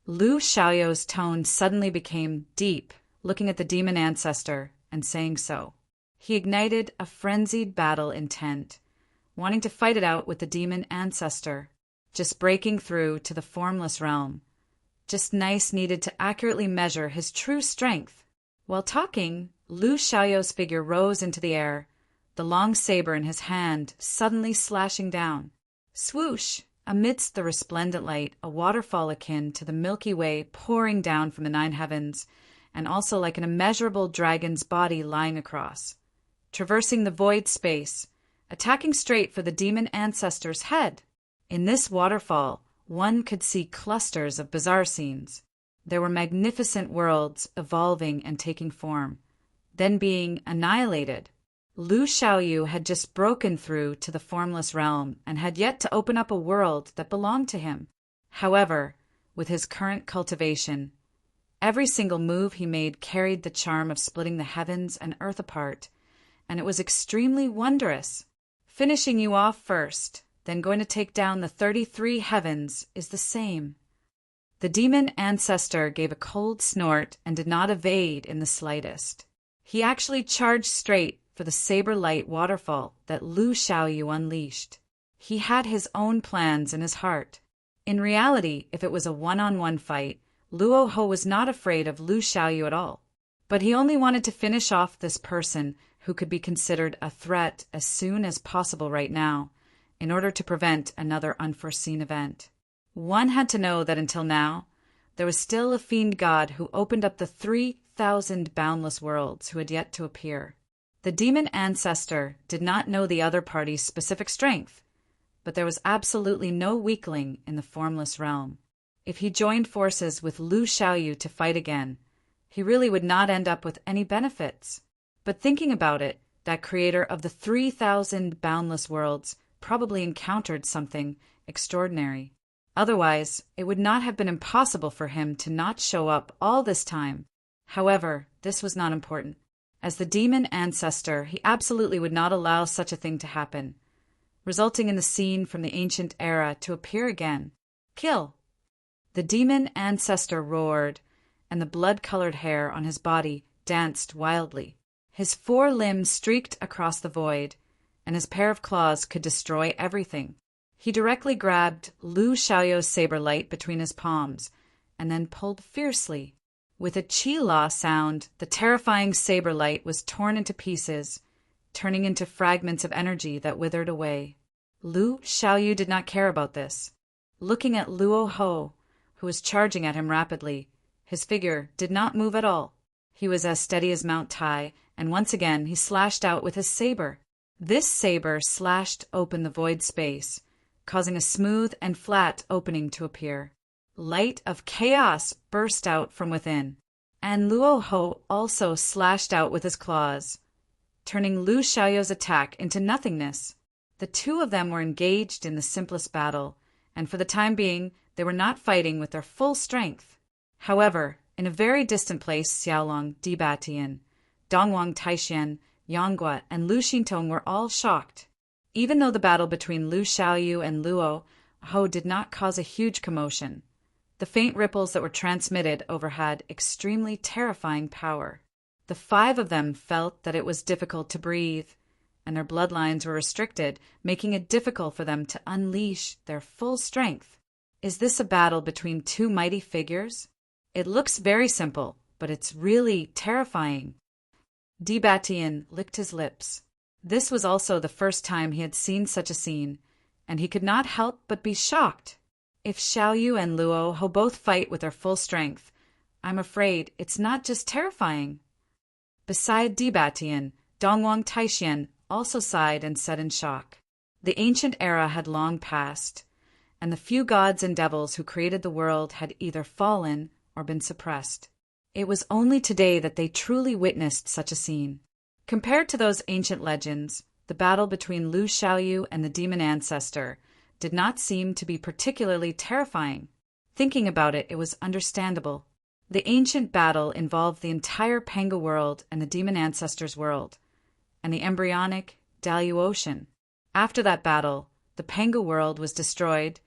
Lu Xiaoyu's tone suddenly became deep, looking at the demon ancestor and saying so. He ignited a frenzied battle intent, wanting to fight it out with the demon ancestor, just breaking through to the formless realm. Just nice needed to accurately measure his true strength. While talking, Lu Xiaoyu's figure rose into the air, the long saber in his hand suddenly slashing down. Swoosh! Amidst the resplendent light, a waterfall akin to the Milky Way pouring down from the nine heavens, and also like an immeasurable dragon's body lying across, traversing the void space, attacking straight for the demon ancestor's head. In this waterfall, one could see clusters of bizarre scenes. There were magnificent worlds evolving and taking form, then being annihilated. Lu Xiaoyu had just broken through to the formless realm and had yet to open up a world that belonged to him. However, with his current cultivation, every single move he made carried the charm of splitting the heavens and earth apart, and it was extremely wondrous. Finishing you off first, then going to take down the 33 heavens is the same. The demon ancestor gave a cold snort and did not evade in the slightest. He actually charged straight for the saber-light waterfall that Lu Xiaoyu unleashed. He had his own plans in his heart. In reality, if it was a one-on-one fight, Luo Ho was not afraid of Lu Xiaoyu at all. But he only wanted to finish off this person who could be considered a threat as soon as possible right now, in order to prevent another unforeseen event. One had to know that until now, there was still a fiend god who opened up the 3,000 boundless worlds who had yet to appear. The demon ancestor did not know the other party's specific strength, but there was absolutely no weakling in the formless realm. If he joined forces with Lu Xiaoyu to fight again, he really would not end up with any benefits. But thinking about it, that creator of the 3,000 boundless worlds probably encountered something extraordinary. Otherwise, it would not have been impossible for him to not show up all this time. However, this was not important. As the demon ancestor, he absolutely would not allow such a thing to happen, resulting in the scene from the ancient era to appear again. Kill! The demon ancestor roared, and the blood-colored hair on his body danced wildly. His 4 limbs streaked across the void, and his pair of claws could destroy everything. He directly grabbed Lu Xiaoyu's saber light between his palms, and then pulled fiercely. With a chi-la sound, the terrifying saber light was torn into pieces, turning into fragments of energy that withered away. Lu Xiaoyu did not care about this. Looking at Luo Ho, who was charging at him rapidly, his figure did not move at all. He was as steady as Mount Tai, and once again he slashed out with his saber. This saber slashed open the void space, causing a smooth and flat opening to appear. Light of chaos burst out from within, and Luo Ho also slashed out with his claws, turning Lu Xiaoyu's attack into nothingness. The two of them were engaged in the simplest battle, and for the time being, they were not fighting with their full strength. However, in a very distant place, Xiaolong, Dibatian, Dongwang Taixian, Yanghua, and Lu Xintong were all shocked. Even though the battle between Lu Xiaoyu and Luo Ho did not cause a huge commotion, the faint ripples that were transmitted over had extremely terrifying power. The 5 of them felt that it was difficult to breathe, and their bloodlines were restricted, making it difficult for them to unleash their full strength. Is this a battle between 2 mighty figures? It looks very simple, but it's really terrifying. Dibatian licked his lips. This was also the first time he had seen such a scene, and he could not help but be shocked. If Xiaoyu and Luo Ho both fight with their full strength, I'm afraid it's not just terrifying. Beside Dibatian, Dongwang Taixian also sighed and said in shock. The ancient era had long passed, and the few gods and devils who created the world had either fallen or been suppressed. It was only today that they truly witnessed such a scene. Compared to those ancient legends, the battle between Lu Xiaoyu and the demon ancestor did not seem to be particularly terrifying. Thinking about it, it was understandable. The ancient battle involved the entire Panga world and the demon ancestor's world, and the embryonic Dalu Ocean. After that battle, the Panga world was destroyed,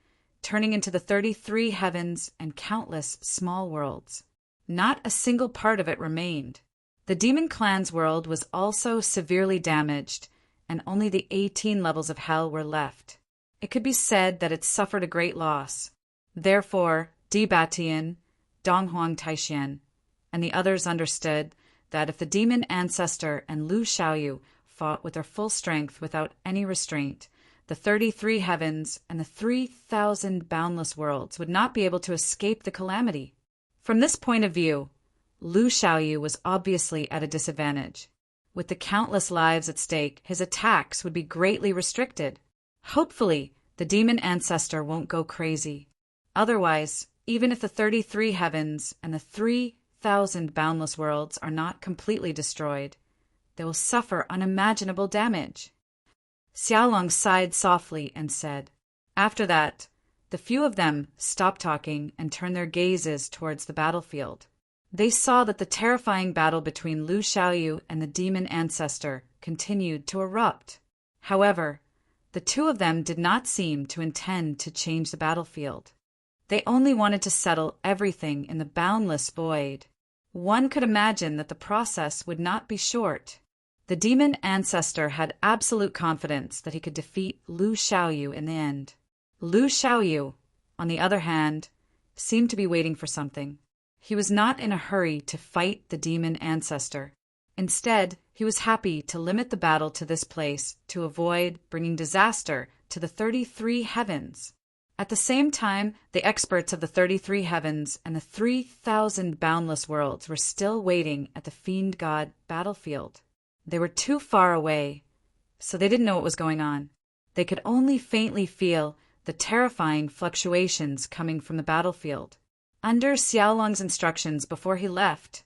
turning into the 33 heavens and countless small worlds. Not a single part of it remained. The demon clan's world was also severely damaged, and only the 18 levels of hell were left. It could be said that it suffered a great loss. Therefore, Dibatian, Donghuang Taixian, and the others understood that if the demon ancestor and Lu Xiaoyu fought with their full strength without any restraint, the 33 heavens and the 3,000 boundless worlds would not be able to escape the calamity. From this point of view, Lu Xiaoyu was obviously at a disadvantage. With the countless lives at stake, his attacks would be greatly restricted. Hopefully, the demon ancestor won't go crazy. Otherwise, even if the 33 heavens and the 3,000 boundless worlds are not completely destroyed, they will suffer unimaginable damage. Xiaolong sighed softly and said. After that, the few of them stopped talking and turned their gazes towards the battlefield. They saw that the terrifying battle between Lu Xiaoyu and the demon ancestor continued to erupt. However, the two of them did not seem to intend to change the battlefield. They only wanted to settle everything in the boundless void. One could imagine that the process would not be short. The demon ancestor had absolute confidence that he could defeat Lu Xiaoyu in the end. Lu Xiaoyu, on the other hand, seemed to be waiting for something. He was not in a hurry to fight the demon ancestor. Instead, he was happy to limit the battle to this place to avoid bringing disaster to the 33 heavens. At the same time, the experts of the 33 heavens and the 3,000 boundless worlds were still waiting at the fiend god battlefield. They were too far away, so they didn't know what was going on. They could only faintly feel the terrifying fluctuations coming from the battlefield. Under Xiaolong's instructions before he left,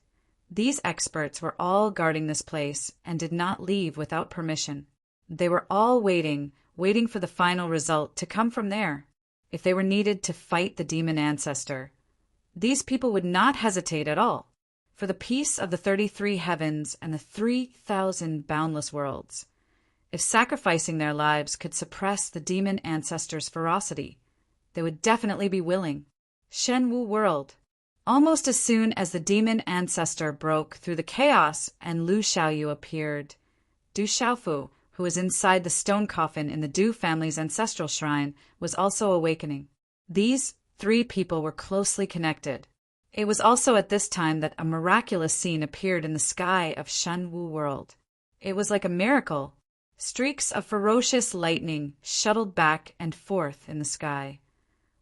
these experts were all guarding this place and did not leave without permission. They were all waiting for the final result to come from there. If they were needed to fight the demon ancestor, these people would not hesitate at all. For the peace of the 33 heavens and the 3,000 boundless worlds. If sacrificing their lives could suppress the demon ancestor's ferocity, they would definitely be willing. Shenwu World. Almost as soon as the demon ancestor broke through the chaos and Lu Xiaoyu appeared, Du Xiaofu, who was inside the stone coffin in the Du family's ancestral shrine, was also awakening. These three people were closely connected. It was also at this time that a miraculous scene appeared in the sky of Shenwu World. It was like a miracle. Streaks of ferocious lightning shuttled back and forth in the sky,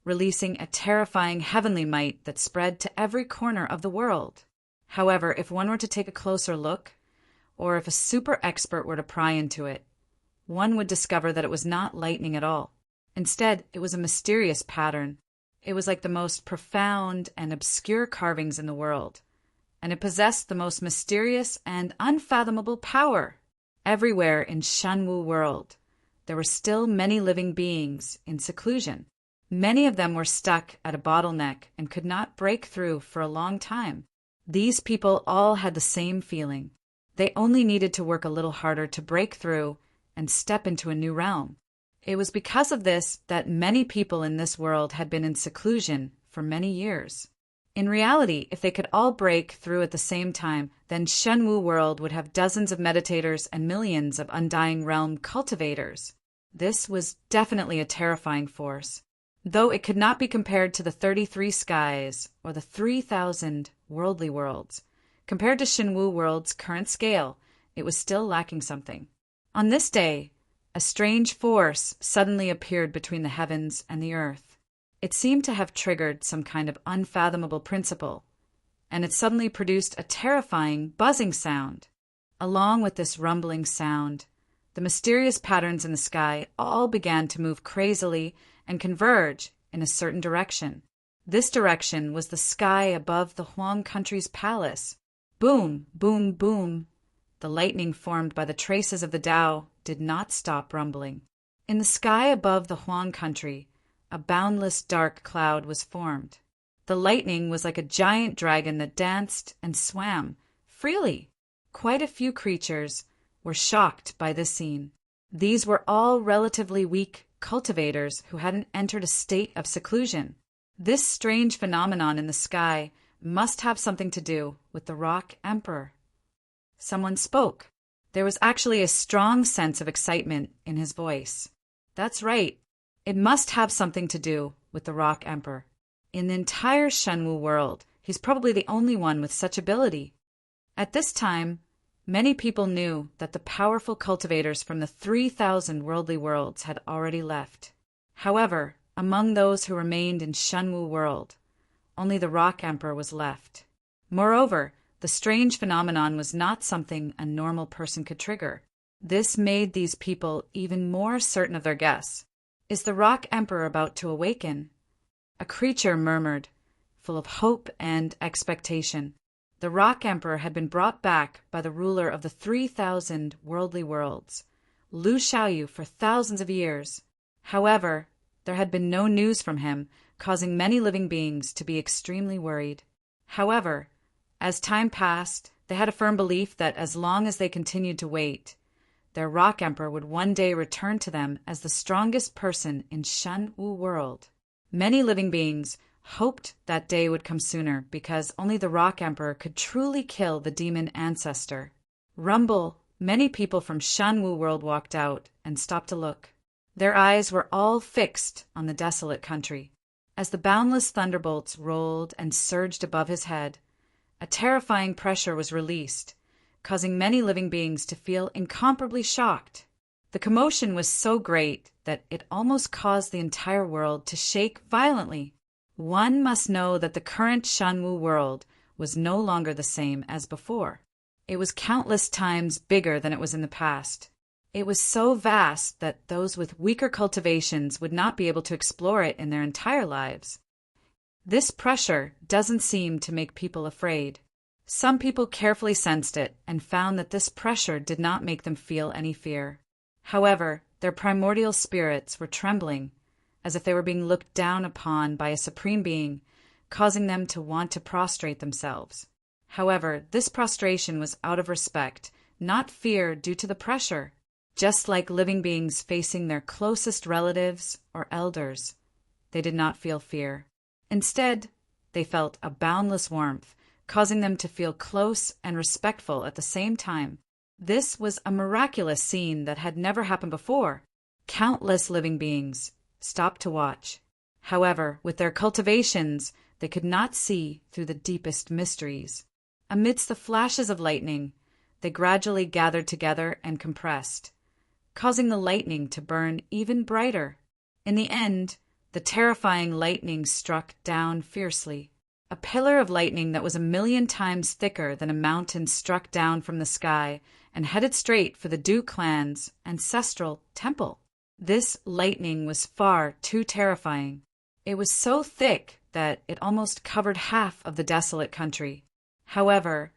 releasing a terrifying heavenly might that spread to every corner of the world. However, if one were to take a closer look, or if a super expert were to pry into it, one would discover that it was not lightning at all. Instead, it was a mysterious pattern. It was like the most profound and obscure carvings in the world, and it possessed the most mysterious and unfathomable power. Everywhere in Shenwu World, there were still many living beings in seclusion. Many of them were stuck at a bottleneck and could not break through for a long time. These people all had the same feeling. They only needed to work a little harder to break through and step into a new realm. It was because of this that many people in this world had been in seclusion for many years. In reality, if they could all break through at the same time, then Shenwu World would have dozens of meditators and millions of Undying Realm cultivators. This was definitely a terrifying force. Though it could not be compared to the 33 skies or the 3,000 worldly worlds, compared to Shenwu World's current scale, it was still lacking something. On this day, a strange force suddenly appeared between the heavens and the earth. It seemed to have triggered some kind of unfathomable principle, and it suddenly produced a terrifying buzzing sound. Along with this rumbling sound, the mysterious patterns in the sky all began to move crazily and converge in a certain direction. This direction was the sky above the Huang country's palace. Boom, boom, boom. The lightning formed by the traces of the Tao did not stop rumbling. In the sky above the Huang country, a boundless dark cloud was formed. The lightning was like a giant dragon that danced and swam freely. Quite a few creatures were shocked by this scene. These were all relatively weak cultivators who hadn't entered a state of seclusion. This strange phenomenon in the sky must have something to do with the Rock Emperor. Someone spoke. There was actually a strong sense of excitement in his voice. That's right. It must have something to do with the Rock Emperor. In the entire Shenwu world, he's probably the only one with such ability. At this time, Many people knew that the powerful cultivators from the 3,000 worldly worlds had already left. However, among those who remained in Shenwu world, only the Rock Emperor was left. Moreover, the strange phenomenon was not something a normal person could trigger. This made these people even more certain of their guess. Is the Rock Emperor about to awaken? A creature murmured, full of hope and expectation. The Rock Emperor had been brought back by the ruler of the 3,000 worldly worlds, Lu Xiaoyu, for thousands of years. However, there had been no news from him, causing many living beings to be extremely worried. However, as time passed, they had a firm belief that as long as they continued to wait, their Rock Emperor would one day return to them as the strongest person in Shenwu world. Many living beings hoped that day would come sooner because only the Rock Emperor could truly kill the demon ancestor. Rumble, many people from Shenwu world walked out and stopped to look. Their eyes were all fixed on the desolate country. As the boundless thunderbolts rolled and surged above his head, a terrifying pressure was released, causing many living beings to feel incomparably shocked. The commotion was so great that it almost caused the entire world to shake violently. One must know that the current Shenwu world was no longer the same as before. It was countless times bigger than it was in the past. It was so vast that those with weaker cultivations would not be able to explore it in their entire lives. This pressure doesn't seem to make people afraid. Some people carefully sensed it and found that this pressure did not make them feel any fear. However, their primordial spirits were trembling, as if they were being looked down upon by a supreme being, causing them to want to prostrate themselves. However, this prostration was out of respect, not fear due to the pressure. Just like living beings facing their closest relatives or elders, they did not feel fear. Instead, they felt a boundless warmth, causing them to feel close and respectful at the same time. This was a miraculous scene that had never happened before. Countless living beings stopped to watch. However, with their cultivations, they could not see through the deepest mysteries. Amidst the flashes of lightning, they gradually gathered together and compressed, causing the lightning to burn even brighter. In the end, the terrifying lightning struck down fiercely. A pillar of lightning that was 1,000,000 times thicker than a mountain struck down from the sky and headed straight for the Du clan's ancestral temple. This lightning was far too terrifying. It was so thick that it almost covered half of the desolate country. However,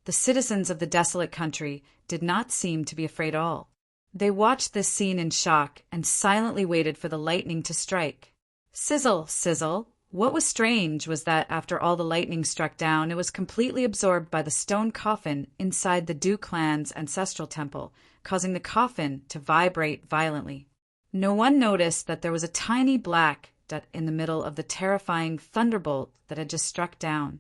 the citizens of the desolate country did not seem to be afraid at all. They watched this scene in shock and silently waited for the lightning to strike. Sizzle, sizzle. What was strange was that after all the lightning struck down, it was completely absorbed by the stone coffin inside the Du clan's ancestral temple, causing the coffin to vibrate violently. No one noticed that there was a tiny black dot in the middle of the terrifying thunderbolt that had just struck down.